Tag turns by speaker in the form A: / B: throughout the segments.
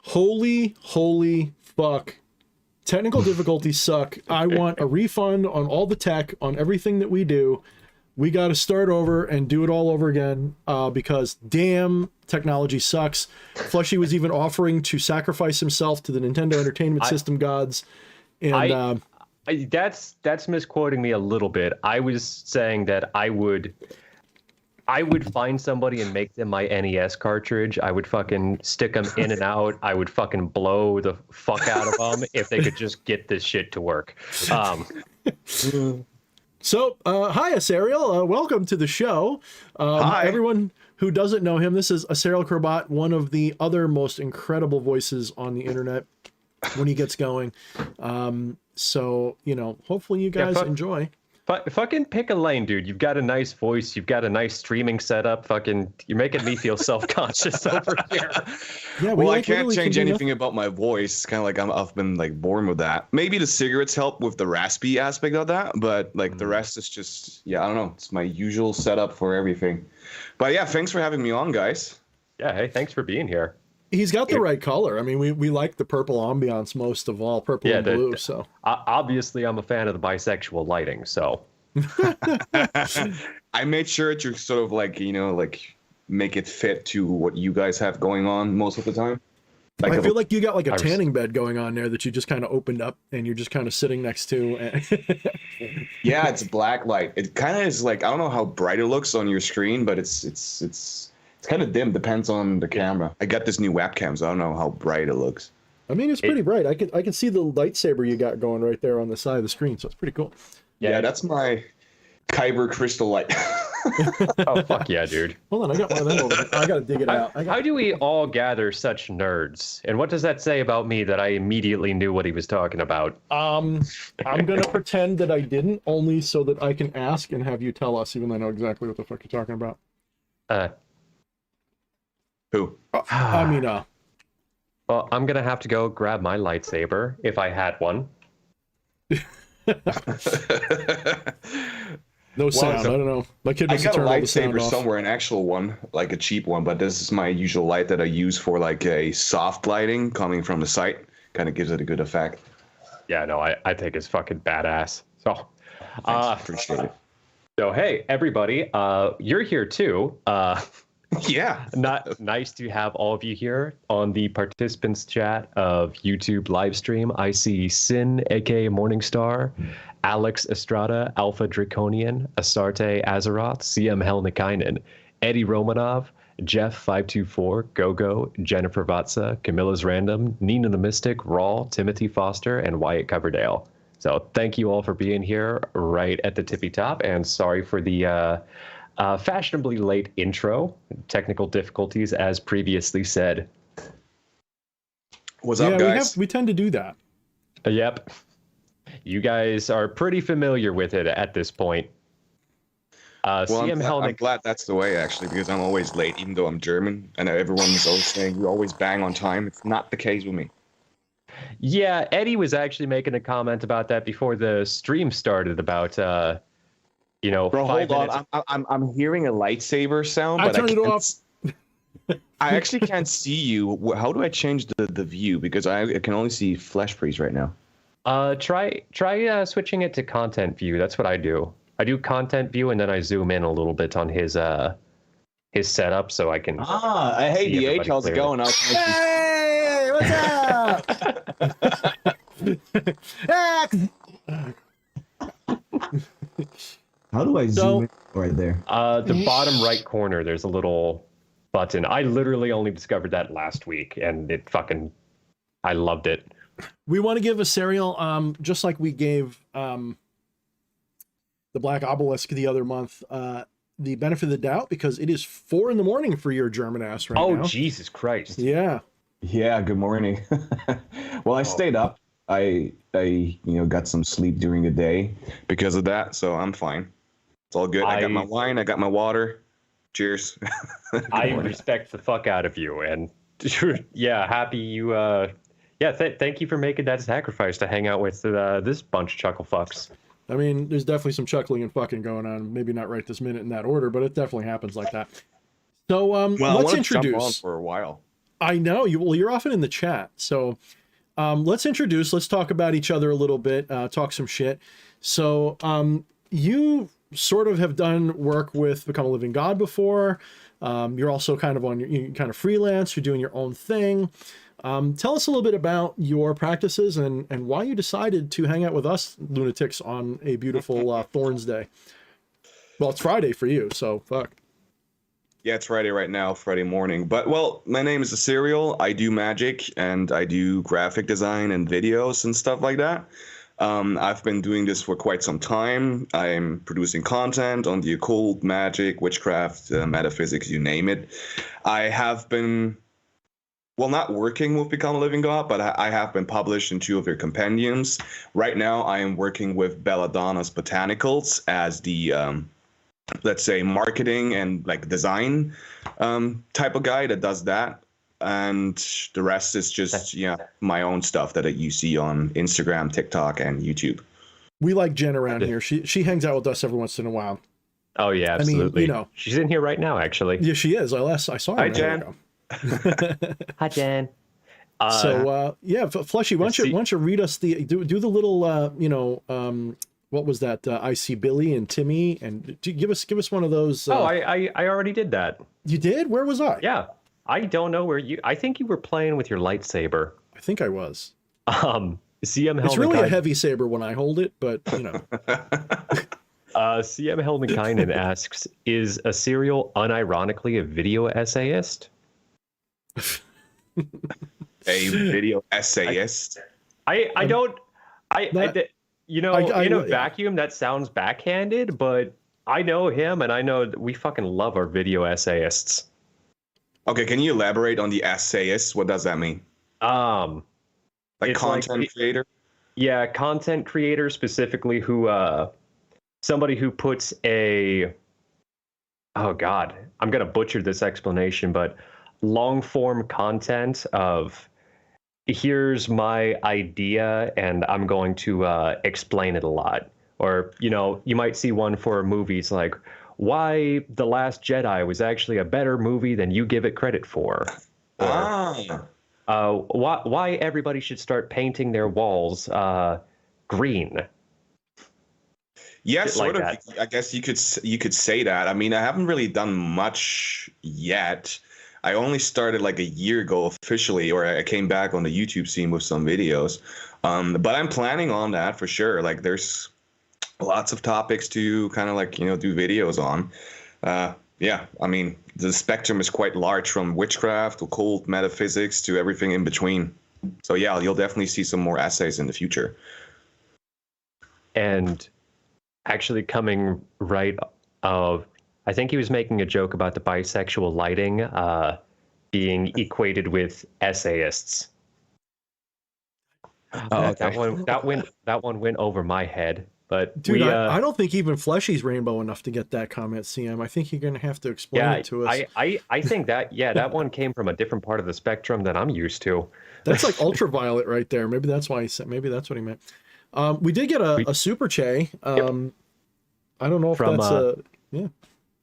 A: Holy fuck. Technical difficulties suck. I want a refund on all the tech, on everything that we do. We got to start over and do it all over again because damn, technology sucks. Fleshy was even offering to sacrifice himself to the Nintendo Entertainment System gods. And
B: that's misquoting me a little bit. I was saying that I would find somebody and make them my NES cartridge. I would fucking stick them in and out. I would fucking blow the fuck out of them if they could just get this shit to work.
A: So, hi, Aserial. Welcome to the show.
C: Hi.
A: Everyone who doesn't know him, this is Aserial Krabat, one of the other most incredible voices on the internet when he gets going. So, you know, hopefully you guys enjoy.
B: Fucking pick a lane, dude. You've got a nice voice. You've got a nice streaming setup. Fucking, you're making me feel self-conscious over here.
A: Yeah,
C: well, I can't change anything about my voice. It's kind of like I've been like born with that. Maybe the cigarettes help with the raspy aspect of that, but like the rest is just, yeah, I don't know. It's my usual setup for everything. But yeah, thanks for having me on, guys.
B: Yeah, hey, thanks for being here.
A: He's got the right color. I mean, we like the purple ambiance most of all, purple and blue. So
B: obviously, I'm a fan of the bisexual lighting. So
C: I made sure to sort of like, you know, like make it fit to what you guys have going on most of the time. Like
A: I feel like you got like a tanning bed going on there that you just kind of opened up and you're just kind of sitting next to.
C: Yeah, it's black light. It kind of is like, I don't know how bright it looks on your screen, but it's kind of dim. Depends on the camera. I got this new webcam, so I don't know how bright it looks.
A: I mean, it's pretty bright. I can see the lightsaber you got going right there on the side of the screen, so it's pretty cool.
C: Yeah, that's my Kyber crystal light.
B: Oh, fuck yeah, dude.
A: Hold on, I got one of them over there. I gotta dig it out.
B: How do we all gather such nerds? And what does that say about me that I immediately knew what he was talking about?
A: I'm gonna pretend that I didn't, only so that I can ask and have you tell us, even though I know exactly what the fuck you're talking about.
C: Who?
B: Well, I'm gonna have to go grab my lightsaber if I had one.
A: No sound. I don't know. My kid must
C: I got a
A: turn all the sound
C: lightsaber
A: off.
C: somewhere, an actual one, like a cheap one, but this is my usual light that I use for like a soft lighting coming from the site. Kind of gives it a good effect.
B: Yeah, no, I think it's fucking badass. So,
C: appreciate it.
B: So, hey, everybody, you're here too.
C: Yeah.
B: Nice to have all of you here on the participants chat of YouTube live stream. I see Sin, aka Morningstar, Alex Estrada, Alpha Draconian, Astarte Azeroth, CM Helnikainen, Eddie Romanov, Jeff524, Gogo, Jennifer Vatsa, Camilla's Random, Nina the Mystic, Raw, Timothy Foster, and Wyatt Coverdale. So thank you all for being here right at the tippy top, and sorry for the fashionably late intro. Technical difficulties, as previously said.
C: What's up, guys?
A: We tend to do that.
B: Yep. You guys are pretty familiar with it at this point.
C: I'm glad that's the way, actually, because I'm always late, even though I'm German. And everyone's always saying you always bang on time. It's not the case with me.
B: Yeah, Eddie was actually making a comment about that before the stream started about, you know,
C: Bro, hold on. I'm hearing a lightsaber sound, but I
A: turned it off.
C: I actually can't see you. How do I change the view? Because I can only see Flesh Priest right now.
B: Try switching it to content view. That's what I do. I do content view and then I zoom in a little bit on his setup so I can.
C: Hey DH, how's it going?
A: Hey, what's up?
D: How do I zoom in right there?
B: The bottom right corner, there's a little button. I literally only discovered that last week, and I loved it.
A: We want to give Aserial, just like we gave the Black Obelisk the other month, the benefit of the doubt, because it is 4 a.m. for your German ass right now.
B: Oh, Jesus Christ.
A: Yeah.
D: Yeah, good morning. Well, I stayed up. I got some sleep during the day
C: Because of that, so I'm fine. It's all good. I got my wine. I got my water. Cheers.
B: I respect the fuck out of you, and yeah, happy you. Thank you for making that sacrifice to hang out with this bunch of chuckle fucks.
A: I mean, there's definitely some chuckling and fucking going on. Maybe not right this minute in that order, but it definitely happens like that. So, let's introduce.
C: Jump on for a while.
A: I know you. Well, you're often in the chat, so let's talk about each other a little bit, talk some shit. So you sort of have done work with Become a Living God before. You're also kind of you kind of freelance. You're doing your own thing. Tell us a little bit about your practices and why you decided to hang out with us lunatics on a beautiful Thorne's Day. Well, it's Friday for you, so fuck.
C: Yeah, it's Friday right now, Friday morning. But, well, my name is Aserial. I do magic, and I do graphic design and videos and stuff like that. I've been doing this for quite some time. I'm producing content on the occult, magic, witchcraft, metaphysics, you name it. I have been, well, not working with Become a Living God, but I have been published in 2 of their compendiums. Right now, I am working with Belladonna's Botanicals as the let's say marketing and like design type of guy that does that, and the rest is just my own stuff that you see on Instagram, TikTok, and YouTube.
A: We like Jen around here. She hangs out with us every once in a while.
B: Oh yeah, absolutely.
A: I mean,
B: she's in here right now, actually.
A: Yeah, she is. I saw her.
C: Hi, Jen.
B: Hi, Jen.
A: Fleshy, why don't you read us do the little what was that? I see Billy and Timmy, and give us one of those.
B: I already did that.
A: You did? Where was I?
B: Yeah, I don't know where you. I think you were playing with your lightsaber.
A: I think I was.
B: CM
A: It's really a heavy saber when I hold it, but you know.
B: CM Heldenkainen asks, "Is Aserial unironically a video essayist?"
C: A video essayist.
B: In a vacuum, that sounds backhanded, but I know him, and I know that we fucking love our video essayists.
C: Okay, can you elaborate on the essayist? What does that mean? Like content creator?
B: Yeah, content creator specifically somebody who puts oh God, I'm going to butcher this explanation, but long form content of, here's my idea and I'm going to explain it a lot. Or, you might see one for movies like why The Last Jedi was actually a better movie than you give it credit for. Why everybody should start painting their walls green.
C: Yeah, sort of.
B: That.
C: I guess you could say that. I mean, I haven't really done much yet. I only started like a year ago officially, or I came back on the YouTube scene with some videos. But I'm planning on that for sure. Like there's lots of topics to kind of like, do videos on. Yeah, I mean, the spectrum is quite large from witchcraft, occult, metaphysics to everything in between. So yeah, you'll definitely see some more essays in the future.
B: And actually coming right of, I think he was making a joke about the bisexual lighting being equated with essayists.
C: Oh, okay.
B: That one went over my head. But
A: dude, I don't think even Fleshy's rainbow enough to get that comment, CM. I think you're gonna have to explain it to us.
B: I think that one came from a different part of the spectrum than I'm used to.
A: That's like ultraviolet right there. Maybe that's why he said. Maybe that's what he meant. We did get a super Che. I don't know if that's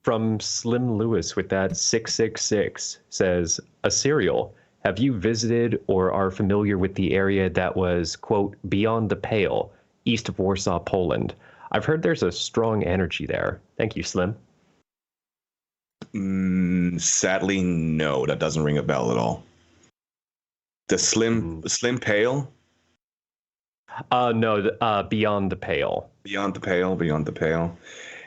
B: From Slim Lewis with that 666 says, Aserial, have you visited or are familiar with the area that was, quote, beyond the pale, east of Warsaw, Poland? I've heard there's a strong energy there. Thank you, Slim.
C: Sadly, no, that doesn't ring a bell at all. The Slim Pale?
B: No, Beyond the Pale.
C: Beyond the Pale.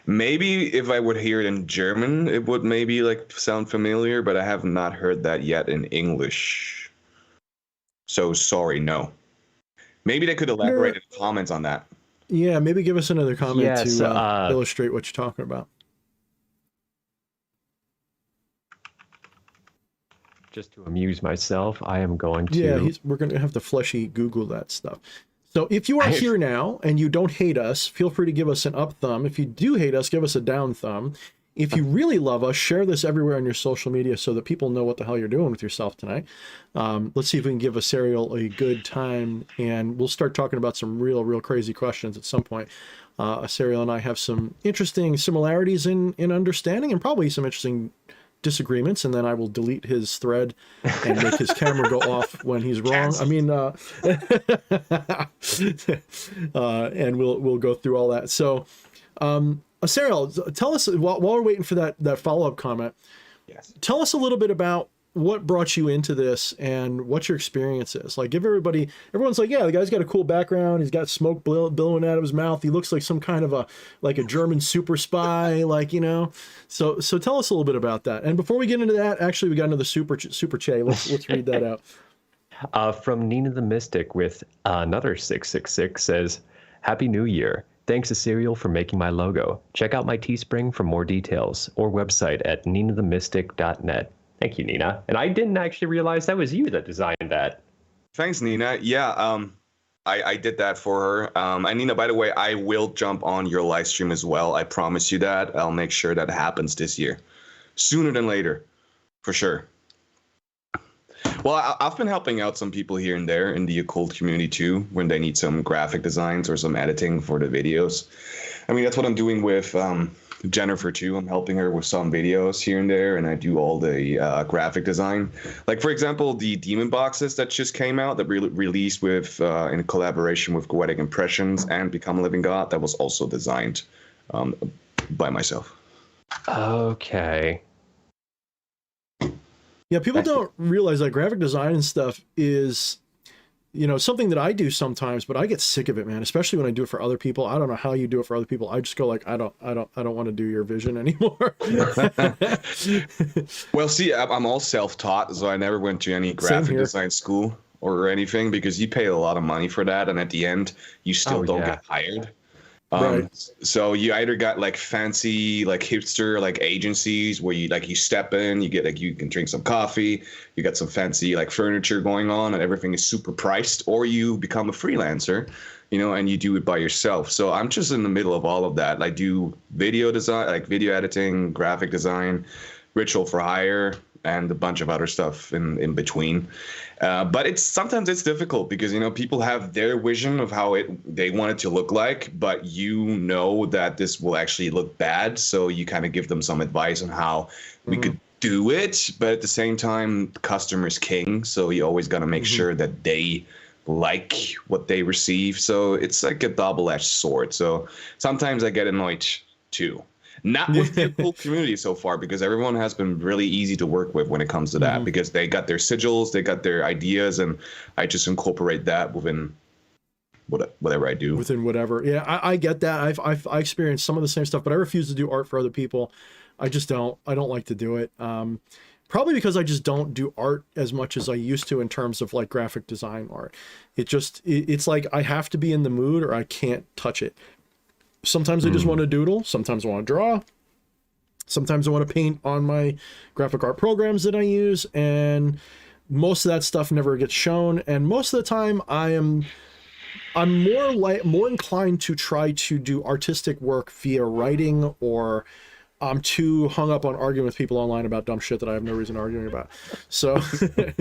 C: Maybe if I would hear it in German, it would maybe like sound familiar, but I have not heard that yet in English. So sorry, no. Maybe they could elaborate in the comments on that.
A: Yeah, maybe give us another comment to illustrate what you're talking about.
B: Just to amuse myself, I am going to...
A: Yeah, we're going to have to Fleshy Google that stuff. So if you are here now and you don't hate us, feel free to give us an up thumb. If you do hate us, give us a down thumb. If you really love us, share this everywhere on your social media so that people know what the hell you're doing with yourself tonight. Let's see if we can give Aserial a good time, and we'll start talking about some real crazy questions at some point. Aserial and I have some interesting similarities in understanding, and probably some interesting disagreements, and then I will delete his thread and make his camera go off when he's wrong. I mean, and we'll go through all that. So, Aserial, tell us while we're waiting for that follow-up comment.
C: Yes.
A: Tell us a little bit about what brought you into this and what your experience is. Like, give everyone's like, yeah, the guy's got a cool background. He's got smoke billowing out of his mouth. He looks like some kind of a German super spy, like, you know. So tell us a little bit about that. And before we get into that, actually, we got another super chat. Let's read that out.
B: From Nina the Mystic with another 666 says, Happy New Year. Thanks Aserial for making my logo. Check out my Teespring for more details or website at ninathemystic.net. Thank you, Nina. And I didn't actually realize that was you that designed that.
C: Thanks, Nina. Yeah, I did that for her. And Nina, by the way, I will jump on your live stream as well. I promise you that. I'll make sure that happens this year. Sooner than later, for sure. Well, I've been helping out some people here and there in the occult community too, when they need some graphic designs or some editing for the videos. I mean, that's what I'm doing with Jennifer too. I'm helping her with some videos here and there, and I do all the graphic design. Like, for example, the demon boxes that just came out that released with in collaboration with Goetic Impressions and Become a Living God, that was also designed by myself.
B: Okay.
A: Yeah, people don't realize that graphic design and stuff is, you know, something that I do sometimes, but I get sick of it, man, especially when I do it for other people. I don't know how you do it for other people. I just go like, I don't want to do your vision anymore.
C: Well, see, I'm all self-taught, so I never went to any graphic design school or anything, because you pay a lot of money for that, and at the end, you still don't get hired.
A: Right.
C: So you either got like fancy, like hipster, like agencies where you step in, you get like, you can drink some coffee, you got some fancy like furniture going on and everything is super priced, or you become a freelancer, you know, and you do it by yourself. So I'm just in the middle of all of that. I do video design, like video editing, graphic design, ritual for hire, and a bunch of other stuff in between. But sometimes it's difficult because, you know, people have their vision of how they want it to look like, but you know that this will actually look bad. So you kind of give them some advice on how we could do it. But at the same time, the customer's king. So you always got to make sure that they like what they receive. So it's like a double-edged sword. So sometimes I get annoyed too. Not with the occult community so far, because everyone has been really easy to work with when it comes to that, because they got their sigils, they got their ideas, and I just incorporate that within whatever I do. Within
A: whatever. Yeah, I get that. I experienced some of the same stuff, but I refuse to do art for other people. I don't like to do it. Probably because I just don't do art as much as I used to in terms of like graphic design art. It's like I have to be in the mood or I can't touch it. Sometimes I just want to doodle. Sometimes I want to draw. Sometimes I want to paint on my graphic art programs that I use. And most of that stuff never gets shown. And most of the time I'm more inclined to try to do artistic work via writing, or I'm too hung up on arguing with people online about dumb shit that I have no reason arguing about. So
B: the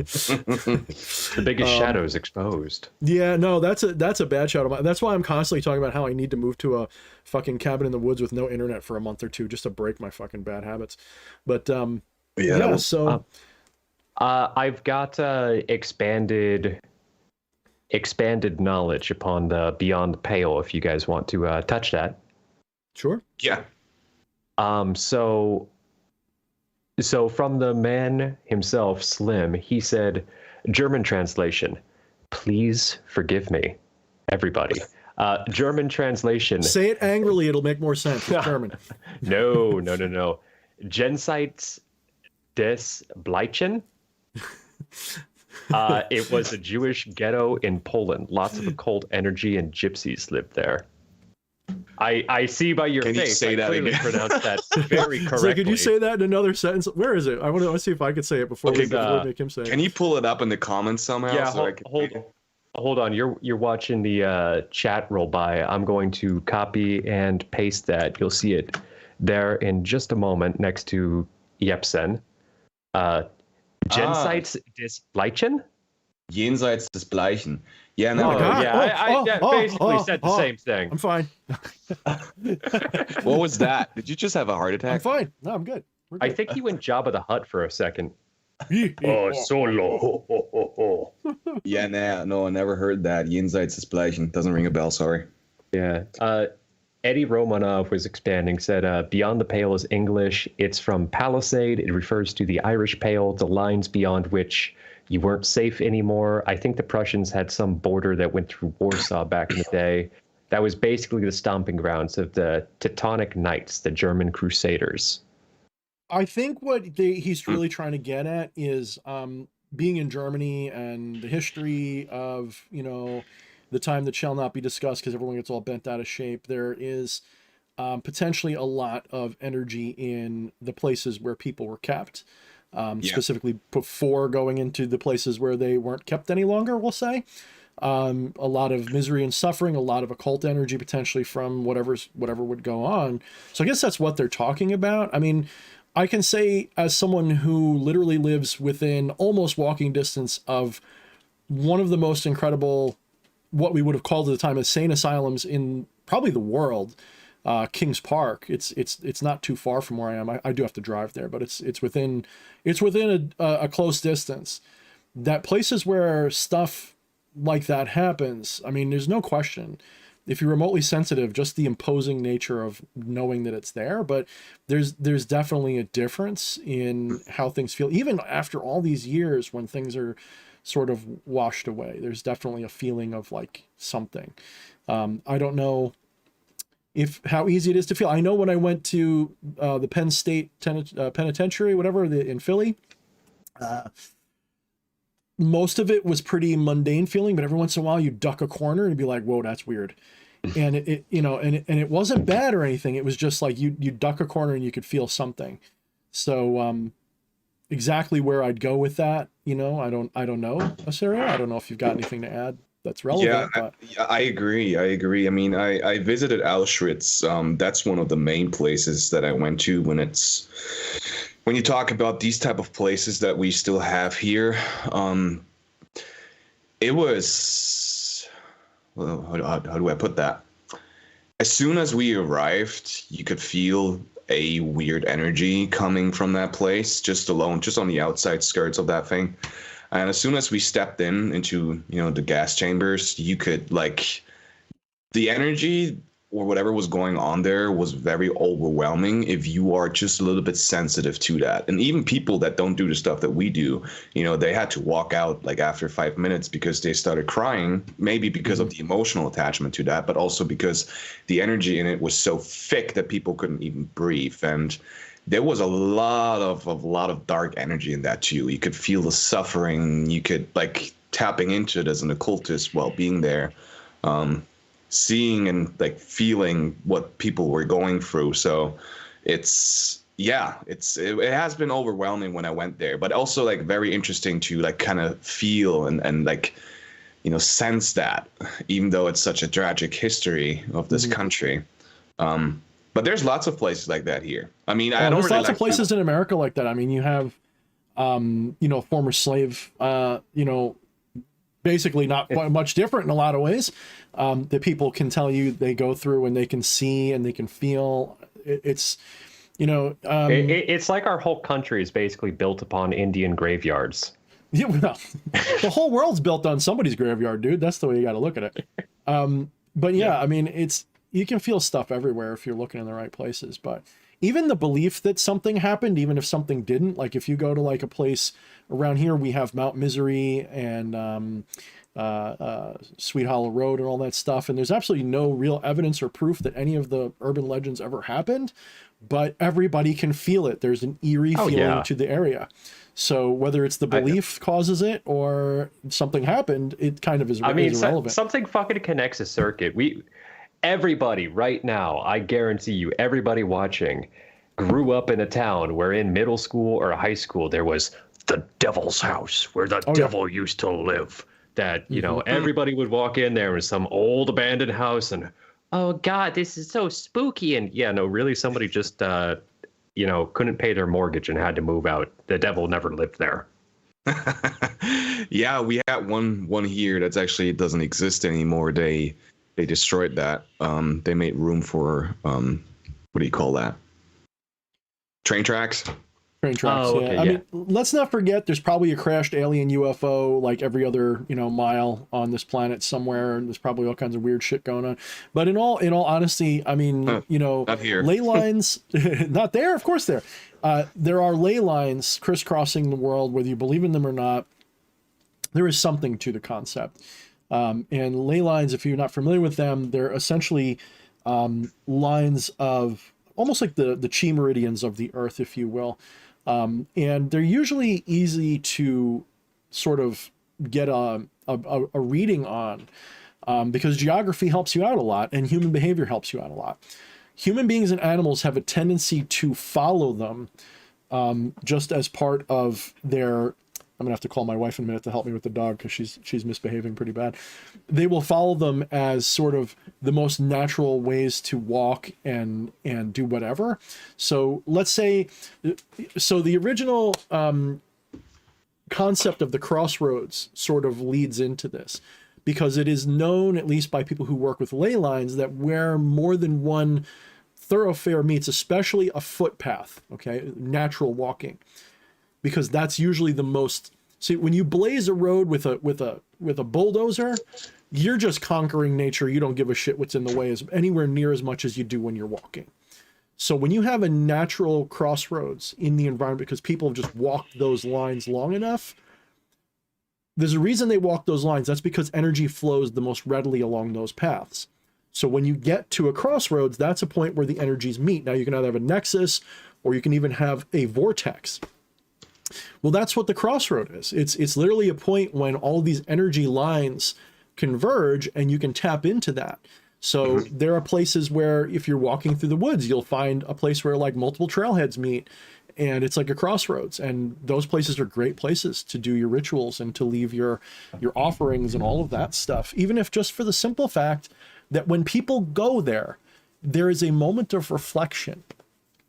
B: biggest shadows exposed.
A: Yeah, no, that's a bad shadow. That's why I'm constantly talking about how I need to move to a fucking cabin in the woods with no internet for a month or two just to break my fucking bad habits. But so
B: I've got expanded knowledge upon the Beyond the Pale if you guys want to touch that.
A: Sure.
C: Yeah.
B: So from the man himself, Slim, he said, German translation, please forgive me, everybody. German translation.
A: Say it angrily, it'll make more sense. German.
B: No. Jenseits des Bleichen. It was a Jewish ghetto in Poland. Lots of occult energy and gypsies lived there. I see by your face.
C: You say that
B: clearly
C: again?
B: Pronounced that very correctly.
A: So could you say that in another sentence? Where is it? I want to see if I could say it before we make him say it.
C: Can you pull it up in the comments somehow?
B: Yeah,
C: so
B: hold on. You're watching the chat roll by. I'm going to copy and paste that. You'll see it there in just a moment next to Jepsen. Jenseits des Bleichen?
C: Jenseits des Bleichen. Yeah, no.
B: I basically said the same thing.
A: I'm fine.
C: What was that? Did you just have a heart attack?
A: I'm fine. No, I'm good. We're
B: I
A: good.
B: think he went Jabba the Hutt for a second.
A: Oh,
B: Solo.
C: Yeah, nah, no, I never heard that. Jenseits ist Bleichen. Doesn't ring a bell, sorry.
B: Yeah. Eddie Romanov was expanding, said, Beyond the Pale is English. It's from Palisade. It refers to the Irish Pale, the lines beyond which you weren't safe anymore. I think the Prussians had some border that went through Warsaw back in the day. That was basically the stomping grounds of the Teutonic Knights, the German Crusaders.
A: I think what he's really trying to get at is being in Germany and the history of, the time that shall not be discussed because everyone gets all bent out of shape. There is potentially a lot of energy in the places where people were kept, specifically before going into the places where they weren't kept any longer, we'll say. A lot of misery and suffering, a lot of occult energy potentially from whatever would go on. So I guess that's what they're talking about. I mean, I can say as someone who literally lives within almost walking distance of one of the most incredible, what we would have called at the time insane asylums in probably the world, Kings Park. It's not too far from where I am. I do have to drive there, but it's within a close distance. That places where stuff like that happens, I mean, there's no question. If you're remotely sensitive, just the imposing nature of knowing that it's there, but there's definitely a difference in how things feel. Even after all these years when things are sort of washed away, there's definitely a feeling of like something. I don't know how easy it is to feel. I know when I went to the Penn State Penitentiary, whatever, in Philly, most of it was pretty mundane feeling, but every once in a while you duck a corner and you'd be like, whoa, that's weird. And it wasn't bad or anything. It was just like you duck a corner and you could feel something. So exactly where I'd go with that, I don't know, Aserial. I don't know if you've got anything to add that's relevant.
C: Yeah, I agree. I mean, I visited Auschwitz. That's one of the main places that I went to when you talk about these type of places that we still have here. It was, well, how do I put that? As soon as we arrived, you could feel a weird energy coming from that place, just on the outside skirts of that thing. And as soon as we stepped into the gas chambers, you could the energy or whatever was going on there was very overwhelming if you are just a little bit sensitive to that. And even people that don't do the stuff that we do, they had to walk out after 5 minutes because they started crying, maybe because of the emotional attachment to that, but also because the energy in it was so thick that people couldn't even breathe. And there was a lot of dark energy in that too. You could feel the suffering. You could tapping into it as an occultist while being there. Seeing and feeling what people were going through. So it has been overwhelming when I went there, but also very interesting to kind of feel and sense that, even though it's such a tragic history of this country. But there's lots of places like that here. I mean,
A: there's lots of places in America like that. I mean, you have former slave basically not quite much different in a lot of ways, that people can tell you they go through and they can see and they can feel. It's
B: it's like our whole country is basically built upon Indian graveyards.
A: Yeah, well, the whole world's built on somebody's graveyard, dude. That's the way you got to look at it. But yeah, I mean, you can feel stuff everywhere if you're looking in the right places. But even the belief that something happened, even if something didn't, like if you go to a place around here, we have Mount Misery and Sweet Hollow Road and all that stuff. And there's absolutely no real evidence or proof that any of the urban legends ever happened, but everybody can feel it. There's an eerie feeling to the area. So whether it's the belief causes it or something happened, it kind of is irrelevant.
B: Something fucking connects a circuit. Everybody right now, I guarantee you, everybody watching grew up in a town where in middle school or high school there was the devil's house where the devil used to live. That, everybody would walk in there with some old abandoned house and, oh God, this is so spooky. And really somebody just, couldn't pay their mortgage and had to move out. The devil never lived there.
C: Yeah, we had one here that's actually doesn't exist anymore. They destroyed that. They made room for what do you call that? Train tracks.
A: Train tracks.
B: Oh,
A: Yeah.
B: okay,
A: I
B: yeah.
A: mean, let's not forget there's probably a crashed alien UFO like every other, mile on this planet somewhere. And there's probably all kinds of weird shit going on. But in all honesty, I mean,
C: Huh, not here.
A: ley lines, not there, of course there. There are ley lines crisscrossing the world, whether you believe in them or not. There is something to the concept. And ley lines, if you're not familiar with them, they're essentially lines of almost like the chi meridians of the earth, if you will. And they're usually easy to sort of get a reading on because geography helps you out a lot and human behavior helps you out a lot. Human beings and animals have a tendency to follow them just as part of their... I'm gonna have to call my wife in a minute to help me with the dog because she's misbehaving pretty bad. They will follow them as sort of the most natural ways to walk and do whatever. So let's say, the original concept of the crossroads sort of leads into this, because it is known, at least by people who work with ley lines, that where more than one thoroughfare meets, especially a footpath, okay, natural walking, because that's usually the most... See, when you blaze a road with a bulldozer, you're just conquering nature. You don't give a shit what's in the way anywhere near as much as you do when you're walking. So when you have a natural crossroads in the environment, because people have just walked those lines long enough, there's a reason they walk those lines. That's because energy flows the most readily along those paths. So when you get to a crossroads, that's a point where the energies meet. Now you can either have a nexus or you can even have a vortex. Well, that's what the crossroad is. It's literally a point when all these energy lines converge and you can tap into that. So there are places where if you're walking through the woods, you'll find a place where like multiple trailheads meet and it's like a crossroads. And those places are great places to do your rituals and to leave your offerings and all of that stuff, even if just for the simple fact that when people go there, there is a moment of reflection.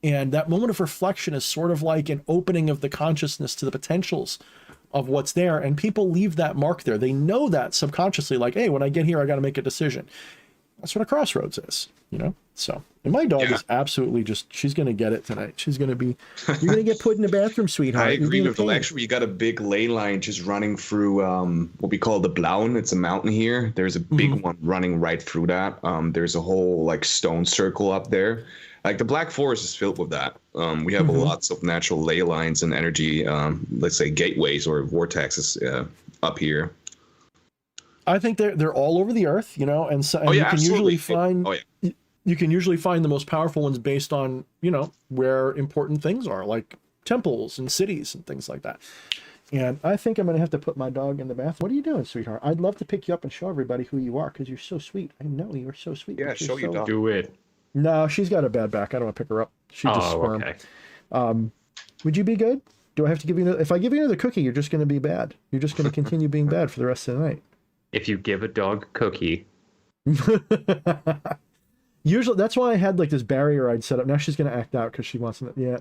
A: And that moment of reflection is sort of like an opening of the consciousness to the potentials of what's there. And people leave that mark there. They know that subconsciously, like, hey, when I get here, I got to make a decision. That's what a crossroads is, So, and my dog is absolutely she's going to get it tonight. She's going to be, you're going to get put in the bathroom, sweetheart.
C: I agree with the actually, you got a big ley line just running through what we call the Blauen. It's a mountain here. There's a big one running right through that. There's a whole like stone circle up there. Like the Black Forest is filled with that. We have lots of natural ley lines and energy, let's say gateways or vortexes up here.
A: I think they're all over the earth, and so and
C: you
A: can
C: absolutely.
A: usually find you can usually find the most powerful ones based on, where important things are, like temples and cities and things like that. And I think I'm going to have to put my dog in the bathroom. What are you doing, sweetheart? I'd love to pick you up and show everybody who you are because you're so sweet. I know you're so sweet.
C: Yeah, show your dog.
B: Do it.
A: No, she's got a bad back. I don't want to pick her up. She just squirmed.
B: Okay.
A: Would you be good? Do I have to give you if I give you another cookie, you're just going to be bad. You're just going to continue being bad for the rest of the night.
B: If you give a dog a cookie.
A: Usually, that's why I had like this barrier I'd set up. Now she's going to act out because she wants to. Yeah,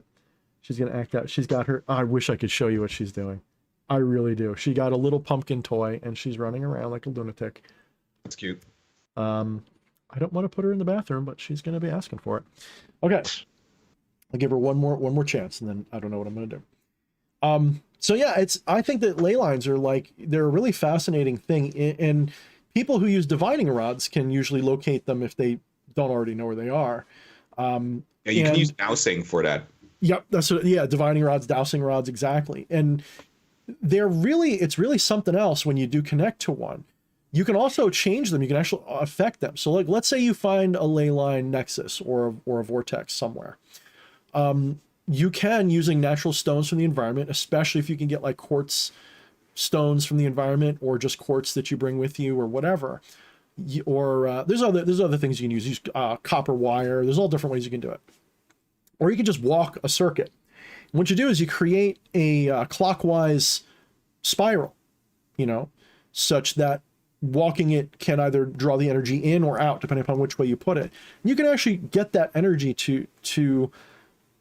A: she's going to act out. She's got her. I wish I could show you what she's doing. I really do. She got a little pumpkin toy and she's running around like a lunatic.
C: That's cute.
A: I don't want to put her in the bathroom, but she's going to be asking for it. Okay. I'll give her one more chance and then I don't know what I'm going to do. So yeah, I think that ley lines are they're a really fascinating thing, and people who use divining rods can usually locate them if they don't already know where they are.
C: Yeah, you can use dowsing for that.
A: Yep. Divining rods, dowsing rods. Exactly. And it's really something else when you do connect to one. You can also change them. You can actually affect them. So like, let's say you find a ley line nexus or a vortex somewhere. You can, using natural stones from the environment, especially if you can get like quartz stones from the environment or just quartz that you bring with you or whatever. There's other things you can use copper wire. There's all different ways you can do it. Or you can just walk a circuit. And what you do is you create a clockwise spiral, such that walking it can either draw the energy in or out, depending upon which way you put it. And you can actually get that energy to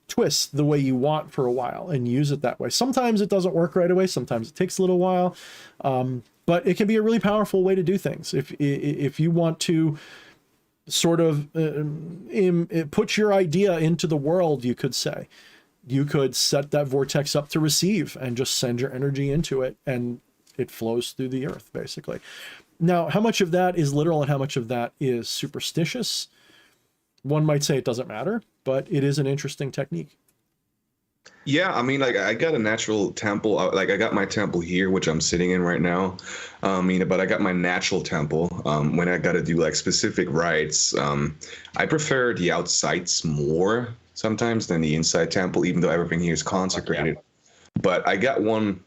A: twist the way you want for a while and use it that way. Sometimes it doesn't work right away. Sometimes it takes a little while. But it can be a really powerful way to do things. If you want to sort of put your idea into the world, you could say, you could set that vortex up to receive and just send your energy into it, and it flows through the earth, basically. Now, how much of that is literal and how much of that is superstitious? One might say it doesn't matter, but it is an interesting technique.
C: Yeah, I mean, like I got a natural temple. Like I got my temple here, which I'm sitting in right now. But I got my natural temple. When I got to do like specific rites, I prefer the outsides more sometimes than the inside temple, even though everything here is consecrated. But I got one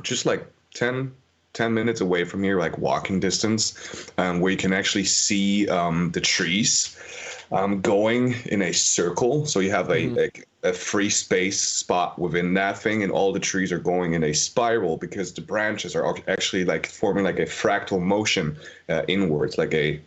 C: just like 10 minutes away from here, like walking distance, where you can actually see the trees going in a circle. So you have a free space spot within that thing, and all the trees are going in a spiral because the branches are actually like forming like a fractal motion inwards, like a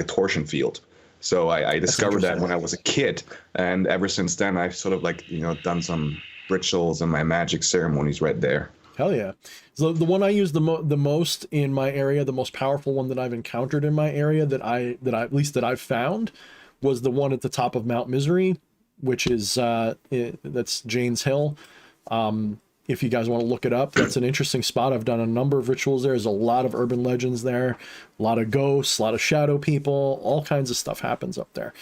C: torsion field. So I discovered that when I was a kid, and ever since then I've sort of like, you know, done some rituals and my magic ceremonies right there.
A: Hell yeah. So the one I use the most in my area, the most powerful one that I've encountered in my area that I've found, was the one at the top of Mount Misery, which is that's Jane's Hill. If you guys want to look it up, that's an interesting spot. I've done a number of rituals there. There's a lot of urban legends there, a lot of ghosts, a lot of shadow people, all kinds of stuff happens up there.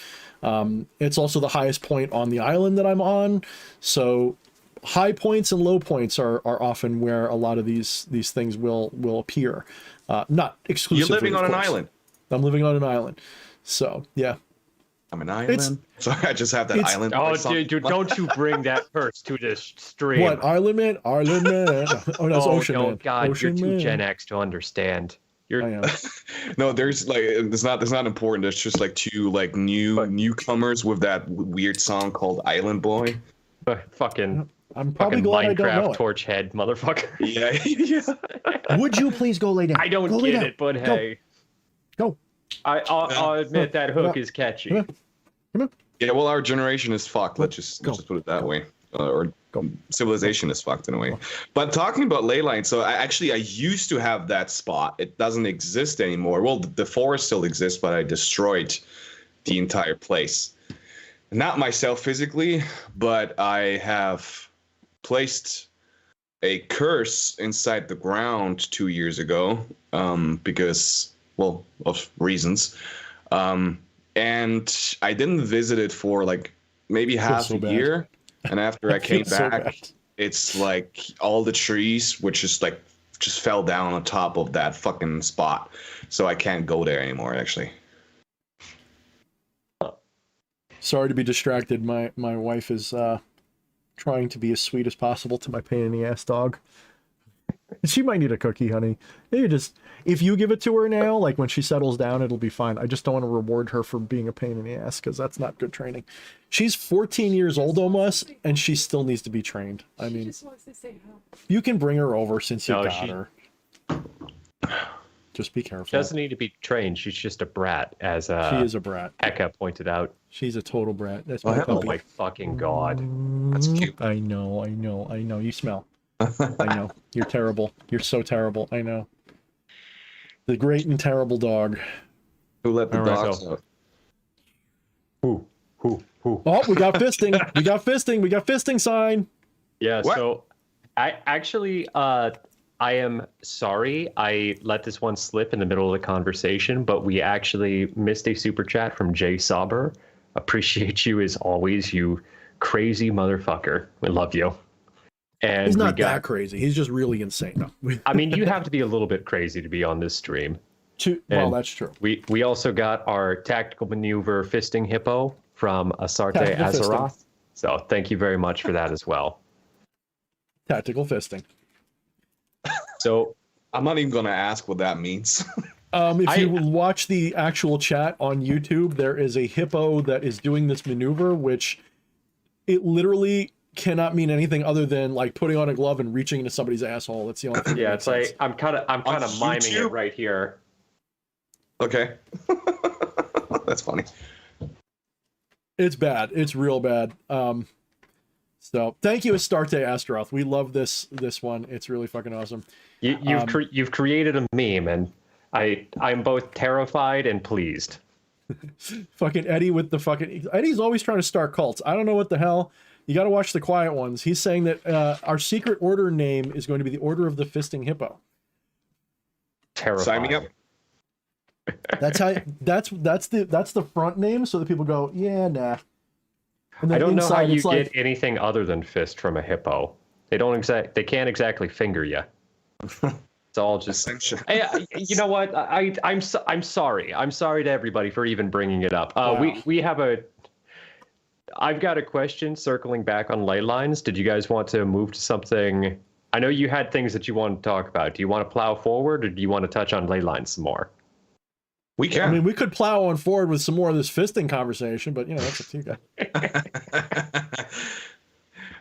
A: It's also the highest point on the island that I'm on, so high points and low points are often where a lot of these things will appear. Not exclusively.
C: You're living on an island.
A: I'm living on an island, so yeah.
C: I'm an island. Sorry, I just have that island.
B: Oh, dude, don't you bring that curse to this stream.
A: What, Island Man? Island Man. Oh, no, it's Ocean Man.
B: God,
A: Ocean
B: you're too
A: Man.
B: Gen X to understand.
A: I am.
C: No, there's like it's not important. There's just like two like newcomers with that weird song called Island Boy.
B: Fucking
A: I'm probably glad I don't know
B: Minecraft
A: it.
B: torch head motherfucker.
C: Yeah, yeah.
A: Would you please go lay down?
B: I don't
A: Go lay
B: get
A: down.
B: it, but hey.
A: Go.
B: I'll admit that hook is catchy.
A: Come on.
C: Yeah, well, our generation is fucked. Let's just put it that way. Or civilization is fucked in a way. But talking about ley lines, so I used to have that spot. It doesn't exist anymore. Well, the forest still exists, but I destroyed the entire place. Not myself physically, but I have placed a curse inside the ground 2 years ago because, well, of reasons. And I didn't visit it for like maybe half a year. And after I came back, it's like all the trees, which is like just fell down on top of that fucking spot. So I can't go there anymore, actually.
A: Sorry to be distracted. My wife is trying to be as sweet as possible to my pain in the ass dog. She might need a cookie, honey. If you give it to her now, like when she settles down, it'll be fine. I just don't want to reward her for being a pain in the ass, because that's not good training. She's 14 years old almost, and she still needs to be trained. I mean,
E: just wants to say hello.
A: you can bring her over since you
B: No,
A: got her. Just be careful.
B: She doesn't need to be trained. She's just a brat, as
A: She is a brat.
B: Hecka pointed out.
A: She's a total brat. That's
C: Oh,
A: my
C: hell,
B: Oh
A: puppy.
B: my fucking god.
C: That's cute.
A: I know. You smell. I know. You're terrible. You're so terrible. I know. The great and terrible dog.
C: Who let the
B: All right,
C: dogs
B: so-
C: out?
B: Who?
A: Oh, we got fisting. We got fisting. We got fisting sign.
B: Yeah,
C: What?
B: so I actually I am sorry I let this one slip in the middle of the conversation, but we actually missed a super chat from Jay Sauber. Appreciate you as always, you crazy motherfucker. We love you. And
A: He's
B: we
A: not
B: got,
A: that crazy. He's just really insane. No.
B: I mean, you have to be a little bit crazy to be on this stream.
A: Well,
B: And
A: that's true.
B: We also got our tactical maneuver fisting hippo from Asarte
A: Tactical fisting.
B: Azeroth. So thank you very much for that as well.
A: Tactical fisting.
B: So
C: I'm not even gonna ask what that means.
A: If you watch the actual chat on YouTube, there is a hippo that is doing this maneuver, which it literally cannot mean anything other than like putting on a glove and reaching into somebody's asshole. That's the only thing. that
B: yeah,
A: makes
B: it's
A: sense.
B: like I'm kind of miming it
C: YouTube?
B: right here.
C: Okay. That's funny.
A: It's bad. It's real bad. So thank you, Astarte Astaroth. We love this one. It's really fucking awesome.
B: You've created a meme, and I'm both terrified and pleased.
A: Fucking Eddie with the fucking Eddie's always trying to start cults. I don't know what the hell. You got to watch The Quiet Ones. He's saying that our secret order name is going to be the Order of the Fisting Hippo.
B: Terrifying.
C: Sign me up.
A: That's how. That's the front name, so that people go, yeah, nah. And then
B: I don't know how
A: inside,
B: you
A: it's
B: get
A: like,
B: anything other than fist from a hippo. They can't exactly finger you. It's all just. You know what? I'm sorry. I'm sorry to everybody for even bringing it up.
A: Wow.
B: I've got a question circling back on ley lines. Did you guys want to move to something? I know you had things that you wanted to talk about. Do you want to plow forward, or do you want to touch on ley lines some more?
C: We can.
A: I mean, we could plow on forward with some more of this fisting conversation, but that's up to you guys.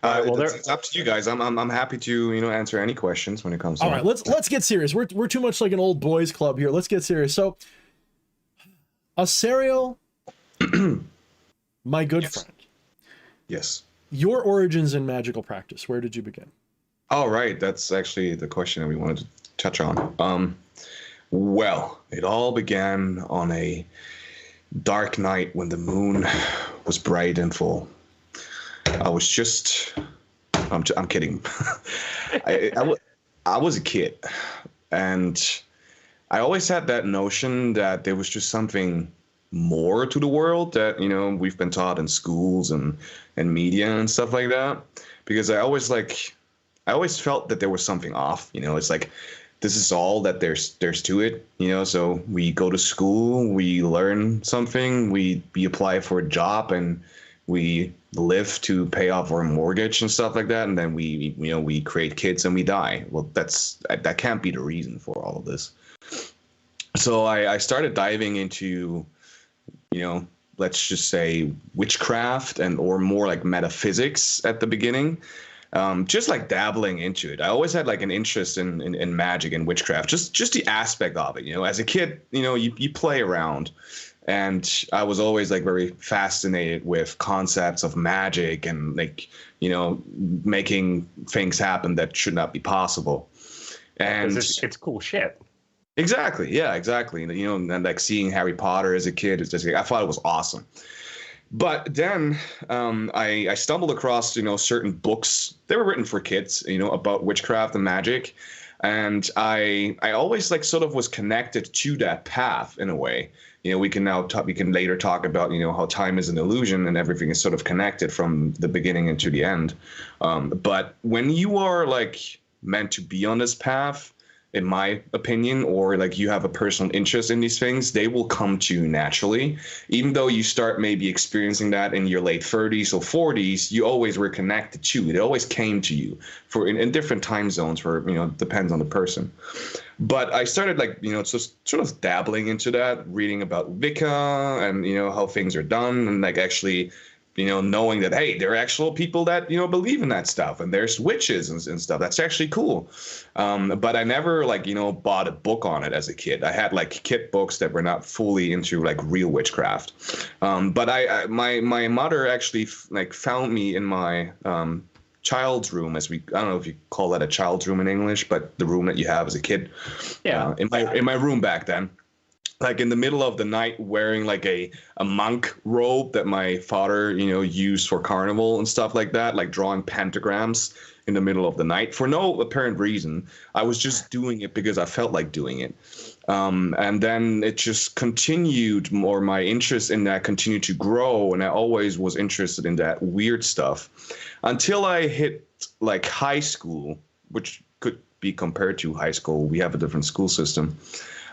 C: It's up to you guys. I'm happy to answer any questions when it comes to.
A: All right, let's get serious. We're too much like an old boys club here. Let's get serious. So, Aserial, my good friend.
C: Yes.
A: Your origins in magical practice. Where did you begin?
C: All right, that's actually the question that we wanted to touch on. Well, it all began on a dark night when the moon was bright and full. I was just, I'm kidding. I was a kid, and I always had that notion that there was just something more to the world that we've been taught in schools and media and stuff like that. Because I always felt that there was something off. It's like, this is all that there's to it. So we go to school, we learn something, we apply for a job, and we live to pay off our mortgage and stuff like that, and then we create kids and we die. Well, that can't be the reason for all of this. So I started diving into, let's just say witchcraft or more like metaphysics at the beginning. Just like dabbling into it. I always had like an interest in magic and witchcraft, just the aspect of it. As a kid, you play around, and I was always like very fascinated with concepts of magic and like, making things happen that should not be possible. And
B: it's cool shit.
C: Exactly. Yeah, exactly. And like seeing Harry Potter as a kid, it's just, I thought it was awesome. But then I stumbled across, certain books. They were written for kids, about witchcraft and magic. And I always like sort of was connected to that path in a way. We can later talk about, how time is an illusion and everything is sort of connected from the beginning into the end. But when you are like meant to be on this path, in my opinion, or like you have a personal interest in these things, they will come to you naturally. Even though you start maybe experiencing that in your late 30s or 40s, you always were connected to it. It always came to you in different time zones where, depends on the person. But I started like, just sort of dabbling into that, reading about Wicca and, how things are done, and like actually knowing that, hey, there are actual people that, believe in that stuff, and there's witches and stuff. That's actually cool. But I never like, bought a book on it as a kid. I had like kid books that were not fully into like real witchcraft. But my mother actually like found me in my child's room, I don't know if you call that a child's room in English, but the room that you have as a kid.
B: Yeah.
C: In my room back then. Like in the middle of the night, wearing like a monk robe that my father, used for carnival and stuff like that, like drawing pentagrams in the middle of the night for no apparent reason. I was just doing it because I felt like doing it. And then it just continued more. My interest in that continued to grow, and I always was interested in that weird stuff until I hit like high school, which could be compared to high school. We have a different school system.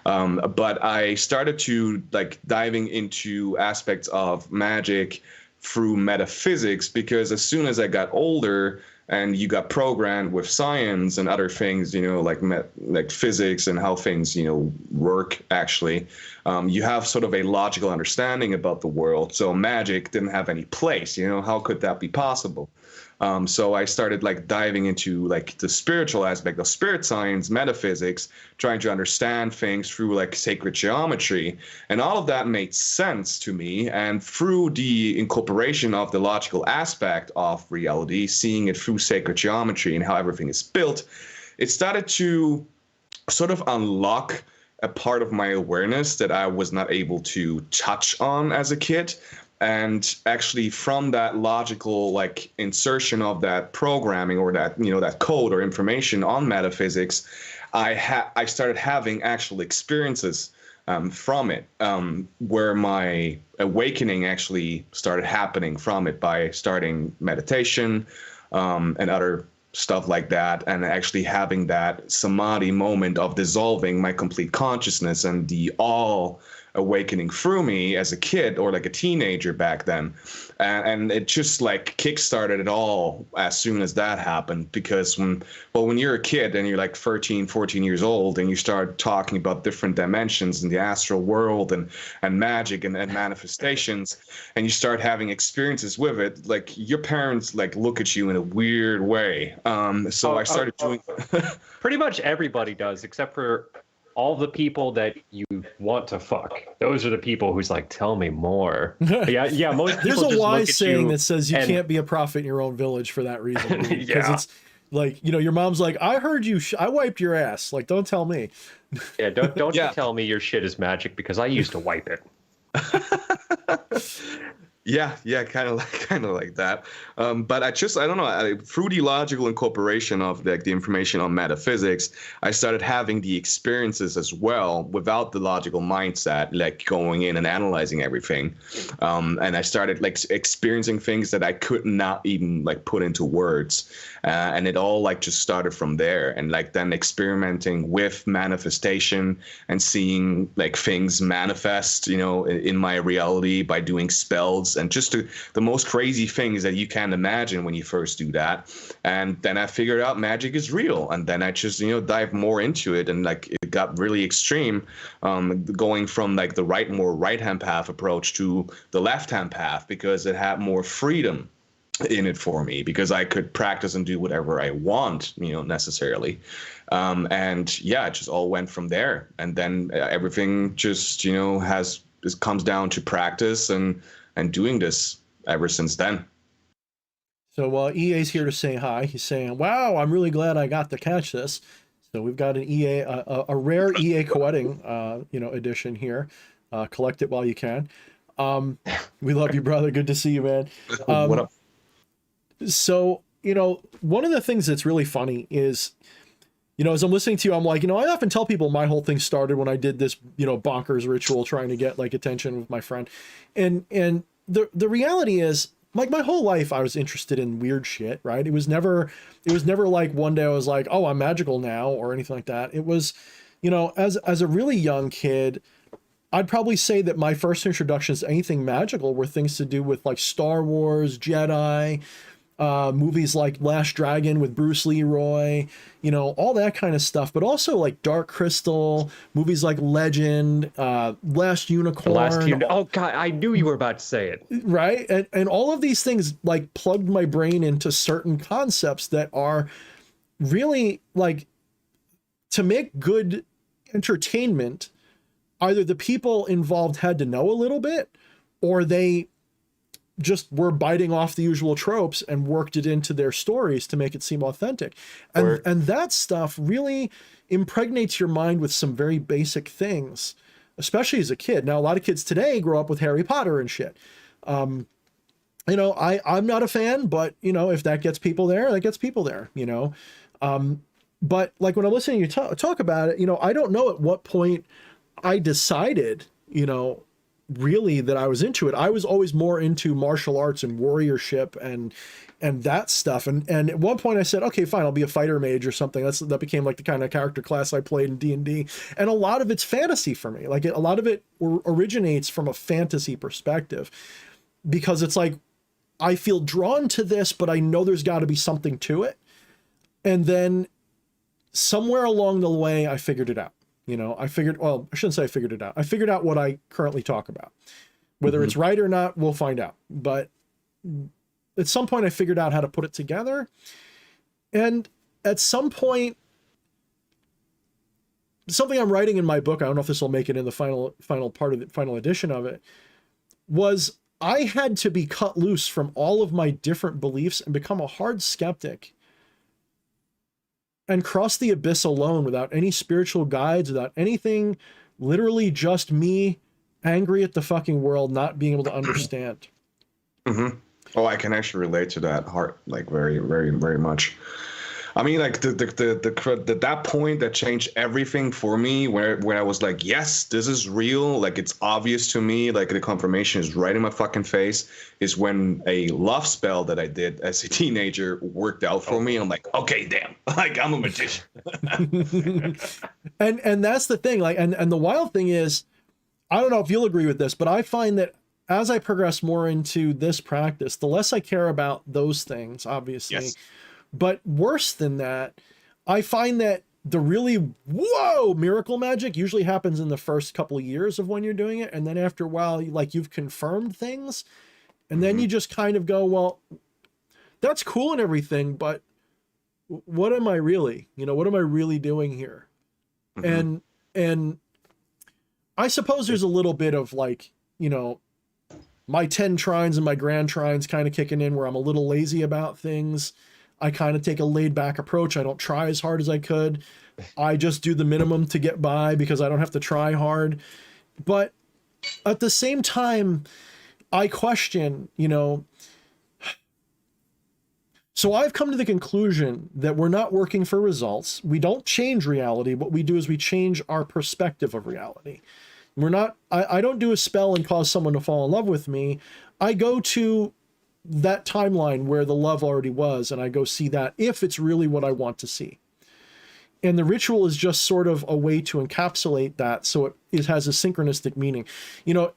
C: But I started to like diving into aspects of magic through metaphysics, because as soon as I got older and you got programmed with science and other things, like physics and how things, work actually, you have sort of a logical understanding about the world. So magic didn't have any place, how could that be possible? So I started like diving into like the spiritual aspect of spirit science, metaphysics, trying to understand things through like sacred geometry. And all of that made sense to me. And through the incorporation of the logical aspect of reality, seeing it through sacred geometry and how everything is built, it started to sort of unlock a part of my awareness that I was not able to touch on as a kid. And actually from that logical like insertion of that programming or that, you know, that code or information on metaphysics, I started having actual experiences from it, where my awakening actually started happening from it by starting meditation and other stuff like that, and actually having that samadhi moment of dissolving my complete consciousness and the all awakening through me as a kid or like a teenager back then. And it just like kickstarted it all as soon as that happened, because when you're a kid and you're like 13, 14 years old and you start talking about different dimensions in the astral world and magic and manifestations, and you start having experiences with it, like your parents like look at you in a weird way. So I started doing
B: Pretty much everybody does, except for all the people that you want to fuck. Those are the people who's like, tell me more. Yeah. Most people
A: There's a
B: just
A: wise saying that
B: and,
A: says you can't be a prophet in your own village for that reason. Because
B: Yeah.
A: it's like, you know, your mom's like, I heard you, I wiped your ass. Like, don't tell me.
B: Yeah, don't
C: Yeah.
B: you tell me your shit is magic, because I used to wipe it.
C: Yeah, kind of like that. But I don't know. Through the logical incorporation of like the information on metaphysics, I started having the experiences as well without the logical mindset, like going in and analyzing everything. And I started like experiencing things that I could not even like put into words. And it all like just started from there, and like then experimenting with manifestation and seeing like things manifest, you know, in my reality by doing spells and just the most crazy things that you can imagine when you first do that. And then I figured out magic is real, and then I just, you know, dive more into it, and like it got really extreme, going from like the more right-hand path approach to the left-hand path, because it had more freedom in it for me, because I could practice and do whatever I want, you know, necessarily. And yeah, it just all went from there. And then everything just, you know, comes down to practice and doing this ever since then.
A: So EA's here to say hi. He's saying, wow, I'm really glad I got to catch this. So we've got an EA, a rare EA Coetting, you know, edition here. Collect it while you can. We love you, brother. Good to see you, man.
C: What up?
A: So, you know, one of the things that's really funny is, you know, as I'm listening to you, I'm like, you know, I often tell people my whole thing started when I did this, you know, bonkers ritual trying to get like attention with my friend. And the reality is, like, my whole life I was interested in weird shit, right? It was never like one day I was like, oh, I'm magical now or anything like that. It was, you know, as a really young kid, I'd probably say that my first introductions to anything magical were things to do with like Star Wars, Jedi, movies like Last Dragon with Bruce Leroy, you know, all that kind of stuff, but also like Dark Crystal, movies like Legend, Last Unicorn.
B: Oh God, I knew you were about to say it.
A: Right. And all of these things like plugged my brain into certain concepts that are really like, to make good entertainment, either the people involved had to know a little bit, or they just were biting off the usual tropes and worked it into their stories to make it seem authentic. And that stuff really impregnates your mind with some very basic things, especially as a kid. Now, a lot of kids today grow up with Harry Potter and shit. You know, I'm not a fan, but, you know, if that gets people there, that gets people there, you know. But like when I'm listening to you talk about it, you know, I don't know at what point I decided, you know, really that I was into it. I was always more into martial arts and warriorship and that stuff. And at one point I said, okay, fine, I'll be a fighter mage or something. That became like the kind of character class I played in D&D. And a lot of it's fantasy for me. Like a lot of it originates from a fantasy perspective, because it's like, I feel drawn to this, but I know there's got to be something to it. And then somewhere along the way, I figured it out. You know, I shouldn't say I figured it out. I figured out what I currently talk about. Whether it's right or not, we'll find out. But at some point I figured out how to put it together. And at some point, something I'm writing in my book, I don't know if this will make it in the final part of the final edition of it, was I had to be cut loose from all of my different beliefs and become a hard skeptic and cross the abyss alone without any spiritual guides, without anything, literally just me angry at the fucking world not being able to understand.
C: Mm-hmm. Oh, I can actually relate to that heart, like very, very, very much. I mean, like that point that changed everything for me, where when I was like, yes, this is real, like it's obvious to me, like the confirmation is right in my fucking face, is when a love spell that I did as a teenager worked out for me. I'm like, okay, damn, like I'm a magician.
A: and that's the thing, like, and the wild thing is, I don't know if you'll agree with this, but I find that as I progress more into this practice, the less I care about those things, obviously.
C: Yes.
A: But worse than that, I find that the really miracle magic usually happens in the first couple of years of when you're doing it, and then after a while, like you've confirmed things, and then you just kind of go, well, that's cool and everything, but what am I really? You know, what am I really doing here? And I suppose there's a little bit of like, you know, my 10 trines and my grand trines kind of kicking in where I'm a little lazy about things. I kind of take a laid back approach. I don't try as hard as I could. I just do the minimum to get by because I don't have to try hard. But at the same time, I question, you know, so I've come to the conclusion that we're not working for results. We don't change reality. What we do is we change our perspective of reality. We're not, I don't do a spell and cause someone to fall in love with me. I go to that timeline where the love already was, and I go see that if it's really what I want to see. And the ritual is just sort of a way to encapsulate that so it has a synchronistic meaning. You know,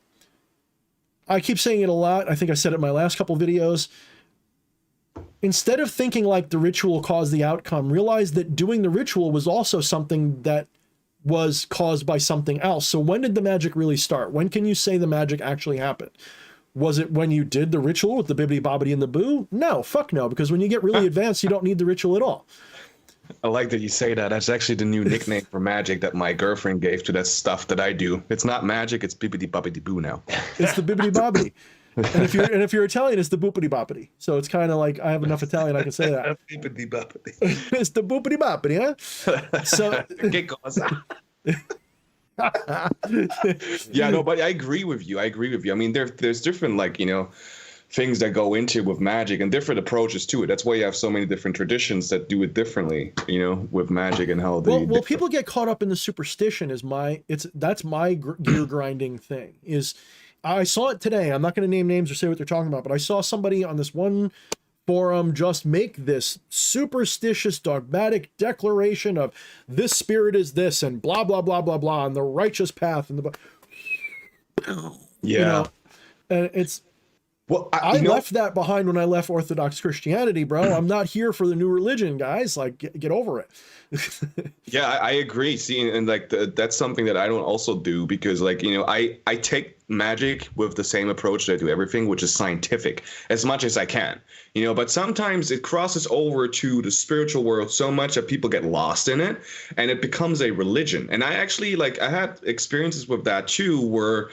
A: I keep saying it a lot. I think I said it in my last couple videos. Instead of thinking like the ritual caused the outcome, realize that doing the ritual was also something that was caused by something else. So when did the magic really start? When can you say the magic actually happened? Was it when you did the ritual with the bibbidi bobbidi and the boo? No, fuck no, because when you get really advanced, you don't need the ritual at all.
C: I like that you say that. That's actually the new nickname for magic that my girlfriend gave to that stuff that I do. It's not magic, it's bibbidi bobbidi boo now.
A: It's the bibbidi bobbidi. And if you're Italian, it's the boopity boppity. So it's kind of like I have enough Italian I can say that.
C: Bibbidi bobbidi.
A: It's the boopity boppity, huh? So
C: Que cosa? Yeah, no, but I agree with you. I mean, there's different, like, you know, things that go into with magic and different approaches to it. That's why you have so many different traditions that do it differently, you know, with magic and how they.
A: Well, people get caught up in the superstition. That's my gear grinding thing. Is I saw it today. I'm not going to name names or say what they're talking about, but I saw somebody on this one forum just make this superstitious dogmatic declaration of this spirit is this and blah blah blah blah blah and the righteous path and the
C: yeah,
A: you know, and it's
C: well
A: I left that behind when I left Orthodox Christianity, bro. I'm not here for the new religion, guys. Like get over it.
C: Yeah, I agree. See, and like that's something that I don't also do because, like, you know, I take magic with the same approach that I do everything, which is scientific, as much as I can, you know, but sometimes it crosses over to the spiritual world so much that people get lost in it and it becomes a religion. And I actually, like, I had experiences with that too, where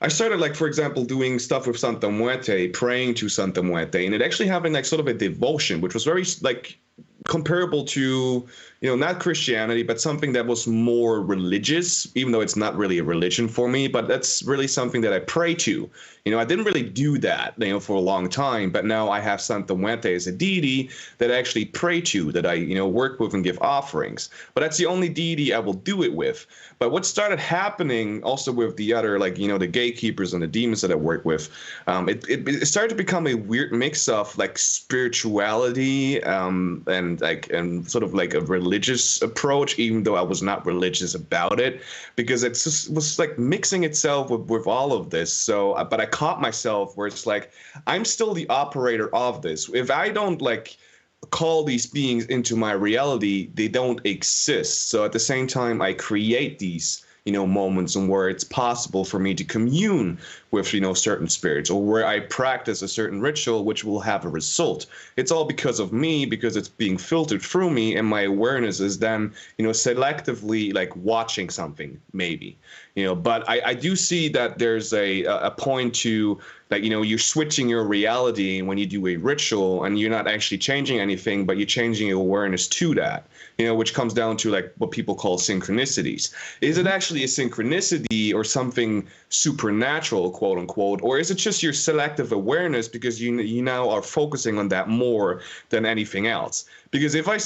C: I started, like, for example, doing stuff with Santa Muerte, praying to Santa Muerte, and it actually having like sort of a devotion, which was very like comparable to, you know, not Christianity, but something that was more religious, even though it's not really a religion for me, but that's really something that I pray to. You know, I didn't really do that, you know, for a long time, but now I have Santa Muerte as a deity that I actually pray to, that I, you know, work with and give offerings. But that's the only deity I will do it with. But what started happening also with the other, like, you know, the gatekeepers and the demons that I work with, it started to become a weird mix of like spirituality and sort of like a religious approach, even though I was not religious about it, because it just was like mixing itself with all of this. So, but I caught myself where it's like, I'm still the operator of this. If I don't like call these beings into my reality, they don't exist. So at the same time, I create these, you know, moments and where it's possible for me to commune with, you know, certain spirits, or where I practice a certain ritual which will have a result. It's all because of me, because it's being filtered through me, and my awareness is then, you know, selectively like watching something, maybe, you know. But I do see that there's a point to like, you know, you're switching your reality when you do a ritual, and you're not actually changing anything, but you're changing your awareness to that, you know, which comes down to like what people call synchronicities. Is it actually a synchronicity or something supernatural, quote unquote, or is it just your selective awareness because you now are focusing on that more than anything else? Because if I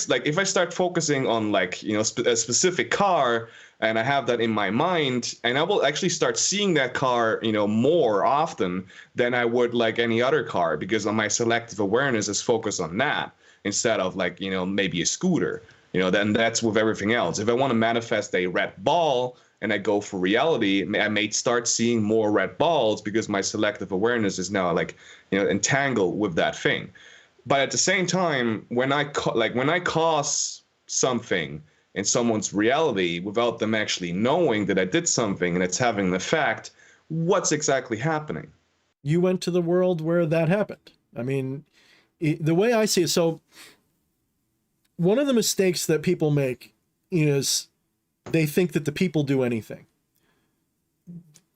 C: start focusing on, like, you know, a specific car, and I have that in my mind, and I will actually start seeing that car, you know, more often than I would like any other car, because my selective awareness is focused on that instead of, like, you know, maybe a scooter. You know, then that's with everything else. If I want to manifest a red ball and I go for reality, I may start seeing more red balls because my selective awareness is now, like, you know, entangled with that thing. But at the same time, when I cause something in someone's reality without them actually knowing that I did something and it's having an effect, what's exactly happening?
A: You went to the world where that happened. I mean, the way I see it, so one of the mistakes that people make is they think that the people do anything.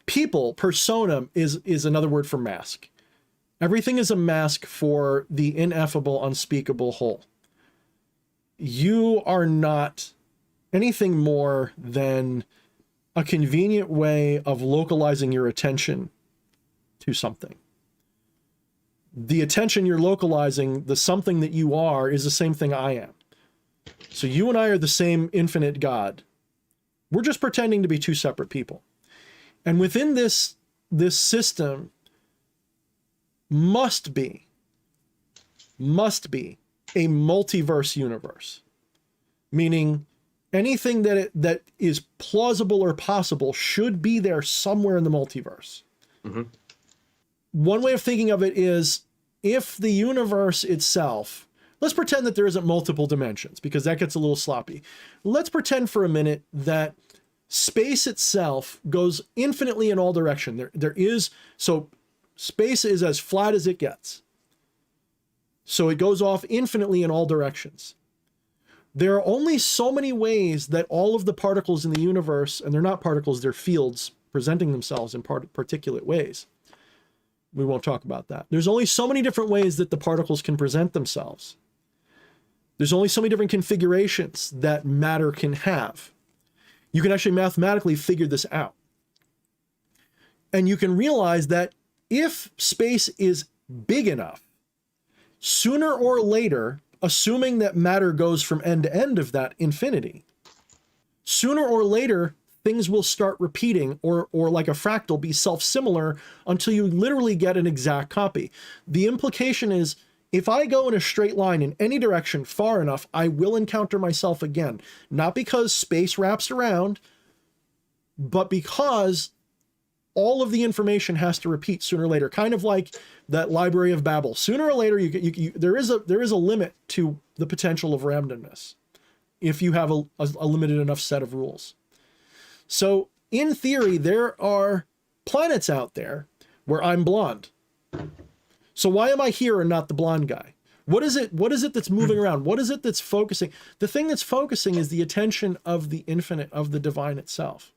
A: People, persona, is another word for mask. Everything is a mask for the ineffable, unspeakable whole. You are not anything more than a convenient way of localizing your attention to something. The attention you're localizing, the something that you are, is the same thing I am. So you and I are the same infinite God. We're just pretending to be two separate people. And within this system must be a multiverse universe, meaning anything that is plausible or possible should be there somewhere in the multiverse.
C: Mm-hmm.
A: One way of thinking of it is, if the universe itself, let's pretend that there isn't multiple dimensions, because that gets a little sloppy. Let's pretend for a minute that space itself goes infinitely in all directions. So space is as flat as it gets. So it goes off infinitely in all directions. There are only so many ways that all of the particles in the universe, and they're not particles, they're fields presenting themselves in particulate ways. We won't talk about that. There's only so many different ways that the particles can present themselves. There's only so many different configurations that matter can have. You can actually mathematically figure this out. And you can realize that if space is big enough, sooner or later, assuming that matter goes from end to end of that infinity, sooner or later, things will start repeating, or like a fractal, be self-similar until you literally get an exact copy. The implication is, if I go in a straight line in any direction far enough, I will encounter myself again. Not because space wraps around, but because all of the information has to repeat sooner or later. Kind of like that Library of Babel. Sooner or later, there is a limit to the potential of randomness if you have a limited enough set of rules. So in theory, there are planets out there where I'm blonde. So why am I here and not the blonde guy? What is it that's moving around? What is it that's focusing? The thing that's focusing is the attention of the infinite, of the divine itself.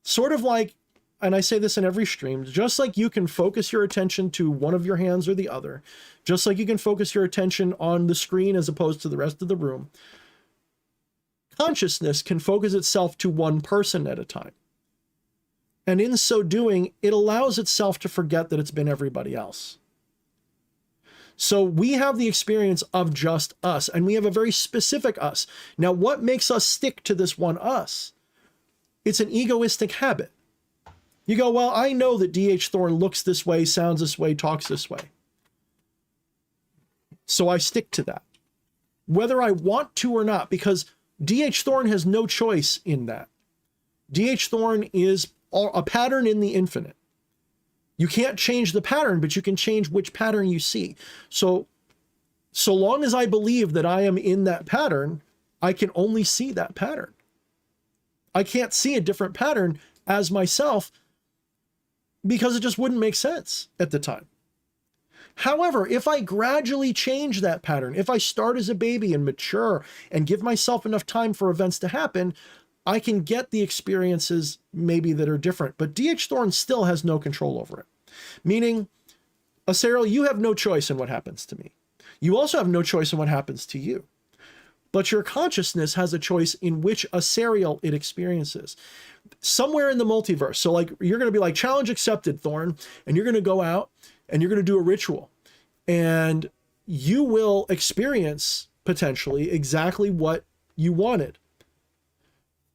A: Sort of like, and I say this in every stream, just like you can focus your attention to one of your hands or the other, just like you can focus your attention on the screen as opposed to the rest of the room, consciousness can focus itself to one person at a time. And in so doing, it allows itself to forget that it's been everybody else. So we have the experience of just us, and we have a very specific us. Now, what makes us stick to this one us? It's an egoistic habit. You go, well, I know that D.H. Thorne looks this way, sounds this way, talks this way. So I stick to that, whether I want to or not, because D.H. Thorne has no choice in that. D.H. Thorne is a pattern in the infinite. You can't change the pattern, but you can change which pattern you see. So long as I believe that I am in that pattern, I can only see that pattern. I can't see a different pattern as myself because it just wouldn't make sense at the time. However, if I gradually change that pattern, if I start as a baby and mature and give myself enough time for events to happen, I can get the experiences maybe that are different. But D.H. Thorne still has no control over it. Meaning, Aserial, you have no choice in what happens to me. You also have no choice in what happens to you. But your consciousness has a choice in which Aserial it experiences. Somewhere in the multiverse. So like, you're going to be like, challenge accepted, Thorne. And you're going to go out and you're going to do a ritual. And you will experience potentially exactly what you wanted.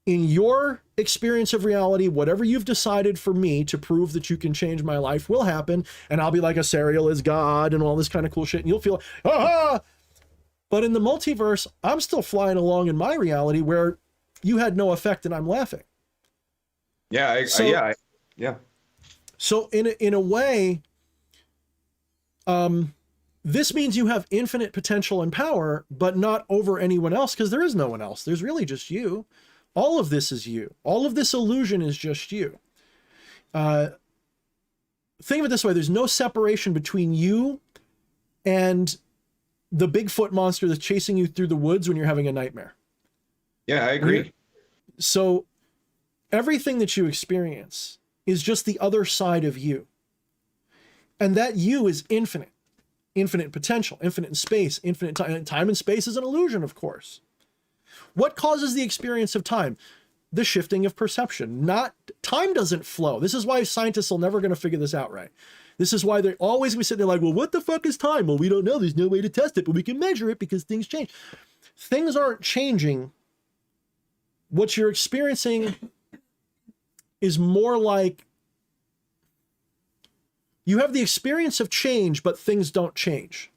A: In your experience of reality, whatever you've decided for me to prove that you can change my life will happen. And I'll be like, Aserial is God and all this kind of cool shit. And you'll feel like, ah! But in the multiverse, I'm still flying along in my reality where you had no effect and I'm laughing.
C: Yeah, yeah.
A: So in a way, this means you have infinite potential and power, but not over anyone else, because there is no one else. There's really just you. All of this is you. All of this illusion is just you. Think of it this way. There's no separation between you and the Bigfoot monster that's chasing you through the woods when you're having a nightmare.
C: Yeah, I agree.
A: So everything that you experience is just the other side of you. And that you is infinite. Infinite potential, infinite in space, infinite time. Time and space is an illusion, of course. What causes the experience of time? The shifting of perception. Not time doesn't flow. This is why scientists are never going to figure this out right. This is why they're always we sit there like, well, what the fuck is time? Well, we don't know. There's no way to test it, but we can measure it because things change. Things aren't changing. What you're experiencing is more like you have the experience of change, but things don't change.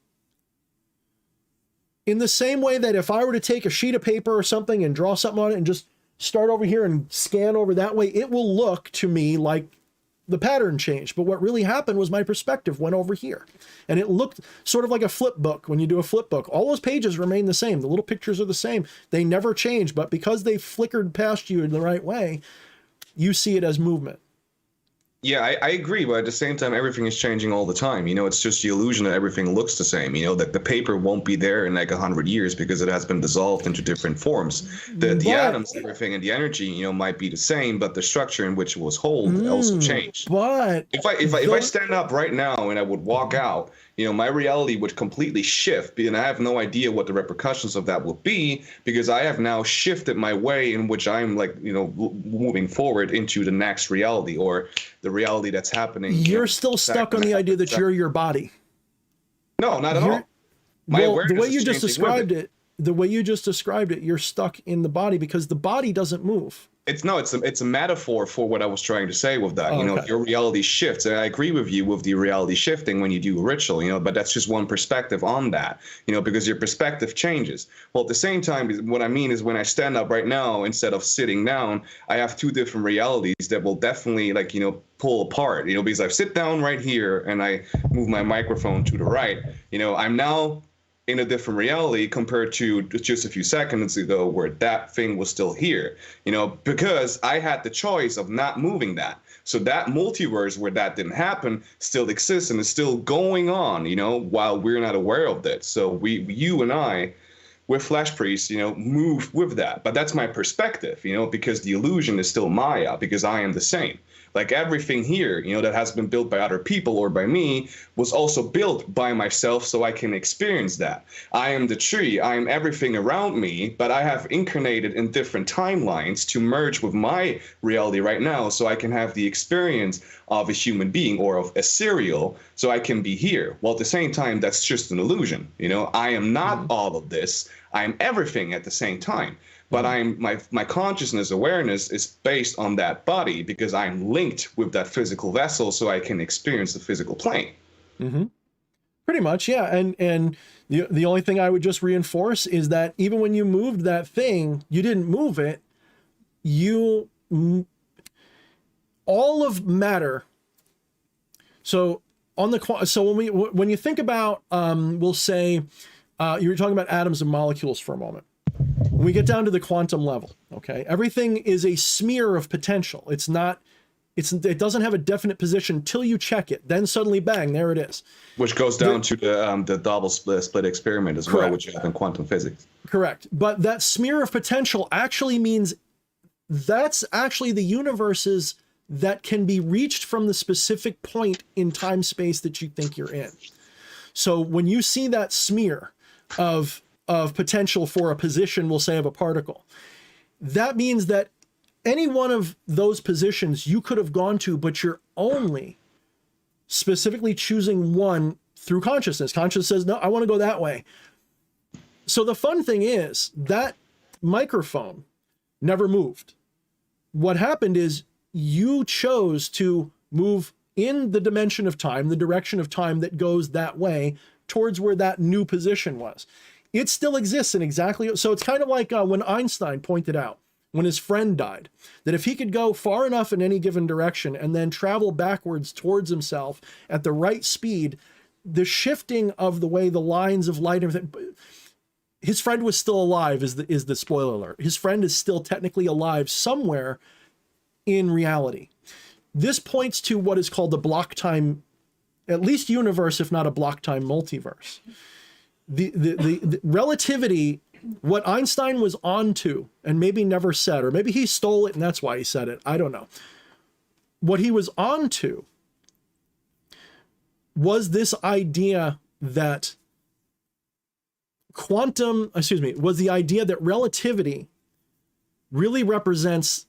A: In the same way that if I were to take a sheet of paper or something and draw something on it and just start over here and scan over that way, it will look to me like the pattern changed. But what really happened was my perspective went over here. And it looked sort of like a flip book when you do a flip book. All those pages remain the same. The little pictures are the same. They never change. But because they flickered past you in the right way, you see it as movement.
C: Yeah, I agree, but at the same time, everything is changing all the time. You know, it's just the illusion that everything looks the same. You know, that the paper won't be there in like 100 years because it has been dissolved into different forms. The atoms, everything, and the energy, you know, might be the same, but the structure in which it was held also changed.
A: But
C: if I stand up right now and I would walk out, you know, my reality would completely shift, and I have no idea what the repercussions of that will be because I have now shifted my way in which I'm like, you know, moving forward into the next reality or the reality that's happening.
A: You're still stuck on the idea that you're your body.
C: No, not at all.
A: The way you just described it, you're stuck in the body because the body doesn't move.
C: It's a metaphor for what I was trying to say with that. You know, your reality shifts. And I agree with you with the reality shifting when you do a ritual, you know, but that's just one perspective on that, you know, because your perspective changes. Well, at the same time, what I mean is when I stand up right now, instead of sitting down, I have two different realities that will definitely like, you know, pull apart, you know, because I sit down right here and I move my microphone to the right, you know, I'm now in a different reality compared to just a few seconds ago where that thing was still here, you know, because I had the choice of not moving that. So that multiverse where that didn't happen still exists and is still going on, you know, while we're not aware of that. So you and I, with Flash Priest, you know, move with that. But that's my perspective, you know, because the illusion is still Maya, because I am the same. Like everything here, you know, that has been built by other people or by me was also built by myself so I can experience that. I am the tree, I am everything around me, but I have incarnated in different timelines to merge with my reality right now so I can have the experience of a human being or of Aserial so I can be here. Well, at the same time, that's just an illusion. You know, I am not all of this. I am everything at the same time. But my consciousness awareness is based on that body because I'm linked with that physical vessel so I can experience the physical plane.
A: Mm-hmm. Pretty much, yeah. And the only thing I would just reinforce is that even when you moved that thing, you didn't move it. All of matter. So when you think about, we'll say, you were talking about atoms and molecules for a moment. When we get down to the quantum level, okay, everything is a smear of potential. It doesn't have a definite position till you check it. Then suddenly, bang, there it is. Which
C: goes down to the double split experiment as well, which you have in quantum physics.
A: Correct. But that smear of potential actually means that's actually the universe's that can be reached from the specific point in time space that you think you're in. So when you see that smear of potential for a position, we'll say, of a particle, that means that any one of those positions you could have gone to, but you're only specifically choosing one through consciousness. Consciousness says, no, I want to go that way. So the fun thing is that microphone never moved. What happened is you chose to move in the dimension of time, the direction of time that goes that way towards where that new position was. It still exists in exactly, so it's kind of like when Einstein pointed out, when his friend died, that if he could go far enough in any given direction and then travel backwards towards himself at the right speed, the shifting of the way the lines of light, his friend was still alive, is the spoiler alert. His friend is still technically alive somewhere in reality. This points to what is called the block time, at least universe, if not a block time multiverse. The relativity, what Einstein was onto and maybe never said, or maybe he stole it and that's why he said it, I don't know. What he was onto was this idea that was the idea that relativity really represents,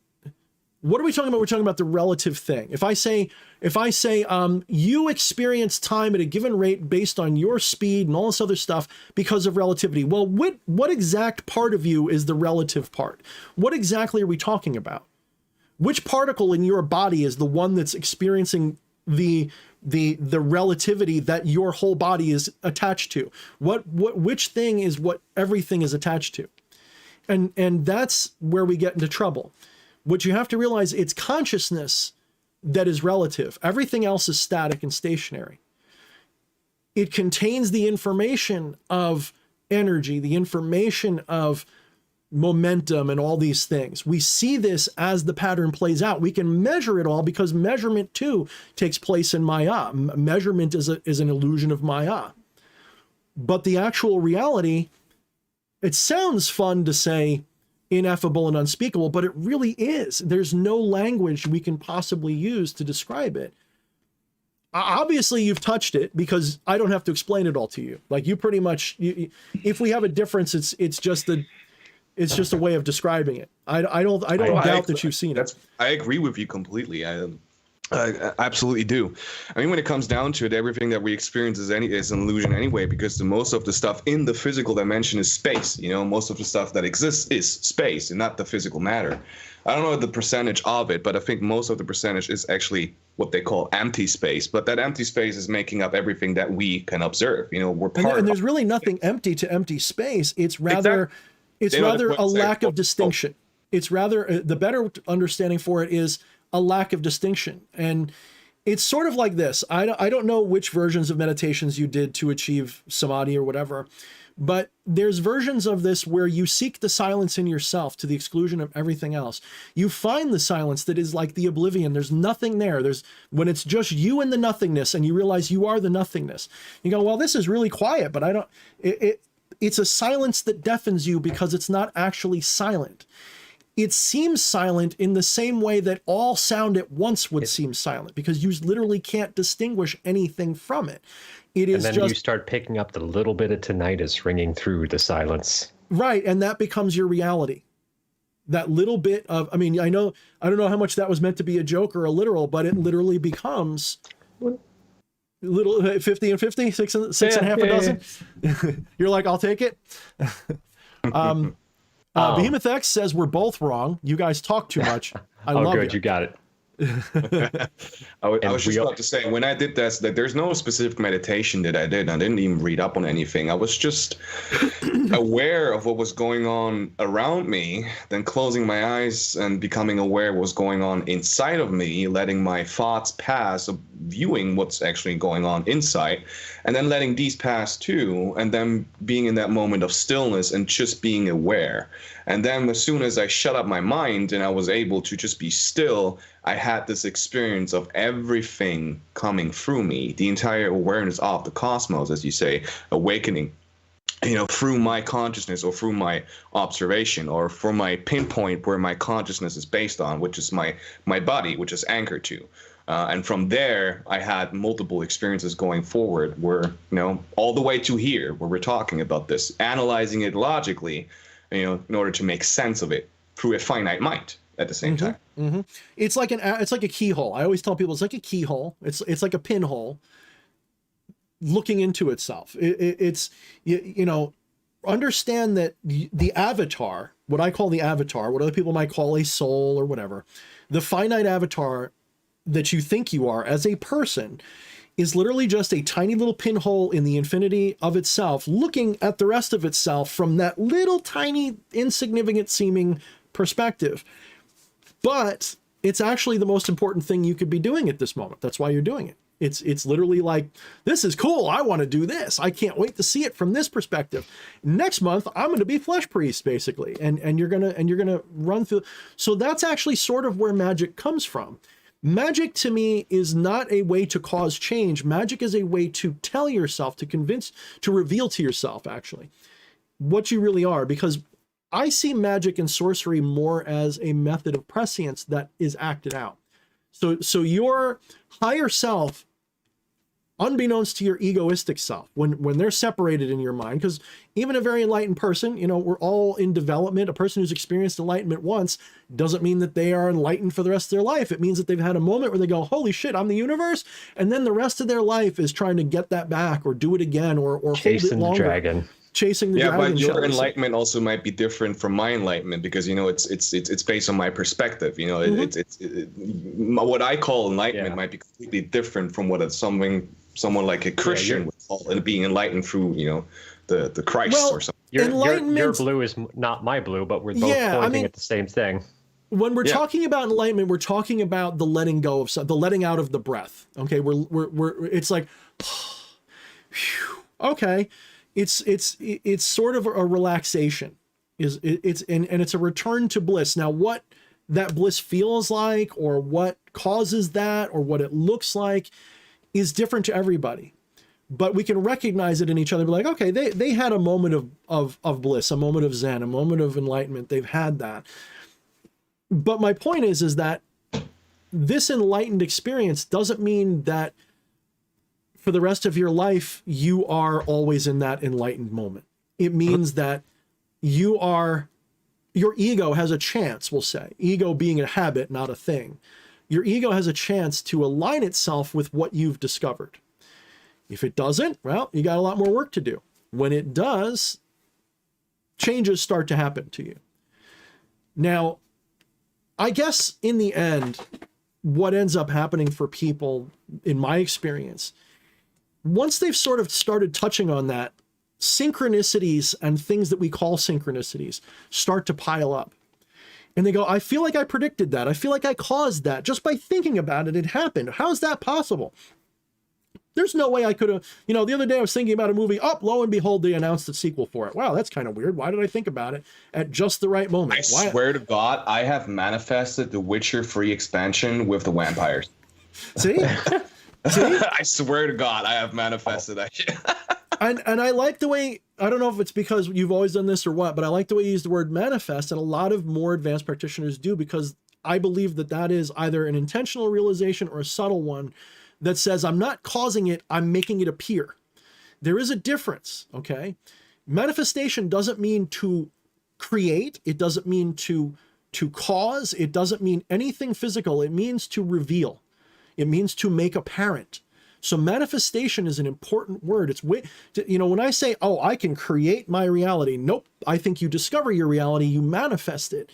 A: what are we talking about? We're talking about the relative thing. If I say, you experience time at a given rate based on your speed and all this other stuff because of relativity. Well, what exact part of you is the relative part? What exactly are we talking about? Which particle in your body is the one that's experiencing the relativity that your whole body is attached to? Which thing is what everything is attached to? And that's where we get into trouble. What you have to realize, it's consciousness that is relative. Everything else is static and stationary. It contains the information of energy, the information of momentum and all these things. We see this as the pattern plays out. We can measure it all because measurement too takes place in Maya. Measurement is an illusion of Maya. But the actual reality, it sounds fun to say ineffable and unspeakable, but it really is. There's no language we can possibly use to describe it. Obviously, you've touched it because I don't have to explain it all to you. Like, you pretty much, if we have a difference, it's just a way of describing it. I don't doubt that you've seen it.
C: I agree with you completely. I absolutely do. I mean, when it comes down to it, everything that we experience is an illusion anyway, because most of the stuff in the physical dimension is space. You know, most of the stuff that exists is space and not the physical matter. I don't know the percentage of it, but I think most of the percentage is actually what they call empty space. But that empty space is making up everything that we can observe. You know, we're part
A: and there's really nothing empty to empty space. It's rather, a lack of distinction. It's rather, the better understanding for it is a lack of distinction. And it's sort of like this. I don't know which versions of meditations you did to achieve samadhi or whatever, but there's versions of this where you seek the silence in yourself to the exclusion of everything else. You find the silence that is like the oblivion. There's nothing there. When it's just you and the nothingness and you realize you are the nothingness. You go, well, this is really quiet, but it's a silence that deafens you because it's not actually silent. It seems silent in the same way that all sound at once would seem silent, because you literally can't distinguish anything from it.
B: And then you start picking up the little bit of tinnitus ringing through the silence.
A: Right, and that becomes your reality. That little bit of, I don't know how much that was meant to be a joke or a literal, but it literally becomes little 50 and 50, six and a half a dozen. You're like, I'll take it. Behemoth X says we're both wrong. You guys talk too much. I love
B: good. You got it.
C: I was just about to say, when I did this, that there's no specific meditation that I did. I didn't even read up on anything. I was just aware of what was going on around me, then closing my eyes and becoming aware of what was going on inside of me, letting my thoughts pass, viewing what's actually going on inside, and then letting these pass too, and then being in that moment of stillness and just being aware. And then as soon as I shut up my mind and I was able to just be still, I had this experience of everything coming through me, the entire awareness of the cosmos, as you say, awakening. through my consciousness or through my observation or from my pinpoint where my consciousness is based on, which is my body, which is anchored to. And from there, I had multiple experiences going forward where, all the way to here, where we're talking about this, analyzing it logically, in order to make sense of it through a finite mind at the same time.
A: Mm-hmm. It's like a keyhole. I always tell people it's like a keyhole. It's like a pinhole looking into itself. It's understand that the avatar, what I call the avatar, what other people might call a soul or whatever, the finite avatar that you think you are as a person is literally just a tiny little pinhole in the infinity of itself, looking at the rest of itself from that little tiny insignificant seeming perspective. But it's actually the most important thing you could be doing at this moment. That's why you're doing it. It's literally like, this is cool. I want to do this. I can't wait to see it from this perspective. Next month, I'm going to be flesh priest, basically. And you're gonna run through. So that's actually sort of where magic comes from. Magic to me is not a way to cause change. Magic is a way to tell yourself, to convince, to reveal to yourself actually what you really are, because I see magic and sorcery more as a method of prescience that is acted out. So your higher self, unbeknownst to your egoistic self, when they're separated in your mind, because even a very enlightened person, we're all in development. A person who's experienced enlightenment once doesn't mean that they are enlightened for the rest of their life. It means that they've had a moment where they go, holy shit, I'm the universe. And then the rest of their life is trying to get that back or do it again or hold it longer.
B: Dragon.
A: Chasing the dragon.
C: But your enlightenment also might be different from my enlightenment because it's based on my perspective. It's what I call enlightenment might be completely different from what someone like a Christian would call it, being enlightened through the Christ or something.
B: Your blue is not my blue, but we're both pointing at the same thing.
A: When we're talking about enlightenment, we're talking about the letting go of the letting out of the breath. Okay, we're it's like, okay. It's sort of a relaxation, it's a return to bliss. Now, what that bliss feels like, or what causes that, or what it looks like, is different to everybody. But we can recognize it in each other. Be like, okay, they had a moment of bliss, a moment of Zen, a moment of enlightenment. They've had that. But my point is that this enlightened experience doesn't mean that for the rest of your life, you are always in that enlightened moment. It means that your ego has a chance, we'll say, ego being a habit, not a thing. Your ego has a chance to align itself with what you've discovered. If it doesn't, well, you got a lot more work to do. When it does, changes start to happen to you. Now, I guess in the end, what ends up happening for people, in my experience, once they've sort of started touching on that, synchronicities and things that we call synchronicities start to pile up. And they go, I feel like I predicted that. I feel like I caused that. Just by thinking about it, it happened. How is that possible? There's no way I could have, the other day I was thinking about a movie. Lo and behold, they announced a sequel for it. Wow, that's kind of weird. Why did I think about it at just the right moment?
C: I swear to God, I have manifested the Witcher 3 expansion with the vampires.
A: See? See?
C: I swear to God, I have manifested that shit.
A: and I like the way, I don't know if it's because you've always done this or what, but I like the way you use the word manifest, and a lot of more advanced practitioners do, because I believe that is either an intentional realization or a subtle one that says, I'm not causing it, I'm making it appear. There is a difference, okay? Manifestation doesn't mean to create, it doesn't mean to cause, it doesn't mean anything physical, it means to reveal. It means to make apparent. So manifestation is an important word. It's when I say, I can create my reality. Nope. I think you discover your reality. You manifest it.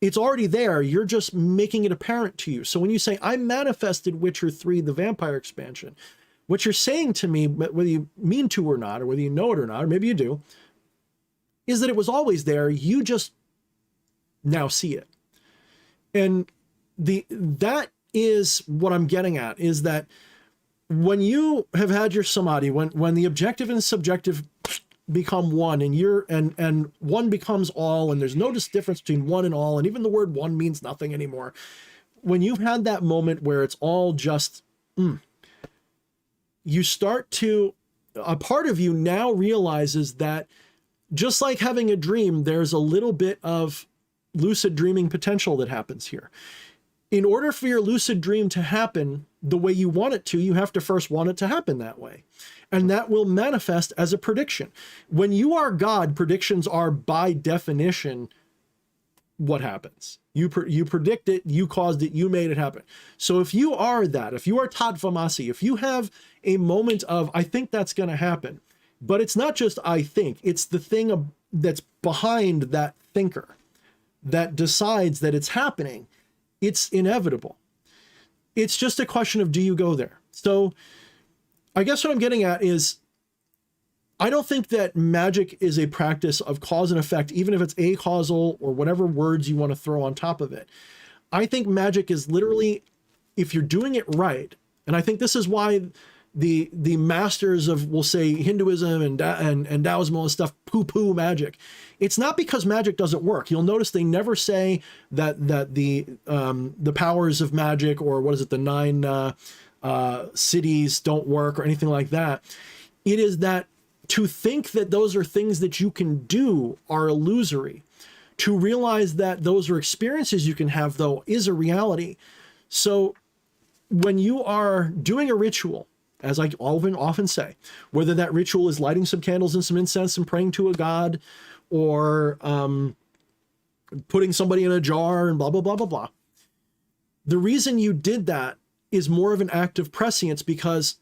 A: It's already there. You're just making it apparent to you. So when you say, I manifested Witcher 3, the vampire expansion, what you're saying to me, whether you mean to or not, or whether you know it or not, or maybe you do, is that it was always there. You just now see it. And that is what I'm getting at, is that when you have had your samadhi, when the objective and subjective become one, and one becomes all, and there's no difference between one and all, and even the word one means nothing anymore. When you've had that moment where it's all just, you start to a part of you now realizes that just like having a dream, there's a little bit of lucid dreaming potential that happens here. In order for your lucid dream to happen the way you want it to, you have to first want it to happen that way. And that will manifest as a prediction. When you are God, predictions are by definition what happens. You predict it, you caused it, you made it happen. So if you are that, if you are Tat Famasi, if you have a moment of, I think that's going to happen, but it's not just I think, it's the thing that's behind that thinker that decides that it's happening, it's inevitable. It's just a question of, do you go there? So I guess what I'm getting at is, I don't think that magic is a practice of cause and effect, even if it's acausal or whatever words you want to throw on top of it. I think magic is literally, if you're doing it right, and I think this is why the masters of, we'll say, Hinduism and Taoism and stuff poo-poo magic. It's not because magic doesn't work. You'll notice they never say that the powers of magic, or what is it, the 9 cities don't work or anything like that. It is that to think that those are things that you can do are illusory. To realize that those are experiences you can have, though, is a reality. So when you are doing a ritual, as I often say, whether that ritual is lighting some candles and some incense and praying to a god, or putting somebody in a jar and blah, blah, blah, blah, blah. The reason you did that is more of an act of prescience, because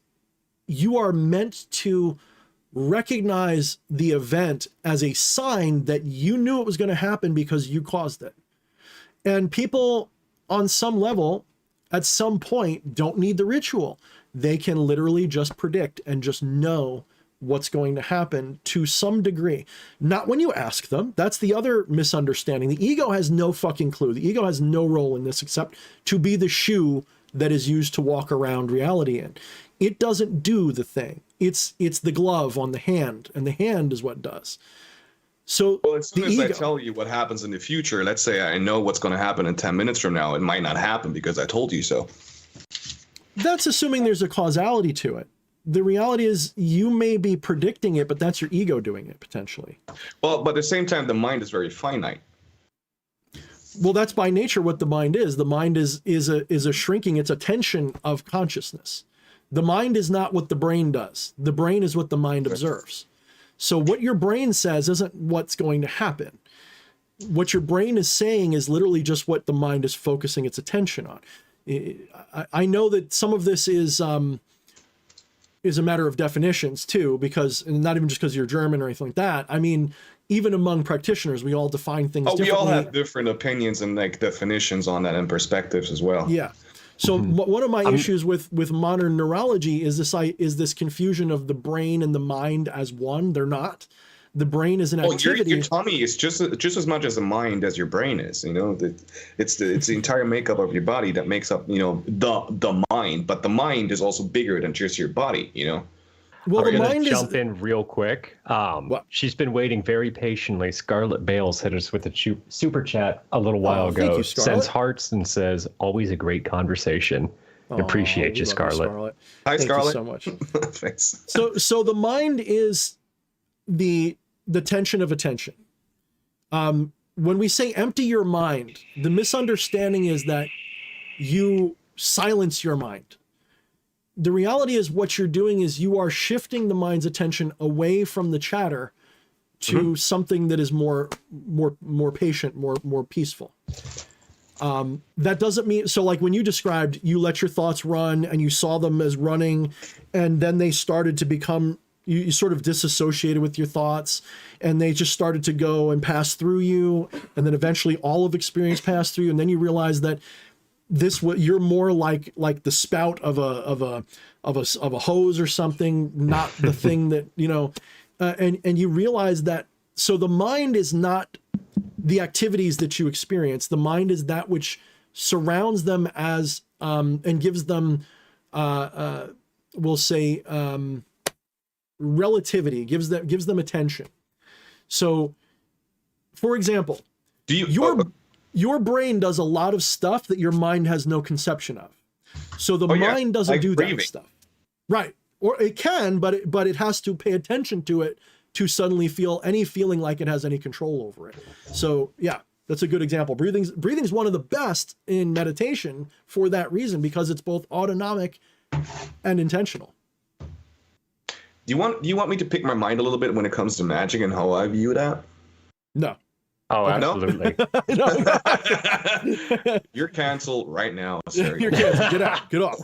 A: you are meant to recognize the event as a sign that you knew it was going to happen because you caused it. And people on some level, at some point, don't need the ritual. They can literally just predict and just know what's going to happen to some degree. Not when you ask them. That's the other misunderstanding. The ego has no fucking clue. The ego has no role in this except to be the shoe that is used to walk around reality in. It doesn't do the thing. It's the glove on the hand, and the hand is what does. So,
C: well, as soon as I tell you what happens in the future, let's say I know what's going to happen in 10 minutes from now, it might not happen because I told you so.
A: That's assuming there's a causality to it. The reality is you may be predicting it, but that's your ego doing it potentially.
C: Well, but at the same time, the mind is very finite.
A: Well, that's by nature what the mind is. The mind is a shrinking, it's a tension of consciousness. The mind is not what the brain does. The brain is what the mind observes. So what your brain says isn't what's going to happen. What your brain is saying is literally just what the mind is focusing its attention on. I know that some of this is a matter of definitions too, because, and not even just because you're German or anything like that. I mean, even among practitioners, we all define things differently.
C: We all have different opinions and like definitions on that and perspectives as well.
A: Yeah. So one of my issues with modern neurology is this confusion of the brain and the mind as one. They're not. The brain is an activity.
C: Your tummy is just as much as a mind as your brain is. You know, it's the entire makeup of your body that makes up, you know, the mind. But the mind is also bigger than just your body. You know.
A: Well,
B: the mind jump in real quick. She's been waiting very patiently. Scarlett Bales hit us with a super chat a little while ago.
A: Thank you,
B: sends hearts and says, "Always a great conversation." Appreciate you, Scarlett.
C: Hi, Scarlett.
A: Thank you so much.
C: Thanks.
A: So the mind is the tension of attention. When we say empty your mind, the misunderstanding is that you silence your mind. The reality is what you're doing is you are shifting the mind's attention away from the chatter to something that is more patient, more peaceful. That doesn't mean, so like when you described, you let your thoughts run and you saw them as running, and then they started to become, you sort of disassociated with your thoughts, and they just started to go and pass through you, and then eventually all of experience passed through you, and then you realize that you're more like the spout of a hose or something, not the thing that, you know, and you realize that. So the mind is not the activities that you experience. The mind is that which surrounds them as and gives them we'll say relativity, gives them attention. So for example, your brain does a lot of stuff that your mind has no conception of. So the mind doesn't do that stuff. Right. Or it can, but it has to pay attention to it to suddenly feel any feeling like it has any control over it. So yeah, that's a good example. Breathing's one of the best in meditation for that reason, because it's both autonomic and intentional.
C: Do you want me to pick my mind a little bit when it comes to magic and how I view that?
A: No.
B: Oh,
A: Okay.
B: absolutely.
A: No.
C: You're canceled right now, Aserial.
A: You're canceled. Get out. Get off.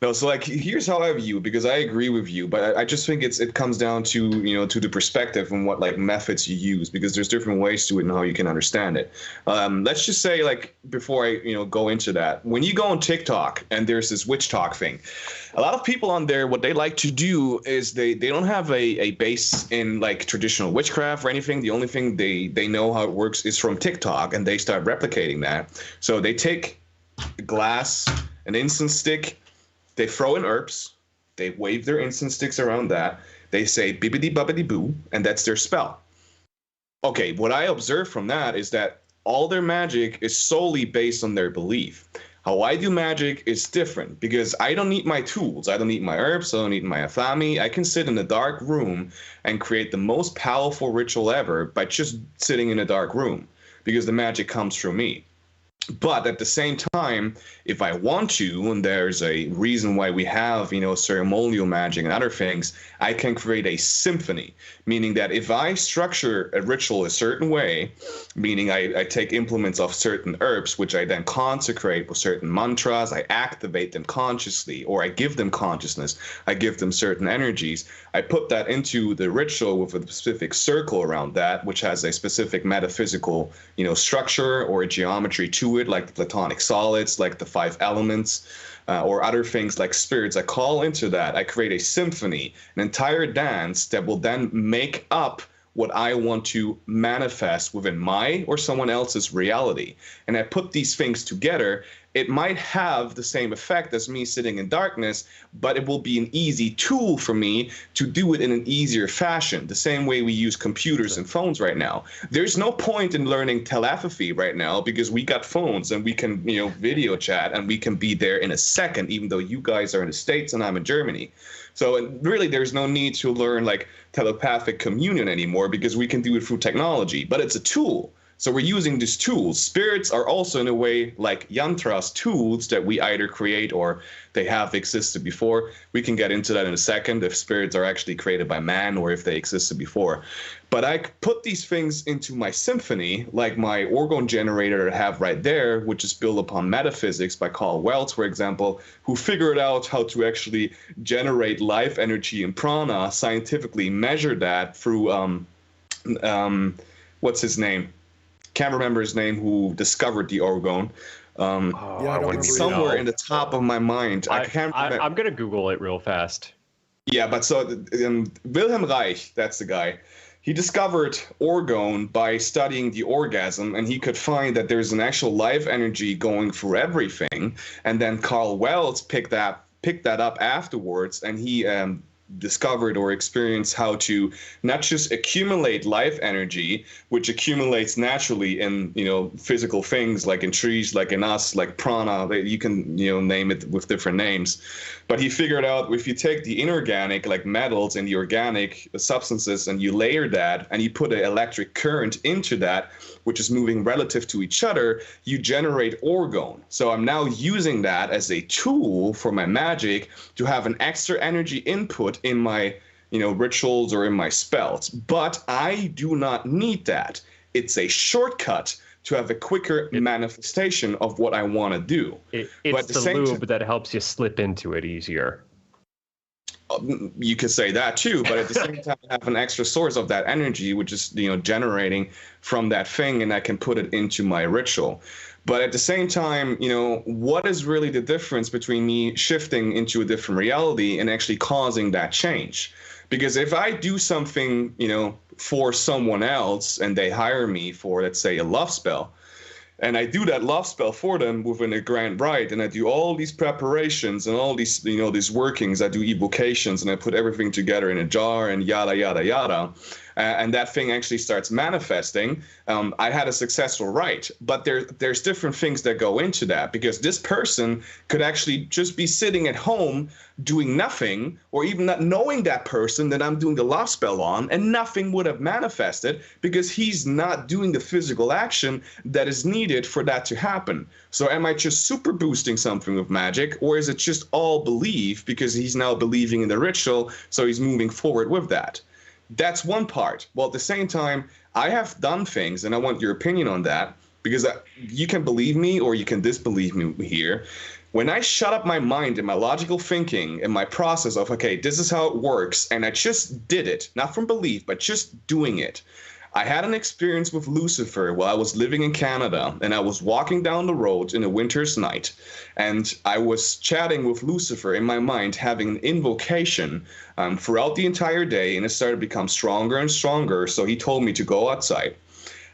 C: No, so like here's how I view it, because I agree with you, but I just think it comes down to to the perspective and what like methods you use, because there's different ways to it and how you can understand it. Let's just say, like, before I go into that, when you go on TikTok and there's this witch talk thing, a lot of people on there, what they like to do is they don't have a base in like traditional witchcraft or anything. The only thing they know how it works is from TikTok, and they start replicating that. So they take a glass, an incense stick. They throw in herbs, they wave their incense sticks around that, they say bibbidi bubbidi boo, and that's their spell. Okay, what I observe from that is that all their magic is solely based on their belief. How I do magic is different, because I don't need my tools, I don't need my herbs, I don't need my afami. I can sit in a dark room and create the most powerful ritual ever by just sitting in a dark room, because the magic comes through me. But at the same time, if I want to, and there's a reason why we have, ceremonial magic and other things, I can create a symphony. Meaning that if I structure a ritual a certain way, meaning I take implements of certain herbs, which I then consecrate with certain mantras, I activate them consciously, or I give them consciousness, I give them certain energies, I put that into the ritual with a specific circle around that, which has a specific metaphysical, structure or a geometry to it, like the Platonic solids, like the 5 elements, or other things like spirits. I call into that. I create a symphony, an entire dance that will then make up what I want to manifest within my or someone else's reality. And I put these things together. It might have the same effect as me sitting in darkness, but it will be an easy tool for me to do it in an easier fashion, the same way we use computers and phones right now. There's no point in learning telepathy right now, because we got phones and we can, video chat, and we can be there in a second, even though you guys are in the States and I'm in Germany. So really, there's no need to learn like telepathic communion anymore, because we can do it through technology, but it's a tool. So we're using these tools. Spirits are also, in a way, like yantras, tools that we either create or they have existed before. We can get into that in a second, if spirits are actually created by man or if they existed before. But I put these things into my symphony, like my orgone generator I have right there, which is built upon metaphysics by Carl Wells, for example, who figured out how to actually generate life energy and prana, scientifically measure that through, what's his name? Can't remember his name, who discovered the orgone. It's somewhere in the top of my mind. I can't remember.
B: I'm going to Google it real fast.
C: Yeah, but so Wilhelm Reich, that's the guy. He discovered orgone by studying the orgasm, and he could find that there's an actual life energy going through everything. And then Carl Wells picked that up afterwards, and he discovered or experienced how to not just accumulate life energy, which accumulates naturally in physical things, like in trees, like in us, like prana. You can name it with different names, but he figured out if you take the inorganic, like metals, and the organic substances, and you layer that, and you put an electric current into that, which is moving relative to each other, you generate orgone. So I'm now using that as a tool for my magic to have an extra energy input in my rituals or in my spells. But I do not need that. It's a shortcut to have a quicker manifestation of what I want to do.
B: It's the lube that helps you slip into it easier.
C: You could say that too, but at the same time, I have an extra source of that energy, which is generating from that thing, and I can put it into my ritual. But at the same time, what is really the difference between me shifting into a different reality and actually causing that change? Because if I do something, for someone else, and they hire me for, let's say, a love spell, and I do that love spell for them within a grand rite, and I do all these preparations and all these, these workings. I do evocations, and I put everything together in a jar and yada, yada, yada. and that thing actually starts manifesting, I had a successful ride. But there's different things that go into that, because this person could actually just be sitting at home doing nothing, or even not knowing that person that I'm doing the love spell on, and nothing would have manifested because he's not doing the physical action that is needed for that to happen. So am I just super boosting something with magic, or is it just all belief because he's now believing in the ritual, so he's moving forward with that? That's one part. Well, at the same time, I have done things, and I want your opinion on that, because you can believe me or you can disbelieve me here. When I shut up my mind and my logical thinking and my process of, okay, this is how it works, and I just did it, not from belief, but just doing it. I had an experience with Lucifer while I was living in Canada, and I was walking down the road in a winter's night, and I was chatting with Lucifer in my mind, having an invocation throughout the entire day, and it started to become stronger and stronger, so he told me to go outside.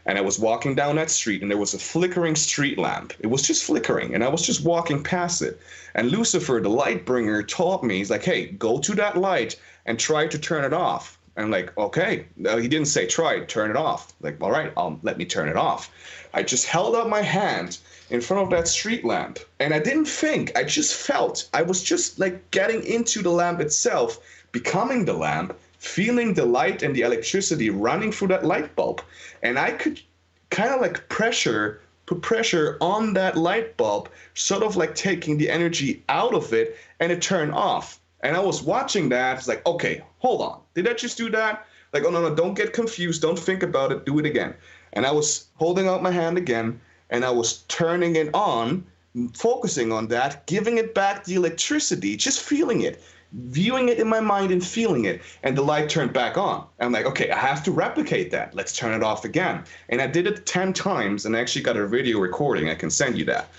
C: And I was walking down that street, and there was a flickering street lamp. It was just flickering, and I was just walking past it. And Lucifer, the light bringer, told me, he's like, hey, go to that light and try to turn it off. And I'm like, okay. No, he didn't say try, turn it off. Like, all right, let me turn it off. I just held out my hand in front of that street lamp, and I didn't think, I just felt. I was just like getting into the lamp itself, becoming the lamp, feeling the light and the electricity running through that light bulb. And I could kind of like put pressure on that light bulb, sort of like taking the energy out of it, and it turned off. And I was watching that. It's like, okay, hold on. Did I just do that? Like, oh, no, don't get confused. Don't think about it. Do it again. And I was holding out my hand again, and I was turning it on, focusing on that, giving it back the electricity, just feeling it, viewing it in my mind and feeling it, and the light turned back on. I'm like, okay, I have to replicate that. Let's turn it off again. And I did it 10 times, and I actually got a video recording. I can send you that.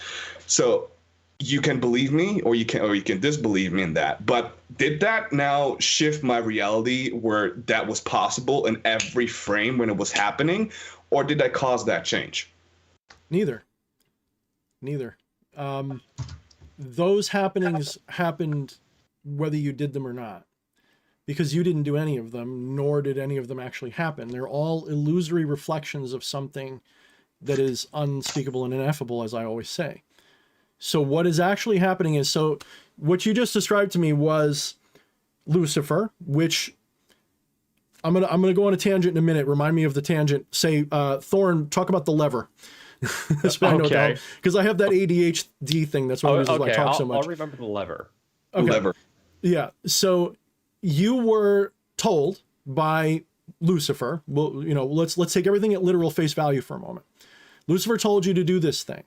C: So you can believe me, or you can disbelieve me in that. But did that now shift my reality where that was possible in every frame when it was happening, or did I cause that change?
A: Neither. Those happenings happened whether you did them or not, because you didn't do any of them, nor did any of them actually happen. They're all illusory reflections of something that is unspeakable and ineffable, as I always say. So what is actually happening is, so what you just described to me was Lucifer, which I'm gonna go on a tangent in a minute. Remind me of the tangent. Say, Thorne, talk about the lever.
B: Okay.
A: Because I have that ADHD thing. That's one of the reasons why I talk so much.
B: I'll remember the lever.
A: Okay.
C: Lever.
A: Yeah. So you were told by Lucifer, well, let's take everything at literal face value for a moment. Lucifer told you to do this thing.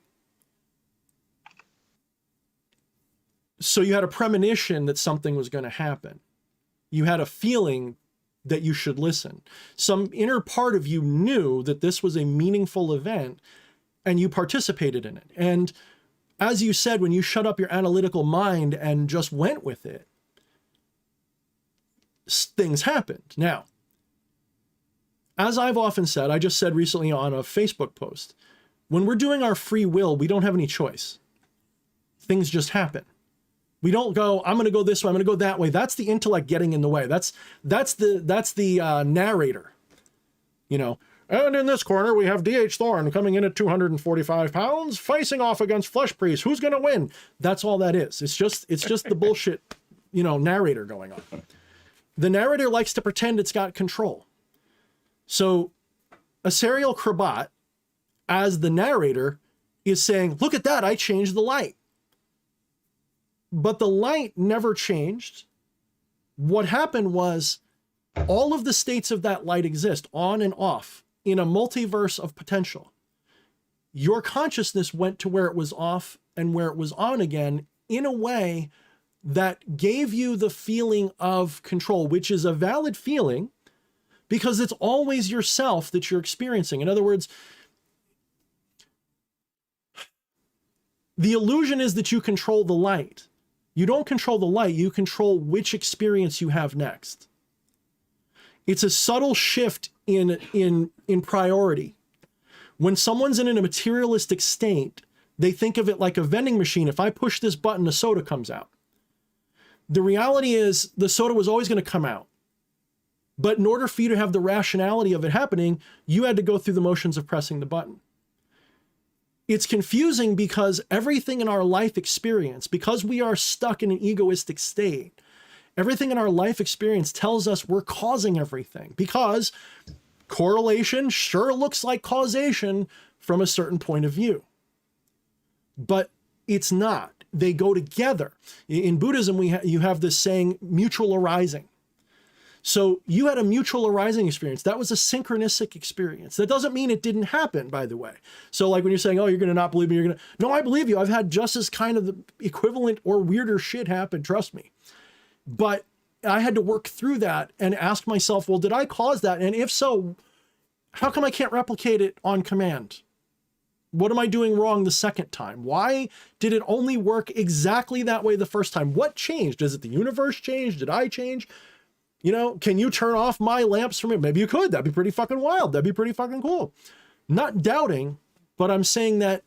A: So you had a premonition that something was going to happen. You had a feeling that you should listen. Some inner part of you knew that this was a meaningful event, and you participated in it. And as you said, when you shut up your analytical mind and just went with it, things happened. Now, as I've often said, I just said recently on a Facebook post, when we're doing our free will, we don't have any choice. Things just happen. We don't go, I'm going to go this way, I'm going to go that way. That's the intellect getting in the way. That's the narrator, And in this corner, we have D.H. Thorne coming in at 245 pounds, facing off against Flesh Priest. Who's going to win? That's all that is. It's just the bullshit, narrator going on. The narrator likes to pretend it's got control. So Aserial Krabat, as the narrator, is saying, look at that, I changed the light. But the light never changed. What happened was all of the states of that light exist on and off in a multiverse of potential. Your consciousness went to where it was off and where it was on again in a way that gave you the feeling of control, which is a valid feeling because it's always yourself that you're experiencing. In other words, the illusion is that you control the light. You don't control the light, you control which experience you have next. It's a subtle shift in priority. When someone's in a materialistic state, they think of it like a vending machine. If I push this button, a soda comes out. The reality is the soda was always going to come out. But in order for you to have the rationality of it happening, you had to go through the motions of pressing the button. It's confusing because everything in our life experience, because we are stuck in an egoistic state, everything in our life experience tells us we're causing everything, because correlation sure looks like causation from a certain point of view. But it's not. They go together. In Buddhism, you have this saying, mutual arising. So you had a mutual arising experience. That was a synchronistic experience. That doesn't mean it didn't happen, by the way. So like when you're saying, oh, you're going to not believe me, no, I believe you. I've had just as kind of the equivalent or weirder shit happen, trust me. But I had to work through that and ask myself, well, did I cause that? And if so, how come I can't replicate it on command? What am I doing wrong the second time? Why did it only work exactly that way the first time? What changed? Is it the universe changed? Did I change? You know, can you turn off my lamps for me? Maybe you could. That'd be pretty fucking wild. That'd be pretty fucking cool. Not doubting, but I'm saying that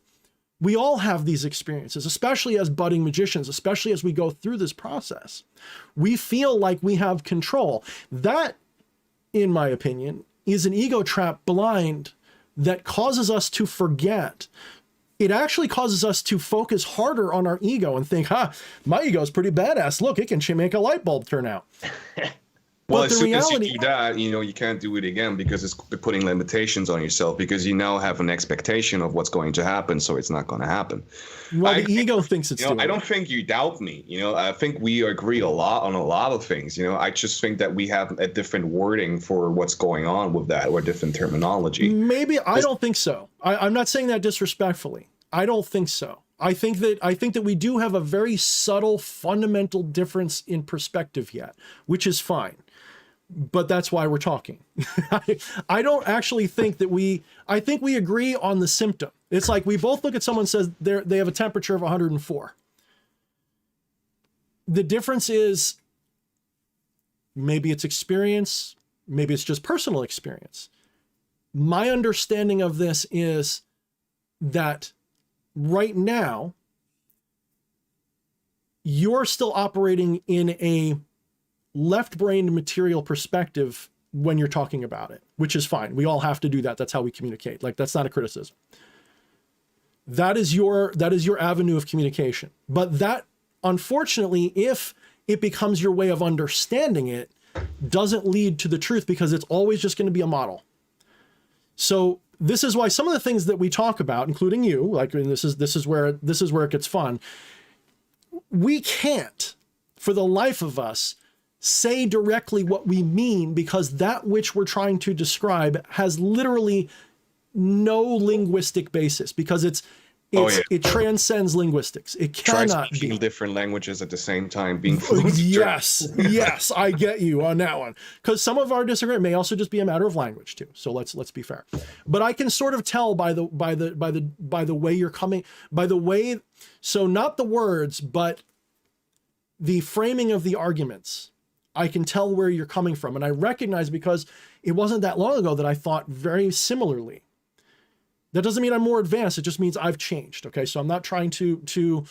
A: we all have these experiences, especially as budding magicians, especially as we go through this process. We feel like we have control. That, in my opinion, is an ego trap blind that causes us to forget. It actually causes us to focus harder on our ego and think, my ego is pretty badass. Look, it can make a light bulb turn out.
C: Well, as soon as you do that, you can't do it again because it's putting limitations on yourself, because you now have an expectation of what's going to happen, so it's not going to happen.
A: Well, the ego thinks it's doing
C: I don't think you doubt me. I think we agree a lot on a lot of things. I just think that we have a different wording for what's going on with that, or different terminology.
A: Maybe I don't think so. I'm not saying that disrespectfully. I don't think so. I think that we do have a very subtle, fundamental difference in perspective yet, which is fine. But that's why we're talking. I don't actually think that I think we agree on the symptom. It's like we both look at someone and says they have a temperature of 104. The difference is maybe it's experience, maybe it's just personal experience. My understanding of this is that right now, you're still operating in a left-brained material perspective when you're talking about it, which is fine. We all have to do that. That's how we communicate. Like, that's not a criticism. That is your avenue of communication. But that, unfortunately, if it becomes your way of understanding it, doesn't lead to the truth, because it's always just going to be a model. So this is why some of the things that we talk about, including you, like, and this is where it gets fun. We can't, for the life of us, say directly what we mean, because that which we're trying to describe has literally no linguistic basis, because it transcends linguistics. It cannot be
C: different languages at the same time, being fluent.
A: Yes, I get you on that one, because some of our disagreement may also just be a matter of language too. So let's be fair. But I can sort of tell by the way you're coming, by the way. So not the words, but the framing of the arguments. I can tell where you're coming from. And I recognize, because it wasn't that long ago that I thought very similarly. That doesn't mean I'm more advanced. It just means I've changed. Okay. So I'm not trying to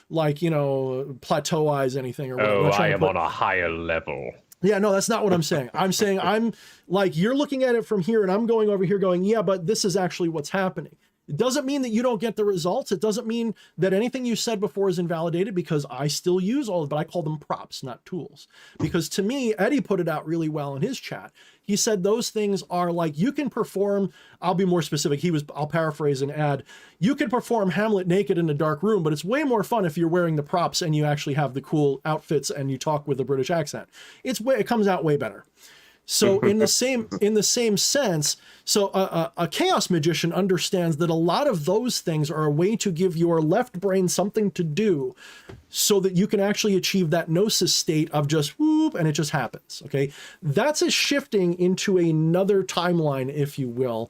A: like, plateauize anything or whatever.
B: Oh, I am on a higher level.
A: Yeah, no, that's not what I'm saying. I'm saying I'm like, you're looking at it from here and I'm going over here going, yeah, but this is actually what's happening. It doesn't mean that you don't get the results. It doesn't mean that anything you said before is invalidated, because I still use all of it, but I call them props, not tools. Because to me, Eddie put it out really well in his chat. He said those things are like, you can perform, I'll be more specific. I'll paraphrase and add, you can perform Hamlet naked in a dark room, but it's way more fun if you're wearing the props and you actually have the cool outfits and you talk with a British accent. It comes out way better. So in the same sense, so a chaos magician understands that a lot of those things are a way to give your left brain something to do so that you can actually achieve that gnosis state of just whoop, and it just happens. Okay. That's a shifting into another timeline, if you will.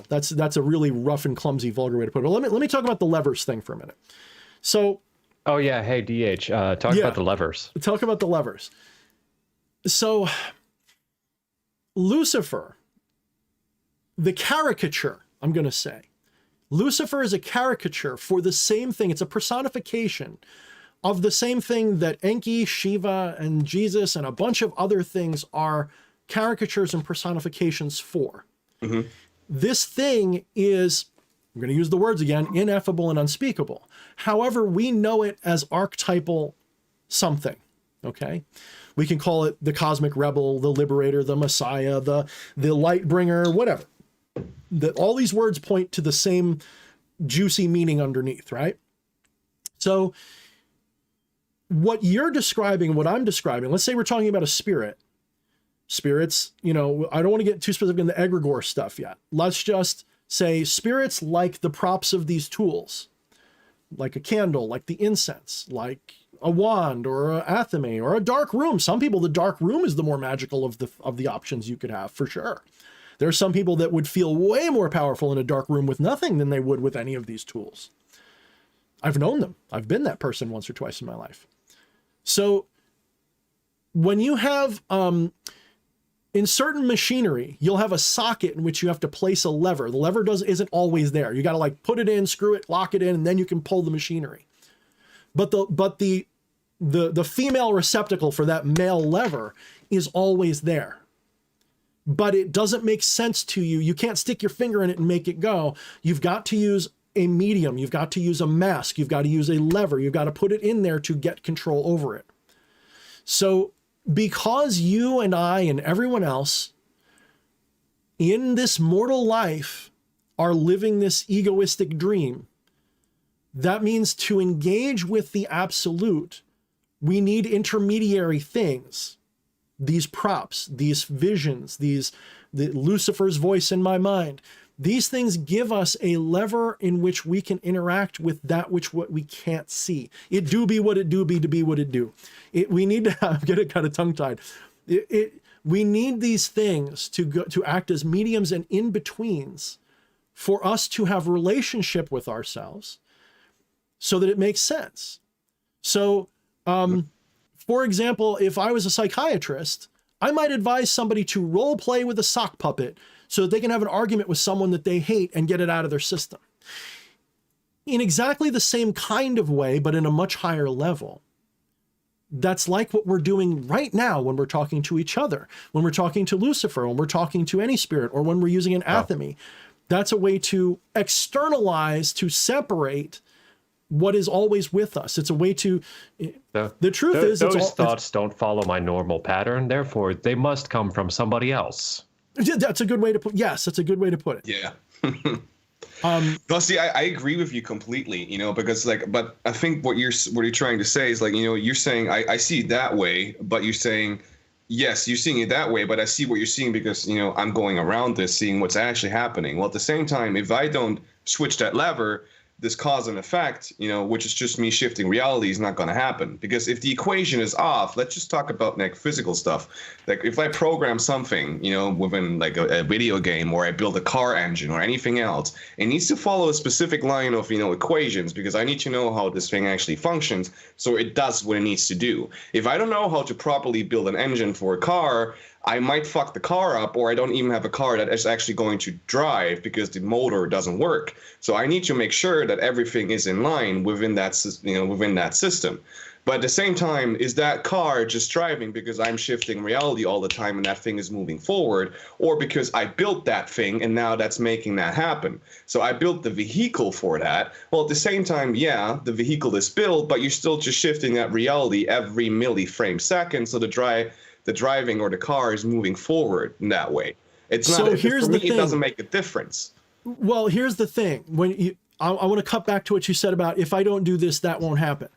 A: That's a really rough and clumsy, vulgar way to put it. But let me talk about the levers thing for a minute. So.
B: Oh yeah. Hey, DH, talk about the levers.
A: Talk about the levers. So Lucifer, the caricature, I'm going to say, Lucifer is a caricature for the same thing. It's a personification of the same thing that Enki, Shiva, and Jesus, and a bunch of other things are caricatures and personifications for.
C: Mhm.
A: This thing is, I'm going to use the words again, ineffable and unspeakable. However, we know it as archetypal something, okay? We can call it the cosmic rebel, the liberator, the messiah, the light bringer, whatever. All these words point to the same juicy meaning underneath, right? So what you're describing, what I'm describing, let's say we're talking about a spirit. Spirits, you know, I don't want to get too specific in the egregore stuff yet. Let's just say spirits like the props of these tools, like a candle, like the incense, like a wand or a athame or a dark room. Some people, the dark room is the more magical of the options you could have, for sure. There are some people that would feel way more powerful in a dark room with nothing than they would with any of these tools. I've known them. I've been that person once or twice in my life. So when you have, in certain machinery, you'll have a socket in which you have to place a lever. The lever isn't always there. You got to like put it in, screw it, lock it in, and then you can pull the machinery. But the female receptacle for that male lever is always there. But it doesn't make sense to you. You can't stick your finger in it and make it go. You've got to use a medium. You've got to use a mask. You've got to use a lever. You've got to put it in there to get control over it. So because you and I and everyone else in this mortal life are living this egoistic dream, that means to engage with the absolute, we need intermediary things. These props, these visions, the Lucifer's voice in my mind, these things give us a lever in which we can interact with that which what we can't see. It do be what it do be to be what it do. We need to get it kind of tongue-tied. We need these things to act as mediums and in-betweens for us to have relationship with ourselves so that it makes sense. So, for example, if I was a psychiatrist, I might advise somebody to role play with a sock puppet so that they can have an argument with someone that they hate and get it out of their system. In exactly the same kind of way, but in a much higher level. That's like what we're doing right now when we're talking to each other, when we're talking to Lucifer, when we're talking to any spirit, or when we're using an athame. That's a way to externalize, to separate what is always with us. It's a way to, the truth is,
B: those thoughts don't follow my normal pattern. Therefore, they must come from somebody else.
A: That's a good way to put, yes, that's a good way to put it.
C: Yeah. But see, I agree with you completely, you know, because like, but I think what you're trying to say is like, you know, you're saying, I see it that way, but you're saying, yes, you're seeing it that way, but I see what you're seeing because, you know, I'm going around this, seeing what's actually happening. Well, at the same time, if I don't switch that lever, this cause and effect, you know, which is just me shifting reality, is not going to happen. Because if the equation is off, let's just talk about like physical stuff. Like if I program something, you know, within like a video game, or I build a car engine or anything else, it needs to follow a specific line of, you know, equations, because I need to know how this thing actually functions so it does what it needs to do. If I don't know how to properly build an engine for a car, I might fuck the car up, or I don't even have a car that is actually going to drive because the motor doesn't work. So I need to make sure that everything is in line within that, you know, within that system. But at the same time, is that car just driving because I'm shifting reality all the time and that thing is moving forward, or because I built that thing and now that's making that happen? So I built the vehicle for that. Well, at the same time, yeah, the vehicle is built, but you're still just shifting that reality every milliframe second. So the driving or the car is moving forward in that way. It's not,
A: so here's
C: for me,
A: the thing.
C: It doesn't make a difference.
A: Well, here's the thing. I want to cut back to what you said about if I don't do this, that won't happen.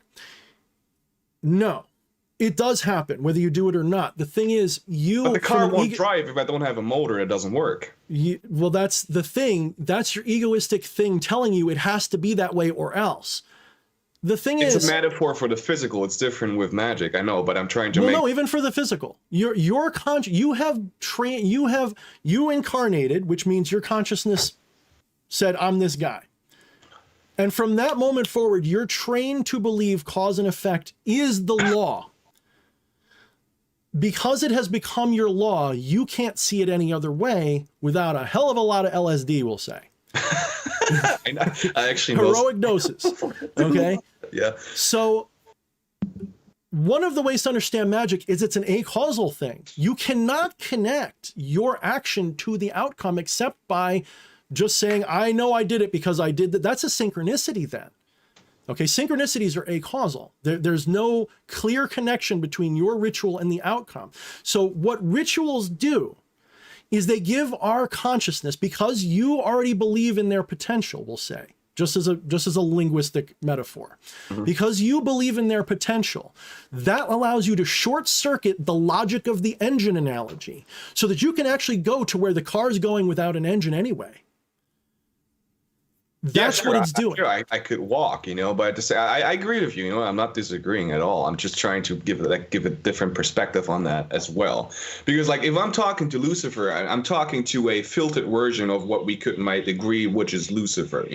A: No, it does happen, whether you do it or not. The thing is,
C: But the car won't drive if I don't have a motor. It doesn't work.
A: Well, that's the thing. That's your egoistic thing telling you it has to be that way or else. The thing is,
C: it's a metaphor for the physical. It's different with magic, I know, but I'm trying to
A: no, even for the physical, you incarnated, which means your consciousness said, I'm this guy. And from that moment forward, you're trained to believe cause and effect is the law. Because it has become your law, you can't see it any other way without a hell of a lot of LSD, we'll say.
C: I actually know.
A: Heroic doses. Okay.
C: Yeah.
A: So one of the ways to understand magic is it's an acausal thing. You cannot connect your action to the outcome except by just saying, I know I did it because I did that. That's a synchronicity then. Okay, synchronicities are acausal. There's no clear connection between your ritual and the outcome. So what rituals do is they give our consciousness, because you already believe in their potential, we'll say, just as a linguistic metaphor, because you believe in their potential, that allows you to short circuit the logic of the engine analogy so that you can actually go to where the car's going without an engine anyway. That's what it's doing.
C: I could walk, but to say I agree with you. I'm not disagreeing at all. I'm just trying to give a different perspective on that as well. Because if I'm talking to Lucifer, I'm talking to a filtered version of what we might agree, which is Lucifer.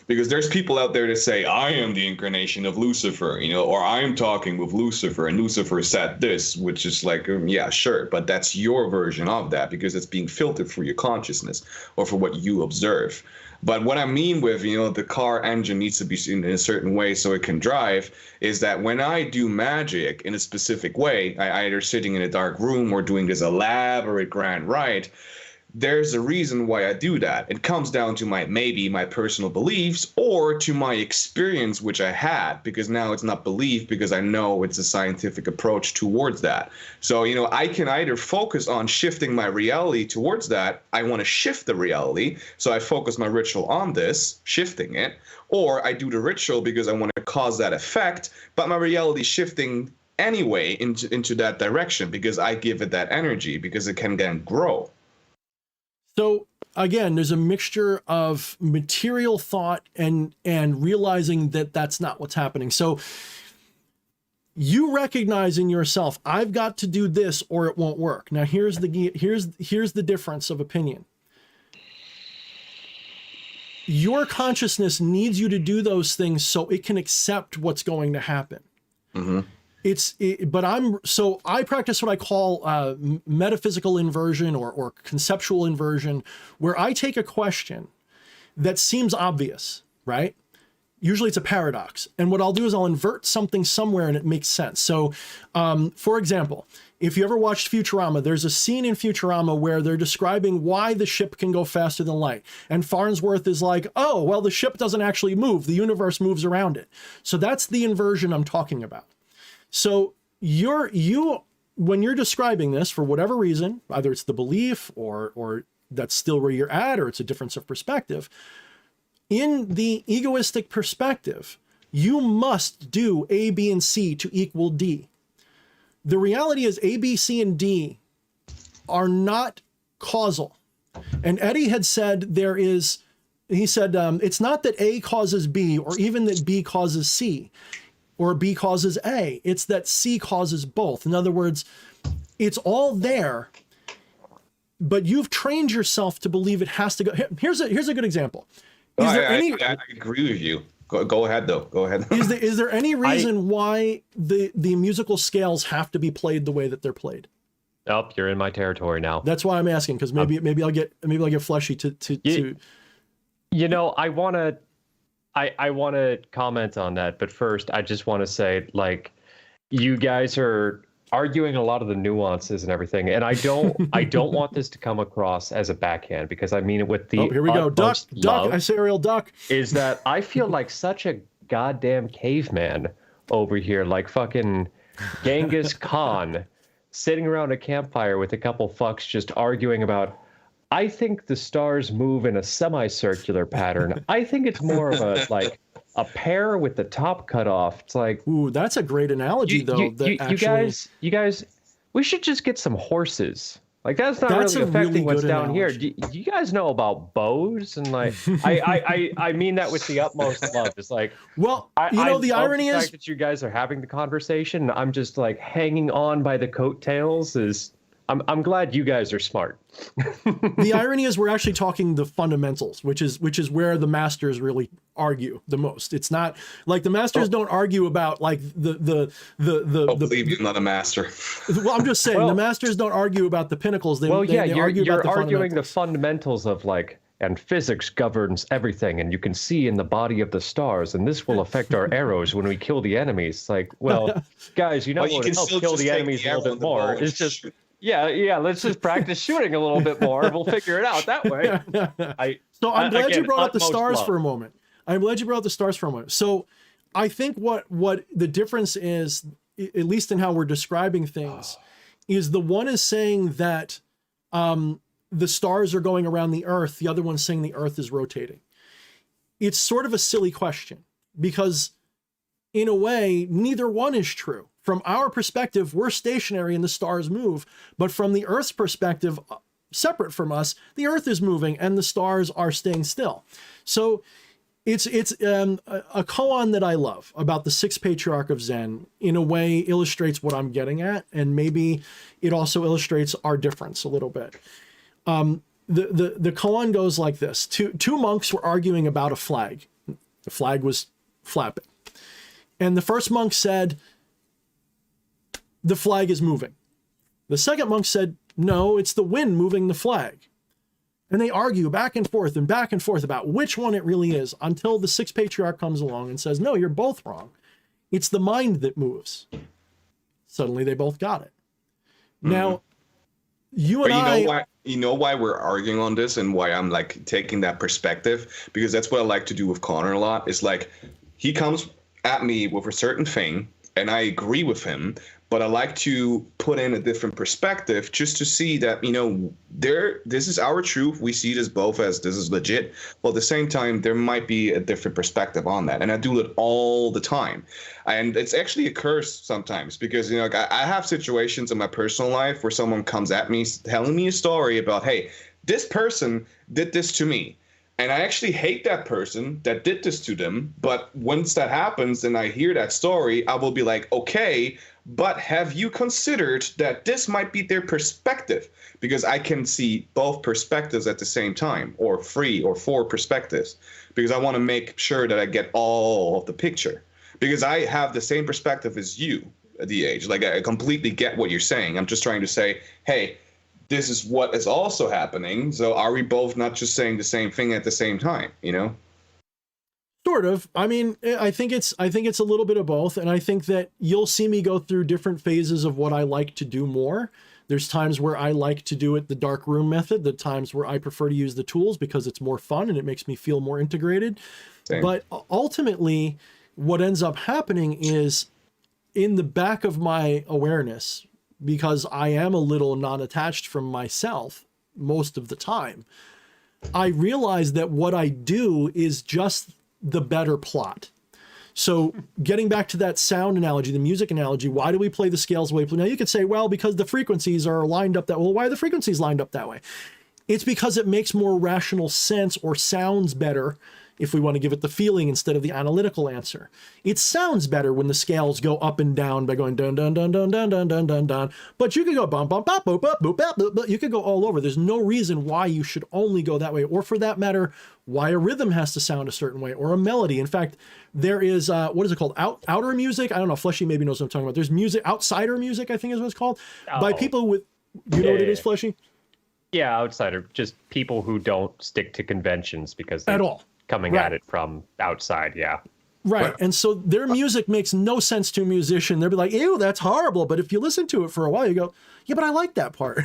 C: Because there's people out there that say I am the incarnation of Lucifer, or I am talking with Lucifer and Lucifer said this, which is yeah, sure, but that's your version of that because it's being filtered through your consciousness or for what you observe. But what I mean with, the car engine needs to be seen in a certain way so it can drive, is that when I do magic in a specific way, I either sitting in a dark room or doing this elaborate grand rite, there's a reason why I do that. It comes down to maybe my personal beliefs or to my experience, which I had, because now it's not belief because I know it's a scientific approach towards that. So, I can either focus on shifting my reality towards that. I want to shift the reality. So I focus my ritual on this, shifting it, or I do the ritual because I want to cause that effect, but my reality shifting anyway into that direction because I give it that energy because it can then grow.
A: So again, there's a mixture of material thought and realizing that that's not what's happening. So you recognize in yourself, I've got to do this or it won't work. Now here's the difference of opinion. Your consciousness needs you to do those things so it can accept what's going to happen. Mm-hmm. I practice what I call metaphysical inversion or conceptual inversion, where I take a question that seems obvious, right? Usually it's a paradox. And what I'll do is I'll invert something somewhere and it makes sense. So, for example, if you ever watched Futurama, there's a scene in Futurama where they're describing why the ship can go faster than light. And Farnsworth is like, oh, well, the ship doesn't actually move. The universe moves around it. So that's the inversion I'm talking about. So when you're describing this for whatever reason, either it's the belief or that's still where you're at, or it's a difference of perspective, in the egoistic perspective, you must do A, B, and C to equal D. The reality is A, B, C, and D are not causal. And Eddie had said it's not that A causes B or even that B causes C. Or B causes A. It's that C causes both. In other words, it's all there, but you've trained yourself to believe it has to go. Here's a good example.
C: I agree with you. Go ahead, though. Go ahead.
A: Is there any reason why the musical scales have to be played the way that they're played?
B: Oh, you're in my territory now.
A: That's why I'm asking, because maybe I'll get fleshy to.
B: I want to comment on that, but first I just want to say, you guys are arguing a lot of the nuances and everything, and I don't want this to come across as a backhand, because I mean it with the
A: here we go, duck, Aserial duck.
B: Is that I feel like such a goddamn caveman over here, like fucking Genghis Khan, sitting around a campfire with a couple fucks just arguing about, I think the stars move in a semicircular pattern. I think it's more of a pear with the top cut off. It's like,
A: ooh, that's a great analogy,
B: you guys, we should just get some horses. That's not really affecting what's down here. Do you guys know about bows? And I mean that with the utmost love. It's like,
A: well, the irony is
B: that you guys are having the conversation. I'm just hanging on by the coattails. I'm glad you guys are smart.
A: The irony is we're actually talking the fundamentals, which is where the masters really argue the most. It's not the masters don't argue about the
C: believe you're not a master.
A: Well, I'm just saying the masters don't argue about the pinnacles. They argue
B: you're
A: about the
B: arguing the fundamentals of and physics governs everything, and you can see in the body of the stars, and this will affect our arrows when we kill the enemies. It's like, well, guys, you know
C: Well, you
B: what
C: can
B: would help
C: still
B: kill
C: just
B: the
C: take
B: enemies
C: the
B: a
C: arrow
B: little
C: and
B: bit
C: the bow
B: more.
C: and
B: It's just,
C: shoot.
B: yeah, let's just practice shooting a little bit more, and we'll figure it out that way.
A: So I'm glad you
B: Again,
A: brought up the
B: utmost
A: stars
B: love.
A: for a moment. I'm glad you brought up the stars for a moment. So I think what the difference is, at least in how we're describing things, is the one is saying that the stars are going around the Earth. The other one's saying the Earth is rotating. It's sort of a silly question because in a way, neither one is true. From our perspective, we're stationary and the stars move. But from the Earth's perspective, separate from us, the Earth is moving and the stars are staying still. So it's a koan that I love about the sixth patriarch of Zen, in a way illustrates what I'm getting at. And maybe it also illustrates our difference a little bit. The koan goes like this. Two monks were arguing about a flag. The flag was flapping. And the first monk said, the flag is moving. The second monk said, no, it's the wind moving the flag. And they argue back and forth about which one it really is, until the sixth patriarch comes along and says, no, you're both wrong. It's the mind that moves. Suddenly they both got it. Now, you
C: know why we're arguing on this and why I'm like taking that perspective? Because that's what I like to do with Connor a lot. It's like he comes at me with a certain thing and I agree with him, but I like to put in a different perspective just to see that, this is our truth. We see this both as this is legit. But at the same time, there might be a different perspective on that. And I do it all the time. And it's actually a curse sometimes because, I have situations in my personal life where someone comes at me telling me a story about, hey, this person did this to me. And I actually hate that person that did this to them. But once that happens and I hear that story, I will be like, okay, but have you considered that this might be their perspective? Because I can see both perspectives at the same time, or 3 or 4 perspectives, because I want to make sure that I get all of the picture. Because I have the same perspective as you at the age. Like, I completely get what you're saying. I'm just trying to say, hey, this is what is also happening. So are we both not just saying the same thing at the same time,
A: Sort of. I mean, I think it's a little bit of both. And I think that you'll see me go through different phases of what I like to do more. There's times where I like to do it the dark room method, the times where I prefer to use the tools because it's more fun and it makes me feel more integrated.
C: Same.
A: But ultimately, what ends up happening is in the back of my awareness, because I am a little non-attached from myself most of the time, I realize that what I do is just the better plot. So getting back to that sound analogy, the music analogy, why do we play the scales the way we play? Now you could say, well, because the frequencies are lined up that way. Well, why are the frequencies lined up that way? It's because it makes more rational sense or sounds better if we want to give it the feeling instead of the analytical answer. It sounds better when the scales go up and down by going dun dun dun dun dun dun dun dun dun. But you could go bum bum bop boop boop boop boop boop. You could go all over. There's no reason why you should only go that way, or for that matter, why a rhythm has to sound a certain way or a melody. In fact, there is what is it called? Outer music. I don't know. Fleshy maybe knows what I'm talking about. There's music, outsider music, I think is what it's called, by people with. You know what it is, Fleshy?
B: Yeah, outsider. Just people who don't stick to conventions because they're
A: At all.
B: coming
A: Right.
B: at it from outside. Yeah.
A: Right. And so their music makes no sense to a musician. They'll be like, ew, that's horrible. But if you listen to it for a while, you go, yeah, but I like that part.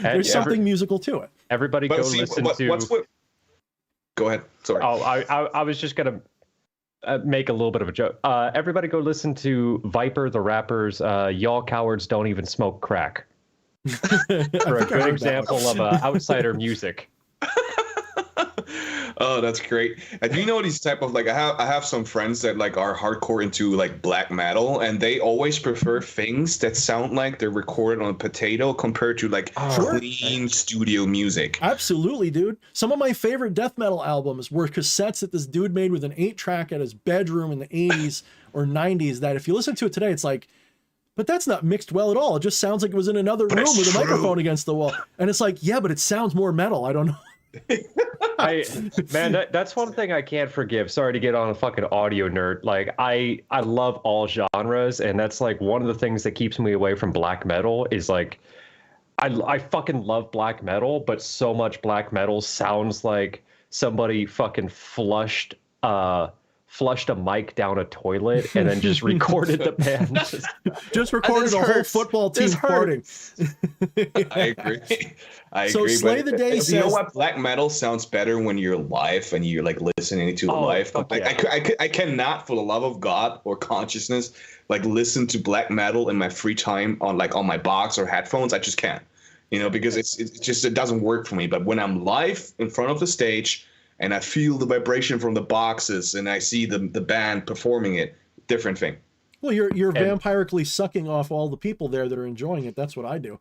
A: There's something musical to it.
B: Everybody go listen to.
C: Go ahead. Sorry.
B: Oh, I was just going to make a little bit of a joke. Everybody go listen to Viper the Rapper's Y'all Cowards Don't Even Smoke Crack. For a good example of outsider music.
C: Oh, that's great. And do you know these type of like I have some friends that like are hardcore into like black metal, and they always prefer things that sound like they're recorded on a potato compared to like clean studio music.
A: Absolutely, dude. Some of my favorite death metal albums were cassettes that this dude made with an 8-track at his bedroom in the 80s or 90s that if you listen to it today, it's like, but that's not mixed well at all. It just sounds like it was in another room with a microphone against the wall. And it's like, yeah, but it sounds more metal. I don't know.
B: That's one thing I can't forgive. Sorry to get on a fucking audio nerd. Like I love all genres, and that's like one of the things that keeps me away from black metal is like I fucking love black metal, but so much black metal sounds like somebody fucking flushed a mic down a toilet and then just recorded the band.
A: Just recorded a whole football team farting.
C: I agree. I
A: So
C: agree.
A: Slay the Day
C: you know
A: says-
C: what? Black metal sounds better when you're live and you're like listening to it live.
B: fuck
C: Like
B: yeah.
C: I cannot, for the love of God or consciousness, like listen to black metal in my free time on my box or headphones. I just can't, because it doesn't work for me. But when I'm live in front of the stage and I feel the vibration from the boxes and I see the band performing it, different thing.
A: Well, you're vampirically sucking off all the people there that are enjoying it. That's what I do.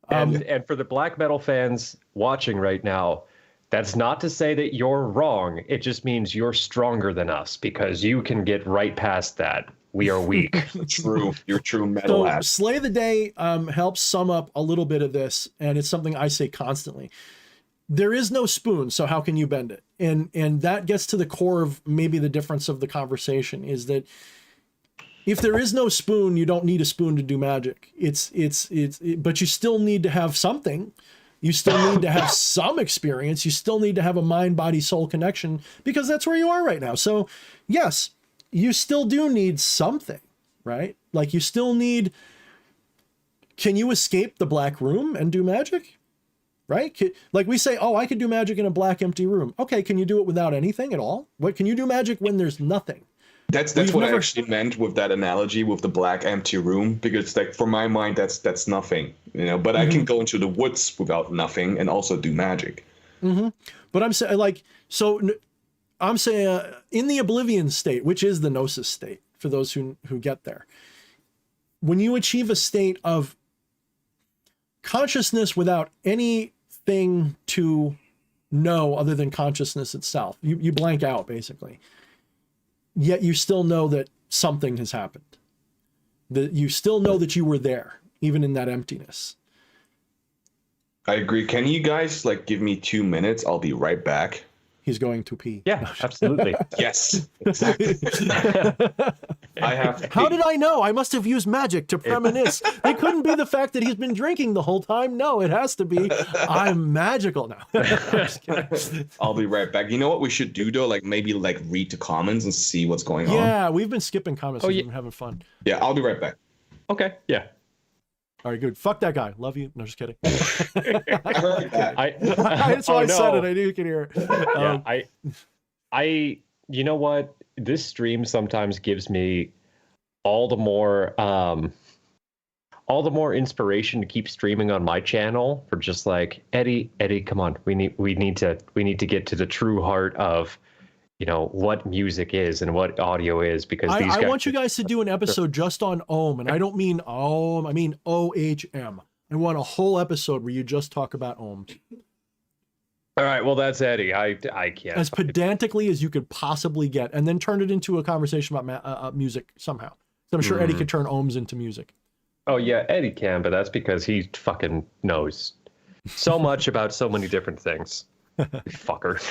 B: And for the black metal fans watching right now, that's not to say that you're wrong. It just means you're stronger than us because you can get right past that. We are weak.
C: True. You're true metal
A: So
C: ass.
A: Slay the Day helps sum up a little bit of this, and it's something I say constantly. There is no spoon, so how can you bend it? And that gets to the core of maybe the difference of the conversation is that if there is no spoon, you don't need a spoon to do magic. But you still need to have something. You still need to have some experience. You still need to have a mind, body, soul connection because that's where you are right now. So yes, you still do need something, right? Like you still need, can you escape the black room and do magic? Right? Like we say, oh, I could do magic in a black empty room. Okay, can you do it without anything at all? What can you do magic when there's nothing?
C: That's what I actually meant with that analogy with the black empty room, because like for my mind that's nothing, but I can go into the woods without nothing and also do magic.
A: But I'm saying in the oblivion state, which is the gnosis state for those who get there, when you achieve a state of consciousness without anything to know other than consciousness itself, you blank out basically. Yet you still know that something has happened. That you still know that you were there, even in that emptiness.
C: I agree. Can you guys give me 2 minutes? I'll be right back.
A: He's going to pee.
B: Yeah, absolutely.
C: Yes, exactly. I have to
A: How
C: pee.
A: did I know? I must have used magic to premonition. It couldn't be the fact that he's been drinking the whole time. No, it has to be I'm magical now. I'm just kidding.
C: I'll be right back. You know what we should do though? Maybe read the comments and see what's going on.
A: Yeah, we've been skipping comments. We've
B: yeah.
A: been having fun.
C: Yeah, I'll be right back.
B: Okay, yeah.
A: All right, good. Fuck that guy. Love you. No, just kidding.
C: I heard that.
A: That's why I said it. I knew you could hear it.
B: Yeah, you know what? This stream sometimes gives me all the more inspiration to keep streaming on my channel for just Eddie, come on. We need to get to the true heart of what music is and what audio is, because
A: I want you guys to do an episode just on Ohm, and I don't mean Ohm, I mean OHM. I want a whole episode where you just talk about Ohm.
B: All right, well that's Eddie. I can't.
A: As pedantically as you could possibly get, and then turn it into a conversation about music somehow. So I'm sure Eddie could turn ohms into music.
B: Oh yeah, Eddie can, but that's because he fucking knows so much about so many different things. Fucker.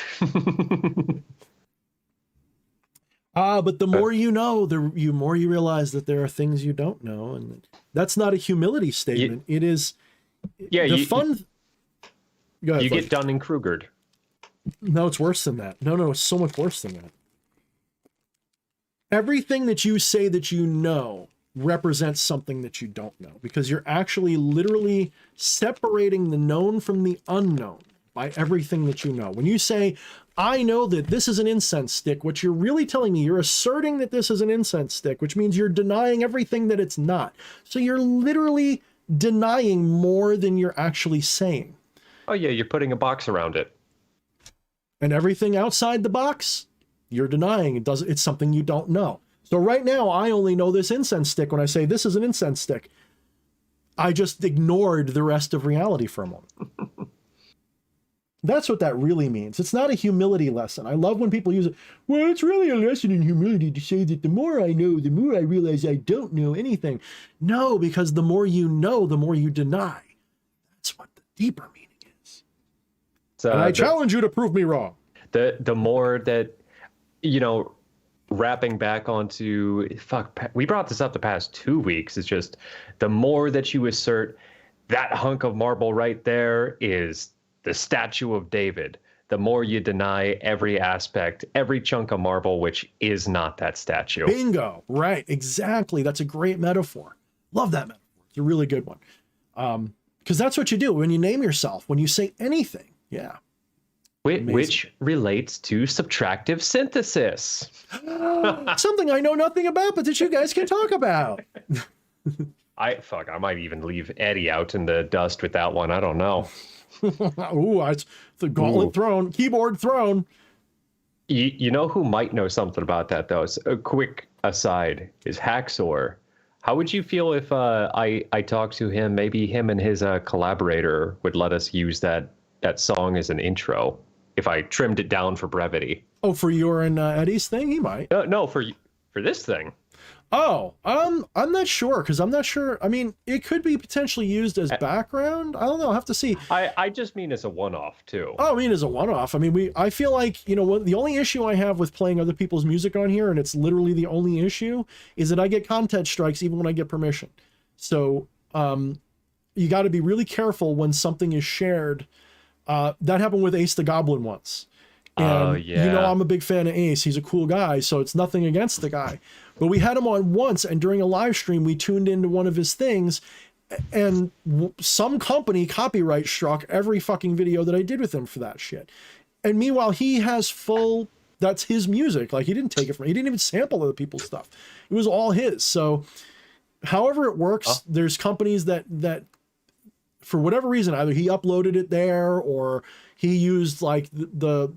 A: But the more you know, the more you realize that there are things you don't know, and that's not a humility statement. It is.
B: Yeah,
A: fun. Go ahead,
B: you
A: Fudge.
B: get Dunning-Krugered.
A: No, it's worse than that. No, it's so much worse than that. Everything that you say that you know represents something that you don't know, because you're actually literally separating the known from the unknown by everything that you know. When you say, I know that this is an incense stick, what you're really telling me, you're asserting that this is an incense stick, which means you're denying everything that it's not. So you're literally denying more than you're actually saying.
B: Oh yeah, you're putting a box around it.
A: And everything outside the box, you're denying. It's something you don't know. So right now, I only know this incense stick when I say this is an incense stick. I just ignored the rest of reality for a moment. That's what that really means. It's not a humility lesson. I love when people use it. Well, it's really a lesson in humility to say that the more I know, the more I realize I don't know anything. No, because the more you know, the more you deny. That's what the deeper meaning is.
B: So
A: And I challenge you to prove me wrong.
B: the more that, wrapping back onto, we brought this up the past 2 weeks. It's just the more that you assert that hunk of marble right there is the statue of David. The more you deny every aspect, every chunk of marble, which is not that statue.
A: Bingo. Right. Exactly. That's a great metaphor. Love that metaphor. It's a really good one. Because that's what you do when you name yourself, when you say anything. Yeah.
B: Which relates to subtractive synthesis.
A: Something I know nothing about, but that you guys can talk about.
B: I might even leave Eddie out in the dust with that one. I don't know.
A: Ooh, it's the gauntlet thrown, keyboard thrown.
B: You know who might know something about that, though? So a quick aside is Haxor. How would you feel if I talked to him? Maybe him and his collaborator would let us use that song as an intro if I trimmed it down for brevity.
A: Oh, for your and Eddie's thing? He might.
B: No, for this thing.
A: Oh, I'm not sure, because I'm not sure. I mean, it could be potentially used as background. I don't know. I'll have to see.
B: I just mean as a one-off, too.
A: Oh, I mean, as a one-off. I mean, I feel like, you know, the only issue I have with playing other people's music on here, and it's literally the only issue, is that I get content strikes even when I get permission. So, you got to be really careful when something is shared. That happened with Ace the Goblin once. And you know, I'm a big fan of Ace. He's a cool guy, so it's nothing against the guy. But we had him on once, and during a live stream, we tuned into one of his things, and some company copyright struck every fucking video that I did with him for that shit. And meanwhile, he has that's his music. Like, he didn't take it from, he didn't even sample other people's stuff. It was all his. So however it works, there's companies that for whatever reason, either he uploaded it there or he used like the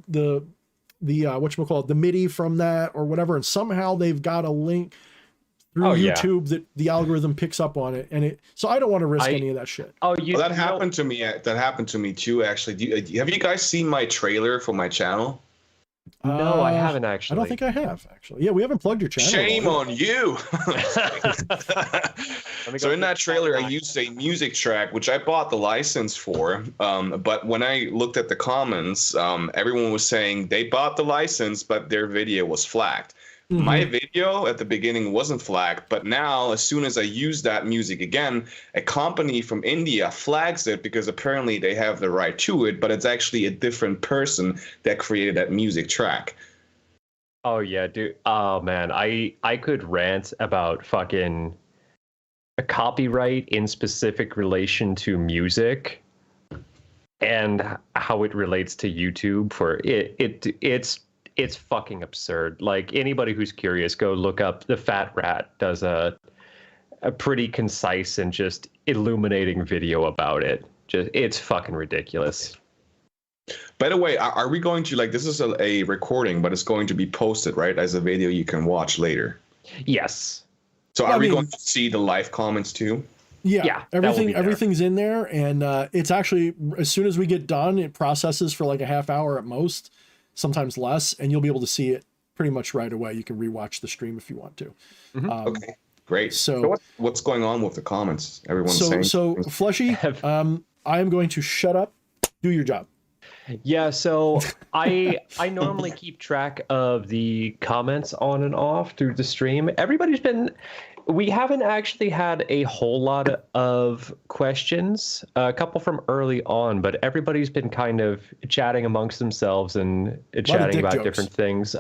A: whatchamacallit, the MIDI from that or whatever, and somehow they've got a link through YouTube that the algorithm picks up on it, and so I don't want to risk any of that shit.
C: That happened to me. That happened to me too. Actually, have you guys seen my trailer for my channel?
B: No, I haven't actually.
A: I don't think I have actually. Yeah, we haven't plugged your channel.
C: Shame on you. So in that trailer, I used a music track, which I bought the license for. But when I looked at the comments, everyone was saying they bought the license, but their video was flagged. Mm-hmm. My video at the beginning wasn't flagged, but now as soon as I use that music again, a company from India flags it because apparently they have the right to it, but it's actually a different person that created that music track.
B: Oh yeah, dude. Oh man, I could rant about fucking a copyright in specific relation to music and how it relates to YouTube for it's fucking absurd. Like, anybody who's curious, go look up The Fat Rat does a pretty concise and just illuminating video about it. It's fucking ridiculous.
C: By the way, are we going to, like, this is a recording, but it's going to be posted, right, as a video you can watch later?
B: Yes.
C: So are we going to see the live comments too?
A: Yeah, everything's in there, and it's actually, as soon as we get done, it processes for like a half hour at most, sometimes less, and you'll be able to see it pretty much right away. You can rewatch the stream if you want to.
B: Mm-hmm.
C: Okay, great. So what's going on with the comments? Everyone's saying.
A: So Fleshy, I am going to shut up. Do your job.
B: Yeah, so I normally keep track of the comments on and off through the stream. We haven't actually had a whole lot of questions, a couple from early on, but everybody's been kind of chatting amongst themselves and chatting about different things.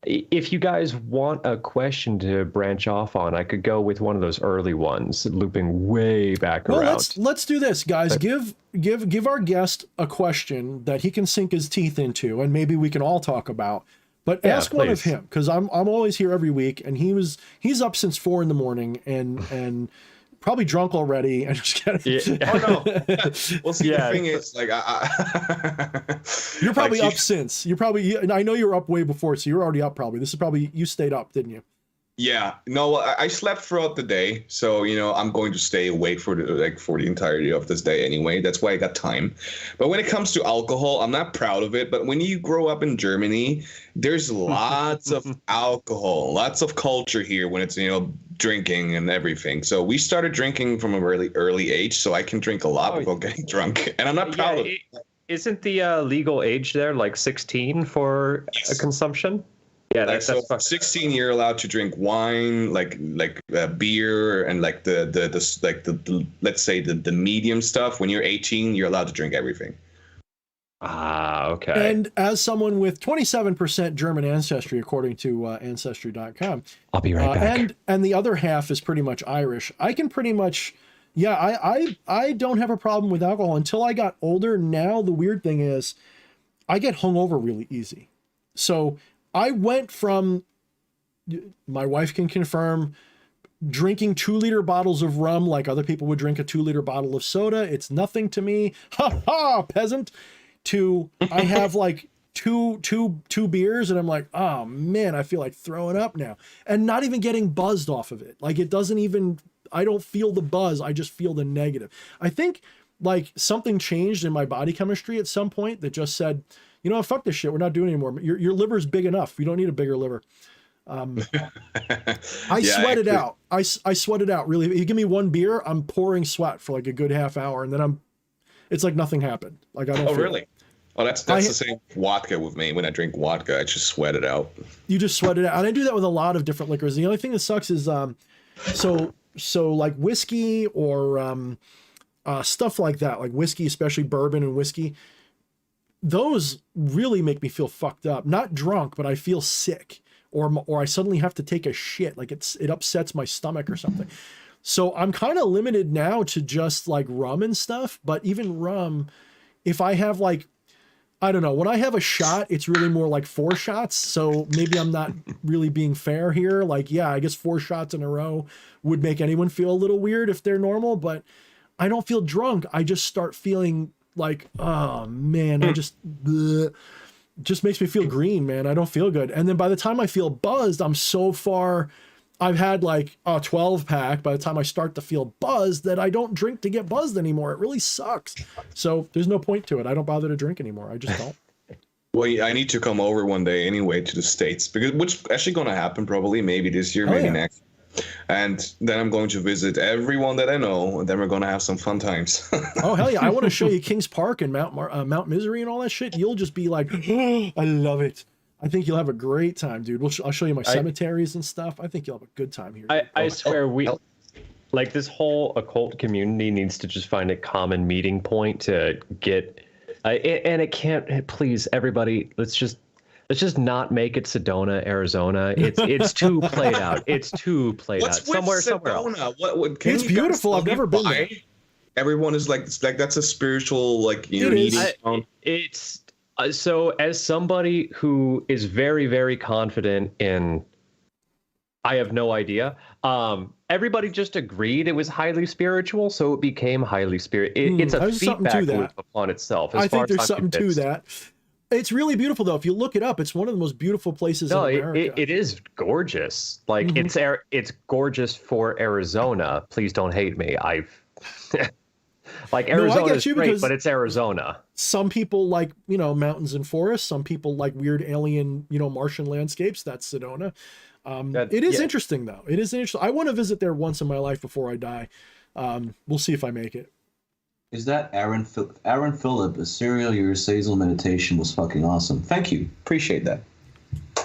B: If you guys want a question to branch off on, I could go with one of those early ones, looping way back around.
A: Let's do this, guys. Give our guest a question that he can sink his teeth into, and maybe we can all talk about. But ask one of him, because I'm always here every week, and he's up since 4 a.m. and probably drunk already. And just kidding.
C: Yeah. Oh no. Well, see, the thing is, like,
A: you're probably up since. I know you're up way before, so you're already up. Probably this is probably you stayed up, didn't you?
C: Yeah. No, I slept throughout the day, so I'm going to stay awake for the entirety of this day anyway. That's why I got time. But when it comes to alcohol, I'm not proud of it. But when you grow up in Germany, there's lots of alcohol, lots of culture here when it's drinking and everything. So we started drinking from a really early age, so I can drink a lot without getting drunk, and I'm not proud of it.
B: Isn't the legal age there like 16 for consumption? Yeah,
C: Like, so
B: that's
C: 16, you're allowed to drink wine, like beer, and like the let's say the medium stuff. When you're 18, you're allowed to drink everything.
B: Okay.
A: And as someone with 27% German ancestry, according to Ancestry.com,
B: I'll be right back.
A: And the other half is pretty much Irish. I can pretty much, I don't have a problem with alcohol until I got older. Now the weird thing is, I get hungover really easy. So I went from, my wife can confirm, drinking 2-liter bottles of rum like other people would drink a 2-liter bottle of soda. It's nothing to me. Ha ha, peasant. To I have like two beers and I'm like, oh man, I feel like throwing up now, and not even getting buzzed off of it. Like it doesn't even, I don't feel the buzz. I just feel the negative. I think like something changed in my body chemistry at some point that just said, you know, fuck this shit. We're not doing it anymore. Your liver's big enough. You don't need a bigger liver. I sweat it out. I sweat it out. Really. If you give me one beer, I'm pouring sweat for like a good half hour, and then it's like nothing happened. Like I don't.
C: Oh, really? Oh, that's the same vodka with me. When I drink vodka, I just sweat it out.
A: You just sweat it out, and I do that with a lot of different liquors. The only thing that sucks is so like whiskey or stuff like that, like whiskey, especially bourbon and whiskey. Those really make me feel fucked up. Not drunk, but I feel sick, or I suddenly have to take a shit. Like it upsets my stomach or something. So I'm kind of limited now to just like rum and stuff. But even rum, if I have like, I don't know, when I have a shot, it's really more like 4 shots. So maybe I'm not really being fair here. Like, yeah, I guess 4 shots in a row would make anyone feel a little weird if they're normal, but I don't feel drunk. I just start feeling like, oh man, I just makes me feel green, man. I don't feel good. And then by the time I feel buzzed, I'm so far, I've had like a 12 pack by the time I start to feel buzzed that I don't drink to get buzzed anymore. It really sucks. So there's no point to it. I don't bother to drink anymore. I just don't.
C: Well, I need to come over one day anyway to the States, because which actually going to happen probably maybe this year, maybe next. And then I'm going to visit everyone that I know, and then we're going to have some fun times.
A: Oh, hell yeah. I want to show you Kings Park and Mount Misery and all that shit. You'll just be like, oh, I love it. I think you'll have a great time, dude. I'll show you my cemeteries and stuff. I think you'll have a good time here.
B: I swear like this whole occult community needs to just find a common meeting point to get, and it can't, please, everybody, let's just not make it Sedona, Arizona. It's too played out. It's too played out. Somewhere else.
A: It's beautiful. I've never been there.
C: Everyone is like, it's like that's a spiritual like meeting.
B: It's so as somebody who is very, very confident in, I have no idea. Everybody just agreed it was highly spiritual, so it became highly spiritual. It's a feedback loop upon itself.
A: I think there's something to that. It's really beautiful, though. If you look it up, it's one of the most beautiful places in America.
B: It is gorgeous. Like it's gorgeous for Arizona. Please don't hate me. Like Arizona is great, but it's Arizona.
A: Some people like, mountains and forests. Some people like weird alien, Martian landscapes. That's Sedona. It is interesting, though. It is interesting. I want to visit there once in my life before I die. We'll see if I make it.
E: Is that Aaron Phillip? Aserial, your Sazel meditation was fucking awesome. Thank you. Appreciate that.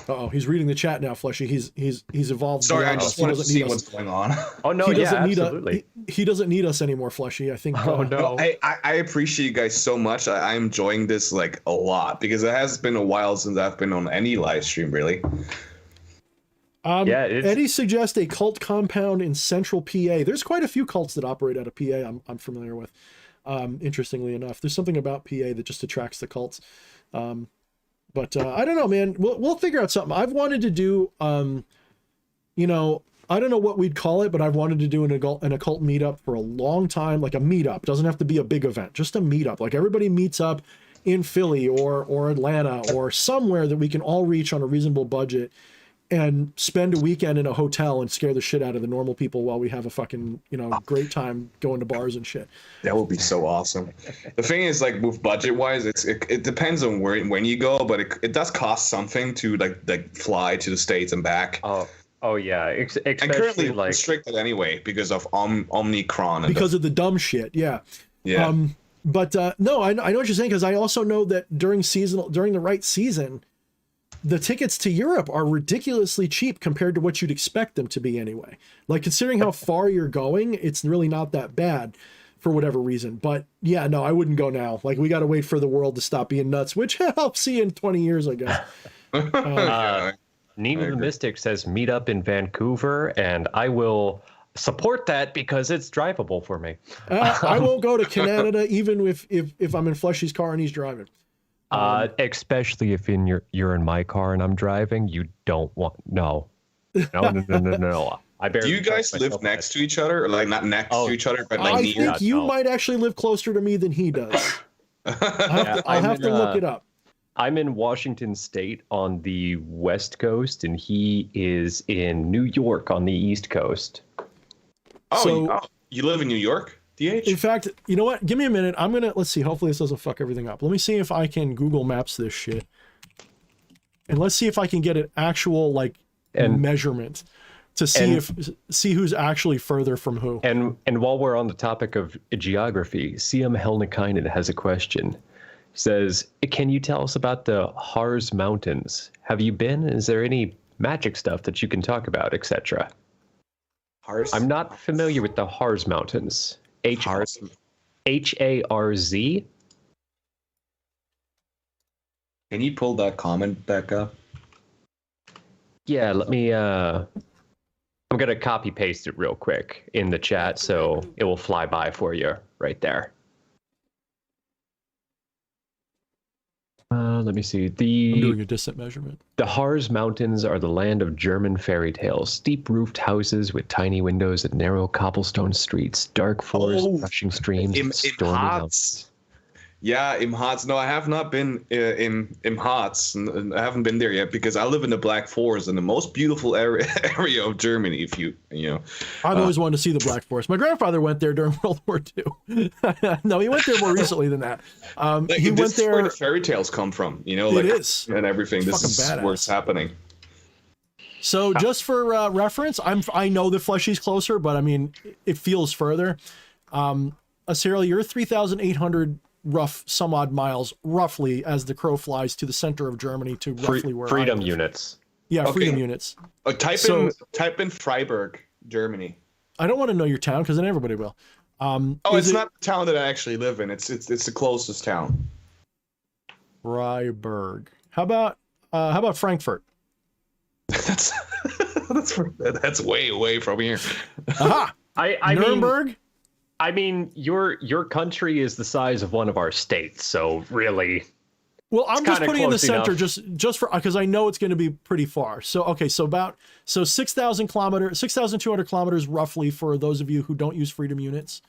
A: Uh-oh, he's reading the chat now, Fleshy. He's evolved.
C: Sorry, I just wanted to see what's going on.
B: Oh no, absolutely.
A: He doesn't need us anymore, Fleshy. I think.
B: Oh no.
C: I appreciate you guys so much. I'm enjoying this like a lot, because it has been a while since I've been on any live stream, really.
A: Eddie suggests a cult compound in central PA. There's quite a few cults that operate out of PA. I'm familiar with. Interestingly enough, there's something about PA that just attracts the cults. But I don't know, man. We'll figure out something. I've wanted to do, I don't know what we'd call it, but I've wanted to do an occult meetup for a long time. Like a meetup. Doesn't have to be a big event, just a meetup. Like everybody meets up in Philly or Atlanta or somewhere that we can all reach on a reasonable budget and spend a weekend in a hotel and scare the shit out of the normal people while we have a fucking, great time going to bars and shit.
C: That would be so awesome. The thing is, like, with budget wise, it depends on when you go, but it does cost something to like fly to the States and back.
B: Oh yeah.
C: And currently restricted anyway because of Omicron.
A: Because of the dumb shit. Yeah.
C: Yeah.
A: No, I know what you're saying, because I also know that during the right season, the tickets to Europe are ridiculously cheap compared to what you'd expect them to be anyway. Like, considering how far you're going, it's really not that bad for whatever reason. But yeah, no, I wouldn't go now. Like, we got to wait for the world to stop being nuts, which I'll see in 20 years, I guess.
B: Nina the Mystic says meet up in Vancouver, and I will support that because it's drivable for me.
A: I won't go to Canada even if I'm in Fleshy's car and he's driving.
B: Especially if you're in my car and I'm driving, you don't want no. I barely
C: Do you guys live next to each other, or like not next to each other, but like
A: I
C: near?
A: think you might actually live closer to me than he does. I'll have to look it up.
B: I'm in Washington State on the West Coast, and he is in New York on the East Coast.
C: You live in New York, DH?
A: In fact, you know what? Give me a minute. Let's see. Hopefully this doesn't fuck everything up. Let me see if I can Google Maps this shit. And let's see if I can get an actual measurement to see who's actually further from who.
B: And while we're on the topic of geography, CM Helnikainen has a question. He says, can you tell us about the Harz Mountains? Have you been? Is there any magic stuff that you can talk about, etc.?
C: Harz?
B: I'm not familiar with the Harz Mountains.
C: Harz?
B: Harz?
C: Can you pull that comment back up?
B: Yeah, let me I'm gonna copy paste it real quick in the chat so it will fly by for you right there. Let me see.
A: I'm doing a distant measurement.
B: The Harz Mountains are the land of German fairy tales. Steep roofed houses with tiny windows and narrow cobblestone streets, dark forests, rushing streams, stormy mountains.
C: Yeah, im Harz. No, I have not been im Harz. I haven't been there yet because I live in the Black Forest, in the most beautiful area of Germany. If you know,
A: I've always wanted to see the Black Forest. My grandfather went there during World War II. No, he went there more recently than that. He went there.
C: Where the fairy tales come from, you know, like
A: it is
C: and everything. This is
A: badass.
C: where it's happening.
A: So just for reference, I know that Fleshy's closer, but I mean, it feels further. Aserial, you're 3,800. Some odd miles, roughly, as the crow flies to the center of Germany to roughly where
B: freedom units.
A: Yeah, okay. Freedom units.
C: Type in Freiburg, Germany.
A: I don't want to know your town because then everybody will.
C: It's not the town that I actually live in. It's the closest town.
A: Freiburg. How about Frankfurt?
C: that's way away from here.
A: Aha!
B: I
A: Nuremberg.
B: I mean, your country is the size of one of our states, so really.
A: Well, I'm just putting in the center just for because I know it's going to be pretty far. So okay, so 6,000 kilometers, 6,200 kilometers roughly for those of you who don't use freedom units.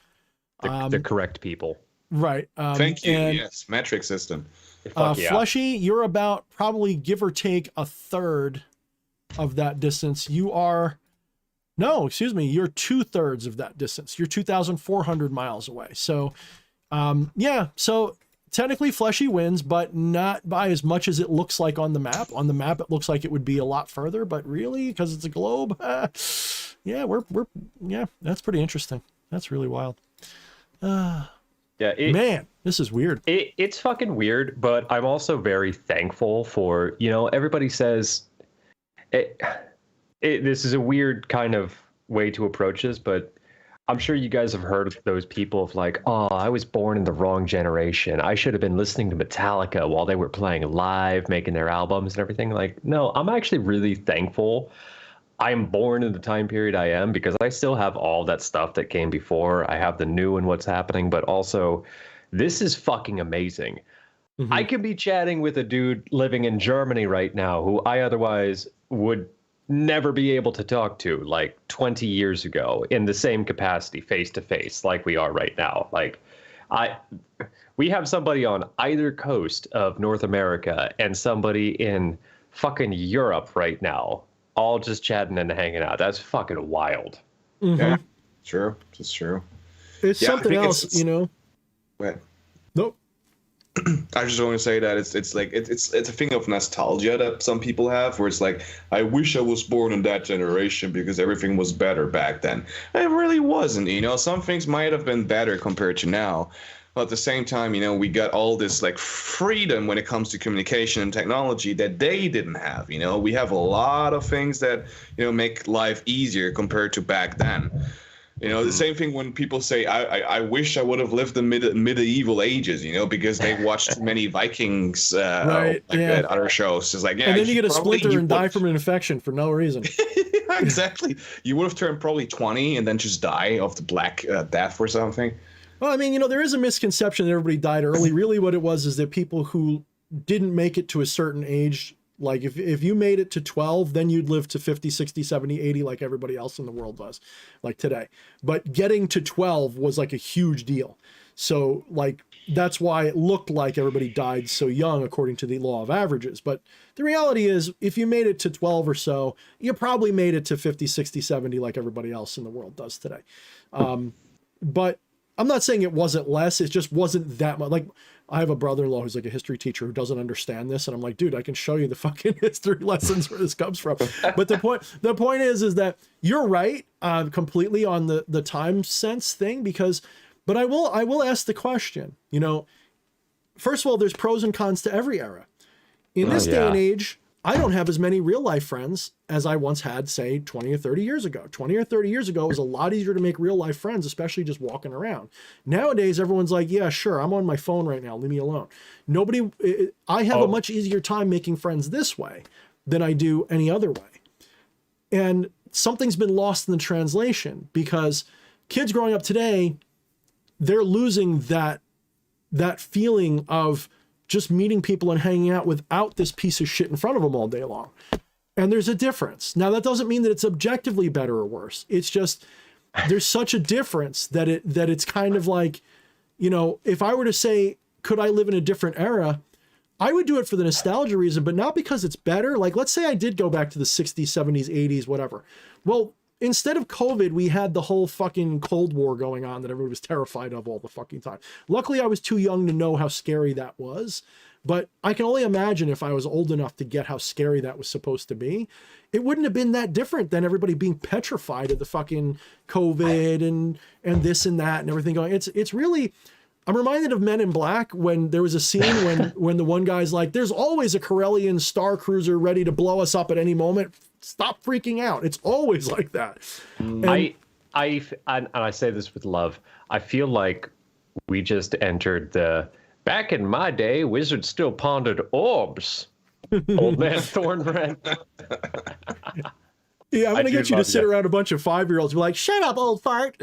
B: The correct people.
A: Right.
C: Thank you. Yes, metric system.
A: Fleshy, you're about probably give or take a third of that distance. You're 2/3 of that distance. You're 2,400 miles away. So, so technically Fleshy wins, but not by as much as it looks like on the map. On the map, it looks like it would be a lot further, but really, because it's a globe, that's pretty interesting. That's really wild. Man, this is weird.
B: It's fucking weird, but I'm also very thankful for, everybody says this is a weird kind of way to approach this, but I'm sure you guys have heard of those people of like, oh, I was born in the wrong generation. I should have been listening to Metallica while they were playing live, making their albums and everything. Like, no, I'm actually really thankful I'm born in the time period I am because I still have all that stuff that came before. I have the new and what's happening, but also this is fucking amazing. Mm-hmm. I could be chatting with a dude living in Germany right now who I otherwise would never be able to talk to like 20 years ago in the same capacity, face to face, like we are right now. Like we have somebody on either coast of North America and somebody in fucking Europe right now, all just chatting and hanging out. That's fucking wild.
A: Mm-hmm.
C: Yeah, true. It's true.
A: It's something else,
C: Wait.
A: Nope.
C: I just want to say that it's a thing of nostalgia that some people have, where it's like, I wish I was born in that generation because everything was better back then. It really wasn't. Some things might have been better compared to now. But at the same time, you know, we got all this like freedom when it comes to communication and technology that they didn't have. You know, we have a lot of things that, you know, make life easier compared to back then. You know, the same thing when people say, I wish I would have lived the medieval ages, you know, because they watched too many Vikings
A: Right, yeah.
C: other shows. It's like, yeah,
A: And then you get a
C: probably-
A: splinter
C: you
A: and
C: would-
A: die from an infection for no reason.
C: Yeah, exactly. You would have turned probably 20 and then just die of the Black Death or something.
A: Well, I mean, you know, there is a misconception that everybody died early. Really what it was is that people who didn't make it to a certain age, like if you made it to 12, then you'd live to 50, 60, 70, 80 like everybody else in the world does, like today. But getting to 12 was like a huge deal. So like that's why it looked like everybody died so young according to the law of averages. But the reality is if you made it to 12 or so, you probably made it to 50, 60, 70 like everybody else in the world does today. But I'm not saying it wasn't less. It just wasn't that much. Like I have a brother-in-law who's like a history teacher who doesn't understand this. And I'm like, dude, I can show you the fucking history lessons where this comes from. But the point is that you're right completely on the time sense thing but I will ask the question, you know, first of all, there's pros and cons to every era. In this day and age, I don't have as many real life friends as I once had, say, 20 or 30 years ago. 20 or 30 years ago, it was a lot easier to make real life friends, especially just walking around. Nowadays, everyone's like, yeah, sure, I'm on my phone right now. Leave me alone. I have a much easier time making friends this way than I do any other way. And something's been lost in the translation because kids growing up today, they're losing that feeling of just meeting people and hanging out without this piece of shit in front of them all day long. And there's a difference. Now, that doesn't mean that it's objectively better or worse. It's just, there's such a difference that it's kind of like, you know, if I were to say, could I live in a different era? I would do it for the nostalgia reason, but not because it's better. Like, let's say I did go back to the 60s, 70s, 80s, whatever. Well, instead of COVID, we had the whole fucking Cold War going on that everybody was terrified of all the fucking time. Luckily, I was too young to know how scary that was, but I can only imagine if I was old enough to get how scary that was supposed to be. It wouldn't have been that different than everybody being petrified of the fucking COVID and this and that and everything going. It's really, I'm reminded of Men in Black when there was a scene when the one guy's like, there's always a Corellian star cruiser ready to blow us up at any moment. Stop freaking out. It's always like that. And
B: I say this with love. I feel like we just entered back in my day, wizards still pondered orbs. Old man Thorne read.
A: Yeah, I'm going to get you to sit around a bunch of 5-year-olds and be like, shut up, old fart.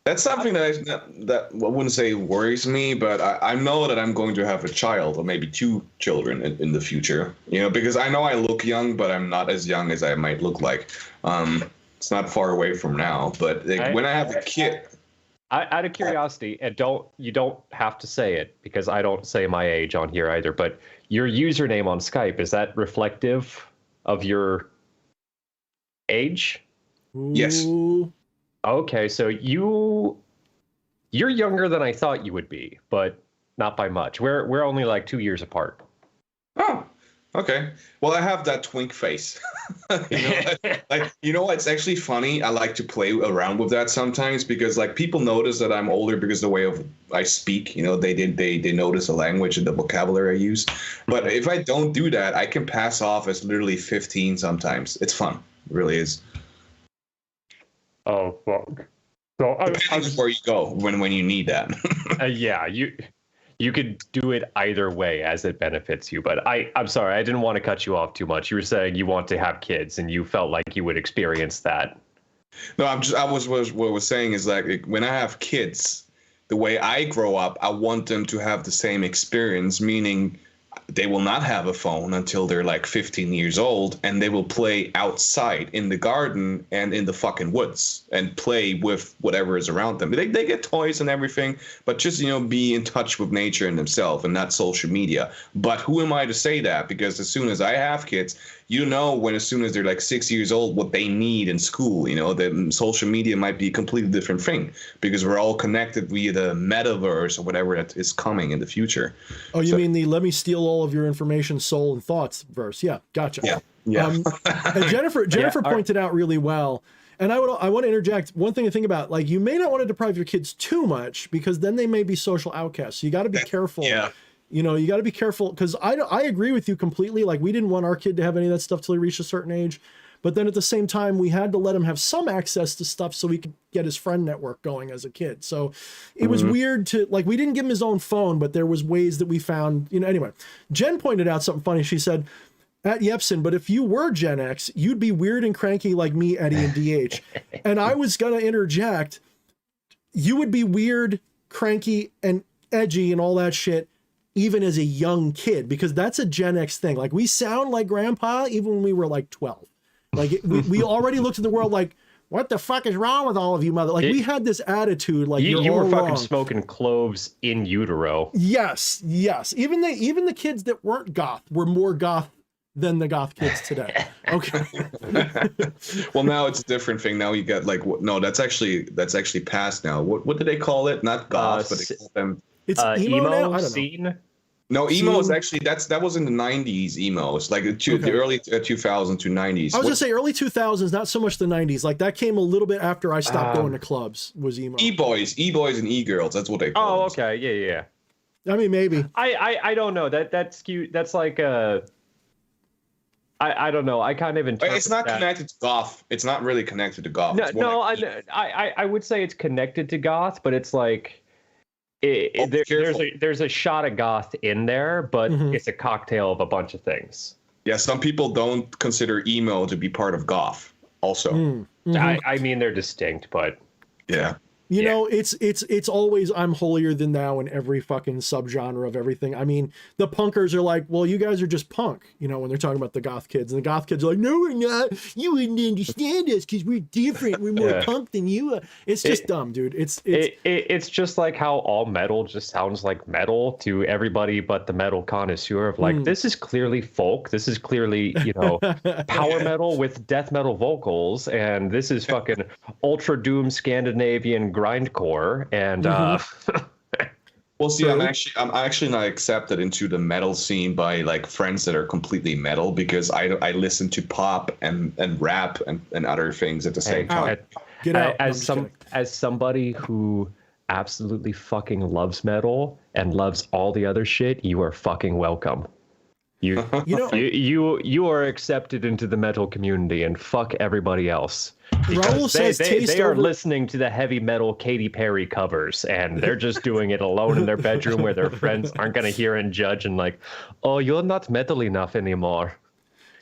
C: That's something that I wouldn't say worries me, but I know that I'm going to have a child or maybe 2 children in the future. You know, because I know I look young, but I'm not as young as I might look like. It's not far away from now, but when I have a kid.
B: Out of curiosity, and you don't have to say it because I don't say my age on here either, but your username on Skype, is that reflective of your age?
C: Yes.
B: Okay, so you're younger than I thought you would be, but not by much. We're only like 2 years apart.
C: Oh, okay. Well, I have that twink face. You know, it's actually funny. I like to play around with that sometimes because like people notice that I'm older because the way I speak. You know, they notice the language and the vocabulary I use. But if I don't do that, I can pass off as literally 15 sometimes. It's fun. It really is.
B: Oh, fuck. So
C: Depends where you go when you need that.
B: Yeah, you could do it either way as it benefits you. But I'm sorry, I didn't want to cut you off too much. You were saying you want to have kids, and you felt like you would experience that.
C: No, what I was saying is like when I have kids, the way I grow up, I want them to have the same experience, meaning they will not have a phone until they're like 15 years old, and they will play outside in the garden and in the fucking woods and play with whatever is around them. They get toys and everything, but just, you know, be in touch with nature and themselves and not social media. But who am I to say that? Because as soon as I have kids, you know, as soon as they're like 6 years old, what they need in school, you know, the social media might be a completely different thing because we're all connected via the metaverse or whatever that is coming in the future.
A: Oh, you mean the let me steal all of your information, soul, and thoughts verse? Yeah, gotcha.
C: Yeah.
A: And Jennifer pointed out really well, And I want to interject one thing to think about. Like, you may not want to deprive your kids too much because then they may be social outcasts. So you got to be careful.
C: Yeah.
A: You know, you got to be careful because I agree with you completely. Like, we didn't want our kid to have any of that stuff till he reached a certain age. But then at the same time, we had to let him have some access to stuff so he could get his friend network going as a kid. So it was weird to, like, we didn't give him his own phone, but there was ways that we found, you know, anyway. Jen pointed out something funny. She said, at Yepson, but if you were Gen X, you'd be weird and cranky like me, Eddie, and DH. And I was going to interject, you would be weird, cranky, and edgy and all that shit, even as a young kid, because that's a Gen X thing. Like, we sound like grandpa even when we were like 12. Like, we already looked at the world like, what the fuck is wrong with all of you, mother? Like, we had this attitude, like,
B: you were fucking
A: wrong.
B: smoking cloves in utero.
A: Yes. Even the kids that weren't goth were more goth than the goth kids today. Okay.
C: Well, now it's a different thing. Now you get like, no, that's actually past now. What do they call it? Not goth, but they call them.
A: It's emo now? I don't know.
B: Scene.
C: No, emo is actually that was in the 90s. Emo, it's like the early 2000s to 90s.
A: I was gonna say early 2000s, not so much the 90s. Like, that came a little bit after I stopped going to clubs. Was emo?
C: E-boys and e-girls. That's what they call them.
B: Oh, okay, yeah.
A: I mean, maybe.
B: I don't know. That's cute. That's like a. I don't know. I kind of interpret
C: It's not connected to goth. It's not really connected to goth.
B: No, I would say it's connected to goth, but it's like. There's a shot of goth in there, but it's a cocktail of a bunch of things. Yeah,
C: some people don't consider emo to be part of goth also.
B: I mean, they're distinct, but
C: yeah.
A: You know, it's always I'm holier than thou in every fucking subgenre of everything. I mean, the punkers are like, well, you guys are just punk, you know, when they're talking about the goth kids. And the goth kids are like, no, we're not. You wouldn't understand us because we're different. We're more punk than you are. It's just dumb, dude. It's
B: just like how all metal just sounds like metal to everybody but the metal connoisseur of like, this is clearly folk. This is clearly, you know, power metal with death metal vocals. And this is fucking ultra doom Scandinavian grindcore and
C: well, see, I'm actually not accepted into the metal scene by like friends that are completely metal because I listen to pop and rap and other things at the same time.
A: Get out.
B: As somebody who absolutely fucking loves metal and loves all the other shit, you are fucking welcome. You are accepted into the metal community and fuck everybody else.
A: Raul says
B: they are listening to the heavy metal Katy Perry covers, and they're just doing it alone in their bedroom where their friends aren't going to hear and judge and like, oh, you're not metal enough anymore.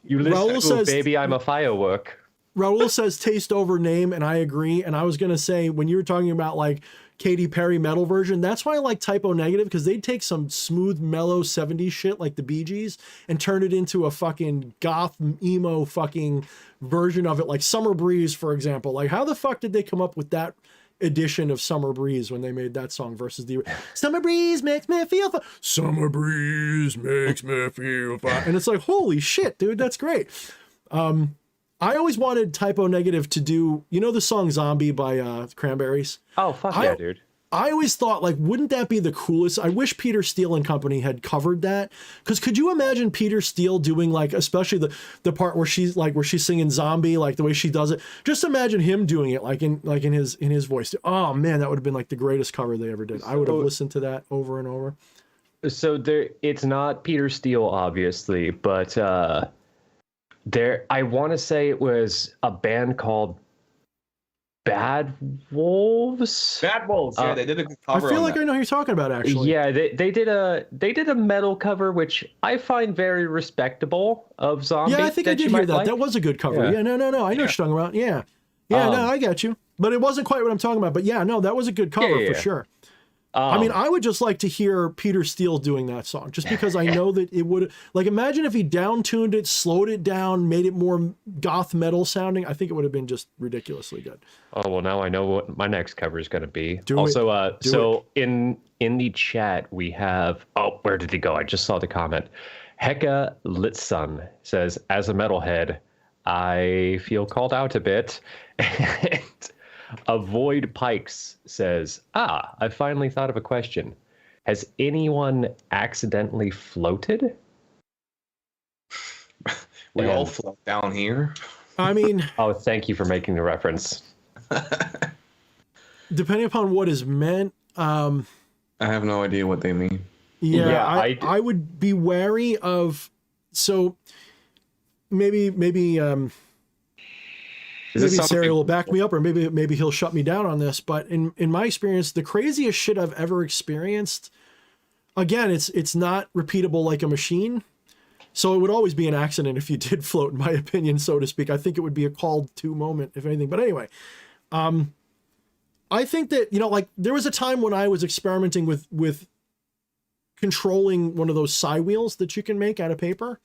B: You listen to Baby, I'm a Firework.
A: Raul says taste over name, and I agree. And I was going to say, when you were talking about like Katy Perry metal version, that's why I like Typo Negative, because they'd take some smooth, mellow 70s shit like the Bee Gees and turn it into a fucking goth, emo fucking version of it, like Summer Breeze, for example. Like, how the fuck did they come up with that edition of Summer Breeze when they made that song versus the Summer Breeze makes me feel fine. Summer Breeze makes me feel fine. And it's like, holy shit, dude, that's great. I always wanted Typo Negative to do, you know, the song Zombie by Cranberries?
B: Oh, fuck yeah, dude.
A: I always thought, like, wouldn't that be the coolest? I wish Peter Steele and company had covered that. Because could you imagine Peter Steele doing, like, especially the part where she's singing Zombie, like the way she does it? Just imagine him doing it, like in his voice. Oh man, that would have been like the greatest cover they ever did. I would have listened to that over and over.
B: So it's not Peter Steele, obviously, but I want to say it was a band called Bad Wolves.
C: Yeah, they did a good cover.
A: I feel like I know who you're talking about, actually.
B: Yeah, they did a metal cover, which I find very respectable of Zombie.
A: Yeah, I think I did hear that. Like. That was a good cover. Yeah, no. I know what you're talking about. Yeah. No, I got you. But it wasn't quite what I'm talking about. But yeah, no, that was a good cover for sure. I mean, I would just like to hear Peter Steele doing that song, just because I know that it would, like, imagine if he down-tuned it, slowed it down, made it more goth metal sounding. I think it would have been just ridiculously good.
B: Oh, well, now I know what my next cover is going to be. In the chat, we have, where did he go? I just saw the comment. Heka Litsun says, as a metalhead, I feel called out a bit. And Avoid Pikes says, I finally thought of a question. Has anyone accidentally floated?
C: We all float down here.
A: I mean,
B: Oh, thank you for making the reference.
A: depending upon what is meant,
C: I have no idea what they mean.
A: yeah,
B: Yeah,
A: I would be wary of. So maybe
C: Is this something-
A: Aserial will back me up, or maybe he'll shut me down on this. But in my experience, the craziest shit I've ever experienced, again, it's not repeatable like a machine. So it would always be an accident if you did float, in my opinion, so to speak. I think it would be a called to moment, if anything. But anyway, I think that, like there was a time when I was experimenting with controlling one of those psi wheels that you can make out of paper.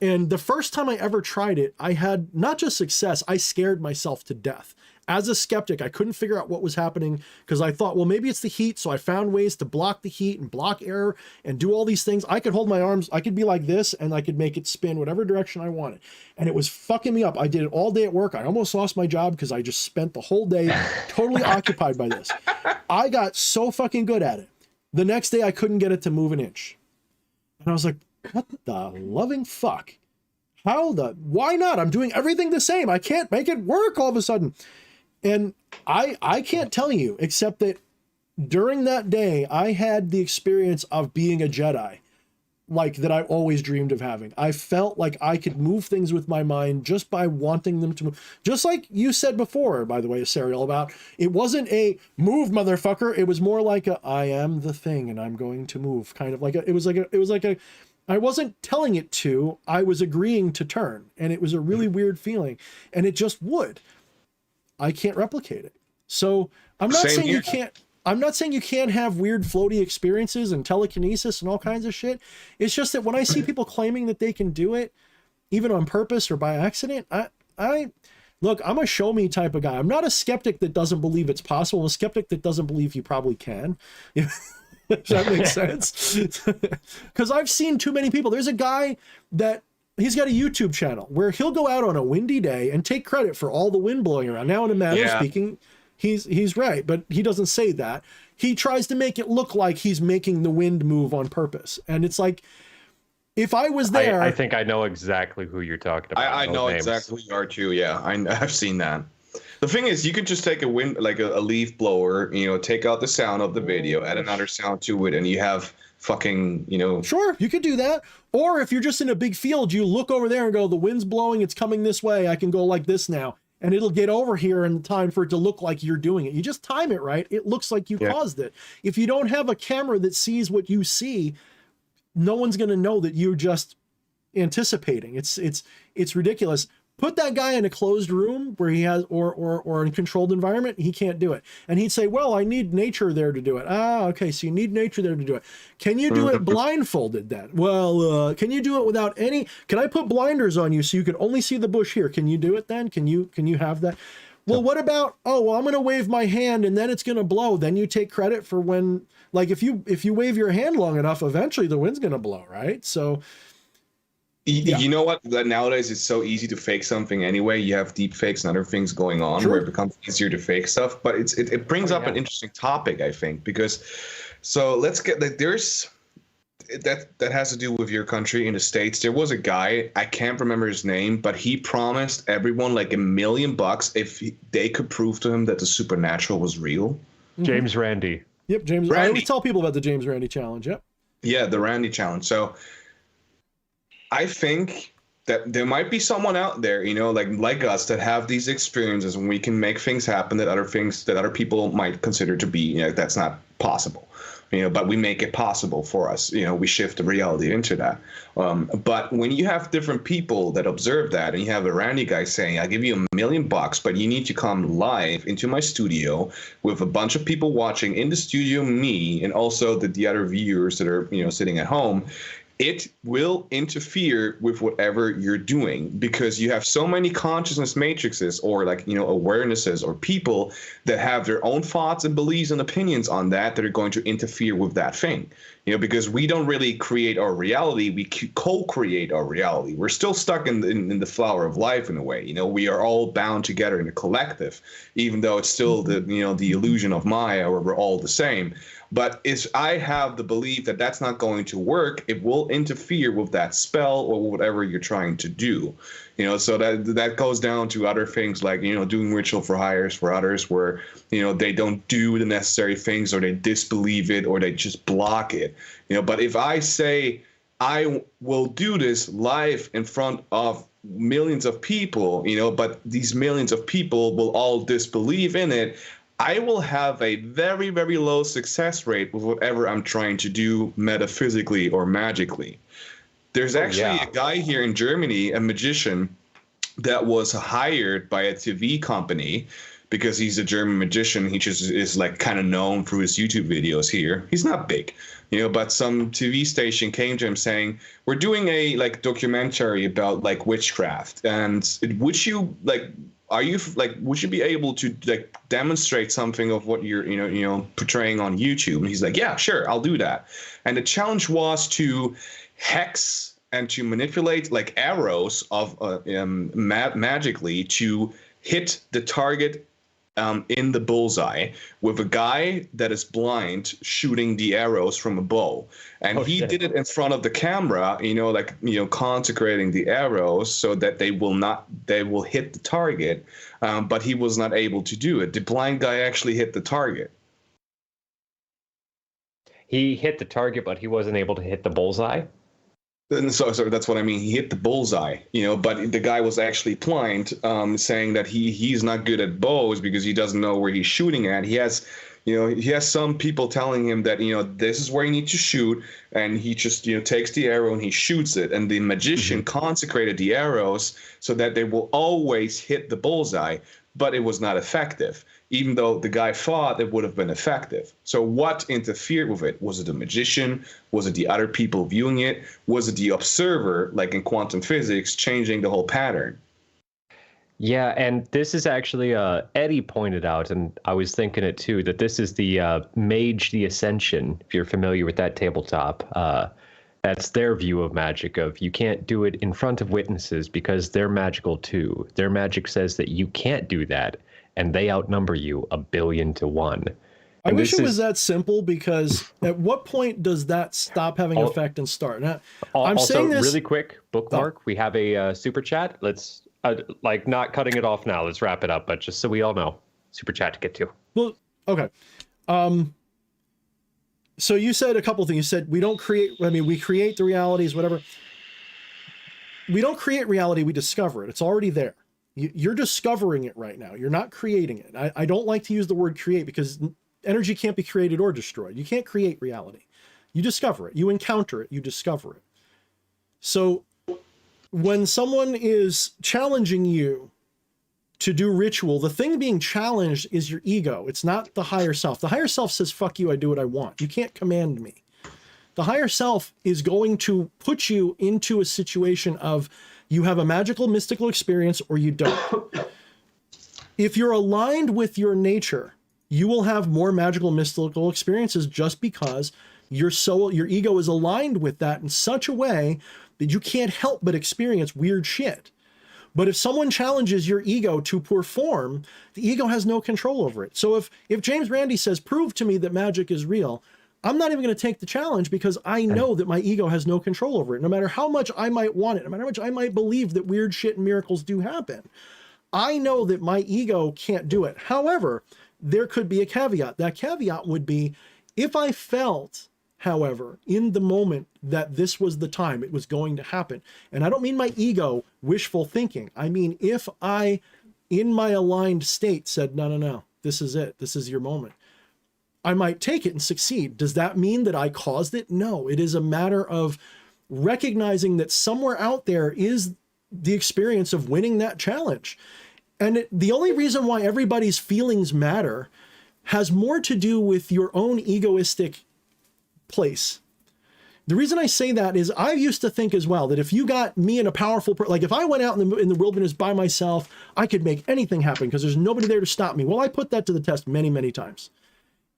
A: And the first time I ever tried it, I had not just success, I scared myself to death. As a skeptic, I couldn't figure out what was happening because I thought, well, maybe it's the heat. So I found ways to block the heat and block air and do all these things. I could hold my arms, I could be like this, and I could make it spin whatever direction I wanted. And it was fucking me up. I did it all day at work. I almost lost my job because I just spent the whole day totally occupied by this. I got so fucking good at it. The next day, I couldn't get it to move an inch. And I was like, what the loving fuck? Why not? I'm doing everything the same. I can't make it work all of a sudden. And I can't tell you, except that during that day, I had the experience of being a Jedi, like that I always dreamed of having. I felt like I could move things with my mind just by wanting them to move. Just like you said before, by the way, Aserial, about it wasn't a move, motherfucker. It was more like I am the thing and I'm going to move, kind of like it was like a I wasn't telling it to, I was agreeing to turn. And it was a really weird feeling. And it just would. I can't replicate it. So I'm not saying you can't. I'm not saying you can't have weird floaty experiences and telekinesis and all kinds of shit. It's just that when I see people claiming that they can do it, even on purpose or by accident, I look, I'm a show me type of guy. I'm not a skeptic that doesn't believe it's possible. I'm a skeptic that doesn't believe you probably can. Does that make sense? Because I've seen too many people. There's a guy that he's got a YouTube channel where he'll go out on a windy day and take credit for all the wind blowing around. Now, in a manner of speaking, he's right, but he doesn't say that. He tries to make it look like he's making the wind move on purpose. And it's like, if I was there,
B: I think I know exactly who you're talking about.
C: I know exactly who you are too. Yeah, I've seen that. The thing is, you could just take a wind, like a leaf blower, take out the sound of the video, add another sound to it, and you have fucking,
A: Sure, you could do that. Or if you're just in a big field, you look over there and go, the wind's blowing, it's coming this way, I can go like this now. And it'll get over here in time for it to look like you're doing it. You just time it right. It looks like you caused it. If you don't have a camera that sees what you see, no one's going to know that you're just anticipating. It's ridiculous. Put that guy in a closed room where he has, or in a controlled environment, he can't do it. And he'd say, well, I need nature there to do it. Okay, so you need nature there to do it. Can you do it blindfolded then? Well, can you do it without any, can I put blinders on you so you can only see the bush here? Can you do it then? Can you have that? Well, what about, I'm going to wave my hand and then it's going to blow. Then you take credit for when, like if you wave your hand long enough, eventually the wind's going to blow, right? So,
C: you know what? That nowadays it's so easy to fake something anyway. You have deep fakes and other things going on where it becomes easier to fake stuff. But it brings up an interesting topic, I think, because let's get that that has to do with your country in the States. There was a guy, I can't remember his name, but he promised everyone like $1 million if they could prove to him that the supernatural was real.
B: James Randi.
A: Yep, James. Randy. I always tell people about the James Randi challenge. Yep.
C: Yeah, the Randi challenge. So I think that there might be someone out there, like us, that have these experiences and we can make things happen that other people might consider to be, that's not possible. But we make it possible for us. We shift the reality into that. But when you have different people that observe that, and you have a Randy guy saying, "I'll give you $1 million, but you need to come live into my studio with a bunch of people watching in the studio, me, and also the other viewers that are sitting at home," it will interfere with whatever you're doing because you have so many consciousness matrices or awarenesses or people that have their own thoughts and beliefs and opinions on that are going to interfere with that thing. Because we don't really create our reality, we co-create our reality. We're still stuck in the flower of life in a way. We are all bound together in a collective, even though it's still the illusion of Maya where we're all the same. But I have the belief that that's not going to work. It will interfere with that spell or whatever you're trying to do. So that goes down to other things like, doing ritual for hires for others where, they don't do the necessary things, or they disbelieve it, or they just block it. But if I say I will do this live in front of millions of people, but these millions of people will all disbelieve in it, I will have a very, very low success rate with whatever I'm trying to do metaphysically or magically. There's actually a guy here in Germany, a magician, that was hired by a TV company because he's a German magician. He just is like kind of known through his YouTube videos here. He's not big, but some TV station came to him saying, we're doing a like documentary about like witchcraft, and would you be able to like demonstrate something of what you're portraying on YouTube? And he's like, yeah, sure, I'll do that. And the challenge was to hex and to manipulate like arrows of magically to hit the target in the bullseye with a guy that is blind shooting the arrows from a bow. And he did it in front of the camera, consecrating the arrows so that they will hit the target. But he was not able to do it. The blind guy actually hit the target.
B: He hit the target, but he wasn't able to hit the bullseye.
C: And so that's what I mean. He hit the bullseye, but the guy was actually blind, saying that he's not good at bows because he doesn't know where he's shooting at. He has some people telling him that, this is where you need to shoot. And he just, takes the arrow and he shoots it. And the magician consecrated the arrows so that they will always hit the bullseye, but it was not effective, even though the guy thought it would have been effective. So what interfered with it? Was it the magician? Was it the other people viewing it? Was it the observer, like in quantum physics, changing the whole pattern?
B: Yeah, and this is actually, Eddie pointed out, and I was thinking it too, that this is the Mage the Ascension, if you're familiar with that tabletop. That's their view of magic, of you can't do it in front of witnesses because they're magical too. Their magic says that you can't do that, and they outnumber you 1,000,000,000 to 1.
A: I wish it was that simple, because at what point does that stop having effect and start? Now, I'm
B: also,
A: saying this
B: really quick, bookmark, we have a super chat. Let's, not cutting it off now, let's wrap it up, but just so we all know, super chat to get to.
A: Well, okay. So you said a couple things. You said we create the realities, whatever. We don't create reality, we discover it. It's already there. You're discovering it right now. You're not creating it. I don't like to use the word create because energy can't be created or destroyed. You can't create reality. You discover it. You encounter it. You discover it. So when someone is challenging you to do ritual, the thing being challenged is your ego. It's not the higher self. The higher self says, fuck you, I do what I want. You can't command me. The higher self is going to put you into a situation of you have a magical, mystical experience or you don't. If you're aligned with your nature, you will have more magical, mystical experiences just because your ego is aligned with that in such a way that you can't help but experience weird shit. But if someone challenges your ego to perform, the ego has no control over it. So if James Randi says, prove to me that magic is real, I'm not even going to take the challenge because I know that my ego has no control over it. No matter how much I might want it, no matter how much I might believe that weird shit and miracles do happen, I know that my ego can't do it. However, there could be a caveat. That caveat would be if I felt, however, in the moment that this was the time it was going to happen. And I don't mean my ego wishful thinking. I mean, if I, in my aligned state, said, no, this is it. This is your moment. I might take it and succeed. Does that mean that I caused it? No, it is a matter of recognizing that somewhere out there is the experience of winning that challenge. And the only reason why everybody's feelings matter has more to do with your own egoistic place. The reason I say that is I used to think as well that if you got me in a powerful, like if I went out in the wilderness by myself, I could make anything happen because there's nobody there to stop me. Well, I put that to the test many, many times.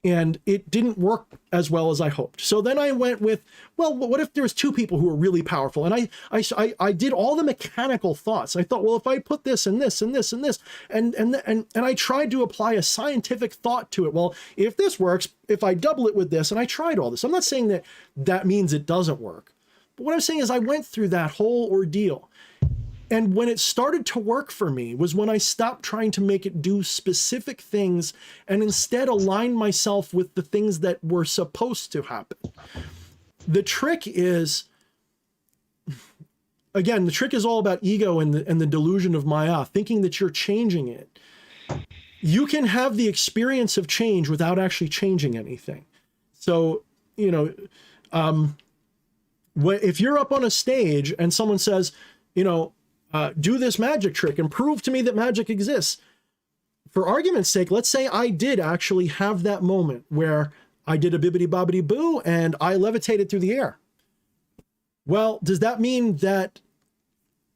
A: And it didn't work as well as I hoped. So then I went with, well, what if there was two people who were really powerful? And I did all the mechanical thoughts. I thought, well, if I put this and this and this and this, and I tried to apply a scientific thought to it. Well, if this works, if I double it with this, and I tried all this. I'm not saying that means it doesn't work. But what I'm saying is I went through that whole ordeal. And when it started to work for me was when I stopped trying to make it do specific things and instead aligned myself with the things that were supposed to happen. The trick is, again, the trick is all about ego and the delusion of Maya, thinking that you're changing it. You can have the experience of change without actually changing anything. So, you know, if you're up on a stage and someone says, you know, do this magic trick and prove to me that magic exists. For argument's sake, let's say I did actually have that moment where I did a bibbidi bobbidi boo and I levitated through the air. Well, does that mean that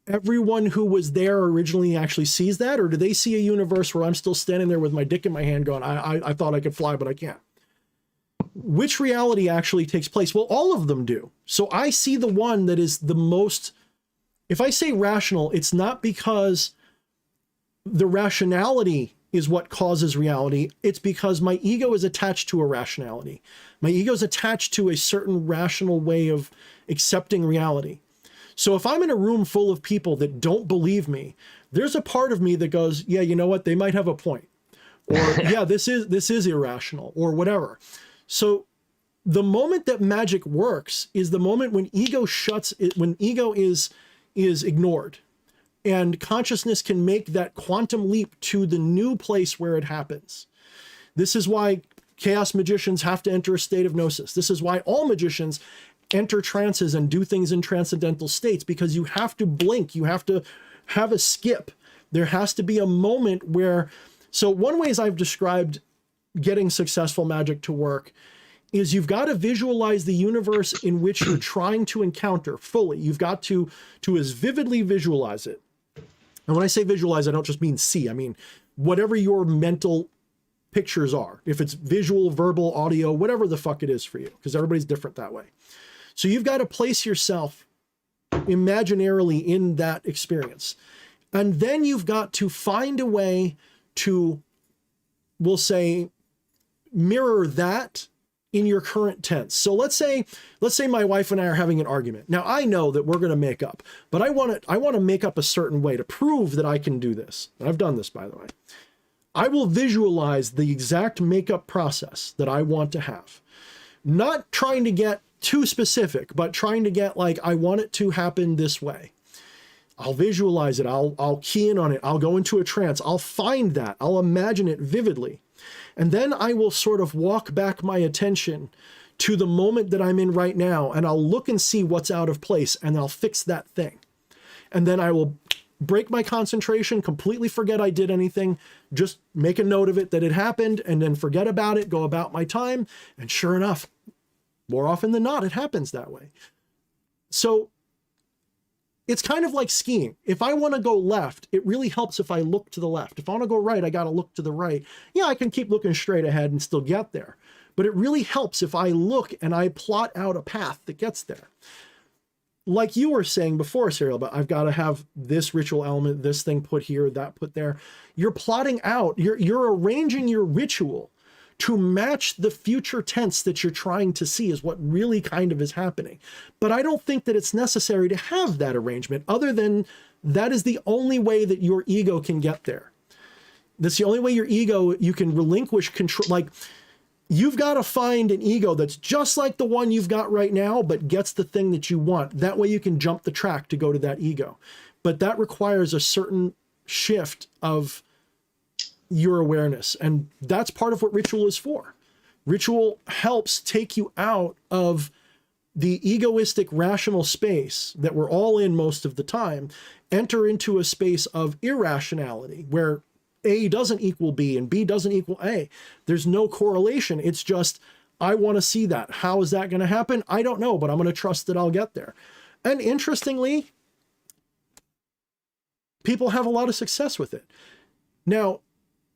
A: everyone who was there originally actually sees that? Or do they see a universe where I'm still standing there with my dick in my hand going, I thought I could fly, but I can't? Which reality actually takes place? Well, all of them do. So I see the one that is the most, if I say rational, it's not because the rationality is what causes reality. It's because my ego is attached to a rationality. My ego is attached to a certain rational way of accepting reality. So if I'm in a room full of people that don't believe me, there's a part of me that goes, yeah, you know what? They might have a point. Or yeah, this is irrational or whatever. So the moment that magic works is the moment when ego shuts it, when ego is ignored, and consciousness can make that quantum leap to the new place where it happens. This is why chaos magicians have to enter a state of gnosis. This is why all magicians enter trances and do things in transcendental states, because you have to blink. You have to have a skip. There has to be a moment where, so one way I've described getting successful magic to work is you've got to visualize the universe in which you're trying to encounter fully. You've got to as vividly visualize it. And when I say visualize, I don't just mean see. I mean, whatever your mental pictures are. If it's visual, verbal, audio, whatever the fuck it is for you, because everybody's different that way. So you've got to place yourself imaginarily in that experience. And then you've got to find a way to, we'll say, mirror that in your current tense. So let's say my wife and I are having an argument. Now I know that we're going to make up, but I want to make up a certain way to prove that I can do this. And I've done this, by the way. I will visualize the exact makeup process that I want to have. Not trying to get too specific, but trying to get like, I want it to happen this way. I'll visualize it. I'll key in on it. I'll go into a trance. I'll find that. I'll imagine it vividly. And then I will sort of walk back my attention to the moment that I'm in right now, and I'll look and see what's out of place, and I'll fix that thing. And then I will break my concentration, completely forget I did anything, just make a note of it that it happened, and then forget about it, go about my time. And sure enough, more often than not, it happens that way. So it's kind of like skiing. If I want to go left, it really helps if I look to the left. If I want to go right, I got to look to the right. Yeah, I can keep looking straight ahead and still get there. But it really helps if I look and I plot out a path that gets there. Like you were saying before, Aserial, but I've got to have this ritual element, this thing put here, that put there. You're plotting out, you're arranging your ritual to match the future tense that you're trying to see is what really kind of is happening. But I don't think that it's necessary to have that arrangement, other than that is the only way that your ego can get there. That's the only way your ego, you can relinquish control. Like, you've got to find an ego that's just like the one you've got right now, but gets the thing that you want. That way you can jump the track to go to that ego. But that requires a certain shift of your awareness. And that's part of what ritual is for. Ritual helps take you out of the egoistic rational space that we're all in most of the time, enter into a space of irrationality where A doesn't equal B and B doesn't equal A. There's no correlation. It's just, I want to see that. How is that going to happen? I don't know, but I'm going to trust that I'll get there. And interestingly, people have a lot of success with it. Now,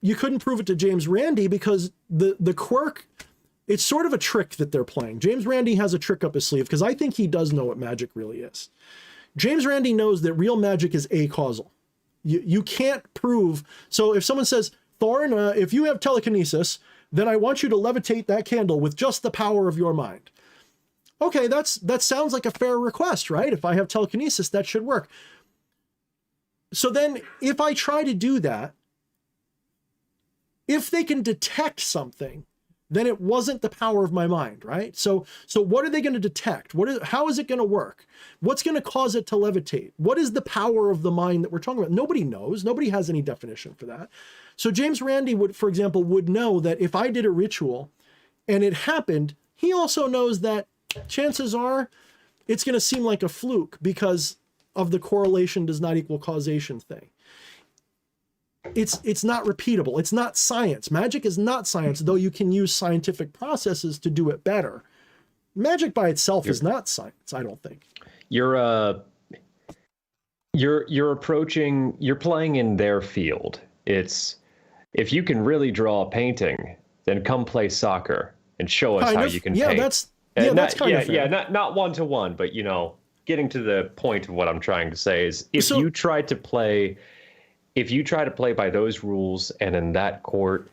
A: you couldn't prove it to James Randi because the quirk, it's sort of a trick that they're playing. James Randi has a trick up his sleeve because I think he does know what magic really is. James Randi knows that real magic is acausal. You can't prove. So if someone says, Thorne, if you have telekinesis, then I want you to levitate that candle with just the power of your mind. Okay, that sounds like a fair request, right? If I have telekinesis, that should work. so then if I try to do that, if they can detect something, then it wasn't the power of my mind, right? So what are they going to detect? How is it going to work? What's going to cause it to levitate? What is the power of the mind that we're talking about? Nobody knows. Nobody has any definition for that. So James Randi would, for example, would know that if I did a ritual and it happened, he also knows that chances are it's going to seem like a fluke because of the correlation does not equal causation thing. It's not repeatable. It's not science. Magic is not science, though you can use scientific processes to do it better. Magic by itself is not science, I don't think.
B: You're playing in their field. It's, if you can really draw a painting, then come play soccer and show us how you can paint.
A: That's kind of fair.
B: Yeah, not one to one, but getting to the point of what I'm trying to say is if you try to play by those rules and in that court,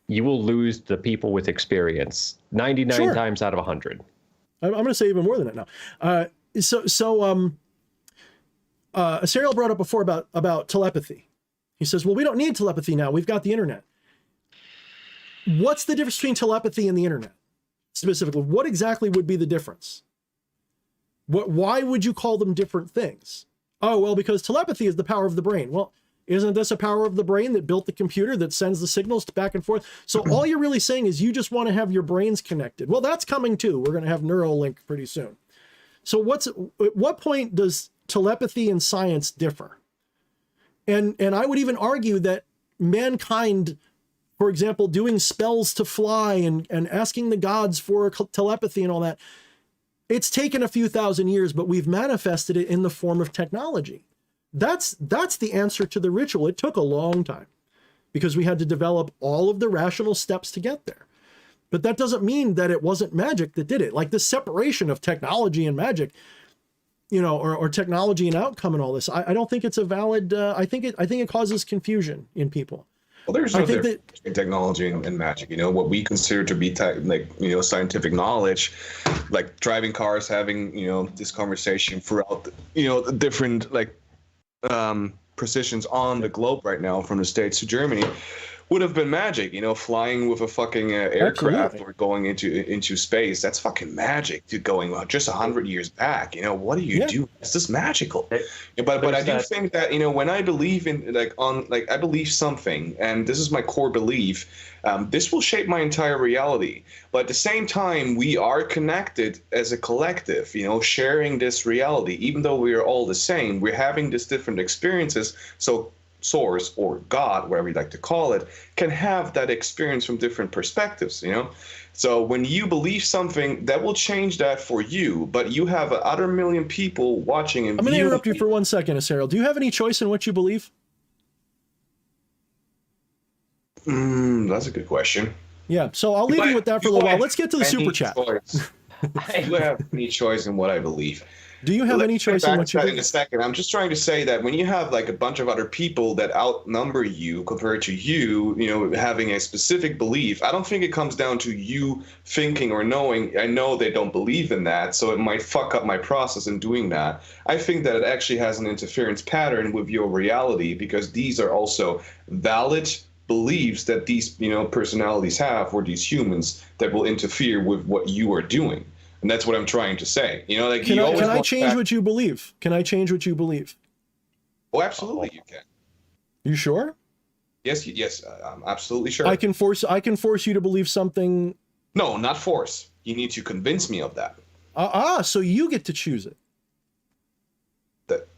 B: you will lose the people with experience 99 times out of 100.
A: I'm going to say even more than that now. Aserial brought up before about telepathy. He says, well, we don't need telepathy now. We've got the internet. What's the difference between telepathy and the internet? Specifically, what exactly would be the difference? Why would you call them different things? Oh, well, because telepathy is the power of the brain. Well, isn't this a power of the brain that built the computer that sends the signals back and forth? So all you're really saying is you just want to have your brains connected. Well, that's coming too. We're going to have Neuralink pretty soon. So at what point does telepathy and science differ? And I would even argue that mankind, for example, doing spells to fly and asking the gods for telepathy and all that, it's taken a few thousand years, but we've manifested it in the form of technology. That's the answer to the ritual. It took a long time because we had to develop all of the rational steps to get there. But that doesn't mean that it wasn't magic that did it. Like the separation of technology and magic, or technology and outcome and all this. I don't think it's a valid. I think it causes confusion in people.
C: Well, there's no difference between technology and magic. What we consider to be scientific knowledge, like driving cars, having this conversation throughout the different precisions on the globe right now, from the States to Germany, would have been magic. Flying with a fucking aircraft. Absolutely. Or going into space. That's fucking magic. Going just 100 years back. What do you do? It's just magical. But I do think that when I believe in I believe something, and this is my core belief. This will shape my entire reality. But at the same time, we are connected as a collective, sharing this reality. Even though we are all the same, we're having these different experiences. So Source or God, whatever you like to call it, can have that experience from different perspectives, So when you believe something, that will change that for you, but you have other million people watching and
A: I'm going to interrupt you for 1 second, Aserial. Do you have any choice in what you believe?
C: That's a good question.
A: Yeah, so I'll leave you with that for a little while. Let's get to the super chat.
C: I do have any choice in what I believe.
A: Do you have any choice in what you believe?
C: In a second. I'm just trying to say that when you have a bunch of other people that outnumber you compared to you, having a specific belief, I don't think it comes down to you thinking or knowing. I know they don't believe in that, so it might fuck up my process in doing that. I think that it actually has an interference pattern with your reality, because these are also valid beliefs that these personalities have, or these humans, that will interfere with what you are doing. And that's what I'm trying to say. Can I change what you believe? Can I change what you believe? Oh, absolutely, you can.
A: You sure?
C: Yes, I'm absolutely sure.
A: I can force you to believe something.
C: No, not force. You need to convince me of that.
A: So you get to choose it.
C: That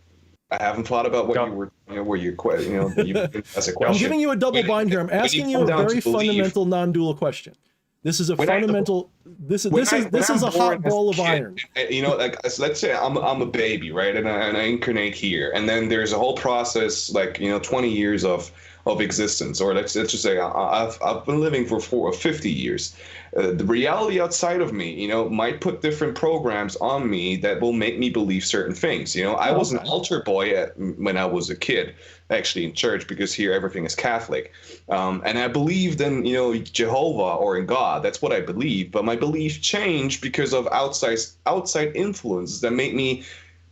C: I haven't thought about what you were, as a question.
A: I'm giving you a double bind here. I'm asking you a very fundamental non-dual question. This is a fundamental. This is a hot ball of iron.
C: Let's say I'm a baby, right, and I incarnate here, and then there's a whole process, 20 years of existence, or let's just say I've been living for 50 years. The reality outside of me, might put different programs on me that will make me believe certain things. I was an altar boy when I was a kid, actually in church, because here everything is Catholic, and I believed in Jehovah or in God. That's what I believe. But my belief changed because of outside influences that made me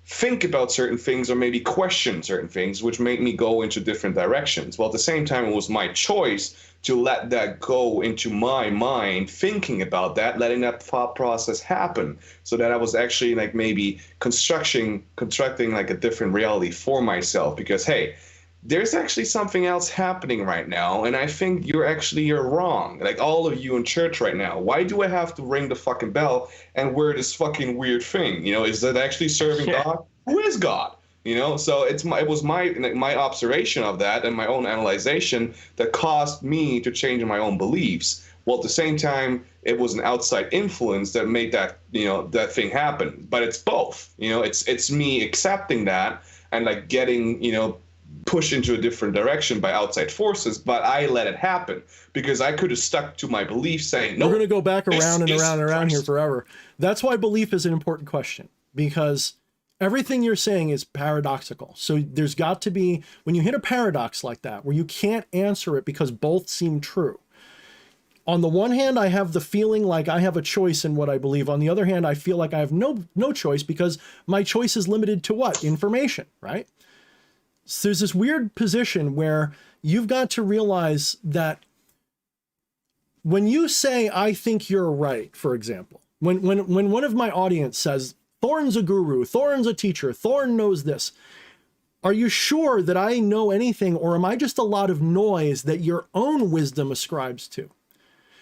C: think about certain things or maybe question certain things, which made me go into different directions. Well, at the same time, it was my choice to let that go into my mind, thinking about that, letting that thought process happen, so that I was actually like maybe constructing like a different reality for myself. Because hey, there's actually something else happening right now, and I think you're wrong. Like all of you in church right now, why do I have to ring the fucking bell and wear this fucking weird thing? You know, is that actually serving God? Who is God? You know, so it was my observation of that and my own analyzation that caused me to change my own beliefs. Well, at the same time, it was an outside influence that made that, you know, that thing happen. But it's both. You know, it's me accepting that and like getting, you know, pushed into a different direction by outside forces, but I let it happen because I could have stuck to my belief saying, no,
A: we're going to go back around and around and around here forever. That's why belief is an important question, because everything you're saying is paradoxical. So there's got to be, when you hit a paradox like that, where you can't answer it because both seem true. On the one hand, I have the feeling like I have a choice in what I believe. On the other hand, I feel like I have no choice because my choice is limited to what? Information, right? So there's this weird position where you've got to realize that when you say, I think you're right, for example, when one of my audience says, Thorne's a guru, Thorne's a teacher, Thorne knows this, are you sure that I know anything, or am I just a lot of noise that your own wisdom ascribes to?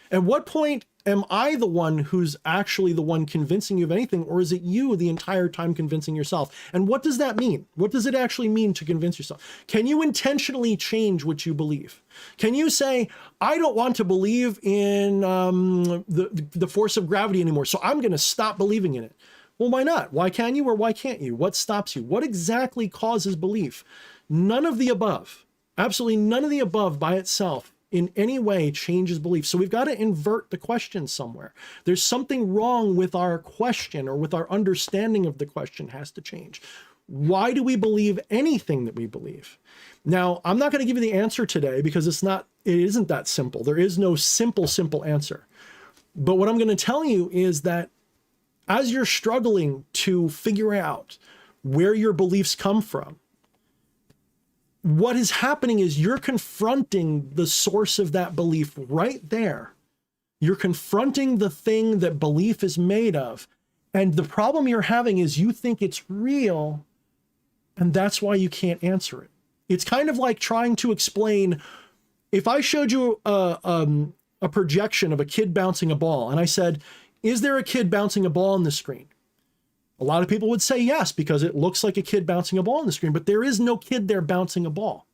A: At what point am I the one who's actually the one convincing you of anything, or is it you the entire time convincing yourself? And what does that mean? What does it actually mean to convince yourself? Can you intentionally change what you believe? Can you say, I don't want to believe in the force of gravity anymore, so I'm going to stop believing in it? Well, why not? Why can you or why can't you? What stops you? What exactly causes belief? None of the above. Absolutely none of the above by itself in any way changes belief. So we've got to invert the question somewhere. There's something wrong with our question, or with our understanding of the question has to change. Why do we believe anything that we believe? Now, I'm not going to give you the answer today because it isn't that simple. There is no simple answer. But what I'm going to tell you is that as you're struggling to figure out where your beliefs come from, what is happening is you're confronting the source of that belief right there. You're confronting the thing that belief is made of. And the problem you're having is you think it's real, and that's why you can't answer it. It's kind of like trying to explain, if I showed you a projection of a kid bouncing a ball, and I said, is there a kid bouncing a ball on the screen? A lot of people would say yes, because it looks like a kid bouncing a ball on the screen, but there is no kid there bouncing a ball.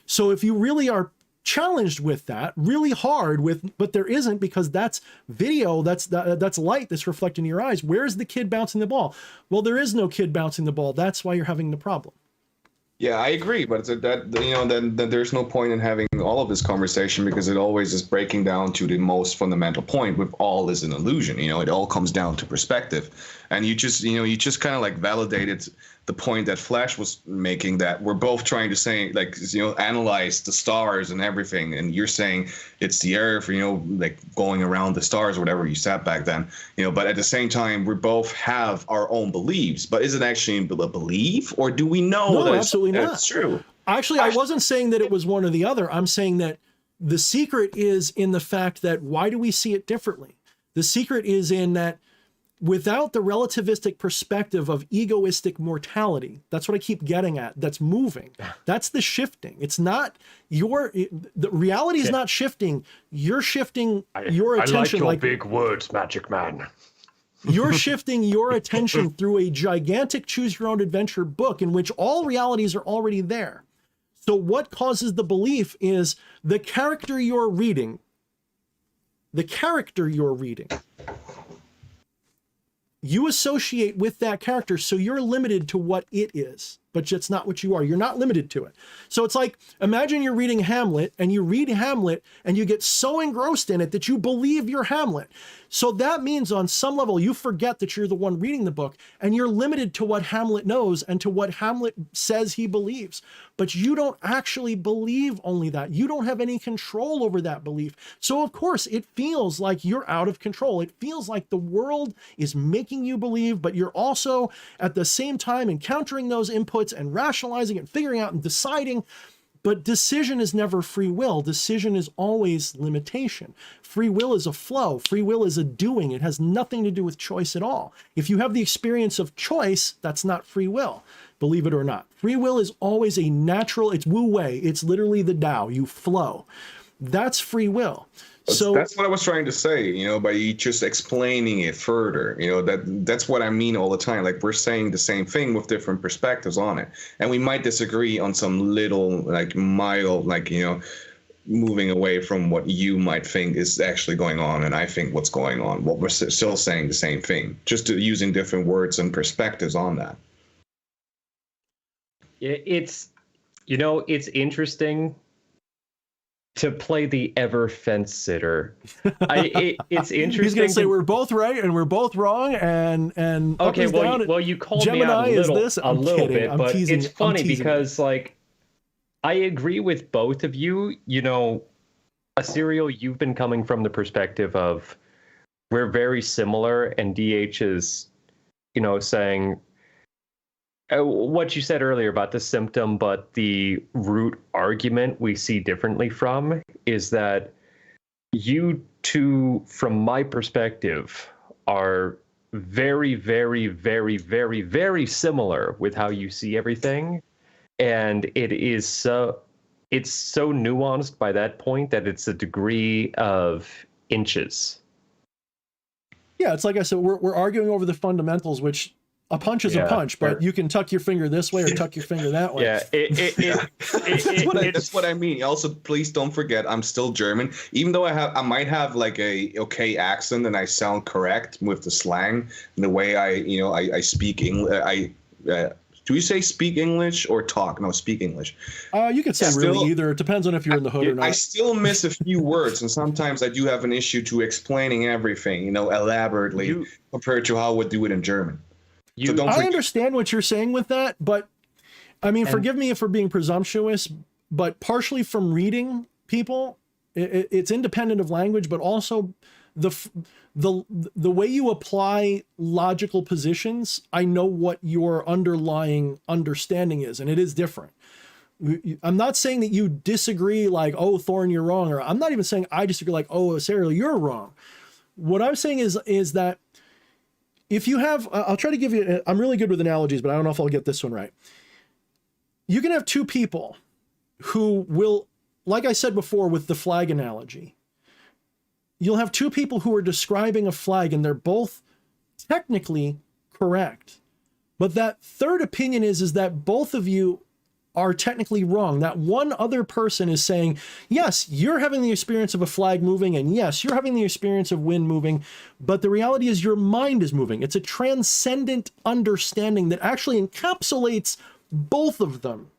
A: So if you really are challenged with that, really hard with, but there isn't, because that's video, that's light that's reflecting in your eyes. Where's the kid bouncing the ball? Well, there is no kid bouncing the ball. That's why you're having the problem.
C: Yeah, I agree, but then there's no point in having all of this conversation, because it always is breaking down to the most fundamental point. With all is an illusion, you know, it all comes down to perspective, and you just kind of like validated the point that Flash was making, that we're both trying to say, like, you know, analyze the stars and everything, and you're saying it's the Earth, you know, like going around the stars or whatever you said back then, you know, but at the same time we both have our own beliefs. But is it actually a belief, or do we know
A: No,
C: that
A: absolutely not.
C: it's true?
A: Actually, I wasn't saying that it was one or the other. I'm saying that the secret is in the fact that, why do we see it differently? The secret is in that without the relativistic perspective of egoistic mortality, that's what I keep getting at, that's moving. That's the shifting. It's not the reality is not shifting. You're shifting your attention.
B: I like your big words, Magic Man.
A: You're shifting your attention through a gigantic choose your own adventure book in which all realities are already there. So what causes the belief is the character you're reading. The character you're reading. You associate with that character, so you're limited to what it is, but it's not what you are. You're not limited to it. So it's like, imagine you're reading Hamlet, and you read Hamlet, and you get so engrossed in it that you believe you're Hamlet. So that means on some level, you forget that you're the one reading the book, and you're limited to what Hamlet knows and to what Hamlet says he believes. but you don't actually believe only that. You don't have any control over that belief. So of course it feels like you're out of control. It feels like the world is making you believe, but you're also at the same time encountering those inputs and rationalizing and figuring out and deciding. But decision is never free will. Decision is always limitation. Free will is a flow. Free will is a doing. It has nothing to do with choice at all. If you have the experience of choice, that's not free will, believe it or not. Free will is always a natural, it's Wu Wei. It's literally the Tao. You flow. That's free will. So
C: that's what I was trying to say, you know, by just explaining it further. You know, that's what I mean all the time. Like, we're saying the same thing with different perspectives on it. And we might disagree on some little, like, mild, like, you know, moving away from what you might think is actually going on and I think what's going on. But we're still saying the same thing, just using different words and perspectives on that.
B: It's, you know, it's interesting to play the ever fence sitter. It's interesting.
A: He's gonna say we're both right and we're both wrong, and
B: okay,
A: down.
B: Well, you called
A: Gemini
B: me out
A: a little
B: bit,
A: I'm
B: but
A: teasing,
B: it's funny because like I agree with both of you. You know, Aserial, you've been coming from the perspective of we're very similar, and DH is, you know, saying what you said earlier about the symptom, but the root argument we see differently from is that you two, from my perspective, are very, very, very, very, very similar with how you see everything. And it's so nuanced by that point that it's a degree of inches.
A: Yeah, it's like I said, we're arguing over the fundamentals, which a punch is a punch, but you can tuck your finger this way or tuck your finger that way.
B: Yeah,
C: That's what I mean. Also, please don't forget, I'm still German. Even though I might have like a okay accent and I sound correct with the slang and the way I speak English. Do you say speak English or talk? No, speak English.
A: You could say really either. It depends on if you're in the hood or not.
C: I still miss a few words, and sometimes I do have an issue to explaining everything, elaborately compared to how I would do it in German.
A: I understand what you're saying with that, but I mean, forgive me for being presumptuous, but partially from reading people, it's independent of language, but also the way you apply logical positions. I know what your underlying understanding is, and it is different. I'm not saying that you disagree, like, oh, Thorne, you're wrong, or I'm not even saying I disagree, like, oh, Aserial, you're wrong. What I'm saying is that if you have, I'll try to give you, I'm really good with analogies, but I don't know if I'll get this one right. You can have two people who will, like I said before with the flag analogy, you'll have two people who are describing a flag and they're both technically correct. But that third opinion is that both of you are technically wrong. That one other person is saying, yes, you're having the experience of a flag moving, and yes, you're having the experience of wind moving, but the reality is your mind is moving. It's a transcendent understanding that actually encapsulates both of them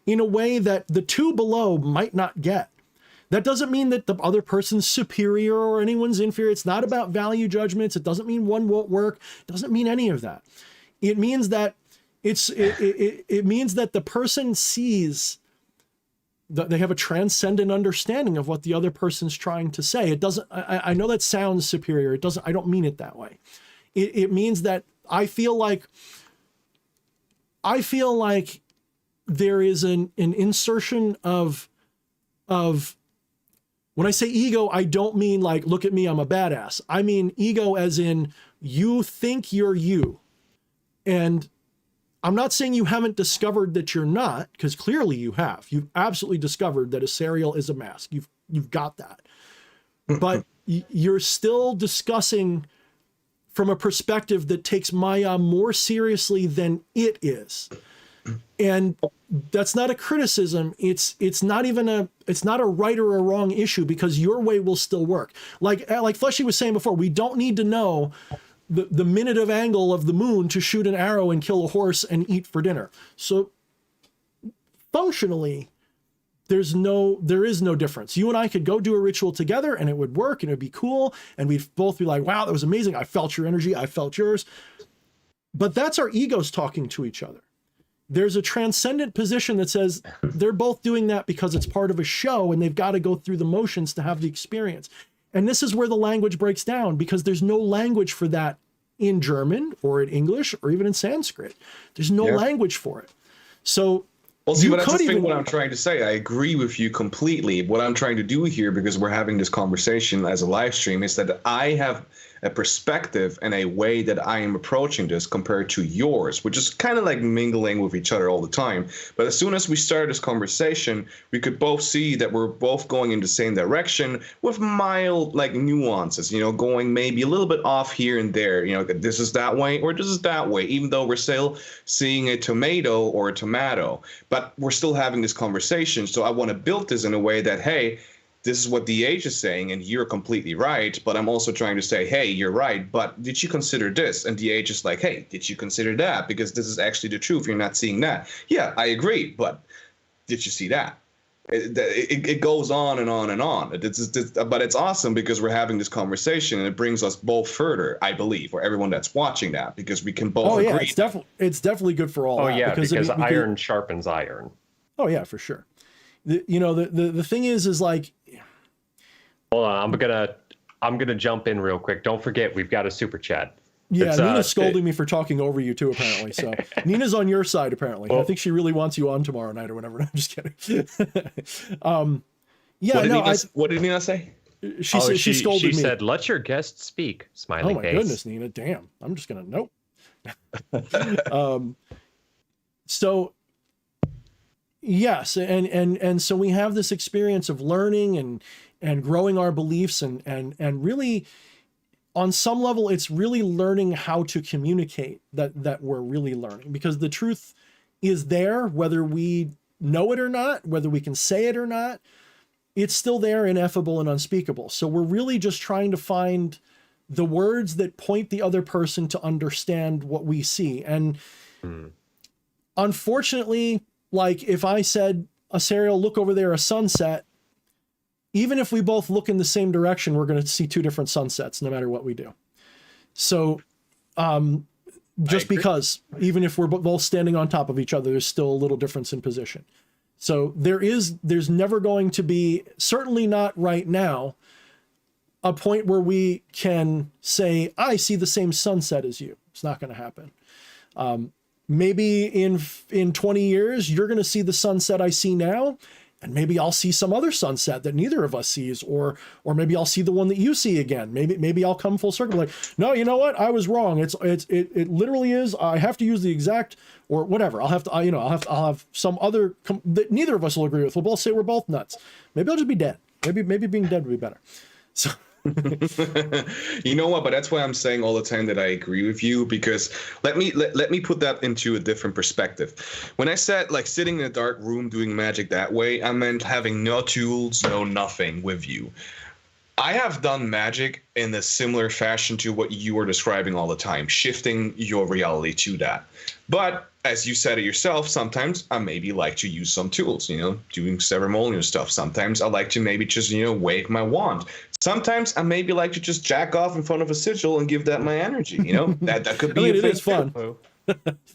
A: in a way that the two below might not get. That doesn't mean that the other person's superior or anyone's inferior. It's not about value judgments. It doesn't mean one won't work. It doesn't mean any of that. It means that it means that the person sees that they have a transcendent understanding of what the other person's trying to say. It doesn't, I know that sounds superior. It doesn't, I don't mean it that way. It means that I feel like there is an insertion of when I say ego, I don't mean like, look at me, I'm a badass. I mean ego as in you think you're you. And I'm not saying you haven't discovered that you're not, because clearly you have. You've absolutely discovered that Aserial is a mask. You've got that. But you're still discussing from a perspective that takes Maya more seriously than it is. And that's not a criticism. It's not a right or a wrong issue, because your way will still work. Like Fleshy was saying before, we don't need to know the minute of angle of the moon to shoot an arrow and kill a horse and eat for dinner. So functionally, there is no difference. You and I could go do a ritual together and it would work and it would be cool. And we'd both be like, wow, that was amazing. I felt your energy. I felt yours. But that's our egos talking to each other. there's a transcendent position that says they're both doing that because it's part of a show and they've got to go through the motions to have the experience. And this is where the language breaks down, because there's no language for that in German or in English or even in Sanskrit. There's no language for it. So
C: well, see, but that's the thing what I'm trying to say. I agree with you completely. What I'm trying to do here, because we're having this conversation as a live stream, is that I have a perspective and a way that I am approaching this compared to yours, which is kind of like mingling with each other all the time. But as soon as we start this conversation, we could both see that we're both going in the same direction with mild like nuances, you know, going maybe a little bit off here and there, you know, this is that way or this is that way, even though we're still seeing a tomato or a tomato, but we're still having this conversation. So I want to build this in a way that, hey, this is what DH is saying, and you're completely right. But I'm also trying to say, hey, you're right, but did you consider this? And DH is like, hey, did you consider that? Because this is actually the truth. You're not seeing that. Yeah, I agree, but did you see that? It goes on and on and on. But it's awesome because we're having this conversation, and it brings us both further, I believe, or everyone that's watching that, because we can both agree.
A: It's definitely good for all.
B: Oh, yeah, because iron sharpens iron.
A: Oh, yeah, for sure. The thing is like,
B: hold on, I'm gonna jump in real quick. Don't forget, we've got a super chat.
A: Yeah, Nina's scolding me for talking over you too, apparently. So Nina's on your side, apparently. Well, I think she really wants you on tomorrow night or whatever. I'm just kidding.
C: What did Nina say?
A: She scolded me.
B: She said, "Let your guest speak." Smiley face.
A: Oh my goodness, Nina! Damn, I'm just gonna nope. So yes, and so we have this experience of learning and growing our beliefs and really, on some level, it's really learning how to communicate that we're really learning, because the truth is there, whether we know it or not, whether we can say it or not, it's still there, ineffable and unspeakable. So we're really just trying to find the words that point the other person to understand what we see. And unfortunately, like if I said, Aserial, look over there, a sunset, even if we both look in the same direction, we're going to see two different sunsets no matter what we do. So just because even if we're both standing on top of each other, there's still a little difference in position. So there's never going to be, certainly not right now, a point where we can say, I see the same sunset as you. It's not going to happen. Maybe in 20 years, you're going to see the sunset I see now, and maybe I'll see some other sunset that neither of us sees, or maybe I'll see the one that you see again. Maybe I'll come full circle, like, no, you know what? I was wrong. It literally is. I have to use the exact, or whatever. I'll have some other that neither of us will agree with. We'll both say we're both nuts. Maybe I'll just be dead. Maybe being dead would be better. So.
C: You know what? But that's why I'm saying all the time that I agree with you, because let me put that into a different perspective. When I said like sitting in a dark room doing magic that way, I meant having no tools, no nothing with you. I have done magic in a similar fashion to what you are describing all the time, shifting your reality to that. But as you said it yourself, sometimes I maybe like to use some tools, doing ceremonial stuff. Sometimes I like to maybe just, wave my wand. Sometimes I maybe like to just jack off in front of a sigil and give that my energy, that could be
A: it is fun.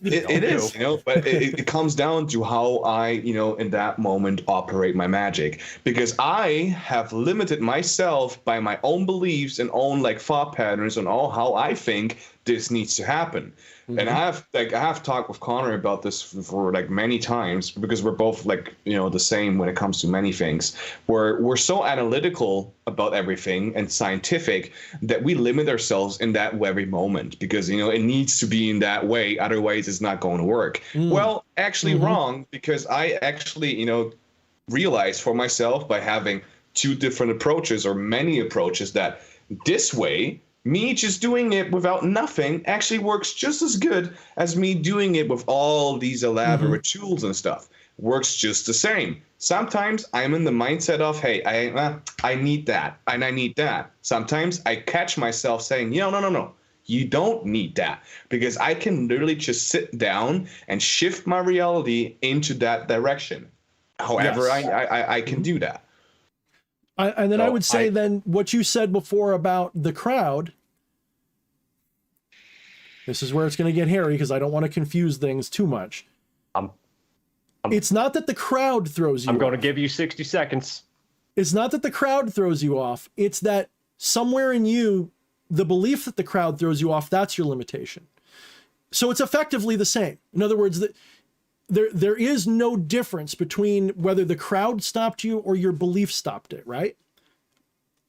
C: It is, but it comes down to how I, in that moment operate my magic, because I have limited myself by my own beliefs and own like thought patterns on how I think this needs to happen. Mm-hmm. And I have talked with Connor about this for like many times, because we're both like, the same when it comes to many things, where we're so analytical about everything and scientific that we limit ourselves in that very moment, because, it needs to be in that way. Otherwise, it's not going to work. Well, actually wrong, because I actually, realized for myself by having two different approaches or many approaches that this way, me just doing it without nothing actually works just as good as me doing it with all these elaborate tools and stuff. Works just the same. Sometimes I'm in the mindset of, hey, I need that, and I need that. Sometimes I catch myself saying, no, you don't need that, because I can literally just sit down and shift my reality into that direction. However, yes. I can do that.
A: And then I would say then what you said before about the crowd, this is where it's going to get hairy because I don't want to confuse things too much. It's not that the crowd throws you
B: I'm going
A: off.
B: to give you 60 seconds.
A: It's not that the crowd throws you off. It's that somewhere in you, the belief that the crowd throws you off, that's your limitation. So it's effectively the same. In other words, there is no difference between whether the crowd stopped you or your belief stopped it, right?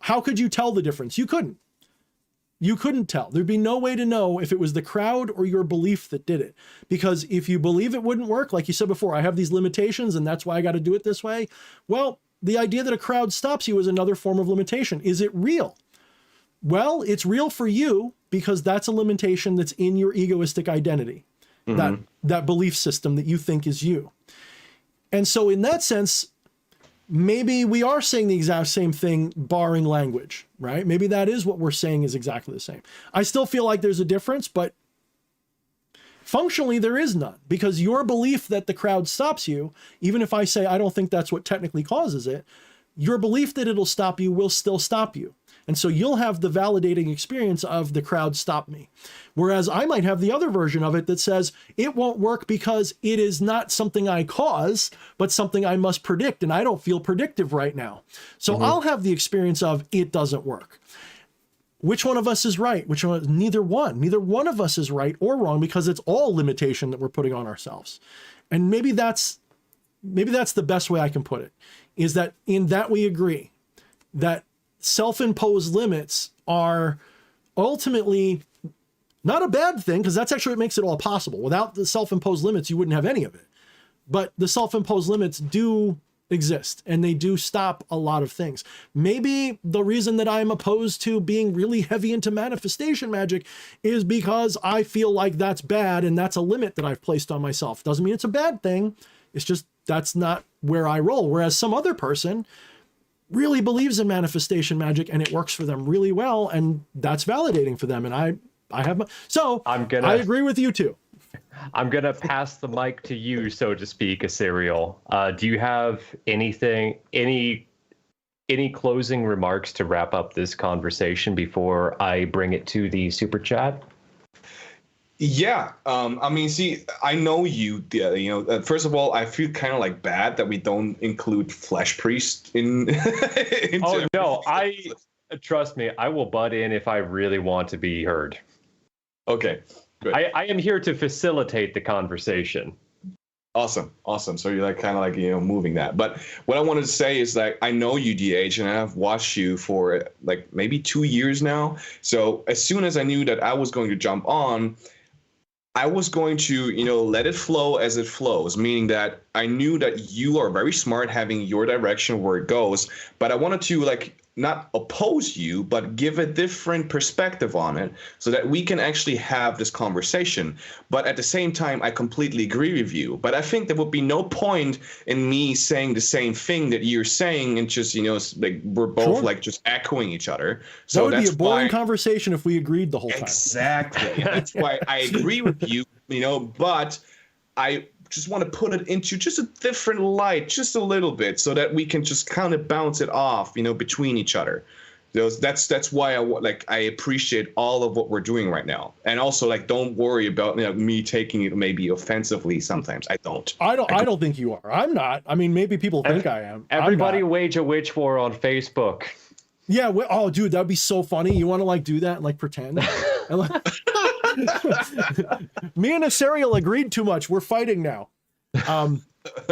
A: How could you tell the difference? You couldn't. You couldn't tell. There'd be no way to know if it was the crowd or your belief that did it. Because if you believe it wouldn't work, like you said before, I have these limitations and that's why I got to do it this way. Well, the idea that a crowd stops you is another form of limitation. Is it real? Well, it's real for you because that's a limitation that's in your egoistic identity, that belief system that you think is you. And so in that sense, maybe we are saying the exact same thing, barring language, right? Maybe that is what we're saying is exactly the same. I still feel like there's a difference, but functionally there is none, because your belief that the crowd stops you, even if I say I don't think that's what technically causes it, your belief that it'll stop you will still stop you. And so you'll have the validating experience of the crowd stopped me. Whereas I might have the other version of it that says it won't work because it is not something I cause, but something I must predict. And I don't feel predictive right now. So I'll have the experience of it doesn't work. Which one of us is right? Which one? Neither one. Neither one of us is right or wrong, because it's all limitation that we're putting on ourselves. And maybe that's the best way I can put it, is that in that we agree that self-imposed limits are ultimately not a bad thing, because that's actually what makes it all possible. Without the self-imposed limits, you wouldn't have any of it. But the self-imposed limits do exist, and they do stop a lot of things. Maybe the reason that I'm opposed to being really heavy into manifestation magic is because I feel like that's bad, and that's a limit that I've placed on myself. Doesn't mean it's a bad thing. It's just that's not where I roll. Whereas some other person really believes in manifestation magic and it works for them really well, and that's validating for them. And I have I agree with you too.
B: I'm gonna pass the mic to you, so to speak, Aserial. Do you have any closing remarks to wrap up this conversation before I bring it to the super chat?
C: Yeah, I mean, see, I know you. First of all, I feel kind of like bad that we don't include Flesh Priest in.
B: Oh no, trust me, I will butt in if I really want to be heard.
C: Okay, good.
B: I am here to facilitate the conversation.
C: Awesome. So you're like kind of like moving that. But what I wanted to say is that I know you, DH, and I've watched you for like maybe 2 years now. So as soon as I knew that I was going to jump on, I was going to, let it flow as it flows, meaning that I knew that you are very smart having your direction where it goes, but I wanted to not oppose you, but give a different perspective on it so that we can actually have this conversation. But at the same time, I completely agree with you. But I think there would be no point in me saying the same thing that you're saying and just, we're both
A: Sure.
C: just echoing each other. So
A: That would
C: that's
A: be a boring
C: why,
A: conversation if we agreed the whole time.
C: Exactly. That's why I agree with you, but I just want to put it into just a different light, just a little bit, so that we can just kind of bounce it off, between each other. That's why I appreciate all of what we're doing right now, and also don't worry about me taking it maybe offensively. Sometimes I don't.
A: I don't think you are. I'm not. I mean, maybe people think I am.
B: Everybody
A: I'm not.
B: wage a witch war on Facebook.
A: Yeah. Oh, dude, that'd be so funny. You want to do that and pretend? Me and Aserial agreed too much. We're fighting now.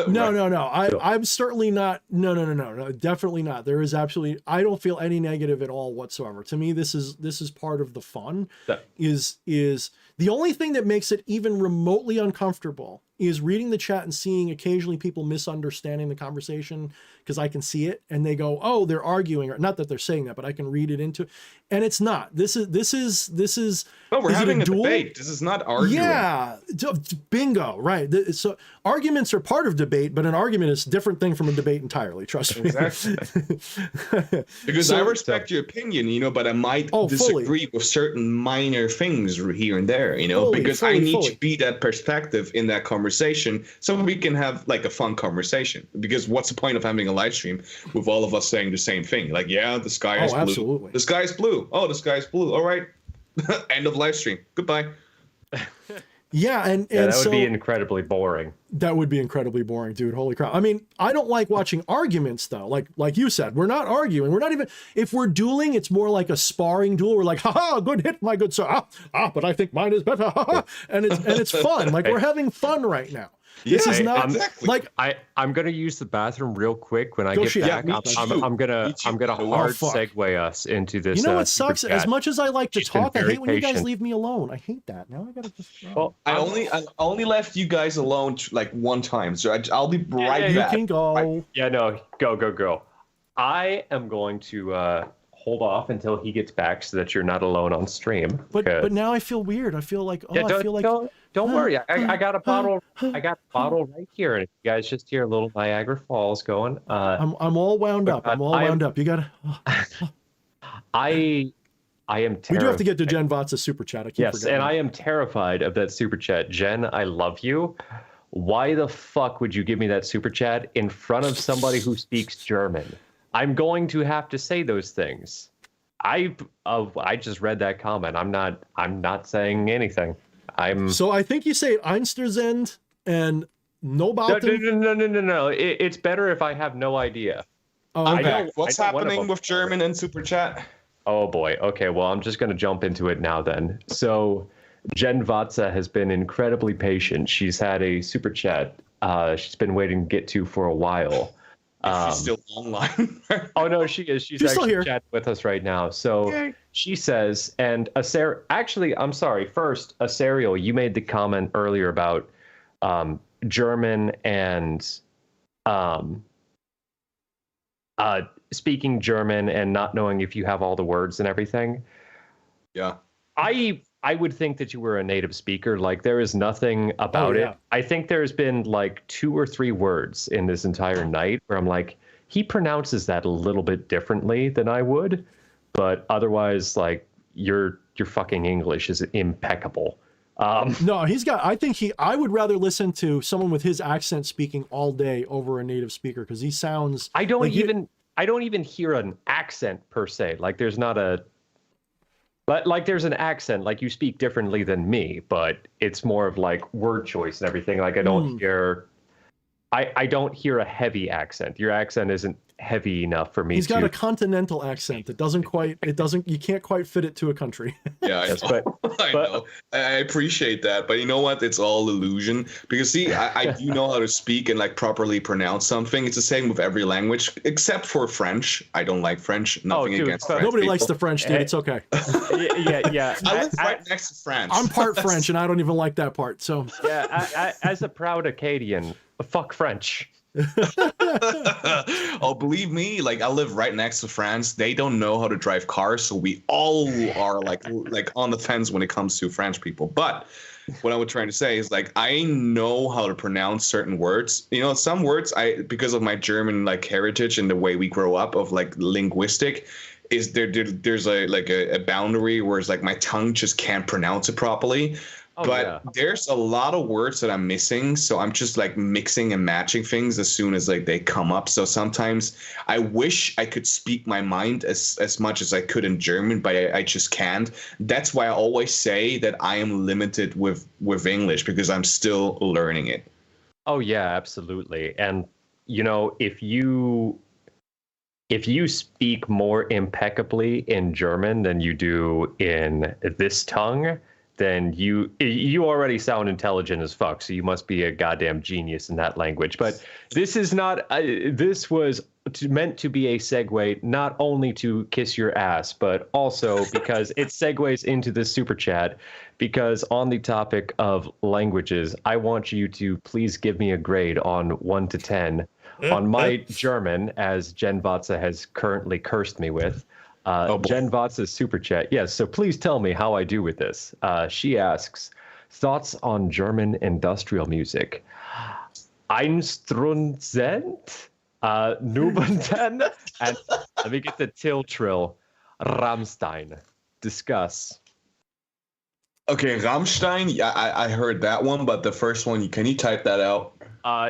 A: No. I'm certainly not. No, definitely not. There is absolutely. I don't feel any negative at all whatsoever. To me, this is part of the fun. Is the only thing that makes it even remotely uncomfortable is reading the chat and seeing occasionally people misunderstanding the conversation, because I can see it and they go, oh, they're arguing, or not that they're saying that, but I can read it into, and it's not. This is.
C: No, we're having a debate. This is not arguing.
A: Yeah, bingo, right. So arguments are part of debate, but an argument is a different thing from a debate entirely. Trust me.
C: Exactly. Because I respect your opinion, but I might disagree with certain minor things here and there, because I need to be that perspective in that conversation so we can have a fun conversation. Because what's the point of having a live stream with all of us saying the same thing? The sky is blue.
A: Absolutely.
C: The sky is blue. Oh, the sky is blue. All right. End of live stream. Goodbye.
A: Yeah, and
B: that
A: so
B: would be incredibly boring.
A: that would be incredibly boring, dude. Holy crap. I mean, I don't like watching arguments though. Like you said, we're not arguing. We're not even, if we're dueling, it's more like a sparring duel. We're like, haha, good hit, my good sir. But I think mine is better. And it's fun. Like we're having fun right now. This is not
C: exactly.
A: like
B: I'm gonna use the bathroom real quick when I
A: Go
B: get
A: shit.
B: back.
C: Yeah, me
B: I'm gonna hard
A: fuck.
B: segue us into this.
A: You know what
B: super
A: sucks? As
B: chat.
A: much as I like to
B: She's been
A: talk, I
B: very
A: hate when you guys
B: patient.
A: leave me alone. I hate that. Now I gotta just.
B: Well,
C: I only left you guys alone like one time, so I'll be right
A: you
C: back.
A: can go.
B: Yeah, no, go. I am going to hold off until he gets back so that you're not alone on stream.
A: But now I feel weird. I feel like I feel like
B: don't worry. I got a bottle. I got a bottle right here, and if you guys just hear a little Niagara Falls going,
A: I'm all wound up. I'm all wound up. You gotta.
B: I am terrified.
A: We do have to get to Jen Vatsa's super chat. I keep
B: Yes,
A: forgetting.
B: and I am terrified of that super chat. Jen, I love you. Why the fuck would you give me that super chat in front of somebody who speaks German? I'm going to have to say those things. I just read that comment. I'm not saying anything.
A: So I think you say Einsterzend and no Bauten.
B: No. It's better if I have no idea.
A: Oh,
C: I'm
A: okay.
C: back. What's
B: I know one of
C: happening
B: them.
C: with German and Super Chat?
B: Oh boy. Okay, well, I'm just going to jump into it now then. So Jen Vatsa has been incredibly patient. She's had a super chat she's been waiting to get to for a while.
C: She's still online.
B: Oh no, she is. She's
A: still
B: actually
A: here.
B: chatting with us right now. So she says, and actually, I'm sorry. First, Aserial, you made the comment earlier about German and speaking German and not knowing if you have all the words and everything.
C: Yeah.
B: I would think that you were a native speaker. Like there is nothing about
A: yeah.
B: it. I think there's been like 2 or 3 words in this entire night where I'm like, he pronounces that a little bit differently than I would, but otherwise, like your fucking English is impeccable.
A: No, I would rather listen to someone with his accent speaking all day over a native speaker because he sounds.
B: I don't even hear an accent per se. Like there's not a. But like there's an accent, like you speak differently than me, but it's more of like word choice and everything. Like I don't hear a heavy accent. Your accent isn't heavy enough for me.
A: He's got a continental accent. You can't quite fit it to a country.
C: Yeah,
B: Yes,
C: I know. I appreciate that, but you know what? It's all illusion. Because see, I do know how to speak and like properly pronounce something. It's the same with every language, except for French. I don't like French. Nothing
B: dude,
C: against French
A: Nobody
C: people.
A: likes the French, dude. It's okay.
B: yeah.
C: I live right next to France.
A: I'm part French, and I don't even like that part. So
B: As a proud Acadian, fuck French.
C: Oh, believe me, like I live right next to France. They don't know how to drive cars, so we all are like on the fence when it comes to French people. But what I was trying to say is like I know how to pronounce certain words. You know, some words because of my German like heritage and the way we grow up of like linguistic, is there's a boundary where it's like my tongue just can't pronounce it properly. There's a lot of words that I'm missing, so I'm just like mixing and matching things as soon as like they come up. So sometimes I wish I could speak my mind as much as I could in German, but I just can't. That's why I always say that I am limited with English because I'm still learning it.
B: Oh yeah, absolutely. And you know, if you speak more impeccably in German than you do in this tongue, then you already sound intelligent as fuck. So you must be a goddamn genius in that language. But this is not. This was meant to be a segue, not only to kiss your ass, but also because it segues into the super chat. Because on the topic of languages, I want you to please give me a grade on 1 to 10 on my German, as Jen Vatsa has currently cursed me with. Jen Vatsa's super chat. Yes, so please tell me how I do with this. She asks, thoughts on German industrial music? Einstrunzent, Nubenten, and let me get the till trill. Rammstein. Discuss.
C: Okay, Rammstein. Yeah, I heard that one, but the first one, can you type that out?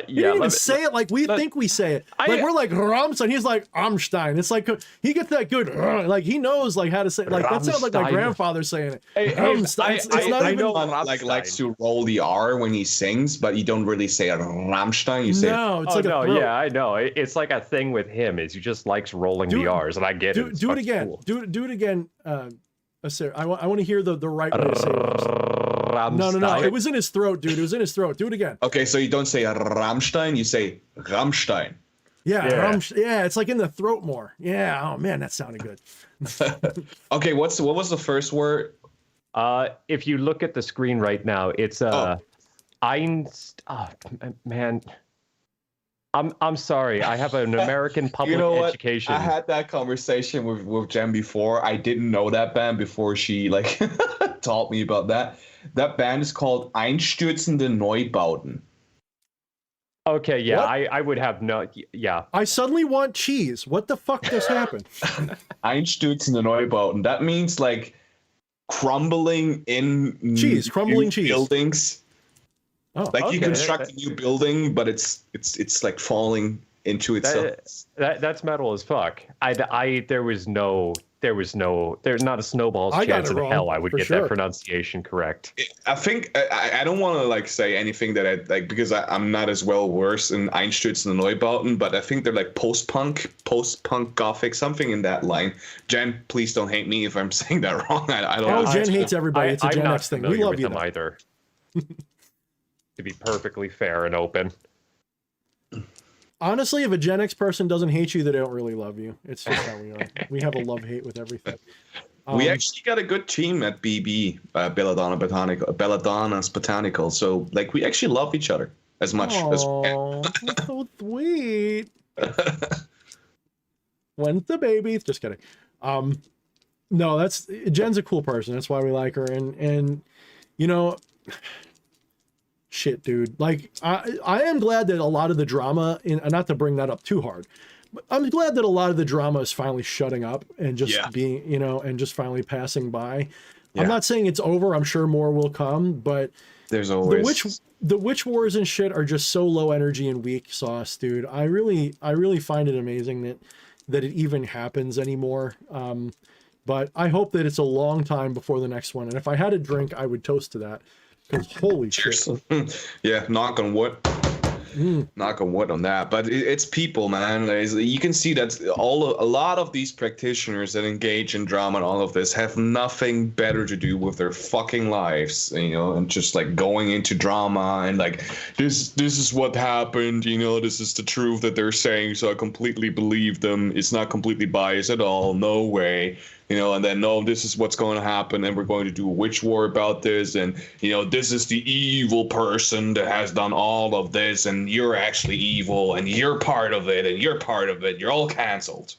A: He
B: Yeah.
A: didn't even say it like we think we say it. Like we're like Rammstein. He's like Amstein. It's like he gets that good. Like he knows like how to say. Like that sounds like my
B: Rammstein.
A: grandfather saying it.
B: Hey,
A: Rammstein. It's not
B: I
A: even.
B: know
C: Like
B: Rammstein.
C: likes to roll the R when he sings, but you don't really say Rammstein. You say
A: No, it's
B: Oh
A: like
B: no,
A: a throat.
B: yeah, I know. It's like a thing with him. Is he just likes rolling
A: Do
B: the
A: it-
B: R's, and I get it. It's
A: Do it
B: fucking
A: again.
B: cool.
A: Do it again. Sarah, I want to hear the right way to say Rammstein. No.
B: Rammstein.
A: It was in his throat, dude. It was in his throat. Do it again.
C: Okay, so you don't say Rammstein, you say Rammstein.
A: Yeah,
B: Yeah.
A: yeah. It's like in the throat more. Yeah. Oh man, that sounded good.
C: Okay, what was the first word?
B: If you look at the screen right now, it's Einst. Oh, man. I'm sorry. I have an American public
C: You know what?
B: education.
C: I had that conversation with Jen before. I didn't know that band before she like taught me about that. That band is called Einstürzende Neubauten.
B: Okay, yeah,
A: What?
B: I would have no. Yeah,
A: I suddenly want cheese. What the fuck just happened?
C: Einstürzende Neubauten. That means like crumbling in
A: Cheese, crumbling
C: new
A: cheese.
C: buildings.
A: Oh,
C: Like you
B: Okay.
C: construct a new building, but it's like falling into itself.
B: that's metal as fuck. There's not a snowball's
A: I got
B: chance
A: it
B: in
A: wrong,
B: hell I would
A: for
B: get
A: sure.
B: that pronunciation correct.
C: I think I don't want to like say anything that I like because I'm not as well versed in Einstürzende Neubauten, but I think they're like post-punk gothic, something in that line. Jen, please don't hate me if I'm saying that wrong. I don't
A: Oh,
C: know.
A: Jen hates everybody. It's a
B: I'm
A: Gen
B: not
A: X thing. We
B: familiar
A: love
B: with
A: you.
B: them
A: though.
B: either. To be perfectly fair and open.
A: Honestly, if a Gen X person doesn't hate you, they don't really love you. It's just how we are. We have a love-hate with everything.
C: We actually got a good team at BB, Belladonna's Botanical. So like we actually love each other as much as we can.
A: Oh, that's so sweet. When's the baby? Just kidding. No, that's Jen's a cool person. That's why we like her. And you know, shit, dude. Like I am glad that a lot of the drama, not to bring that up too hard, but I'm glad that a lot of the drama is finally shutting up and just being, and just finally passing by.
C: Yeah.
A: I'm not saying it's over. I'm sure more will come, but
C: There's always
A: the witch wars and shit are just so low energy and weak sauce, dude. I really find it amazing that it even happens anymore. But I hope that it's a long time before the next one. And if I had a drink, I would toast to that. Because holy
C: cheers.
A: shit.
C: Yeah, knock on wood. Knock on wood on that. But it's people, man. You can see that a lot of these practitioners that engage in drama and all of this have nothing better to do with their fucking lives, and just like going into drama and like this is what happened, this is the truth that they're saying, so I completely believe them. It's not completely biased at all. No way. And then, no, this is what's going to happen, and we're going to do a witch war about this, and, this is the evil person that has done all of this, and you're actually evil, and you're part of it, and you're part of it. You're all canceled.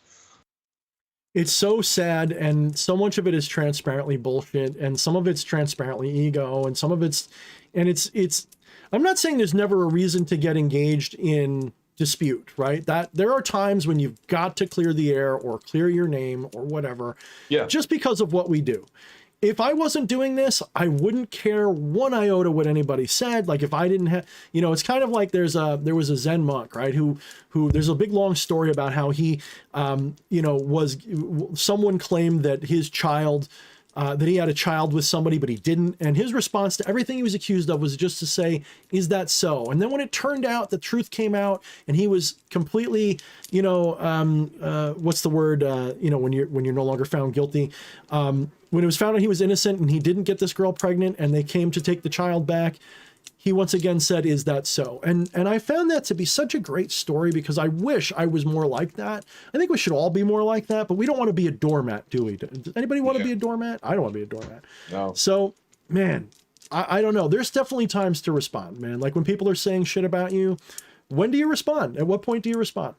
A: It's so sad, and so much of it is transparently bullshit, and some of it's transparently ego, and some of it's I'm not saying there's never a reason to get engaged in dispute, right? That there are times when you've got to clear the air or clear your name or whatever, just because of what we do. If I wasn't doing this, I wouldn't care one iota what anybody said. Like if I didn't have, it's kind of like there was a Zen monk, right? Who there's a big long story about how he, someone claimed that his child, that he had a child with somebody, but he didn't. And his response to everything he was accused of was just to say, is that so? And then when it turned out, the truth came out and he was completely, what's the word, when you're no longer found guilty, when it was found out he was innocent and he didn't get this girl pregnant and they came to take the child back, he once again said, is that so? And I found that to be such a great story because I wish I was more like that. I think we should all be more like that, but we don't want to be a doormat, do we? Does anybody want to be a doormat? I don't want to be a doormat. No. So, man, I don't know. There's definitely times to respond, man. Like when people are saying shit about you, when do you respond? At what point do you respond?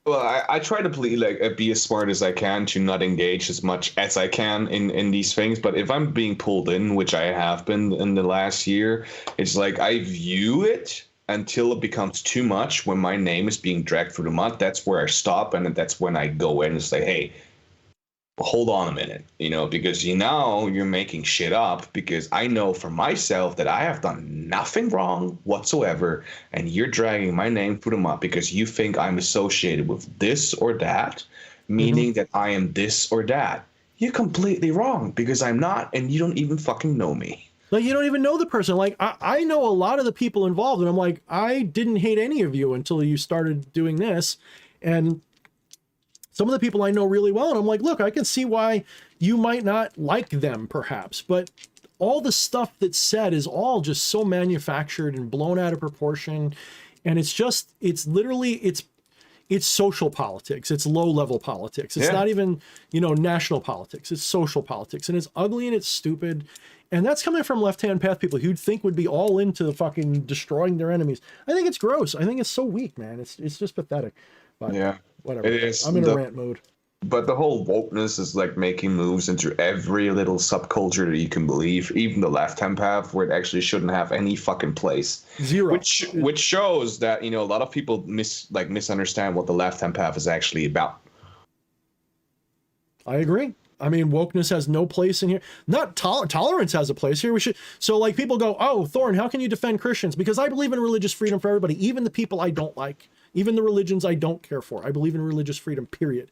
C: Well, I try to be as smart as I can to not engage as much as I can in these things. But if I'm being pulled in, which I have been in the last year, it's like I view it until it becomes too much. When my name is being dragged through the mud, that's where I stop, and that's when I go in and say, hey, hold on a minute, because you're making shit up, because I know for myself that I have done nothing wrong whatsoever, and you're dragging my name through the mud because you think I'm associated with this or that, meaning that I am this or that. You're completely wrong, because I'm not, and you don't even fucking know me.
A: Like, you don't even know the person. Like, I know a lot of the people involved, and I'm like, I didn't hate any of you until you started doing this. And some of the people I know really well, and I'm like, look, I can see why you might not like them, perhaps. But all the stuff that's said is all just so manufactured and blown out of proportion. And it's social politics. It's low-level politics. It's not even, national politics. It's social politics. And it's ugly and it's stupid. And that's coming from left-hand path people who'd think would be all into the fucking destroying their enemies. I think it's gross. I think it's so weak, man. It's just pathetic. But
C: yeah,
A: whatever.
C: it is.
A: I'm in a rant mode.
C: But the whole wokeness is like making moves into every little subculture that you can believe, even the left-hand path, where it actually shouldn't have any fucking place.
A: Zero.
C: Which shows that, a lot of people misunderstand what the left-hand path is actually about.
A: I agree. I mean, wokeness has no place in here. Not tolerance has a place here. So like people go, oh, Thorne, how can you defend Christians? Because I believe in religious freedom for everybody, even the people I don't like, even the religions I don't care for. I believe in religious freedom, period.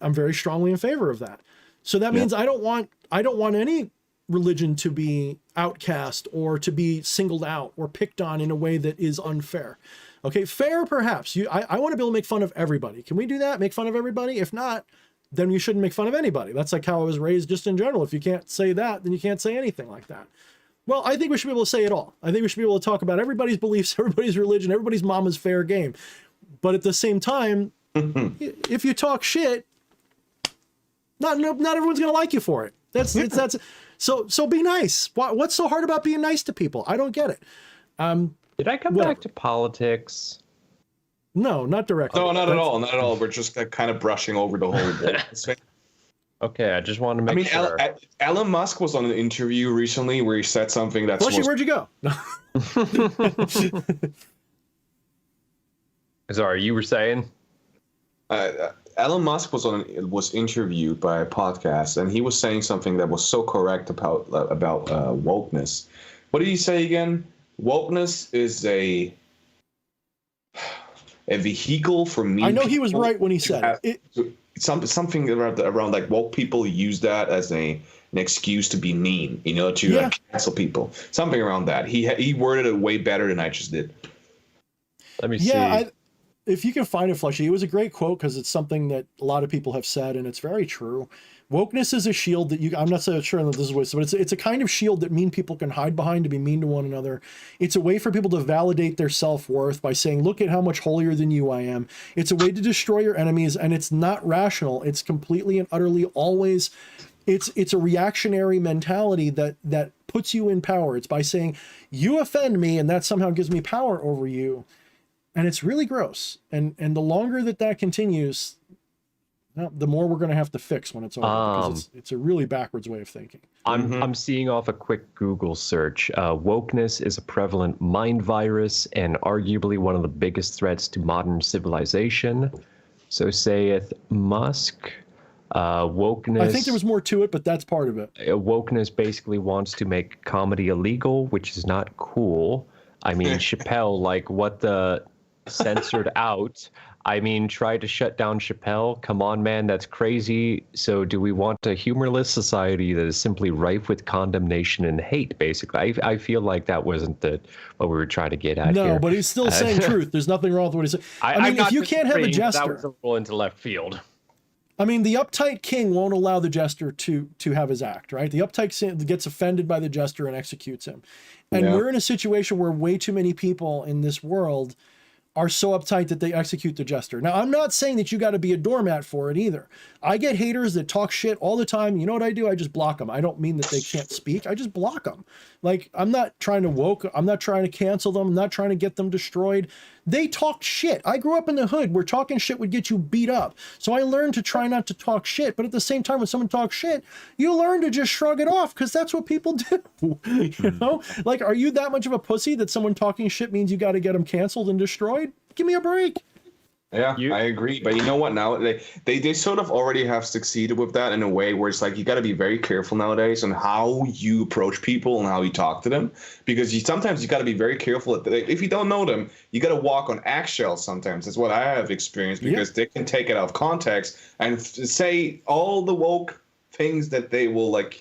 A: I'm very strongly in favor of that. So that means I don't want any religion to be outcast or to be singled out or picked on in a way that is unfair. Okay, fair perhaps. I want to be able to make fun of everybody. Can we do that? Make fun of everybody? If not, then you shouldn't make fun of anybody. That's like how I was raised just in general. If you can't say that, then you can't say anything like that. Well, I think we should be able to say it all. I think we should be able to talk about everybody's beliefs, everybody's religion, everybody's mama's fair game. But at the same time, if you talk shit, not everyone's going to like you for it. That's so be nice. What's so hard about being nice to people? I don't get it.
B: Did I come back to politics?
A: No, not directly.
C: No, not at all. Not at all. We're just kind of brushing over the whole thing.
B: Okay, I just wanted to make sure.
C: Elon Musk was on an interview recently where he said something that's...
A: Where'd you go?
B: Sorry, you were saying?
C: Elon Musk was interviewed by a podcast, and he was saying something that was so correct about wokeness. What did he say again? Wokeness is a vehicle for me.
A: I know he was right when he said it.
C: Something around like woke people use that as an excuse to be mean, to cancel people. Something around that. He worded it way better than I just did.
B: Let me see.
A: If you can find it, Fleshy, it was a great quote because it's something that a lot of people have said, and it's very true. Wokeness is a shield that I'm not so sure that this is what, but it's a kind of shield that mean people can hide behind to be mean to one another. It's a way for people to validate their self-worth by saying, look at how much holier than you I am. It's a way to destroy your enemies, and it's not rational. It's completely and utterly always, it's a reactionary mentality that puts you in power. It's by saying, you offend me, and that somehow gives me power over you. And it's really gross. And the longer that continues, the more we're going to have to fix when it's over, because it's a really backwards way of thinking.
B: I'm seeing off a quick Google search. Wokeness is a prevalent mind virus and arguably one of the biggest threats to modern civilization. So saith Musk. Wokeness.
A: I think there was more to it, but that's part of it.
B: Wokeness basically wants to make comedy illegal, which is not cool. I mean, Chappelle, like what the censored out. I mean, try to shut down Chappelle. Come on, man, that's crazy. So do we want a humorless society that is simply rife with condemnation and hate, basically? I feel like that wasn't what we were trying to get at here.
A: No, but he's still saying truth. There's nothing wrong with what he's saying. I mean, if you can't have a jester...
B: That was a little into left field.
A: I mean, the uptight king won't allow the jester to have his act, right? The uptight king gets offended by the jester and executes him. And we're in a situation where way too many people in this world are so uptight that they execute the jester. Now, I'm not saying that you got to be a doormat for it either. I get haters that talk shit all the time. You know what I do? I just block them. I don't mean that they can't speak. I just block them. Like, I'm not trying to woke. I'm not trying to cancel them. I'm not trying to get them destroyed. They talk shit. I grew up in the hood where talking shit would get you beat up. So I learned to try not to talk shit. But at the same time, when someone talks shit, you learn to just shrug it off because that's what people do. You know? Like, are you that much of a pussy that someone talking shit means you got to get them canceled and destroyed? Give me a break.
C: Yeah, I agree. But you know what? Now they sort of already have succeeded with that in a way where it's like you got to be very careful nowadays on how you approach people and how you talk to them, because sometimes you got to be very careful. If you don't know them, you got to walk on eggshells. Sometimes that's what I have experienced, because they can take it out of context and say all the woke things that they will like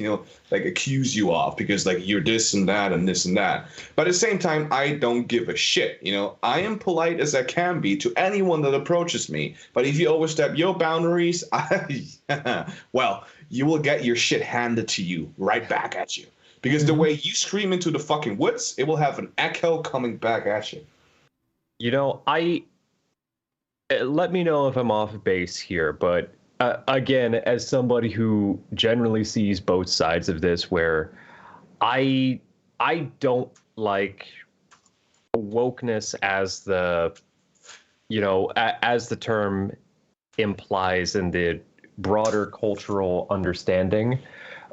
C: accuse you of, because like you're this and that and this and that. But at the same time, I don't give a shit. I am polite as I can be to anyone that approaches me. But if you overstep your boundaries, well, you will get your shit handed to you right back at you. Because the way you scream into the fucking woods, it will have an echo coming back at you.
B: Let me know if I'm off base here, but again, as somebody who generally sees both sides of this, where I don't like wokeness as the term implies in the broader cultural understanding,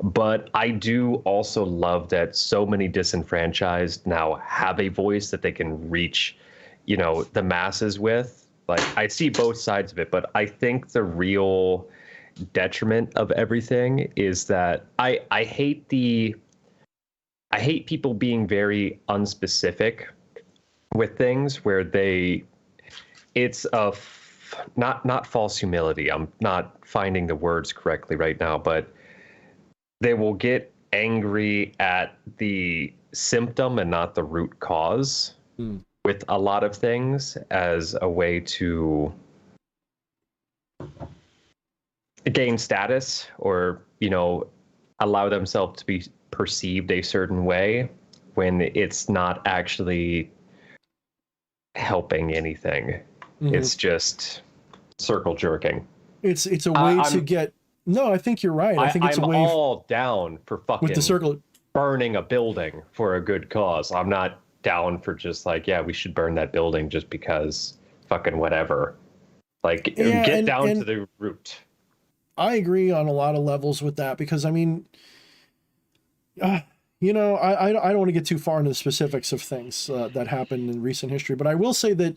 B: but I do also love that so many disenfranchised now have a voice that they can reach, the masses with. Like, I see both sides of it, but I think the real detriment of everything is that I hate people being very unspecific with things, where it's not false humility. I'm not finding the words correctly right now, but they will get angry at the symptom and not the root cause. With a lot of things as a way to gain status, or, allow themselves to be perceived a certain way when it's not actually helping anything. It's just circle jerking.
A: It's a way to get. No, I think you're right. I think it's a way.
B: I'm all down for fucking
A: with the circle
B: burning a building for a good cause. I'm not down for just like, yeah, we should burn that building just because fucking whatever. Like, get down to the root.
A: I agree on a lot of levels with that, because I mean, I don't want to get too far into the specifics of things that happened in recent history, but I will say that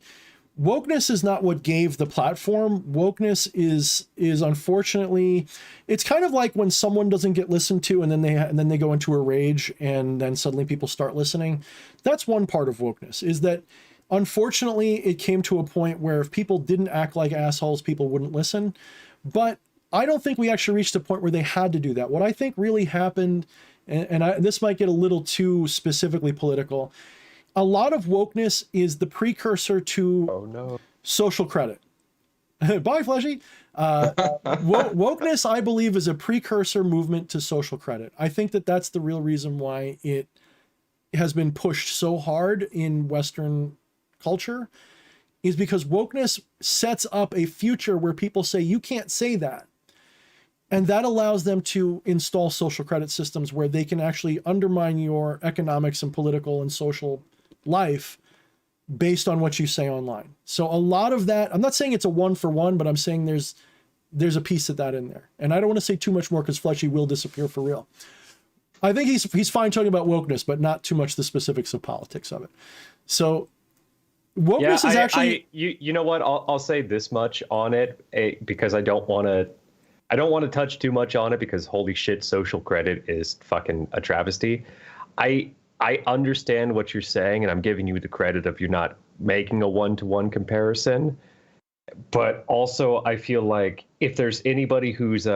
A: wokeness is not what gave the platform. Wokeness is unfortunately, it's kind of like when someone doesn't get listened to and then they go into a rage, and then suddenly people start listening. That's one part of wokeness, is that unfortunately it came to a point where if people didn't act like assholes, people wouldn't listen. But I don't think we actually reached a point where they had to do that. What I think really happened, and this might get a little too specifically political, a lot of wokeness is the precursor to social credit. Bye, Fleshy. Wokeness, I believe, is a precursor movement to social credit. I think that that's the real reason why it has been pushed so hard in Western culture, is because wokeness sets up a future where people say, you can't say that. And that allows them to install social credit systems where they can actually undermine your economics and political and social life based on what you say online. So a lot of that, I'm not saying it's a 1-for-1, but I'm saying there's a piece of that in there. And I don't want to say too much more because Fleshy will disappear for real. I think he's fine talking about wokeness, but not too much the specifics of politics of it. So wokeness is actually...
B: you know what? I'll say this much on it, because I don't want to touch too much on it, because holy shit, social credit is fucking a travesty. I understand what you're saying, and I'm giving you the credit of you're not making a one-to-one comparison. But also, I feel like if there's anybody who's,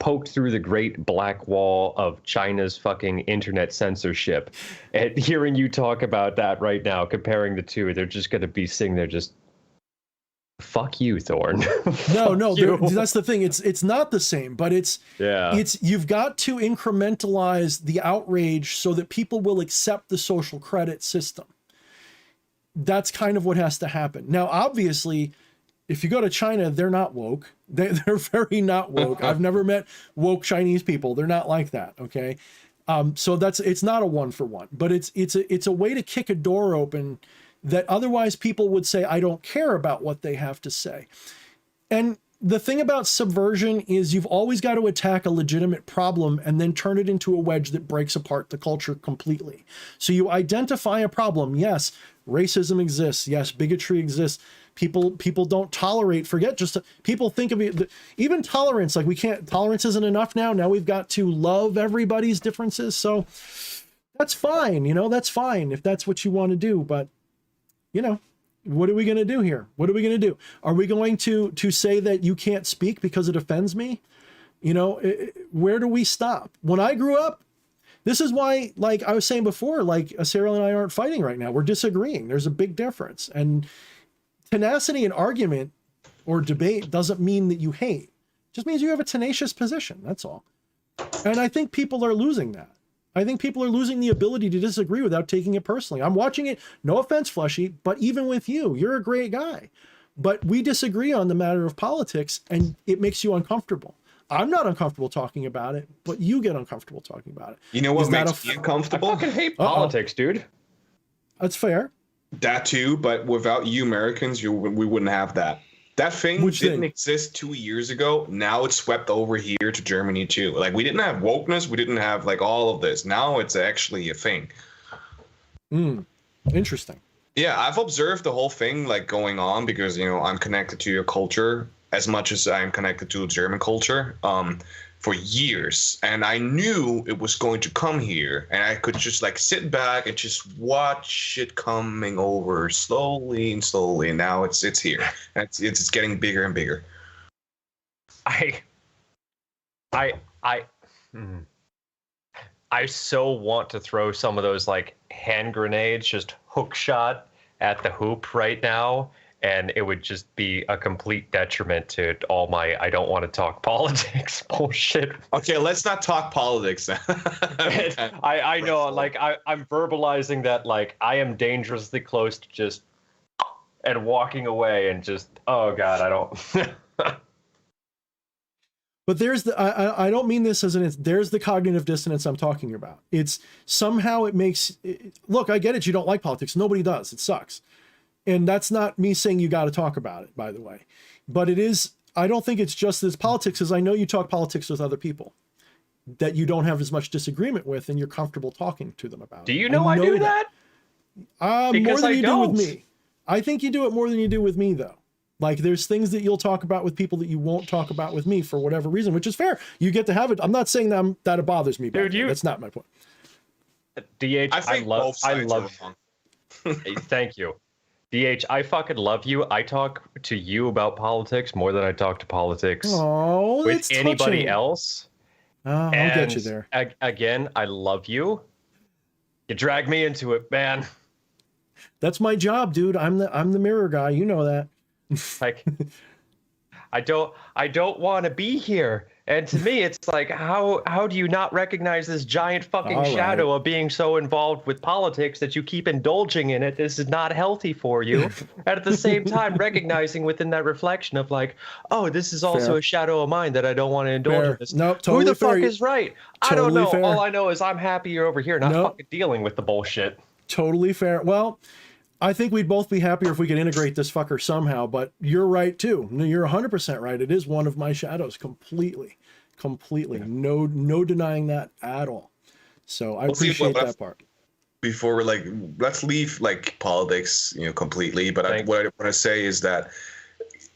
B: poked through the great black wall of China's fucking internet censorship, and hearing you talk about that right now, comparing the two, they're just going to be sitting there just, fuck you, Thorne.
A: No, that's the thing. It's not the same, but it's you've got to incrementalize the outrage so that people will accept the social credit system. That's kind of what has to happen. Now, obviously, if you go to China, they're not woke. They're very not woke. I've never met woke Chinese people. They're not like that. Okay. So it's not a 1-for-1, but it's a way to kick a door open that otherwise people would say, I don't care about what they have to say. And the thing about subversion is you've always got to attack a legitimate problem and then turn it into a wedge that breaks apart the culture completely. So you identify a problem. Yes, racism exists. Yes, bigotry exists. People don't tolerate, people think of it, even tolerance, like tolerance isn't enough now. Now we've got to love everybody's differences. So that's fine. That's fine if that's what you want to do. But, what are we going to do here? What are we going to do? Are we going to say that you can't speak because it offends me? Where do we stop? When I grew up, this is why, like I was saying before, like Aserial and I aren't fighting right now. We're disagreeing. There's a big difference. And tenacity in argument or debate doesn't mean that you hate. It just means you have a tenacious position. That's all. And I think people are losing that. I think people are losing the ability to disagree without taking it personally. I'm watching it. No offense, Fleshy, but even with you, you're a great guy. But we disagree on the matter of politics, and it makes you uncomfortable. I'm not uncomfortable talking about it, but you get uncomfortable talking about it.
C: You know what makes you uncomfortable?
B: I fucking hate politics, dude.
A: That's fair.
C: That too, but without you Americans, we wouldn't have that. That thing didn't exist 2 years ago. Now it's swept over here to Germany too. Like, we didn't have wokeness. We didn't have like all of this. Now it's actually a thing.
A: Interesting.
C: Yeah, I've observed the whole thing like going on because, I'm connected to your culture as much as I'm connected to German culture for years. And I knew it was going to come here. And I could just like sit back and just watch it coming over slowly and slowly. And now it's here. And it's getting bigger and bigger.
B: I so want to throw some of those like hand grenades, just hook shot at the hoop right now. And it would just be a complete detriment to all my I don't want to talk politics bullshit.
C: Okay, let's not talk politics.
B: I know, like, I'm verbalizing that, like, I am dangerously close to just and walking away and just, oh, God, I don't.
A: But there's I don't mean this as there's the cognitive dissonance I'm talking about. It's somehow it makes, look, I get it. You don't like politics. Nobody does. It sucks. And that's not me saying you got to talk about it, by the way. But it is, I don't think it's just this politics, as I know you talk politics with other people that you don't have as much disagreement with and you're comfortable talking to them about.
B: Do you know I do that?
A: More than you do with me. I think you do it more than you do with me, though. Like, there's things that you'll talk about with people that you won't talk about with me for whatever reason, which is fair. You get to have it. I'm not saying that it bothers me. Dude, that's not my point.
B: DH, I love. Thank you. DH, I fucking love you. I talk to you about politics more than I talk to politics with anybody else.
A: Oh, I'll get you there.
B: Again, I love you. You drag me into it, man.
A: That's my job, dude. I'm the mirror guy. You know that.
B: Like, I don't want to be here. And to me, it's like, how do you not recognize this giant fucking shadow of being so involved with politics that you keep indulging in it? This is not healthy for you. And at the same time, recognizing within that reflection of like, oh, this is also a shadow of mine that I don't want to indulge in this.
A: Nope, totally.
B: Who the fuck is right? I don't know.
A: Fair.
B: All I know is I'm happy you're over here, not fucking dealing with the bullshit.
A: Totally fair. Well, I think we'd both be happier if we could integrate this fucker somehow, but you're right too. You're 100% right. It is one of my shadows completely. No denying that at all. So I appreciate that part.
C: Before we're like, let's leave like politics, completely. But what I want to say is that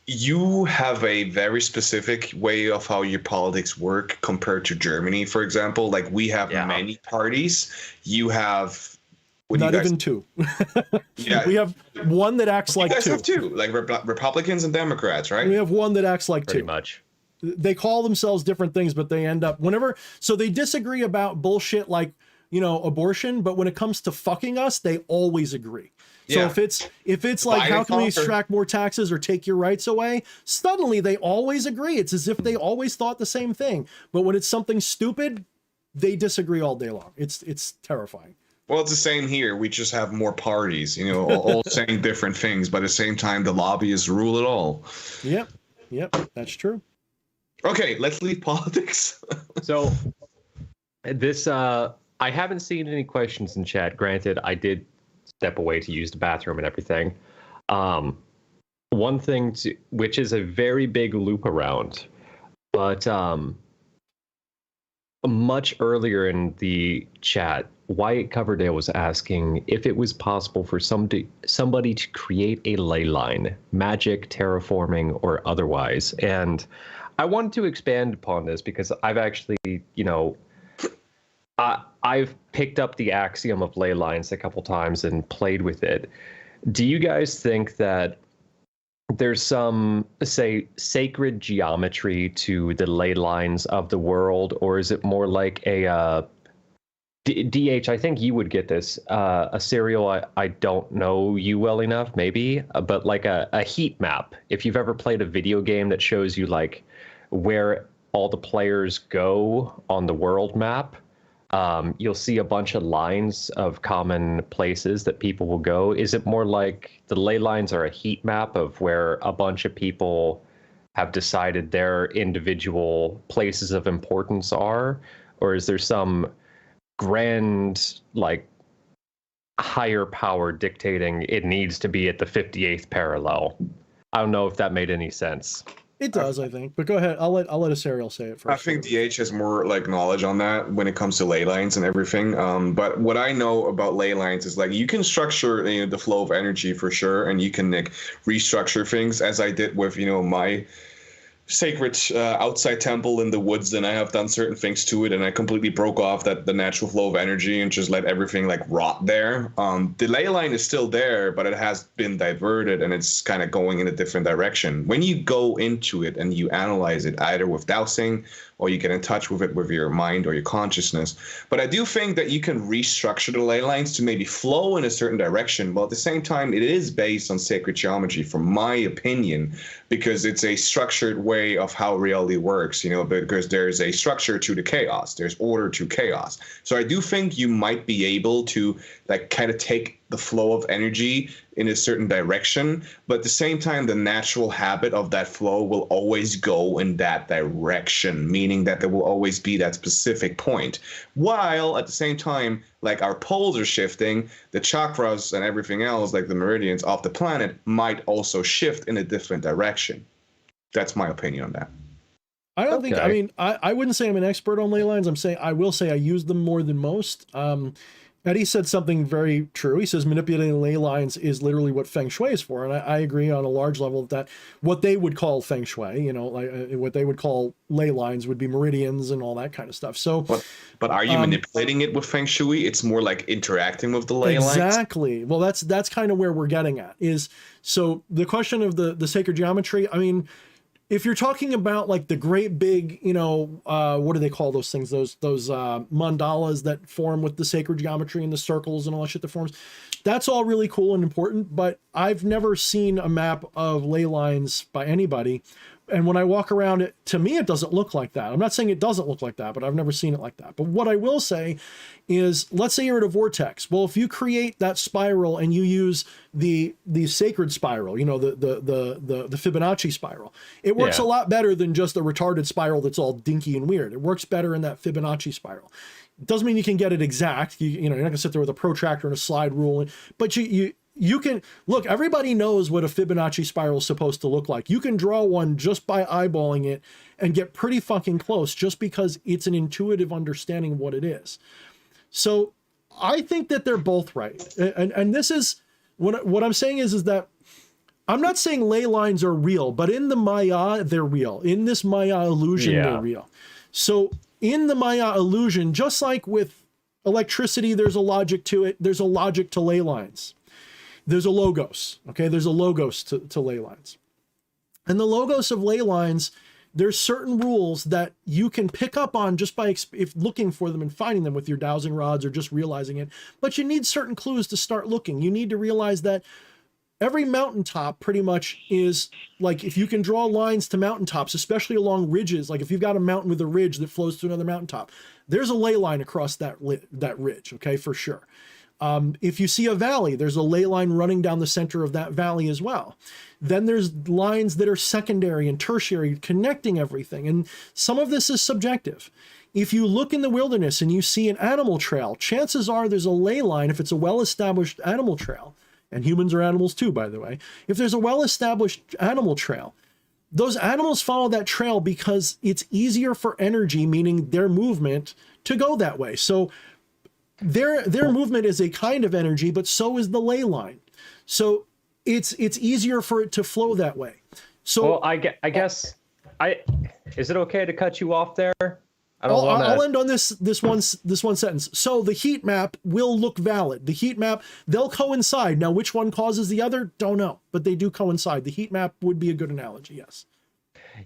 C: you have a very specific way of how your politics work compared to Germany, for example. Like, we have many parties. You have
A: not even two.
C: Yeah,
A: we have one that acts like two.
C: You guys have two, like Republicans and Democrats, right?
A: We have one that acts like
B: Pretty
A: two.
B: Much.
A: They call themselves different things, but they end up so they disagree about bullshit like, abortion, but when it comes to fucking us, they always agree. So if it's like, how can we extract more taxes or take your rights away? Suddenly they always agree. It's as if they always thought the same thing. But when it's something stupid, they disagree all day long. It's terrifying.
C: Well, it's the same here. We just have more parties, all saying different things, but at the same time, the lobbyists rule it all.
A: Yep, that's true.
C: Okay, let's leave politics.
B: So this, I haven't seen any questions in chat. Granted, I did step away to use the bathroom and everything. One thing which is a very big loop around, but much earlier in the chat, Wyatt Coverdale was asking if it was possible for somebody to create a ley line, magic, terraforming, or otherwise. And I wanted to expand upon this because I've actually, I've picked up the axiom of ley lines a couple times and played with it. Do you guys think that there's some, say, sacred geometry to the ley lines of the world, or is it more like a DH, I think you would get this. Aserial, I don't know you well enough, maybe, but like a heat map. If you've ever played a video game that shows you like where all the players go on the world map, you'll see a bunch of lines of common places that people will go. Is it more like the ley lines are a heat map of where a bunch of people have decided their individual places of importance are? Or is there some grand, like, higher power dictating it needs to be at the 58th parallel? I don't know if that made any sense.
A: It does, I think. But go ahead. I'll let Aserial say it first.
C: I think DH has more like knowledge on that when it comes to ley lines and everything. But what I know about ley lines is like you can structure the flow of energy for sure, and you can like restructure things as I did with my sacred outside temple in the woods, and I have done certain things to it, and I completely broke off the natural flow of energy and just let everything like rot there. The ley line is still there, but it has been diverted and it's kind of going in a different direction. When you go into it and you analyze it, either with dowsing or you get in touch with it with your mind or your consciousness. But I do think that you can restructure the ley lines to maybe flow in a certain direction, but at the same time, it is based on sacred geometry, from my opinion, because it's a structured way of how reality works, because there's a structure to the chaos, there's order to chaos. So I do think you might be able to like kind of take the flow of energy in a certain direction, but at the same time, the natural habit of that flow will always go in that direction, meaning that there will always be that specific point. While at the same time, like our poles are shifting, the chakras and everything else, like the meridians of the planet, might also shift in a different direction. That's my opinion on that.
A: I don't think, I mean, I wouldn't say I'm an expert on ley lines. I will say I use them more than most. Eddie said something very true. He says manipulating ley lines is literally what Feng Shui is for. And I agree on a large level that what they would call Feng Shui, like what they would call ley lines would be meridians and all that kind of stuff. So,
C: but are you manipulating it with Feng Shui? It's more like interacting with the ley lines.
A: Exactly. Well, that's kind of where we're getting at is, so the question of the sacred geometry, I mean, if you're talking about like the great big, what do they call those things? Those mandalas that form with the sacred geometry and the circles and all that shit that forms. That's all really cool and important, but I've never seen a map of ley lines by anybody. And when I walk around it, to me, it doesn't look like that. I'm not saying it doesn't look like that, but I've never seen it like that. But what I will say is, let's say you're at a vortex. Well, if you create that spiral and you use the sacred spiral, the Fibonacci spiral, it works a lot better than just a retarded spiral that's all dinky and weird. It works better in that Fibonacci spiral. It doesn't mean you can get it exact. You're not gonna sit there with a protractor and a slide rule, but you can look, everybody knows what a Fibonacci spiral is supposed to look like. You can draw one just by eyeballing it and get pretty fucking close just because it's an intuitive understanding of what it is. So I think that they're both right. And this is what I'm saying is that I'm not saying ley lines are real, but in the Maya, they're real. In this Maya illusion, they're real. So in the Maya illusion, just like with electricity, there's a logic to it. There's a logic to ley lines. There's a logos, okay? There's a logos to ley lines. And the logos of ley lines, there's certain rules that you can pick up on just by if looking for them and finding them with your dowsing rods or just realizing it. But you need certain clues to start looking. You need to realize that every mountaintop pretty much is like, if you can draw lines to mountaintops, especially along ridges, like if you've got a mountain with a ridge that flows to another mountaintop, there's a ley line across that ridge, okay, for sure. If you see a valley, there's a ley line running down the center of that valley as well. Then there's lines that are secondary and tertiary connecting everything. And some of this is subjective. If you look in the wilderness and you see an animal trail, chances are there's a ley line if it's a well-established animal trail. And humans are animals too, by the way. If there's a well-established animal trail, those animals follow that trail because it's easier for energy, meaning their movement, to go that way. So their movement is a kind of energy, but so is the ley line. So it's easier for it to flow that way. So
B: Well, I guess is it okay to cut you off there?
A: I'll end on this one sentence. So the heat map will look valid. The heat map, they'll coincide. Now, which one causes the other? Don't know, but they do coincide. The heat map would be a good analogy. Yes.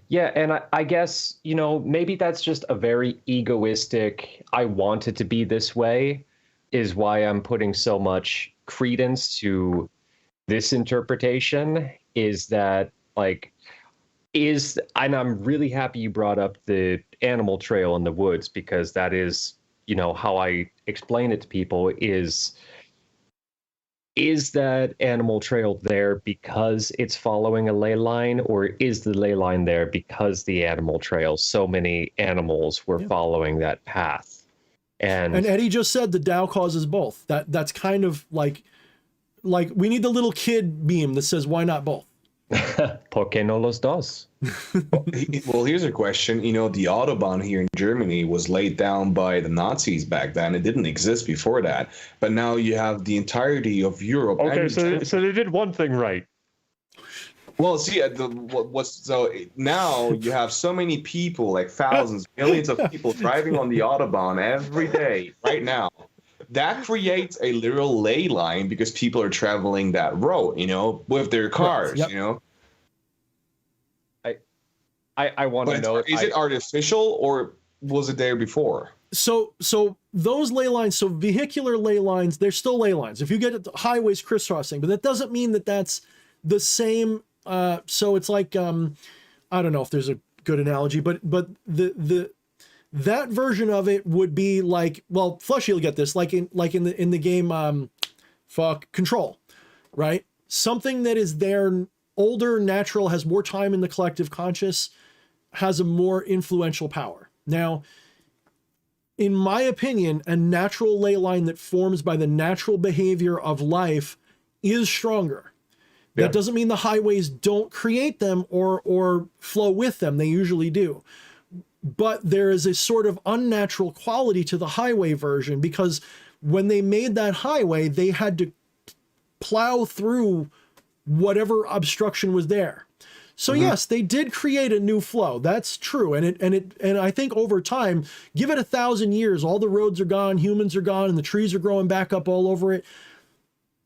B: Yeah, and I guess, maybe that's just a very egoistic, I want it to be this way, is why I'm putting so much credence to this interpretation, is that, and I'm really happy you brought up the animal trail in the woods, because that is, how I explain it to people is that animal trail there because it's following a ley line, or is the ley line there because the animal trail, so many animals were following that path? And
A: Eddie just said the Tao causes both. That's kind of like we need the little kid meme that says, why not both?
B: ¿Por qué no los dos?
C: Well, here's a question. The Autobahn here in Germany was laid down by the Nazis back then. It didn't exist before that. But now you have the entirety of Europe.
B: Okay, so they did one thing right.
C: Well, see, so now you have so many people, like thousands, millions of people driving on the Autobahn every day right now. That creates a literal ley line because people are traveling that road, with their cars,
A: Yep.
B: I want to know.
C: Is it artificial or was it there before?
A: So those ley lines, so vehicular ley lines, they're still ley lines. If you get highways crisscrossing, but that doesn't mean that that's the same. So it's like, I don't know if there's a good analogy, but that version of it would be like, well, Flushy will get this, like in the game, Control, right? Something that is there, older, natural, has more time in the collective conscious, has a more influential power. Now, in my opinion, a natural ley line that forms by the natural behavior of life is stronger. That doesn't mean the highways don't create them or flow with them. They usually do. But there is a sort of unnatural quality to the highway version, because when they made that highway, they had to plow through whatever obstruction was there. So yes, they did create a new flow. That's true. And I think over time, give it 1,000 years, all the roads are gone, humans are gone, and the trees are growing back up all over it.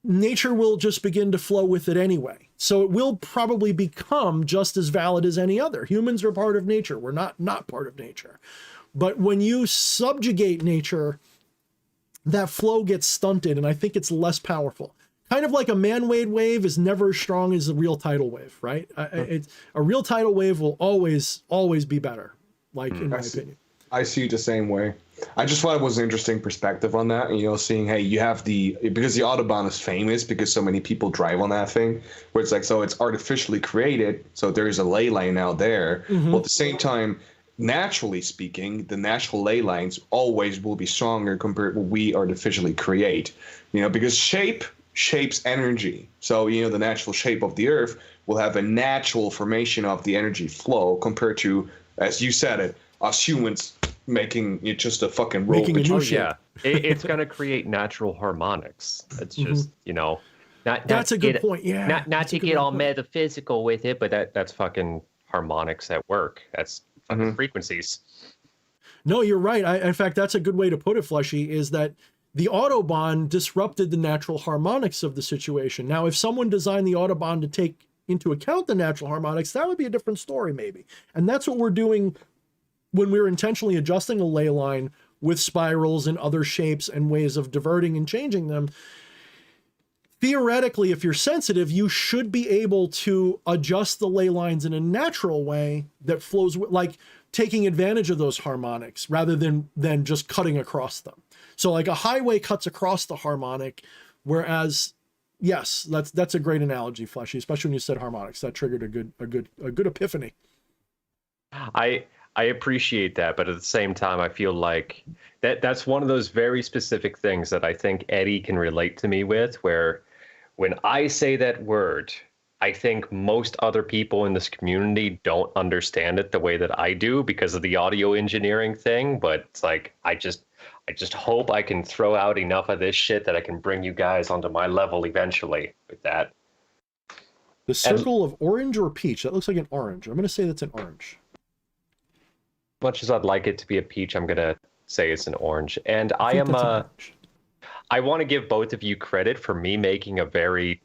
A: Nature will just begin to flow with it anyway. So it will probably become just as valid as any other. Humans are part of nature. We're not part of nature. But when you subjugate nature, that flow gets stunted, and I think it's less powerful. Kind of like a man-made wave is never as strong as a real tidal wave, right? A real tidal wave will always be better, in my opinion.
C: I see it the same way. I just thought it was an interesting perspective on that. Seeing, hey, you have because the Autobahn is famous because so many people drive on that thing, where it's like, so it's artificially created, so there is a ley line out there. Well, at the same time, naturally speaking, the natural ley lines always will be stronger compared to what we artificially create. Because shapes energy. So, the natural shape of the Earth will have a natural formation of the energy flow compared to, as you said it, us humans making it just a fucking rope.
B: It's going to create natural harmonics. It's just,
A: that's a good point. Yeah.
B: Not to get all metaphysical with it, but that's fucking harmonics at work. That's fucking frequencies.
A: No, you're right. In fact, that's a good way to put it, Fleshy, is that the Autobahn disrupted the natural harmonics of the situation. Now, if someone designed the Autobahn to take into account the natural harmonics, that would be a different story, maybe. And that's what we're doing when we're intentionally adjusting a ley line with spirals and other shapes and ways of diverting and changing them. Theoretically, if you're sensitive, you should be able to adjust the ley lines in a natural way that flows, like taking advantage of those harmonics rather than just cutting across them. So like a highway cuts across the harmonic, whereas, yes, that's a great analogy, Fleshy, especially when you said harmonics. That triggered a good epiphany.
B: I appreciate that, but at the same time, I feel like that's one of those very specific things that I think Eddie can relate to me with, where when I say that word, I think most other people in this community don't understand it the way that I do because of the audio engineering thing. But it's like, I just hope I can throw out enough of this shit that I can bring you guys onto my level eventually with that.
A: The circle of orange or peach? That looks like an orange. I'm going to say that's an orange.
B: Much as I'd like it to be a peach, I'm going to say it's an orange. And I
A: think
B: am
A: that's an orange.
B: I want to give both of you credit for me making a very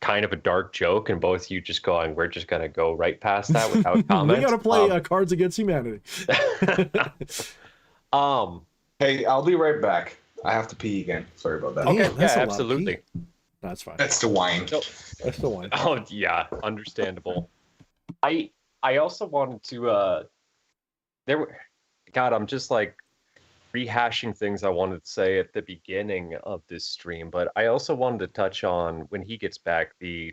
B: kind of a dark joke, and both of you just going, we're just going to go right past that without comment.
A: We got to play Cards Against Humanity.
C: Hey, I'll be right back. I have to pee again. Sorry about that.
A: Damn,
B: Okay,
A: that's
B: yeah,
A: a lot of
B: absolutely.
A: pee. That's fine.
C: That's the wine.
A: That's the one.
B: Oh yeah, understandable. I also wanted to God, I'm just like rehashing things I wanted to say at the beginning of this stream, but I also wanted to touch on, when he gets back, the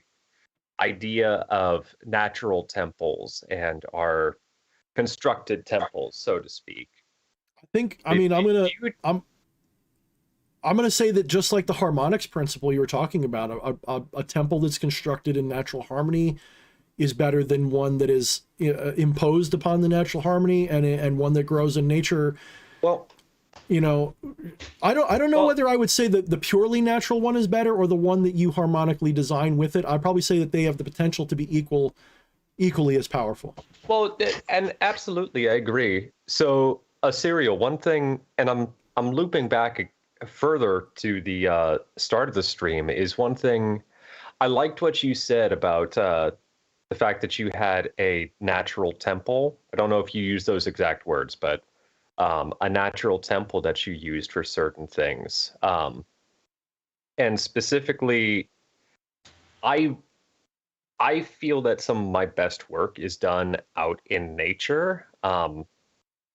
B: idea of natural temples and our constructed temples, so to speak.
A: I'm gonna say that just like the harmonics principle you were talking about, a temple that's constructed in natural harmony is better than one that is imposed upon the natural harmony, and one that grows in nature.
B: Well,
A: I don't know whether I would say that the purely natural one is better or the one that you harmonically design with it. I'd probably say that they have the potential to be equally as powerful.
B: Well, and absolutely, I agree. So, Aserial, one thing, and I'm looping back further to the start of the stream, is one thing I liked what you said about the fact that you had a natural temple. I don't know if you used those exact words, but a natural temple that you used for certain things. And specifically, I feel that some of my best work is done out in nature.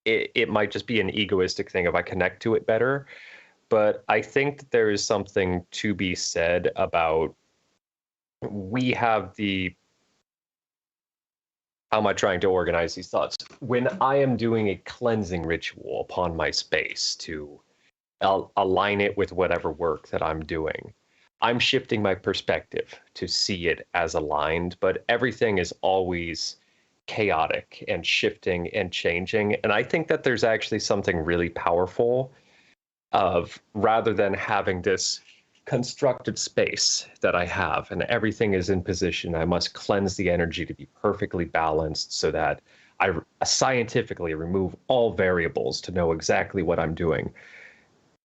B: It might just be an egoistic thing if I connect to it better, but I think that there is something to be said about, we have the, how am I trying to organize these thoughts? When I am doing a cleansing ritual upon my space to align it with whatever work that I'm doing, I'm shifting my perspective to see it as aligned, but everything is always chaotic and shifting and changing. And I think that there's actually something really powerful of, rather than having this constructed space that I have and everything is in position, I must cleanse the energy to be perfectly balanced so that I scientifically remove all variables to know exactly what I'm doing.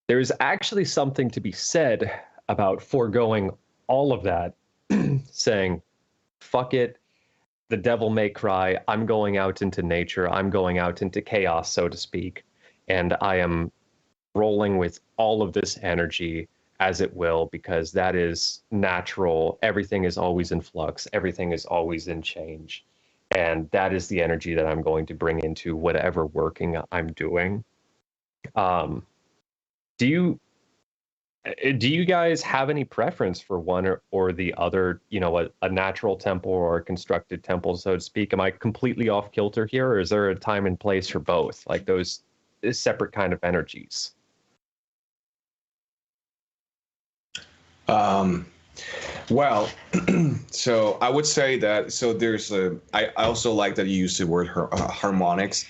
B: There's actually something to be said about foregoing all of that, saying, fuck it, the devil may cry, I'm going out into nature, I'm going out into chaos, so to speak, and I am rolling with all of this energy as it will, because that is natural. Everything is always in flux, everything is always in change, and that is the energy that I'm going to bring into whatever working I'm doing. Do you guys have any preference for one or the other, a natural temple or a constructed temple, so to speak? Am I completely off kilter here, or is there a time and place for both, like those separate kind of energies?
C: Well, so I would say that, I also like that you used the word harmonics.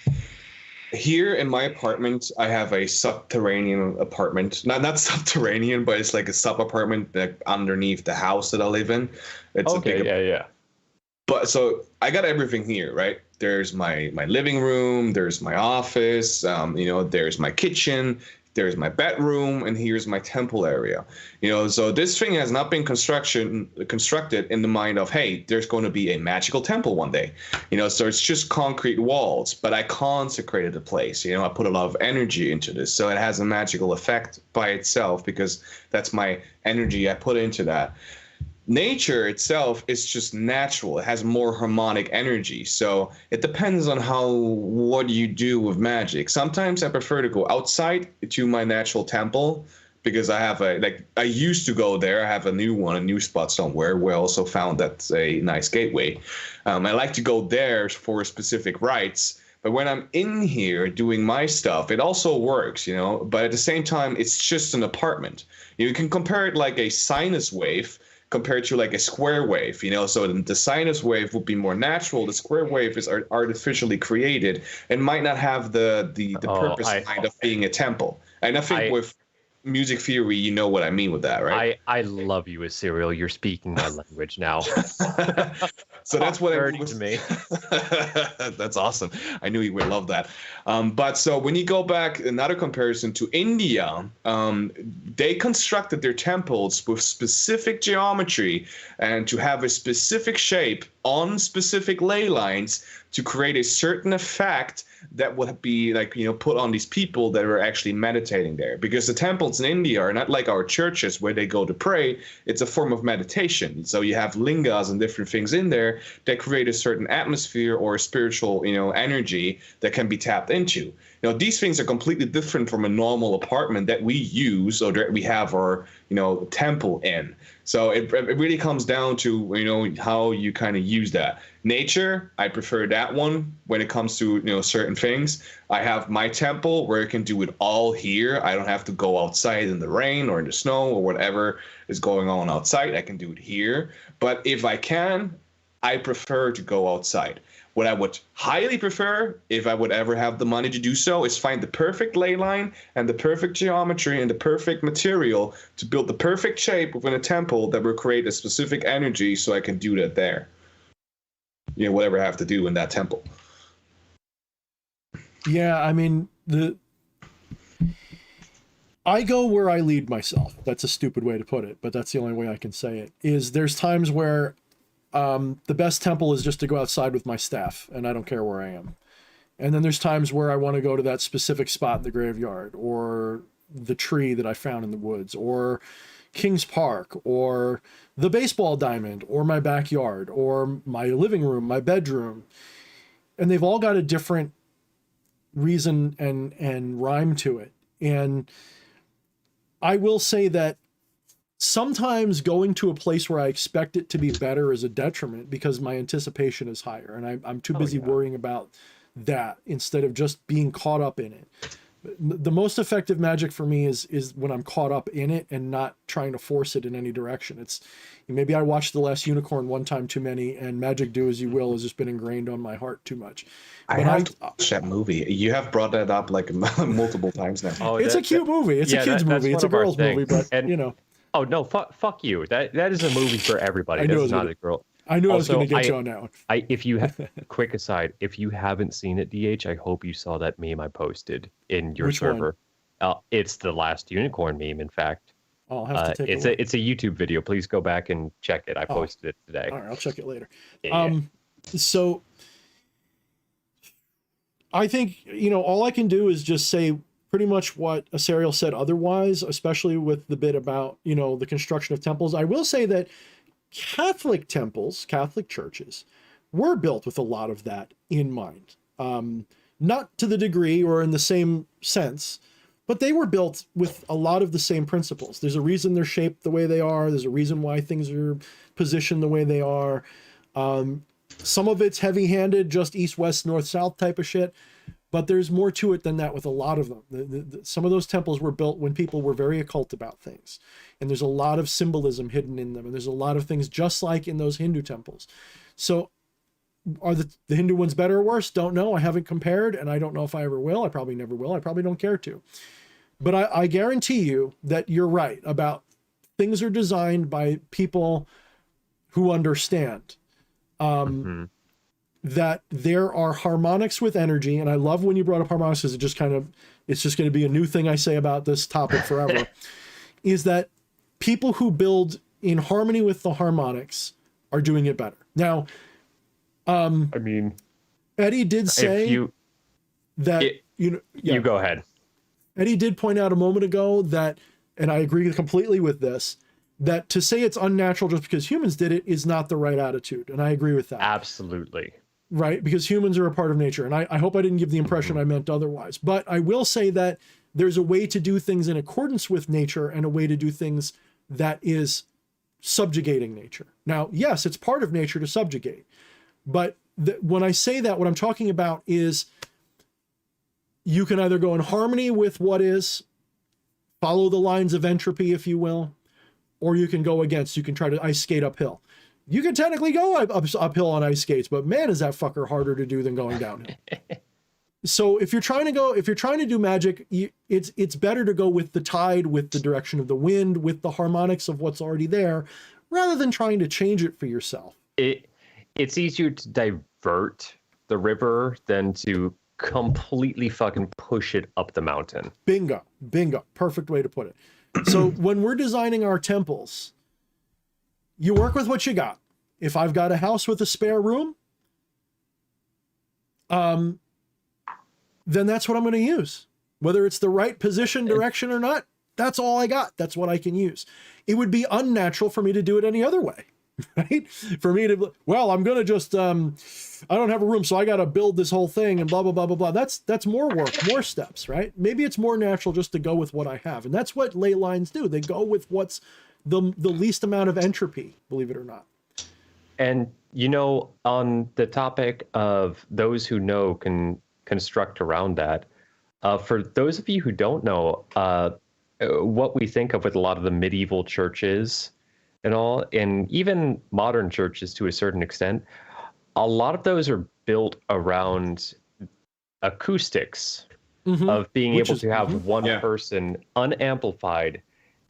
C: Here in my apartment, I have a subterranean apartment. Not subterranean, but it's like a sub apartment underneath the house that I live in. It's
B: okay, yeah.
C: But so I got everything here, right? There's my living room, there's my office, there's my kitchen, there's my bedroom, and here's my temple area. So this thing has not been constructed in the mind of, hey, there's going to be a magical temple one day. So it's just concrete walls, but I consecrated the place. I put a lot of energy into this, so it has a magical effect by itself because that's my energy I put into that. Nature itself is just natural. It has more harmonic energy. So it depends on what you do with magic. Sometimes I prefer to go outside to my natural temple because I have I used to go there. I have a new spot somewhere where I also found that's a nice gateway. I like to go there for specific rites. But when I'm in here doing my stuff, it also works, But at the same time, it's just an apartment. You can compare it like a sinus wave compared to like a square wave, you know. So the sinus wave would be more natural. The square wave is artificially created and might not have the purpose kind of being a temple. And I think with music theory, you know what I mean with that, right?
B: I love you, Aserial. You're speaking my language now.
C: So that's what I
B: to me.
C: That's awesome. I knew you would love that. But so when you go back, another comparison to India, they constructed their temples with specific geometry and to have a specific shape on specific ley lines to create a certain effect that would be like, you know, put on these people that are actually meditating there. Because the temples in India are not like our churches where they go to pray. It's a form of meditation. So you have lingas and different things in there that create a certain atmosphere or a spiritual, you know, energy that can be tapped into. You know, these things are completely different from a normal apartment that we use or that we have our, you know, temple in. So it really comes down to, you know, how you kind of use that. Nature, I prefer that one when it comes to, you know, certain things. I have my temple where I can do it all here. I don't have to go outside in the rain or in the snow or whatever is going on outside. I can do it here. But if I can, I prefer to go outside. What I would highly prefer, if I would ever have the money to do so, is find the perfect ley line and the perfect geometry and the perfect material to build the perfect shape within a temple that will create a specific energy so I can do that there. You know, whatever I have to do in that temple.
A: Yeah, I mean, I go where I lead myself. That's a stupid way to put it, but that's the only way I can say it. Is there's times where the best temple is just to go outside with my staff, and I don't care where I am. And then there's times where I want to go to that specific spot in the graveyard, or the tree that I found in the woods, or King's Park, or the baseball diamond, or my backyard, or my living room, my bedroom. And they've all got a different reason and rhyme to it. And I will say that sometimes going to a place where I expect it to be better is a detriment because my anticipation is higher, and I'm too busy worrying about that instead of just being caught up in it. The most effective magic for me is when I'm caught up in it and not trying to force it in any direction. It's maybe I watched The Last Unicorn one time too many, and Magic Do As You Will has just been ingrained on my heart too much.
C: I have to watch that movie. You have brought that up like multiple times now.
A: Oh, it's a cute movie. It's a kid's movie. It's a girl's movie, but you know.
B: Oh no! Fuck you. That is a movie for everybody. That's not a girl.
A: I knew I was going to get you on that one.
B: If you quick aside, if you haven't seen it, DH, I hope you saw that meme I posted in your server. It's the Last Unicorn meme, in fact.
A: I'll have to take a look.
B: It's a YouTube video. Please go back and check it. I posted it today.
A: All right, I'll check it later.
B: Yeah.
A: So I think, you know, all I can do is just say pretty much what Aserial said otherwise, especially with the bit about, you know, the construction of temples. I will say that Catholic temples, Catholic churches, were built with a lot of that in mind. Not to the degree or in the same sense, but they were built with a lot of the same principles. There's a reason they're shaped the way they are. There's a reason why things are positioned the way they are. Some of it's heavy-handed, just east, west, north, south type of shit. But there's more to it than that with a lot of them. Some of those temples were built when people were very occult about things. And there's a lot of symbolism hidden in them. And there's a lot of things just like in those Hindu temples. So are the Hindu ones better or worse? Don't know. I haven't compared, and I don't know if I ever will. I probably never will. I probably don't care to. But I guarantee you that you're right about things are designed by people who understand. That there are harmonics with energy, and I love when you brought up harmonics because it's just going to be a new thing I say about this topic forever, is that people who build in harmony with the harmonics are doing it better. Now,
B: I mean,
A: Eddie did say you
B: go ahead.
A: Eddie did point out a moment ago that, and I agree completely with this, that to say it's unnatural just because humans did it is not the right attitude. And I agree with that.
B: Absolutely.
A: Right, because humans are a part of nature. And I hope I didn't give the impression I meant otherwise. But I will say that there's a way to do things in accordance with nature and a way to do things that is subjugating nature. Now, yes, it's part of nature to subjugate. But when I say that, what I'm talking about is you can either go in harmony with what is, follow the lines of entropy, if you will, or you can go against. You can try to ice skate uphill. You can technically go uphill on ice skates, but man, is that fucker harder to do than going downhill. So if you're trying to do magic, it's better to go with the tide, with the direction of the wind, with the harmonics of what's already there, rather than trying to change it for yourself.
B: It's easier to divert the river than to completely fucking push it up the mountain.
A: Bingo. Perfect way to put it. So when we're designing our temples, you work with what you got. If I've got a house with a spare room, then that's what I'm going to use. Whether it's the right position, direction or not, that's all I got. That's what I can use. It would be unnatural for me to do it any other way, right? For me to, well, I'm going to just, I don't have a room, so I got to build this whole thing and blah, blah, blah, blah, blah. That's more work, more steps, right? Maybe it's more natural just to go with what I have. And that's what ley lines do. They go with what's the least amount of entropy, believe it or not.
B: And, you know, on the topic of those who know can construct around that, for those of you who don't know, what we think of with a lot of the medieval churches and all, and even modern churches to a certain extent, a lot of those are built around acoustics, of being able to have one person unamplified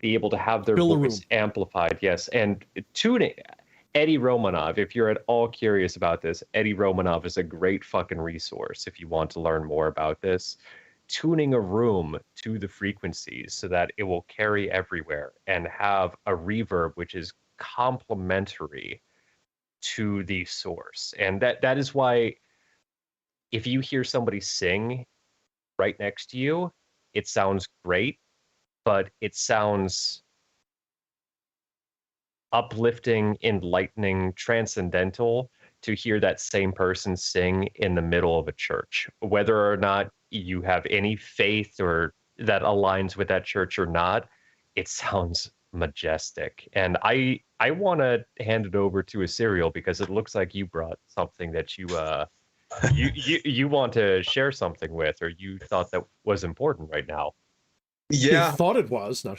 B: be able to have their voice amplified. Yes. And tuning Eddie Romanov, if you're at all curious about this, Eddie Romanov is a great fucking resource if you want to learn more about this. Tuning a room to the frequencies so that it will carry everywhere and have a reverb which is complementary to the source. And that is why if you hear somebody sing right next to you, it sounds great, but it sounds uplifting, enlightening, transcendental to hear that same person sing in the middle of a church. Whether or not you have any faith or that aligns with that church or not, it sounds majestic. And I want to hand it over to Aserial because it looks like you brought something that you you want to share something with, or you thought that was important right now.
C: Yeah,
A: you thought it was. No.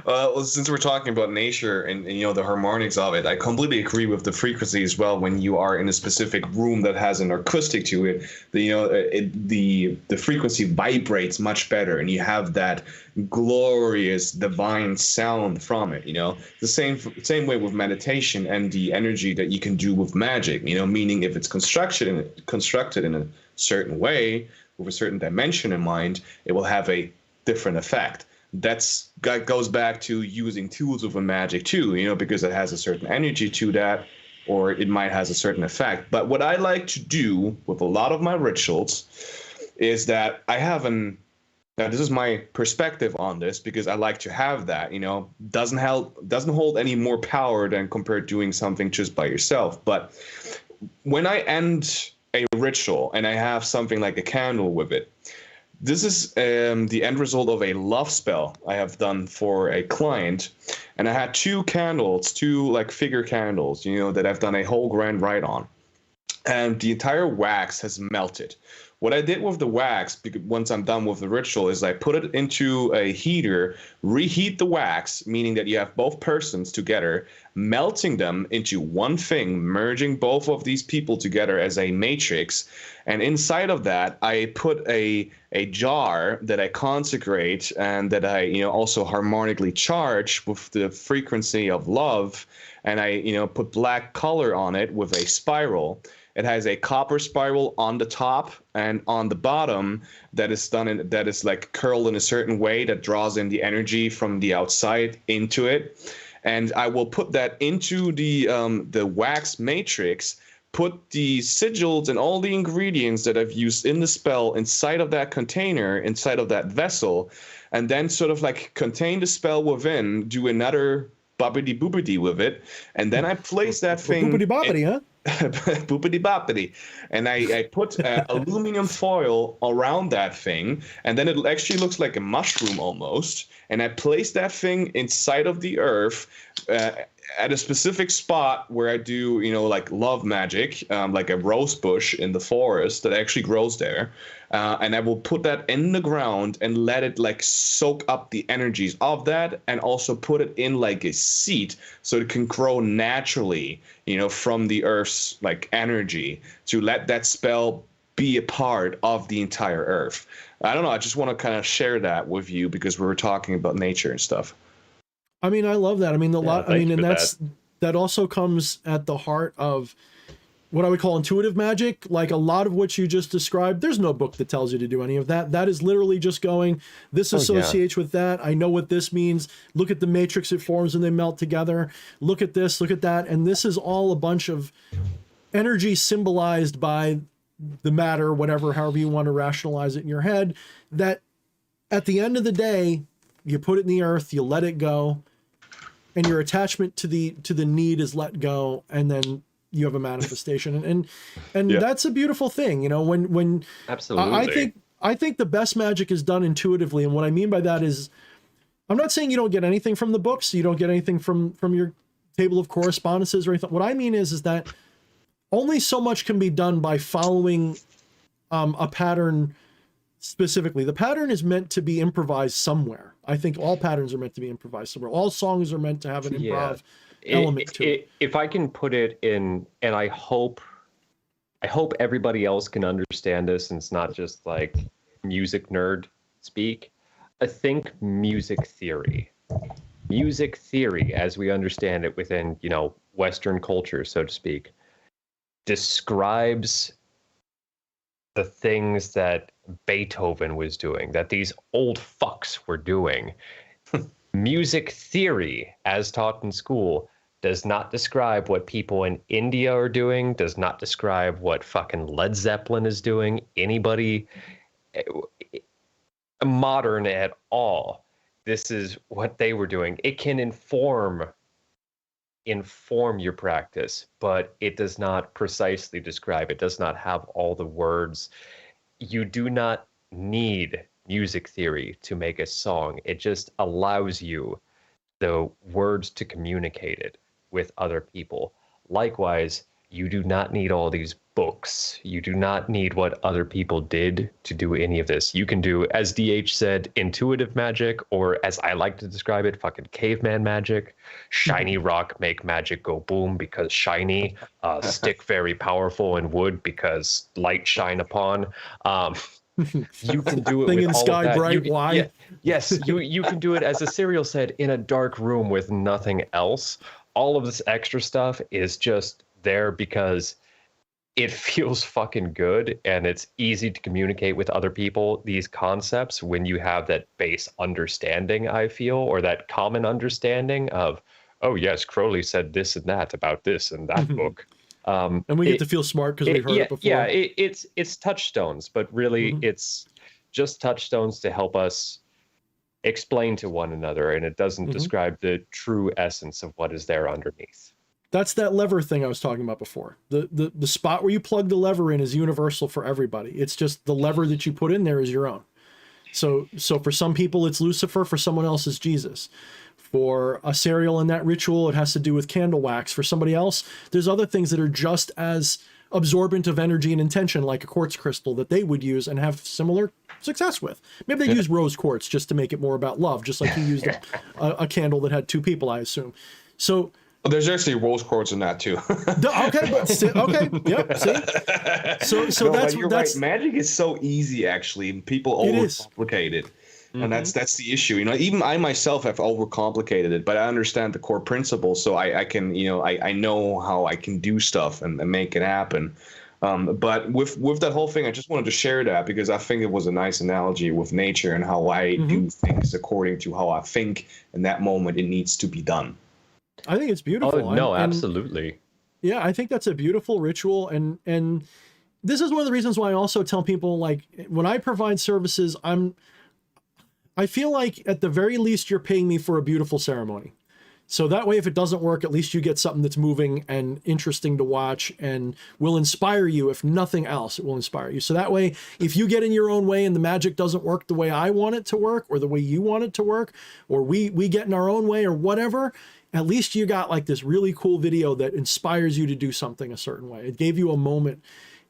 C: Well, since we're talking about nature and you know the harmonics of it, I completely agree with the frequency as well. When you are in a specific room that has an acoustic to it, the frequency vibrates much better, and you have that glorious divine sound from it. You know, the same way with meditation and the energy that you can do with magic. You know, meaning if it's constructed in a certain way, with a certain dimension in mind, it will have a different effect. That goes back to using tools within magic too, you know, because it has a certain energy to that, or it might has a certain effect. But what I like to do with a lot of my rituals is that I have now this is my perspective on this, because I like to have that, you know, doesn't hold any more power than compared to doing something just by yourself. But when I end a ritual and I have something like a candle with it, this is the end result of a love spell I have done for a client, and I had two like figure candles, you know, that I've done a whole grand rite on, and the entire wax has melted. What I did with the wax, because once I'm done with the ritual, is I put it into a heater, reheat the wax, meaning that you have both persons together, melting them into one thing, merging both of these people together as a matrix. And inside of that, I put a jar that I consecrate and that I, you know, also harmonically charge with the frequency of love. And I, you know, put black color on it with a spiral. It has a copper spiral on the top and on the bottom that is like curled in a certain way that draws in the energy from the outside into it. And I will put that into the wax matrix, put the sigils and all the ingredients that I've used in the spell inside of that container, inside of that vessel, and then sort of like contain the spell within, do another boppity boopity with it, and then I place that thing.
A: Boopity boppity, huh?
C: Boopity boppity. And I put aluminum foil around that thing, and then it actually looks like a mushroom almost. And I place that thing inside of the earth at a specific spot where I do, like love magic, like a rose bush in the forest that actually grows there. And I will put that in the ground and let it like soak up the energies of that, and also put it in like a seed so it can grow naturally, from the earth's like energy, to let that spell be a part of the entire earth. I don't know. I just want to kind of share that with you because we were talking about nature and stuff.
A: I mean, I love that. I mean,
B: thank you
A: and
B: for
A: that also comes at the heart of what I would call intuitive magic. Like a lot of what you just described, there's no book that tells you to do any of that. That is literally just going, this associates with that. I know what this means. Look at the matrix it forms and they melt together. Look at this, look at that. And this is all a bunch of energy symbolized by the matter, whatever, however you want to rationalize it in your head, that at the end of the day, you put it in the earth, you let it go, and your attachment to the need is let go, and then you have a manifestation. And that's a beautiful thing, when
B: Absolutely.
A: I think the best magic is done intuitively. And what I mean by that is, I'm not saying you don't get anything from the books, you don't get anything from your table of correspondences or anything. What I mean is that only so much can be done by following a pattern specifically. The pattern is meant to be improvised somewhere. I think all patterns are meant to be improvised somewhere. All songs are meant to have an improv element to it.
B: If I can put it in, and I hope everybody else can understand this, and it's not just like music nerd speak. I think music theory, as we understand it within, Western culture, so to speak, describes the things that Beethoven was doing, that these old fucks were doing. Music theory, as taught in school, does not describe what people in India are doing, does not describe what fucking Led Zeppelin is doing, anybody modern at all. This is what they were doing. It can inform your practice, but it does not precisely describe. It does not have all the words. You do not need music theory to make a song. It just allows you the words to communicate it with other people. Likewise, you do not need all these books. You do not need what other people did to do any of this. You can do, as DH said, intuitive magic, or as I like to describe it, fucking caveman magic. Shiny rock make magic go boom because shiny. Stick very powerful in wood because light shine upon. You can do it
A: Thing
B: with
A: in
B: all
A: sky
B: of that.
A: bright, why?
B: Yes, you can do it, as Aserial said, in a dark room with nothing else. All of this extra stuff is just there because it feels fucking good, and it's easy to communicate with other people these concepts when you have that base understanding, I feel, or that common understanding of, oh yes, Crowley said this and that about this and that book.
A: And we get to feel smart because we've heard it before.
B: Yeah, it's touchstones, but really it's just touchstones to help us explain to one another, and it doesn't describe the true essence of what is there underneath.
A: That's that lever thing I was talking about before. The spot where you plug the lever in is universal for everybody. It's just the lever that you put in there is your own. So for some people it's Lucifer, for someone else it's Jesus. For Aserial in that ritual, it has to do with candle wax. For somebody else, there's other things that are just as absorbent of energy and intention, like a quartz crystal that they would use and have similar success with. Maybe they use rose quartz just to make it more about love, just like you used a candle that had two people, I assume. So
C: there's actually rose quartz in that too.
A: Okay, yep. See, so
C: no,
A: that's
C: you're
A: right.
C: Magic is so easy, actually. People overcomplicate it. And that's the issue. Even I myself have overcomplicated it, but I understand the core principles, so I can, I know how I can do stuff and make it happen. But with that whole thing, I just wanted to share that because I think it was a nice analogy with nature and how I do things according to how I think in that moment it needs to be done.
A: I think it's beautiful.
B: Oh, no, absolutely.
A: Yeah, I think that's a beautiful ritual, and this is one of the reasons why I also tell people, like, when I provide services, I feel like at the very least you're paying me for a beautiful ceremony. So that way, if it doesn't work, at least you get something that's moving and interesting to watch and will inspire you. If nothing else, it will inspire you. So that way, if you get in your own way and the magic doesn't work the way I want it to work or the way you want it to work, or we get in our own way or whatever, at least you got like this really cool video that inspires you to do something a certain way. It gave you a moment.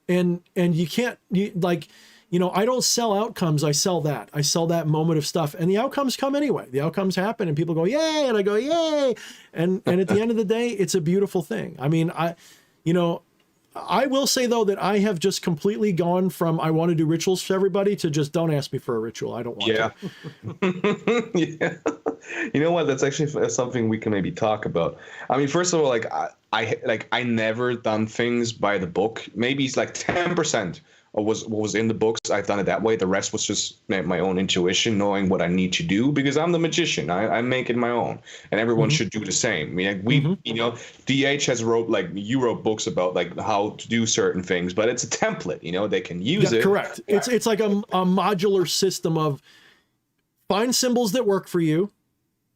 A: And you can't, I don't sell outcomes. I sell that. I sell that moment of stuff, and the outcomes come anyway. The outcomes happen, and people go, yay, and I go, yay. And at the end of the day, it's a beautiful thing. I mean, I will say though that I have just completely gone from I want to do rituals for everybody to just don't ask me for a ritual. I don't want
C: to. Yeah. You know what? That's actually something we can maybe talk about. I mean, first of all, I never done things by the book. Maybe it's like 10% of what was in the books. I've done it that way. The rest was just my own intuition, knowing what I need to do, because I'm the magician. I make it my own, and everyone should do the same. I mean, DH has you wrote books about like how to do certain things, but it's a template. They can use it.
A: Correct. It's like a modular system of find symbols that work for you,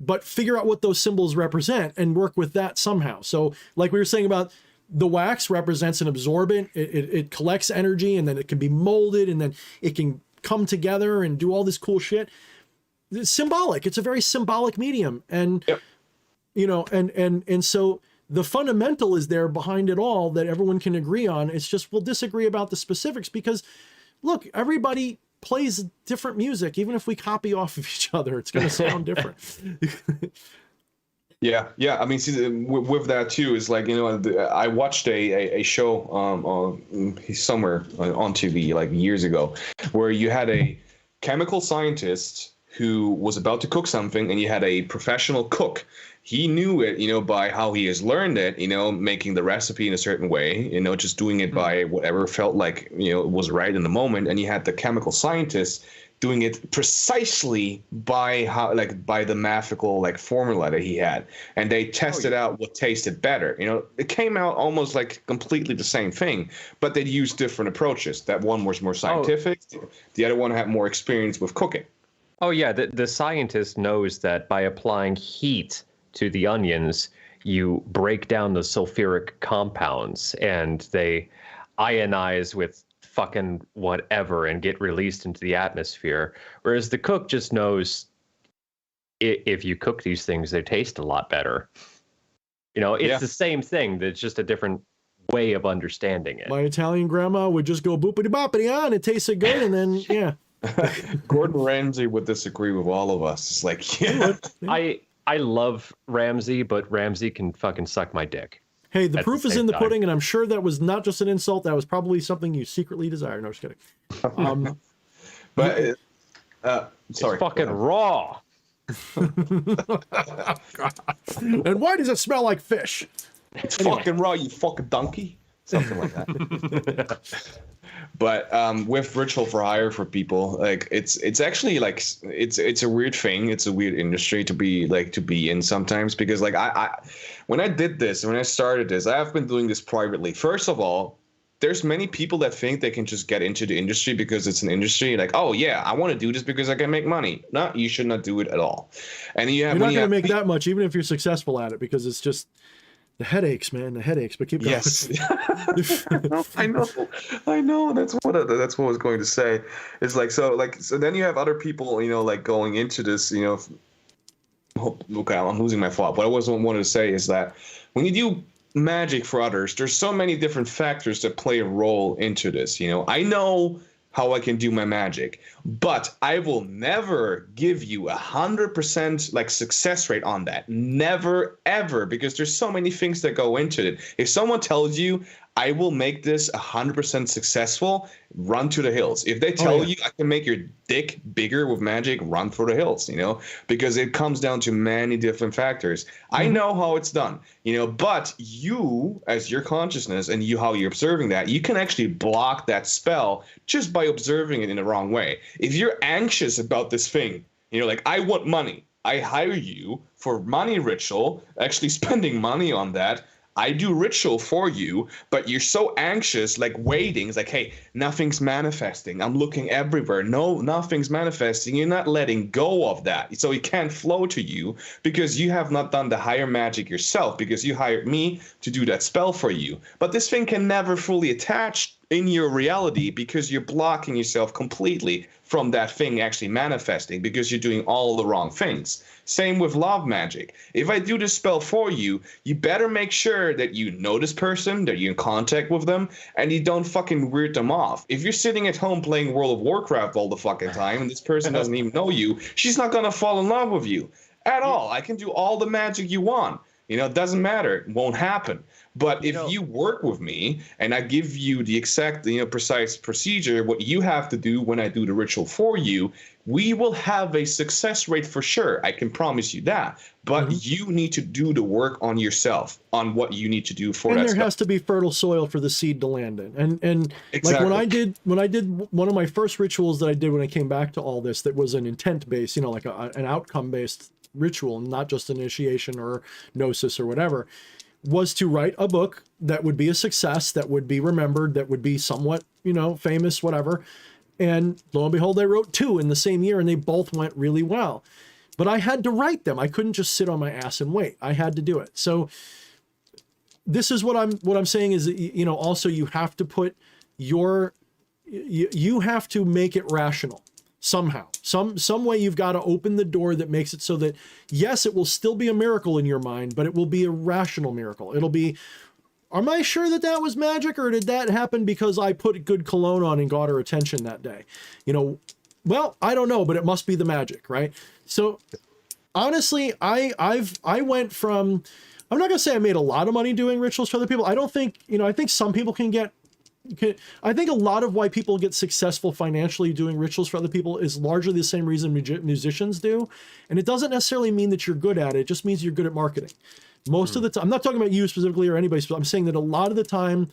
A: but figure out what those symbols represent and work with that somehow. So like we were saying about the wax represents an absorbent. It collects energy, and then it can be molded, and then it can come together and do all this cool shit. It's symbolic. It's a very symbolic medium. And, and so the fundamental is there behind it all that everyone can agree on. It's just, we'll disagree about the specifics because look, everybody plays different music. Even if we copy off of each other, it's going to sound different.
C: Yeah. I mean, see, with that too is like, I watched a show somewhere on TV like years ago, where you had a chemical scientist who was about to cook something, and you had a professional cook. He knew it, by how he has learned it, making the recipe in a certain way, just doing it by whatever felt like, was right in the moment. And you had the chemical scientist doing it precisely by the mathical formula that he had, and they tested out what tasted better. It came out almost like completely the same thing, but they used different approaches. That one was more scientific, the other one had more experience with cooking.
B: Oh yeah, the scientist knows that by applying heat to the onions, you break down the sulfuric compounds, and they ionize with fucking whatever and get released into the atmosphere. Whereas the cook just knows if you cook these things, they taste a lot better. It's the same thing. It's just a different way of understanding it.
A: My Italian grandma would just go boopity boppity on. It tasted good, and then yeah.
C: Gordon Ramsay would disagree with all of us. It's like,
B: I love Ramsay, but Ramsay can fucking suck my dick.
A: Hey, the proof is in the pudding, and I'm sure that was not just an insult. That was probably something you secretly desire. No, just kidding.
C: But sorry,
B: it's fucking raw.
A: And why does it smell like fish?
C: It's fucking raw, you fucking donkey. Something like that. But with Ritual for Hire for people, it's actually it's a weird thing. It's a weird industry to be in sometimes, because I when I did this, when I started this, I have been doing this privately. First of all, there's many people that think they can just get into the industry because it's an industry. Like, oh yeah, I want to do this because I can make money. No, you should not do it at all. And you're not
A: going to make that much, even if you're successful at it, because it's just the headaches, man. The headaches. But keep going.
C: Yes, I know. That's what I was going to say. It's so then you have other people, going into this, Okay, I'm losing my thought. What I wanted to say is that when you do magic for others, there's so many different factors that play a role into this. I know how I can do my magic, but I will never give you 100% success rate on that. Never, ever, because there's so many things that go into it. If someone tells you, I will make this 100% successful, run to the hills. If they tell you I can make your dick bigger with magic, run for the hills, because it comes down to many different factors. I know how it's done, but you, as your consciousness and how you're observing that, you can actually block that spell just by observing it in the wrong way. If you're anxious about this thing, I want money. I hire you for money ritual, actually spending money on that. I do ritual for you, but you're so anxious, waiting. It's hey, nothing's manifesting. I'm looking everywhere. No, nothing's manifesting. You're not letting go of that. So it can't flow to you because you have not done the higher magic yourself, because you hired me to do that spell for you. But this thing can never fully attach in your reality because you're blocking yourself completely from that thing actually manifesting because you're doing all the wrong things. Same with love magic. If I do this spell for you, you better make sure that you know this person, that you're in contact with them, and you don't fucking weird them off. If you're sitting at home playing World of Warcraft all the fucking time and this person doesn't even know you, she's not gonna fall in love with you at all. I can do all the magic you want. You know, it doesn't matter. It won't happen. But if you work with me and I give you the exact, precise procedure, what you have to do when I do the ritual for you, we will have a success rate for sure. I can promise you that. But you need to do the work on yourself, on what you need to do for that.
A: And there has to be fertile soil for the seed to land in. And
C: Exactly.
A: like when I did one of my first rituals that I did when I came back to all this, that was an intent based, like an outcome based ritual, not just initiation or gnosis or whatever, was to write a book that would be a success, that would be remembered, that would be somewhat, famous, whatever. And lo and behold, I wrote 2 in the same year and they both went really well. But I had to write them. I couldn't just sit on my ass and wait. I had to do it. So this is what I'm saying is that, also you have to put you have to make it rational. Somehow, some way you've got to open the door that makes it so that, yes, it will still be a miracle in your mind, but it will be a rational miracle. It'll be, am I sure that was magic, or did that happen because I put good cologne on and got her attention that day? Well, I don't know, but it must be the magic, right? So honestly, I went from, I'm not gonna say I made a lot of money doing rituals for other people. I don't think, I think some people can get, I think a lot of why people get successful financially doing rituals for other people is largely the same reason musicians do. And it doesn't necessarily mean that you're good at it. It just means you're good at marketing. Most of the time, I'm not talking about you specifically or anybody, but I'm saying that a lot of the time,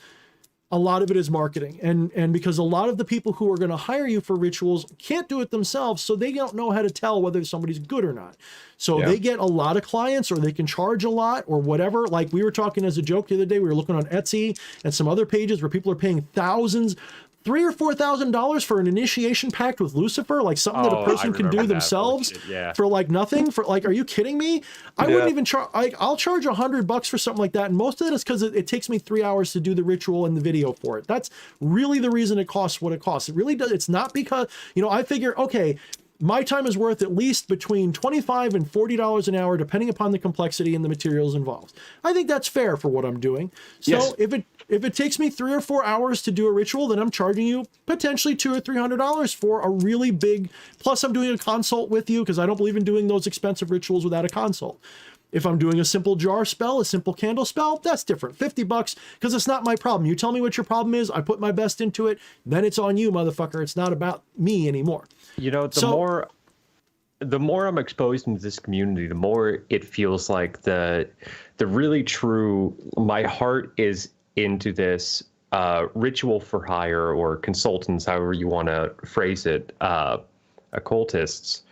A: a lot of it is marketing. And because a lot of the people who are going to hire you for rituals can't do it themselves, so they don't know how to tell whether somebody's good or not. So they get a lot of clients, or they can charge a lot or whatever. Like we were talking as a joke the other day, we were looking on Etsy and some other pages where people are paying thousands, $3,000 or $4,000 for an initiation pact with Lucifer, like something that a person can do themselves for like nothing. For like, are you kidding me? I wouldn't even charge. I'll charge $100 for something like that, and most of it is because it takes me 3 hours to do the ritual and the video for it. That's really the reason it costs what it costs. It really does. It's not because I figure, okay, my time is worth at least between $25 and $40 an hour, depending upon the complexity and the materials involved. I think that's fair for what I'm doing. So if it takes me 3 or 4 hours to do a ritual, then I'm charging you potentially $200 or $300 for a really big, plus I'm doing a consult with you because I don't believe in doing those expensive rituals without a consult. If I'm doing a simple jar spell, a simple candle spell, that's different. $50 because it's not my problem. You tell me what your problem is, I put my best into it, then it's on you, motherfucker. It's not about me anymore.
B: The more I'm exposed into this community, the more it feels like the really true, my heart is into this ritual for hire, or consultants, however you want to phrase it, occultists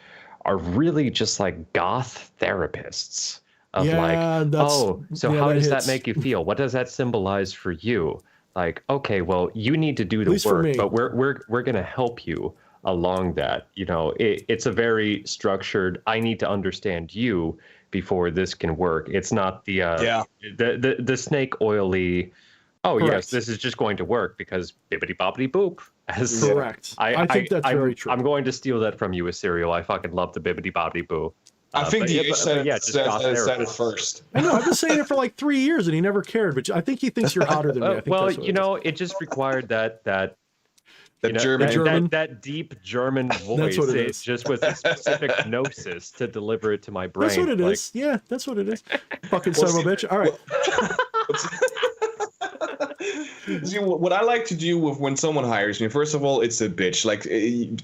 B: are really just like goth therapists of how does that make you feel? What does that symbolize for you? Like, okay, well, you need to do the work, but we're going to help you along that. It's a very structured, I need to understand you before this can work. It's not the snake oily, correct. Yes, this is just going to work because bibbity boppity boop.
A: Correct. I think that's very true.
B: I'm going to steal that from you, Aserial. I fucking love the bibbity boppity boo.
C: I think said it first.
A: I know, I've been saying it for like 3 years and he never cared, but I think he thinks you're hotter than me. I think
B: it just required that
C: German.
B: That deep German voice. That's what it is. Just with a specific gnosis to deliver it to my brain.
A: That's what it is. Yeah, that's what it is. Fucking son of a bitch. All right.
C: See, what I like to do with when someone hires me, first of all, it's a bitch. Like,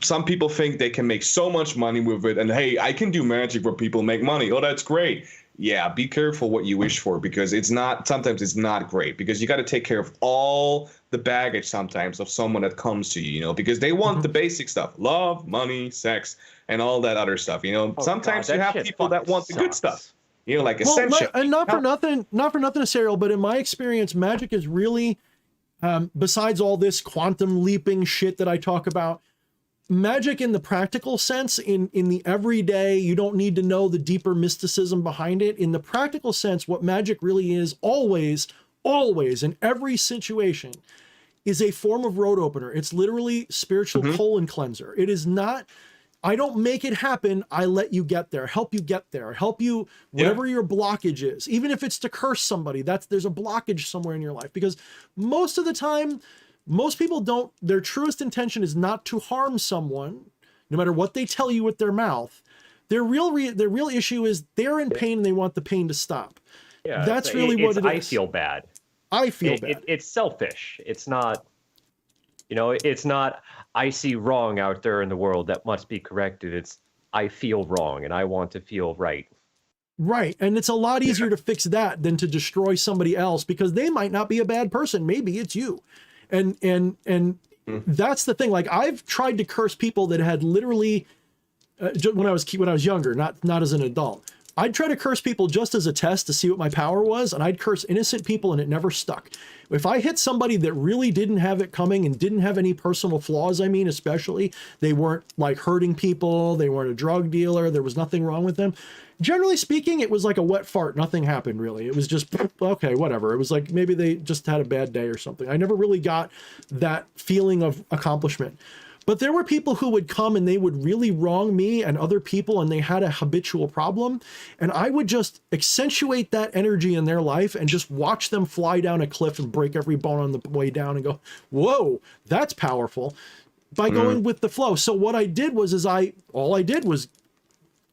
C: some people think they can make so much money with it, and hey, I can do magic where people make money. Oh, that's great. Yeah, be careful what you wish for, because sometimes it's not great, because you got to take care of all the baggage sometimes of someone that comes to you, because they want the basic stuff: love, money, sex, and all that other stuff. Sometimes you have people that want the good stuff. Like essential.
A: And not for nothing, Aserial, but in my experience, magic is really, besides all this quantum leaping shit that I talk about, magic in the practical sense, in the everyday, you don't need to know the deeper mysticism behind it. In the practical sense, what magic really is always in every situation is a form of road opener. It's literally spiritual colon cleanser. It is not, I don't make it happen. I let you get there, help you get there, help you, whatever your blockage is. Even if it's to curse somebody, there's a blockage somewhere in your life, because most of the time, most people don't, their truest intention is not to harm someone, no matter what they tell you with their mouth. Their real issue is they're in pain and they want the pain to stop.
B: Yeah,
A: that's really what it is.
B: I feel bad.
A: I feel bad.
B: It's selfish. It's not, it's not, I see wrong out there in the world that must be corrected. It's, I feel wrong and I want to feel right.
A: Right. And it's a lot easier to fix that than to destroy somebody else, because they might not be a bad person. Maybe it's you. And that's the thing. Like, I've tried to curse people that had literally, when I was younger, not as an adult, I'd try to curse people just as a test to see what my power was, and I'd curse innocent people and it never stuck. If I hit somebody that really didn't have it coming and didn't have any personal flaws, I mean, especially, they weren't like hurting people, they weren't a drug dealer, there was nothing wrong with them. Generally speaking, it was like a wet fart. Nothing happened really. It was just, okay, whatever. It was like maybe they just had a bad day or something. I never really got that feeling of accomplishment. But there were people who would come and they would really wrong me and other people, and they had a habitual problem. And I would just accentuate that energy in their life and just watch them fly down a cliff and break every bone on the way down and go, whoa, that's powerful, by going with the flow. So what I did was, all I did was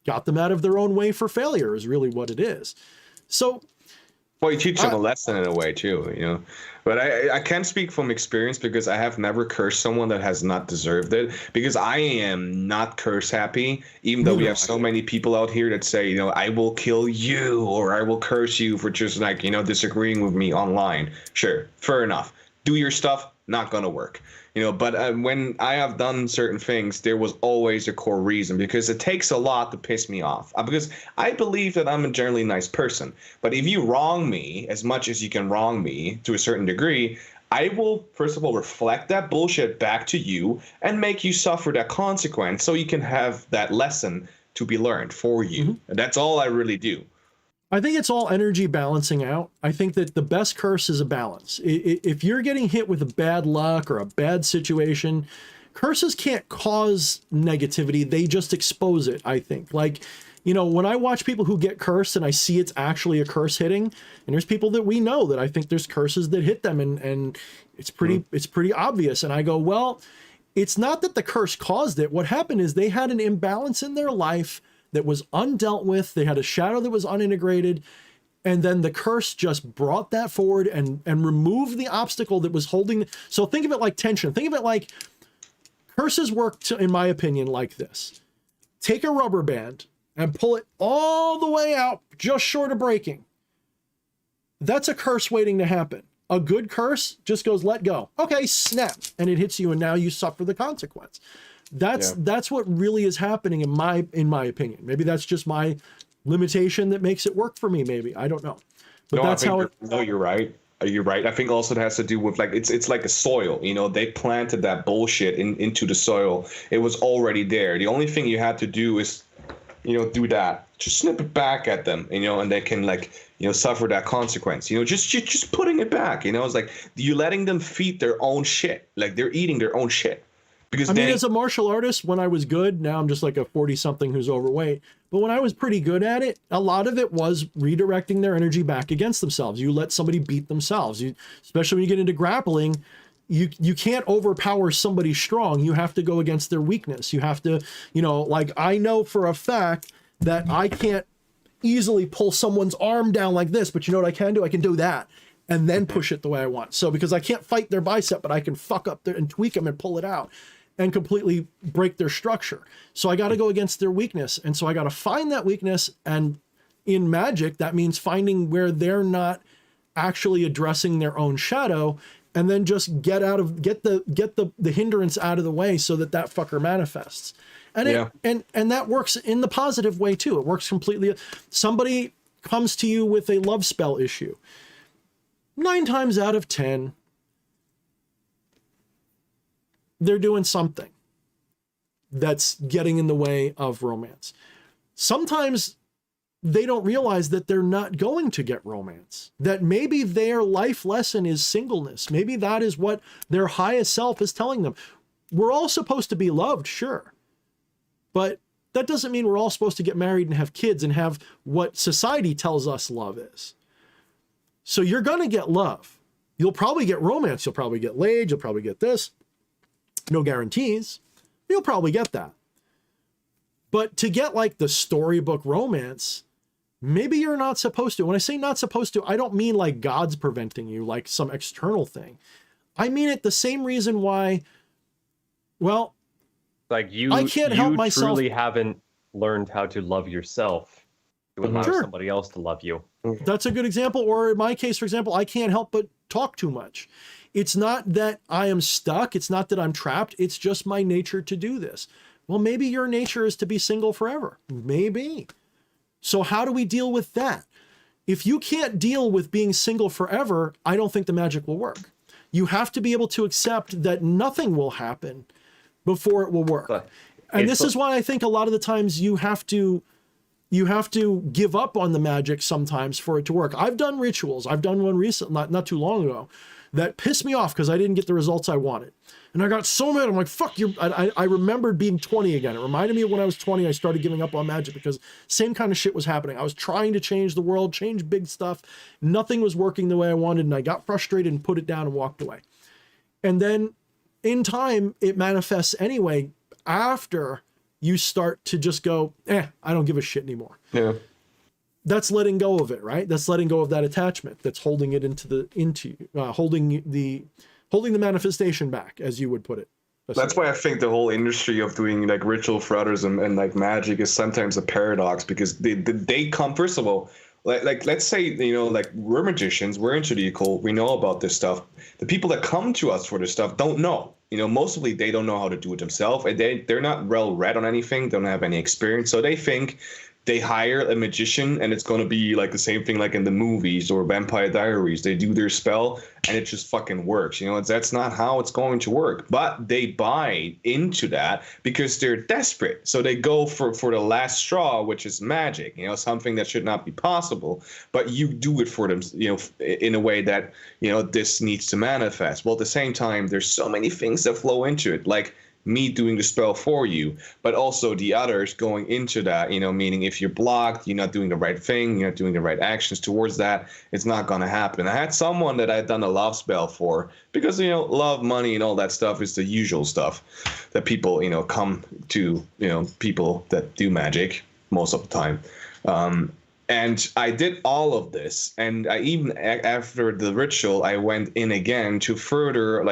A: got them out of their own way for failure, is really what it is. So,
C: well, you teach them a lesson in a way too, But I can't speak from experience, because I have never cursed someone that has not deserved it, because I am not curse happy, even though we have so many people out here that say, I will kill you, or I will curse you for just like, disagreeing with me online. Sure, fair enough. Do your stuff, not gonna work. But when I have done certain things, there was always a core reason, because it takes a lot to piss me off. Because I believe that I'm a generally nice person. But if you wrong me as much as you can wrong me to a certain degree, I will, first of all, reflect that bullshit back to you and make you suffer that consequence, so you can have that lesson to be learned for you. And that's all I really do.
A: I think it's all energy balancing out. I think that the best curse is a balance. If you're getting hit with a bad luck or a bad situation, curses can't cause negativity. They just expose it, I think. Like, when I watch people who get cursed and I see it's actually a curse hitting, and there's people that we know that I think there's curses that hit them, and it's pretty obvious. And I go, well, it's not that the curse caused it. What happened is they had an imbalance in their life that was undealt with. They had a shadow that was unintegrated. And then the curse just brought that forward and removed the obstacle that was holding. So think of it like tension. Think of it like curses work, in my opinion, like this. Take a rubber band and pull it all the way out, just short of breaking. That's a curse waiting to happen. A good curse just goes, let go. Okay, snap. And it hits you, and now you suffer the consequence. That's what really is happening in my opinion. Maybe that's just my limitation that makes it work for me. Maybe, I don't know. But that's how it.
C: No, you're right. You're right. I think also it has to do with like it's like a soil. They planted that bullshit into the soil. It was already there. The only thing you had to do is, do that. Just snip it back at them. And they can suffer that consequence. Just putting it back. It's like you letting them feed their own shit. Like they're eating their own shit. Because
A: I mean, as a martial artist, when I was good, now I'm just like a 40-something who's overweight. But when I was pretty good at it, a lot of it was redirecting their energy back against themselves. You let somebody beat themselves. Especially when you get into grappling, you can't overpower somebody strong. You have to go against their weakness. You have to, like I know for a fact that I can't easily pull someone's arm down like this, but you know what I can do? I can do that and then push it the way I want. So because I can't fight their bicep, but I can fuck up and tweak them and pull it out and completely break their structure. So I got to go against their weakness. And so I got to find that weakness. And in magic, that means finding where they're not actually addressing their own shadow, and then just get the hindrance out of the way so that fucker manifests. And and that works in the positive way too. It works completely. Somebody comes to you with a love spell issue. 9 times out of 10, they're doing something that's getting in the way of romance. Sometimes they don't realize that they're not going to get romance, that maybe their life lesson is singleness. Maybe that is what their highest self is telling them. We're all supposed to be loved, sure, but that doesn't mean we're all supposed to get married and have kids and have what society tells us love is. So you're going to get love. You'll probably get romance. You'll probably get laid. You'll probably get this. No guarantees. You'll probably get that. But to get like the storybook romance, maybe you're not supposed to. When I say not supposed to, I don't mean like God's preventing you, like some external thing. I mean it the same reason why, well,
B: like
A: I can't help myself.
B: Truly haven't learned how to love yourself to allow somebody else to love you.
A: That's a good example. Or in my case, for example, I can't help but talk too much. It's not that I am stuck. It's not that I'm trapped. It's just my nature to do this. Well, maybe your nature is to be single forever. Maybe. So how do we deal with that? If you can't deal with being single forever, I don't think the magic will work. You have to be able to accept that nothing will happen before it will work. And this is why I think a lot of the times you have to give up on the magic sometimes for it to work. I've done rituals. I've done one recently, not too long ago, that pissed me off because I didn't get the results I wanted. And I got so mad. I'm like, fuck you. I remembered being 20 again. It reminded me of when I was 20, I started giving up on magic because same kind of shit was happening. I was trying to change the world, change big stuff. Nothing was working the way I wanted. And I got frustrated and put it down and walked away. And then in time, it manifests anyway after you start to just go, I don't give a shit anymore.
C: Yeah.
A: That's letting go of it, right? That's letting go of that attachment. That's holding it holding the manifestation back, as you would put it.
C: That's why I think the whole industry of doing like ritual for others and like magic is sometimes a paradox, because they come, first of all, like let's say, like we're magicians, we're into the occult, we know about this stuff. The people that come to us for this stuff don't know. Mostly they don't know how to do it themselves, and they're not well read on anything, don't have any experience, so they think they hire a magician and it's going to be like the same thing like in the movies or Vampire Diaries. They do their spell and it just fucking works. That's not how it's going to work. But they buy into that because they're desperate. So they go for the last straw, which is magic, something that should not be possible. But you do it for them, in a way that, this needs to manifest. Well, at the same time, there's so many things that flow into it, like me doing the spell for you, but also the others going into that, meaning if you're blocked, you're not doing the right thing, you're not doing the right actions towards that, it's not going to happen. I had someone that I'd done a love spell for because, love, money, and all that stuff is the usual stuff that people, come to, people that do magic most of the time. And I did all of this, and I even after the ritual, I went in again to further,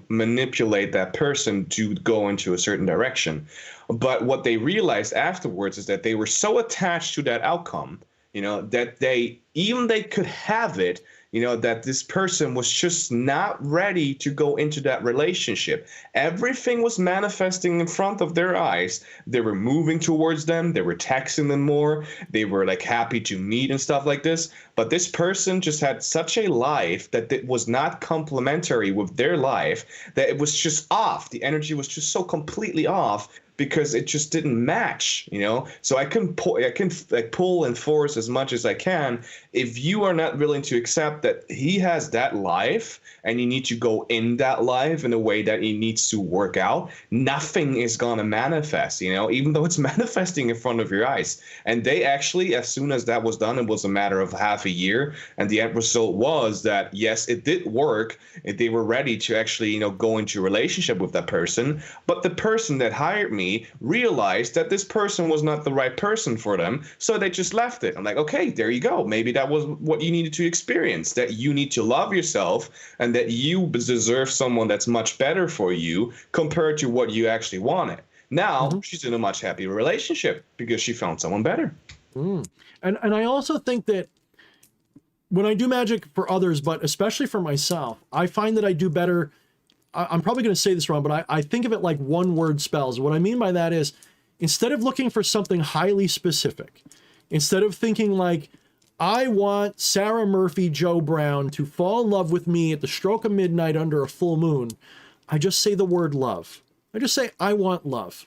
C: manipulate that person to go into a certain direction. But what they realized afterwards is that they were so attached to that outcome, that they could have it, that this person was just not ready to go into that relationship. Everything was manifesting in front of their eyes. They were moving towards them. They were texting them more. They were happy to meet and stuff like this. But this person just had such a life that it was not complementary with their life, that it was just off. The energy was just so completely off, because it just didn't match, So I can pull and force as much as I can. If you are not willing to accept that he has that life and you need to go in that life in a way that he needs to work out, nothing is going to manifest, even though it's manifesting in front of your eyes. And they actually, as soon as that was done, it was a matter of half a year. And the end result was that, yes, it did work. They were ready to actually, go into a relationship with that person. But the person that hired me realized that this person was not the right person for them, so they just left it. I'm like, okay, there you go. Maybe that was what you needed to experience, that you need to love yourself and that you deserve someone that's much better for you compared to what you actually wanted. Now she's in a much happier relationship because she found someone better.
A: And I also think that when I do magic for others, but especially for myself, I find that I do better. I'm probably going to say this wrong, but I think of it like one-word spells. What I mean by that is, instead of looking for something highly specific, instead of thinking like, I want Sarah Murphy Joe Brown to fall in love with me at the stroke of midnight under a full moon, I just say the word love. I just say, I want love,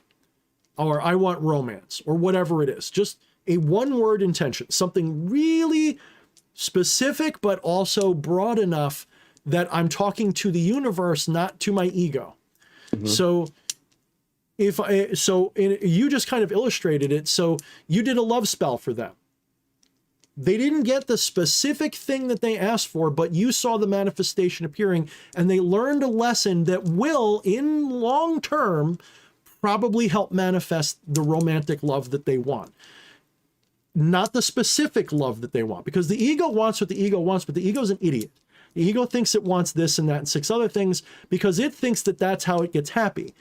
A: or I want romance, or whatever it is. Just a one-word intention, something really specific, but also broad enough that I'm talking to the universe, not to my ego. So you just kind of illustrated it. So you did a love spell for them. They didn't get the specific thing that they asked for, but you saw the manifestation appearing, and they learned a lesson that will, in long term, probably help manifest the romantic love that they want. Not the specific love that they want, because the ego wants what the ego wants, but the ego's an idiot. The ego thinks it wants this and that and 6 other things because it thinks that that's how it gets happy.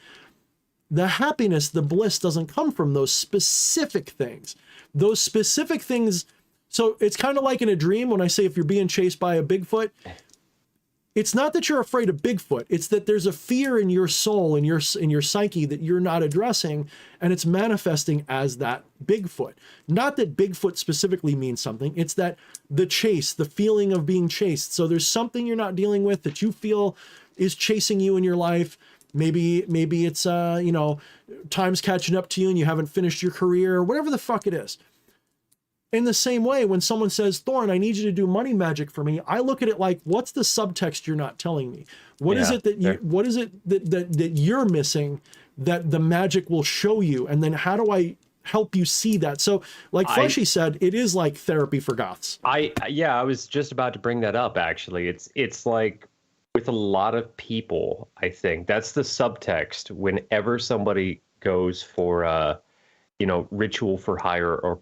A: The happiness, the bliss doesn't come from those specific things. Those specific things. So it's kind of like in a dream when I say if you're being chased by a Bigfoot, it's not that you're afraid of Bigfoot. It's that there's a fear in your soul, in your psyche that you're not addressing, and it's manifesting as that Bigfoot. Not that Bigfoot specifically means something. It's that the chase, the feeling of being chased. So there's something you're not dealing with that you feel is chasing you in your life. Maybe it's time's catching up to you and you haven't finished your career, or whatever the fuck it is. In the same way, when someone says, Thorne, I need you to do money magic for me, I look at it like, what's the subtext you're not telling me? What is it that you're missing that the magic will show you? And then how do I help you see that? So like Fleshy said, it is like therapy for goths.
B: I was just about to bring that up, actually. It's like with a lot of people, I think that's the subtext whenever somebody goes for ritual for hire or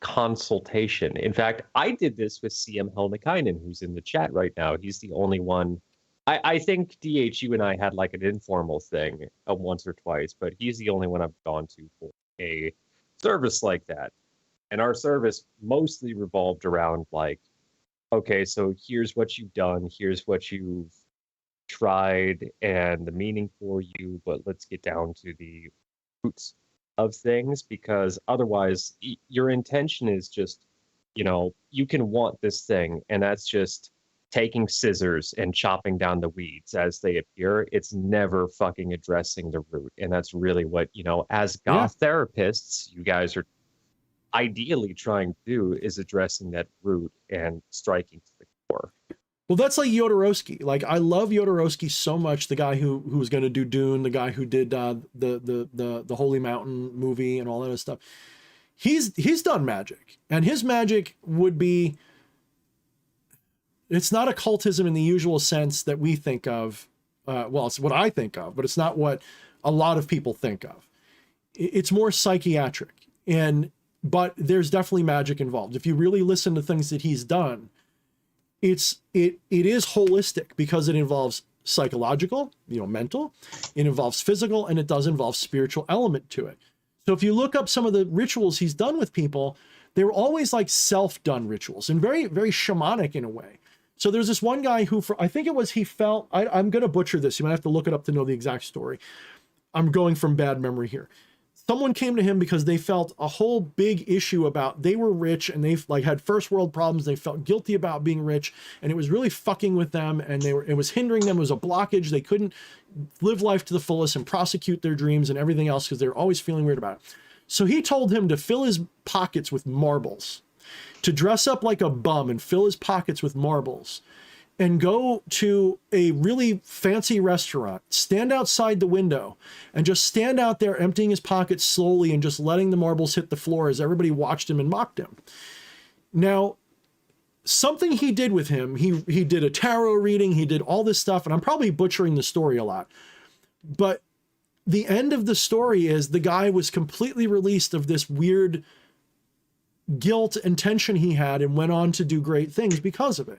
B: consultation. In fact, I did this with CM Helnikainen, who's in the chat right now. He's the only one. I think DH, you and I had like an informal thing once or twice, but he's the only one I've gone to for a service like that. And our service mostly revolved around like, okay, so here's what you've done, here's what you've tried and the meaning for you, but let's get down to the roots of things, because otherwise your intention is just, you can want this thing, and that's just taking scissors and chopping down the weeds as they appear. It's never fucking addressing the root. And that's really what, as goth therapists, you guys are ideally trying to do, is addressing that root and striking to the core.
A: Well, that's like Jodorowsky. Like, I love Jodorowsky so much. The guy who was going to do Dune, the guy who did the Holy Mountain movie and all that other stuff. He's done magic, and his magic would be. It's not occultism in the usual sense that we think of. It's what I think of, but it's not what a lot of people think of. It's more psychiatric, but there's definitely magic involved. If you really listen to things that he's done. It is holistic because it involves psychological, mental, it involves physical, and it does involve spiritual element to it. So if you look up some of the rituals he's done with people, they were always like self-done rituals and very, very shamanic in a way. So there's this one guy who, I'm going to butcher this. You might have to look it up to know the exact story. I'm going from bad memory here. Someone came to him because they felt a whole big issue about, they were rich and they had first world problems. They felt guilty about being rich, and it was really fucking with them, and it was hindering them. It was a blockage. They couldn't live life to the fullest and prosecute their dreams and everything else because they were always feeling weird about it. So he told him to fill his pockets with marbles, to dress up like a bum and fill his pockets with marbles, and go to a really fancy restaurant, stand outside the window, and just stand out there emptying his pockets slowly and just letting the marbles hit the floor as everybody watched him and mocked him. Now, something he did with him, he did a tarot reading, he did all this stuff, and I'm probably butchering the story a lot, but the end of the story is the guy was completely released of this weird guilt and tension he had and went on to do great things because of it.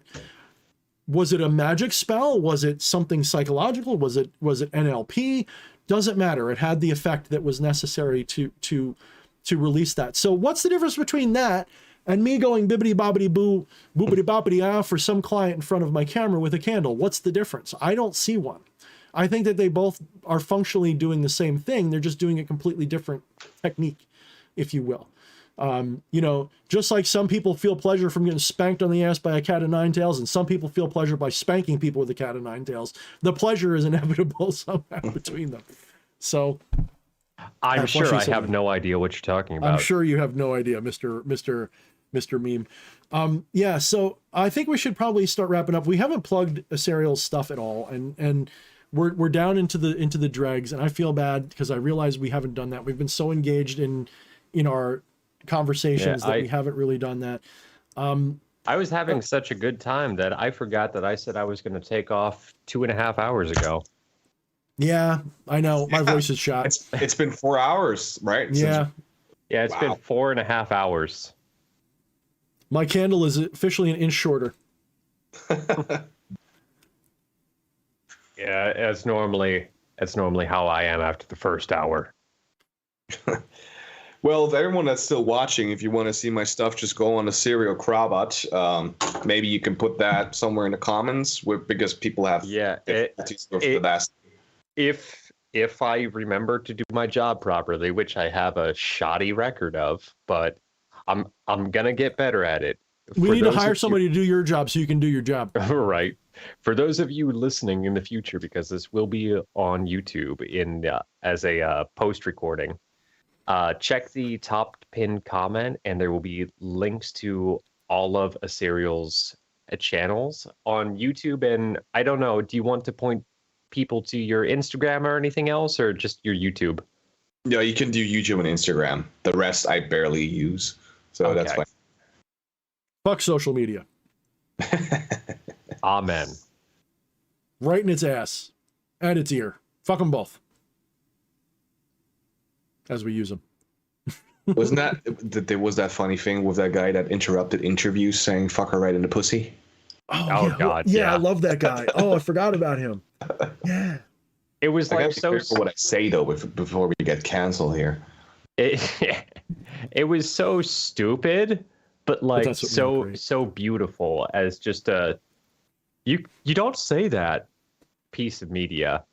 A: Was it a magic spell? Was it something psychological? Was it NLP? Doesn't matter. It had the effect that was necessary to release that. So what's the difference between that and me going bibbity bobbity boo, boobity boppity ah for some client in front of my camera with a candle? What's the difference? I don't see one. I think that they both are functionally doing the same thing. They're just doing a completely different technique, if you will. Just like some people feel pleasure from getting spanked on the ass by a cat of nine tails, and some people feel pleasure by spanking people with a cat of nine tails. The pleasure is inevitable somehow between them. So
B: I'm sure I
A: Flushy
B: have
A: City.
B: no idea what you're talking about.
A: I'm sure you have no idea, Mr. Meme. Yeah, so I think we should probably start wrapping up. We haven't plugged Aserial's stuff at all, and we're down into the dregs, and I feel bad because I realize we haven't done that. We've been so engaged in our conversations that we haven't really done that.
B: I was having such a good time that I forgot that I said I was going to take off 2.5 hours ago.
A: Yeah, I know. My voice is shot.
C: It's been 4 hours, right?
A: Yeah.
B: Yeah, it's been 4.5 hours.
A: My candle is officially an inch shorter.
B: Yeah, that's normally how I am after the first hour.
C: Well, if everyone that's still watching, if you want to see my stuff, just go on Aserial Krabat. Maybe you can put that somewhere in the comments because people have
B: if I remember to do my job properly, which I have a shoddy record of, but I'm gonna get better at it.
A: We need to hire somebody to do your job so you can do your job.
B: Right. For those of you listening in the future, because this will be on YouTube as a post recording, check the top pinned comment, and there will be links to all of Aserial's channels on YouTube. And I don't know, do you want to point people to your Instagram or anything else, or just your YouTube?
C: Yeah, you can do YouTube and Instagram. The rest I barely use, so that's fine.
A: Fuck social media.
B: Amen.
A: Right in its ass and its ear. Fuck them both. As we use them.
C: Wasn't that there was that funny thing with that guy that interrupted interviews saying "fuck her right in the pussy"?
A: Oh yeah.
B: God!
A: Yeah, I love that guy. Oh, I forgot about him. Yeah.
B: It was like so.
C: Careful what I say though before we get canceled here.
B: It was so stupid, but like so beautiful as just a. You don't say that piece of media.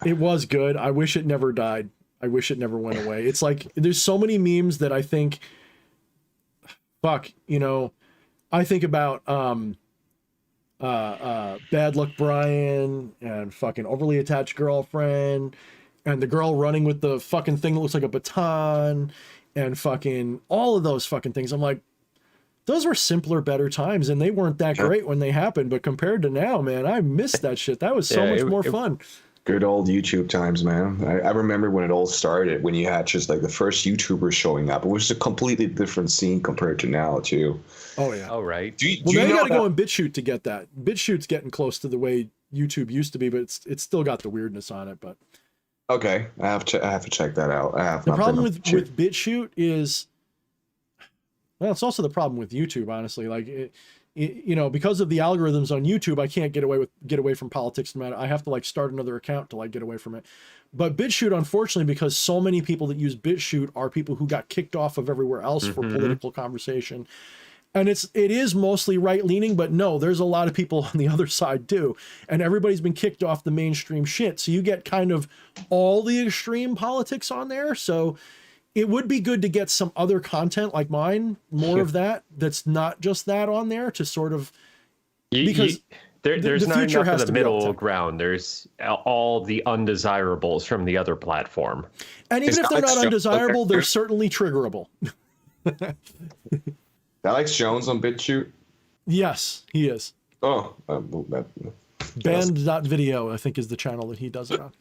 A: It was good. I wish it never died. I wish it never went away. It's like there's so many memes that I think, fuck, I think about Bad Luck Brian and fucking Overly Attached Girlfriend and the girl running with the fucking thing that looks like a baton and fucking all of those fucking things. I'm like, those were simpler, better times, and they weren't that great when they happened. But compared to now, man, I missed that shit. That was so much more fun.
C: Good old YouTube times, man. I remember when it all started, when you had just like the first YouTubers showing up. It was a completely different scene compared to now, too.
A: Oh, yeah.
B: Oh, right.
A: Now you got to go on BitChute to get that. BitChute's getting close to the way YouTube used to be, but it's still got the weirdness on it. But
C: okay, I have to check that out.
A: The problem with BitChute is, well, it's also the problem with YouTube, honestly. Like, because of the algorithms on YouTube, I can't get away from politics no matter. I have to like start another account to like get away from it. But BitChute, unfortunately, because so many people that use BitChute are people who got kicked off of everywhere else for political conversation. And it is mostly right-leaning, but no, there's a lot of people on the other side too. And everybody's been kicked off the mainstream shit. So you get kind of all the extreme politics on there. So it would be good to get some other content like mine, more of that's not just that on there to sort of, because
B: there's not enough of the middle ground. There's all the undesirables from the other platform.
A: And even if they're not undesirable, they're certainly triggerable.
C: Alex Jones on BitChute?
A: Yes, he is.
C: Oh,
A: Band.video, I think, is the channel that he does it on.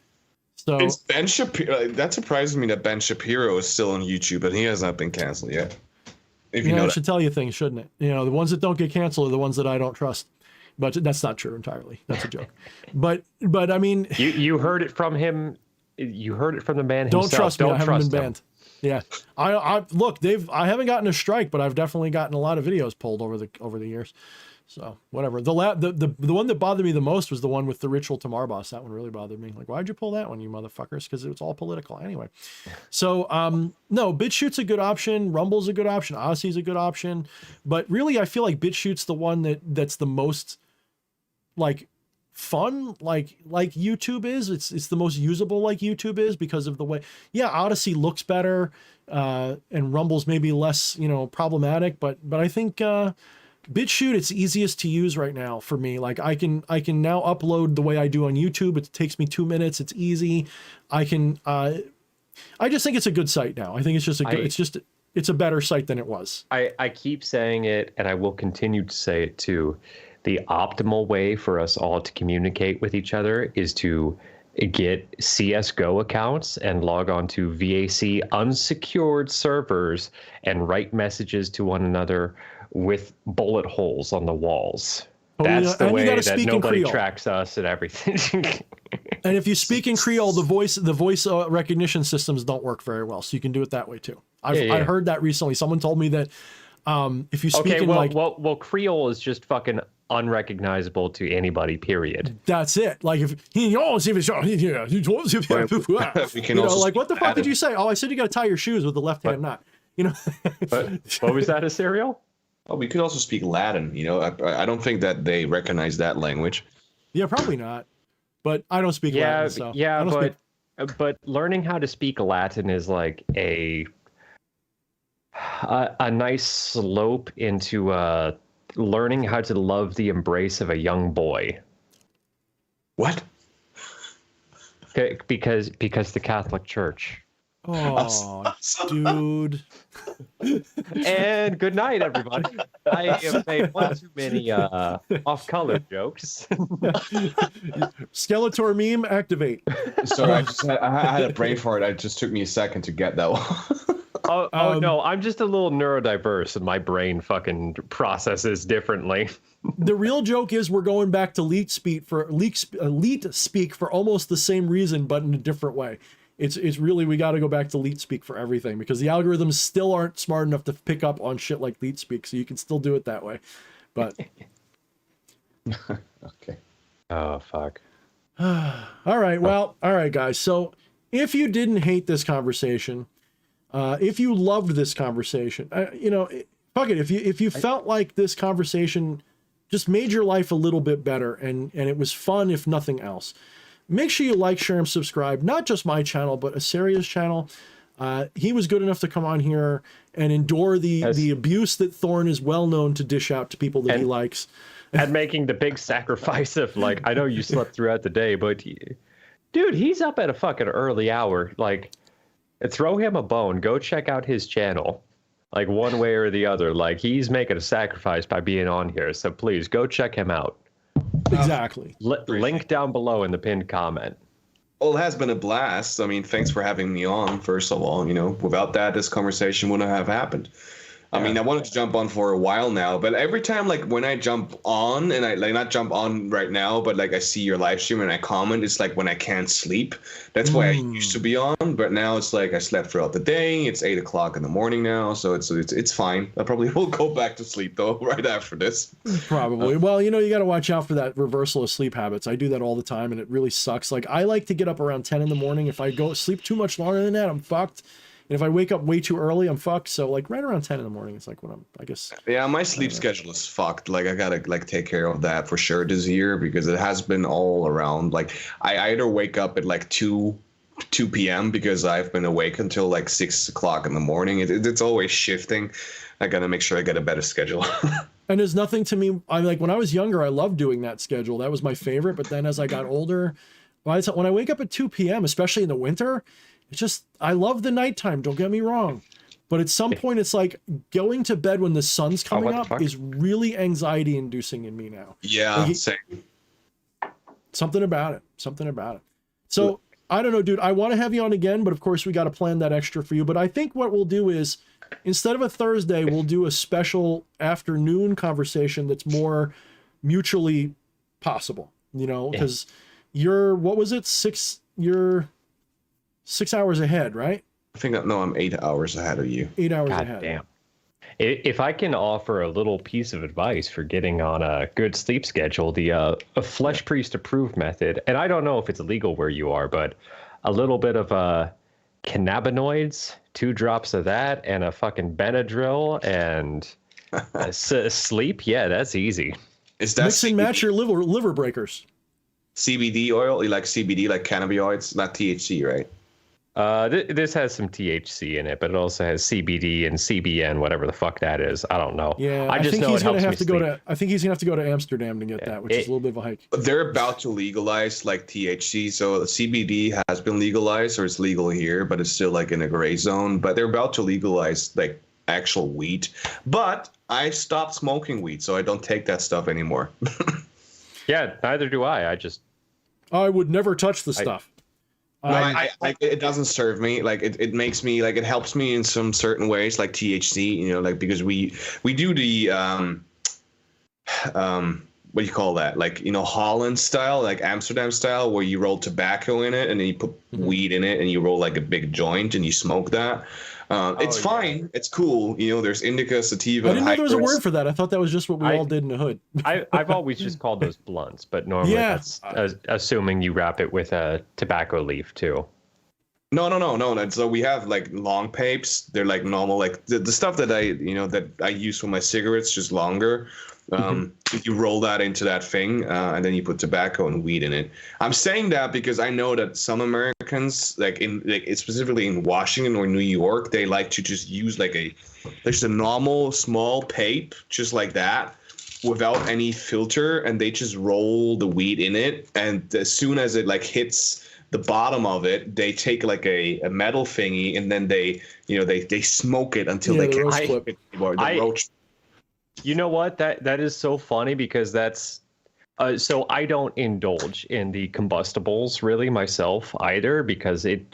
A: So
C: it's Ben Shapiro. That surprises me that Ben Shapiro is still on YouTube, but he has not been canceled yet.
A: It should tell you things, shouldn't it? The ones that don't get canceled are the ones that I don't trust. But that's not true entirely. That's a joke. But I mean,
B: you heard it from him. You heard it from the man himself.
A: Don't trust me. I haven't been banned. Yeah, I look. I haven't gotten a strike, but I've definitely gotten a lot of videos pulled over the years. So whatever. The one that bothered me the most was the one with the ritual to Marbos. That one really bothered me. Like, why'd you pull that one, you motherfuckers? Because it was all political anyway. So no, BitChute's a good option. Rumble's a good option. Odyssee's a good option. But really, I feel like BitChute's the one that's the most like fun, like YouTube is. It's the most usable like YouTube is because of the way. Yeah, Odyssey looks better, and Rumble's maybe less problematic. But I think. BitChute, it's easiest to use right now for me. Like I can now upload the way I do on YouTube. It takes me 2 minutes. It's easy. I just think it's a good site now. I think it's just it's a better site than it was.
B: I keep saying it, and I will continue to say it too. The optimal way for us all to communicate with each other is to get CSGO accounts and log on to VAC unsecured servers and write messages to one another with bullet holes on the walls. That's the way that nobody tracks us and everything.
A: And if you speak in Creole, the voice recognition systems don't work very well, so you can do it that way too. I heard that recently. Someone told me that if you speak in
B: Creole is just fucking unrecognizable to anybody. Period.
A: That's it. Like if you know, like what the fuck did you say? Oh, I said you got to tie your shoes with the left hand knot. You know.
B: What was that, Aserial?
C: Oh, we could also speak Latin. You know, I don't think that they recognize that language.
A: Yeah, probably not. But I don't speak Latin. So
B: but learning how to speak Latin is like a nice slope into learning how to love the embrace of a young boy.
C: What?
B: Because the Catholic Church.
A: Oh, dude.
B: And good night, everybody. I have made one too many off-color jokes.
A: Skeletor meme, activate.
C: Sorry, I had a brain fart. It just took me a second to get that one.
B: No, I'm just a little neurodiverse and my brain fucking processes differently.
A: The real joke is we're going back to elite speak for almost the same reason, but in a different way. It's really, we got to go back to leet speak for everything because the algorithms still aren't smart enough to pick up on shit like leet speak. So you can still do it that way. But
C: okay.
B: Oh, fuck.
A: All right. Well, all right, guys. So if you didn't hate this conversation, if you loved this conversation, fuck it. If you felt like this conversation just made your life a little bit better and it was fun, if nothing else, make sure you like, share, and subscribe. Not just my channel, but Aserial's channel. He was good enough to come on here and endure the abuse that Thorne is well known to dish out to people that he likes.
B: And making the big sacrifice of, like, I know you slept throughout the day, but dude, he's up at a fucking early hour. Like, throw him a bone. Go check out his channel. Like, one way or the other. Like, he's making a sacrifice by being on here. So please, go check him out.
A: Exactly.
B: Link down below in the pinned comment.
C: Well, it has been a blast. I mean, thanks for having me on, first of all. You know, without that, this conversation wouldn't have happened. I mean, I wanted to jump on for a while now, but every time, like, when I jump on, and I, like, not jump on right now, but, like, I see your live stream and I comment, it's like when I can't sleep. That's why I used to be on, but now it's like I slept throughout the day. It's 8 o'clock in the morning now, so it's fine. I probably will go back to sleep, though, right after this.
A: Probably. Well, you got to watch out for that reversal of sleep habits. I do that all the time, and it really sucks. Like, I like to get up around 10 in the morning. If I go sleep too much longer than that, I'm fucked. And if I wake up way too early, I'm fucked. So, like, right around 10 in the morning, it's like when I guess.
C: Yeah, my sleep schedule is fucked. Like, I gotta, like, take care of that for sure this year because it has been all around. Like, I either wake up at, like, 2 p.m. because I've been awake until, like, 6 o'clock in the morning. It's always shifting. I gotta make sure I get a better schedule.
A: And there's nothing to me. I'm like, when I was younger, I loved doing that schedule. That was my favorite. But then as I got older, when I wake up at 2 p.m., especially in the winter, it's just, I love the nighttime, don't get me wrong. But at some point, it's like going to bed when the sun's coming up is really anxiety inducing in me now.
C: Yeah,
A: like
C: same.
A: Something about it. So I don't know, dude, I want to have you on again, but of course we got to plan that extra for you. But I think what we'll do is instead of a Thursday, we'll do a special afternoon conversation that's more mutually possible, because you're 6 hours ahead, right?
C: I think I'm 8 hours ahead of you.
A: 8 hours
B: God
A: ahead.
B: Damn. If I can offer a little piece of advice for getting on a good sleep schedule, a Flesh Priest approved method, and I don't know if it's illegal where you are, but a little bit of cannabinoids, 2 drops of that, and a fucking Benadryl, and sleep, yeah, that's easy.
C: Is that
A: mix and match your liver breakers?
C: CBD oil? You like CBD, like cannabinoids, not THC, right?
B: This has some THC in it, but it also has CBD and CBN, whatever the fuck that is. I don't know.
A: Yeah,
B: I just
A: think
B: know
A: he's
B: it
A: gonna
B: helps
A: have
B: me
A: to
B: sleep.
A: go to. I think he's gonna have to go to Amsterdam to get that, which is a little bit of a hike.
C: They're about to legalize like THC, so CBD has been legalized, or it's legal here, but it's still like in a gray zone. But they're about to legalize like actual weed. But I stopped smoking weed, so I don't take that stuff anymore.
B: Yeah, neither do I.
A: I would never touch the stuff.
C: It doesn't serve me. Like it makes me like it helps me in some certain ways, like THC. You know, like because we do the what do you call that? Like, you know, Holland style, like Amsterdam style, where you roll tobacco in it and then you put weed in it and you roll like a big joint and you smoke that. It's fine. Yeah. It's cool. You know, there's indica, sativa.
A: I didn't know there was a word for that. I thought that was just what we all did in the hood.
B: I've always just called those blunts, but normally that's assuming you wrap it with a tobacco leaf too.
C: No. So we have like long papes. They're like normal, like the stuff that I use for my cigarettes, just longer. You roll that into that thing, and then you put tobacco and weed in it. I'm saying that because I know that some Americans, like specifically in Washington or New York, they like to just use there's a normal small pape, just like that, without any filter, and they just roll the weed in it. And as soon as it like hits the bottom of it, they take like a metal thingy, and then they smoke it until they can't smoke it anymore. The roach.
B: You know what? That is so funny because that's so I don't indulge in the combustibles really myself either because it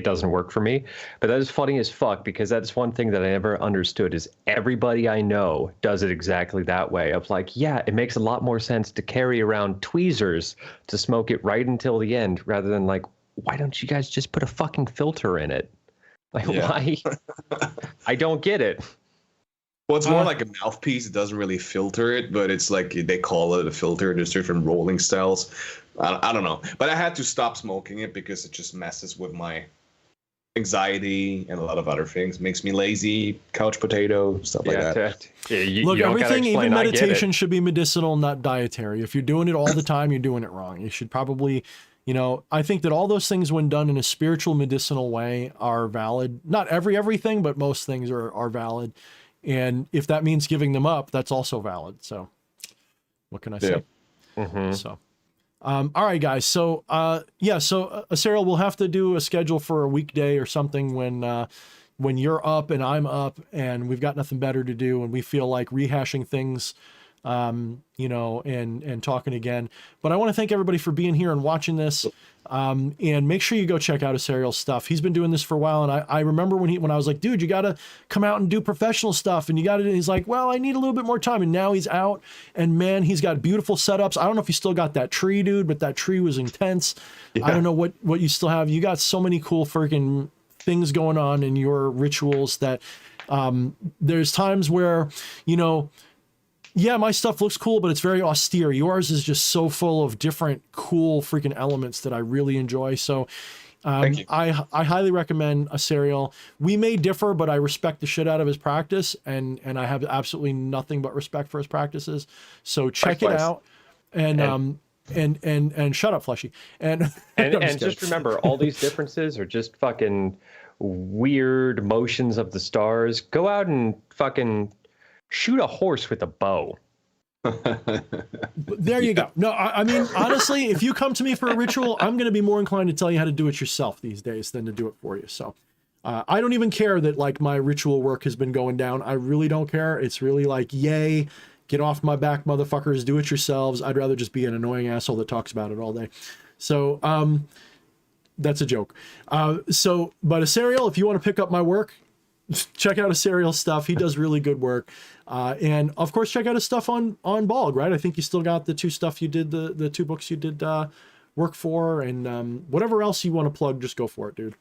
B: doesn't work for me. But that is funny as fuck because that's one thing that I never understood is everybody I know does it exactly that way of like, yeah, it makes a lot more sense to carry around tweezers to smoke it right until the end rather than like, why don't you guys just put a fucking filter in it? Like, why? I don't get it.
C: Well, it's more like a mouthpiece. It doesn't really filter it, but it's like they call it a filter. There's different rolling styles. I don't know. But I had to stop smoking it because it just messes with my anxiety and a lot of other things. Makes me lazy, couch potato, stuff like that.
A: Look, everything, even meditation, should be medicinal, not dietary. If you're doing it all the time, you're doing it wrong. You should probably, I think that all those things when done in a spiritual, medicinal way are valid. Not everything, but most things are valid. And if that means giving them up, that's also valid. So what can I say? So, all right, guys. So, Aserial, we'll have to do a schedule for a weekday or something when you're up and I'm up and we've got nothing better to do and we feel like rehashing things, and talking again. But I want to thank everybody for being here and watching this. And make sure you go check out Aserial's stuff. He's been doing this for a while. And I remember when I was like, dude, you got to come out and do professional stuff. And he's like, well, I need a little bit more time. And now he's out and man, he's got beautiful setups. I don't know if you still got that tree, dude, but that tree was intense. Yeah. I don't know what you still have. You got so many cool freaking things going on in your rituals that, there's times where, yeah, my stuff looks cool, but it's very austere. Yours is just so full of different cool freaking elements that I really enjoy. So I highly recommend Aserial. We may differ, but I respect the shit out of his practice and I have absolutely nothing but respect for his practices. So check it out and shut up, Fleshy. And
B: just remember all these differences are just fucking weird motions of the stars. Go out and fucking shoot a horse with a bow.
A: There you go. No, I mean, honestly, if you come to me for a ritual, I'm going to be more inclined to tell you how to do it yourself these days than to do it for you. So I don't even care that like my ritual work has been going down. I really don't care. It's really like, yay, get off my back, motherfuckers, do it yourselves. I'd rather just be an annoying asshole that talks about it all day. So that's a joke. But Aserial, if you want to pick up my work, check out Aserial stuff. He does really good work. And of course, check out his stuff on Balg, right? I think you still got the two stuff you did, the two books you did work for, and whatever else you want to plug, just go for it, dude.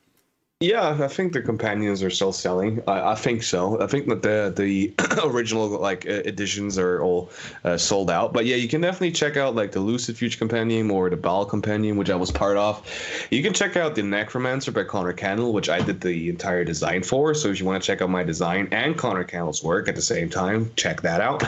C: Yeah, I think the companions are still selling. I think so. I think that the original like editions are all sold out. But yeah, you can definitely check out like the Lucid Future Compendium or the Baal Compendium, which I was part of. You can check out the Necromancer by Connor Candle, which I did the entire design for. So if you want to check out my design and Connor Candle's work at the same time, check that out.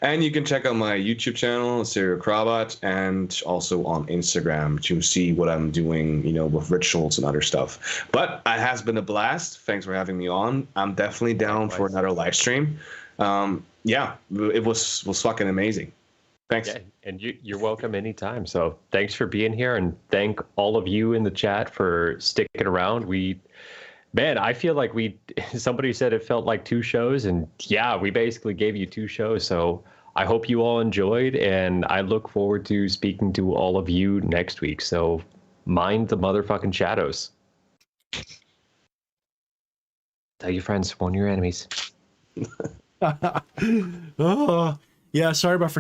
C: And you can check out my YouTube channel, Aserial Krabat, and also on Instagram to see what I'm doing, with rituals and other stuff. But it has been a blast. Thanks for having me on. I'm definitely down for another live stream. Yeah, it was fucking amazing. Thanks.
B: Yeah, and you're welcome anytime. So thanks for being here, and thank all of you in the chat for sticking around. Man, I feel like somebody said it felt like 2 shows, and yeah, we basically gave you 2 shows. So I hope you all enjoyed, and I look forward to speaking to all of you next week. So mind the motherfucking shadows. Tell your friends, warn your enemies.
A: Oh, yeah, sorry about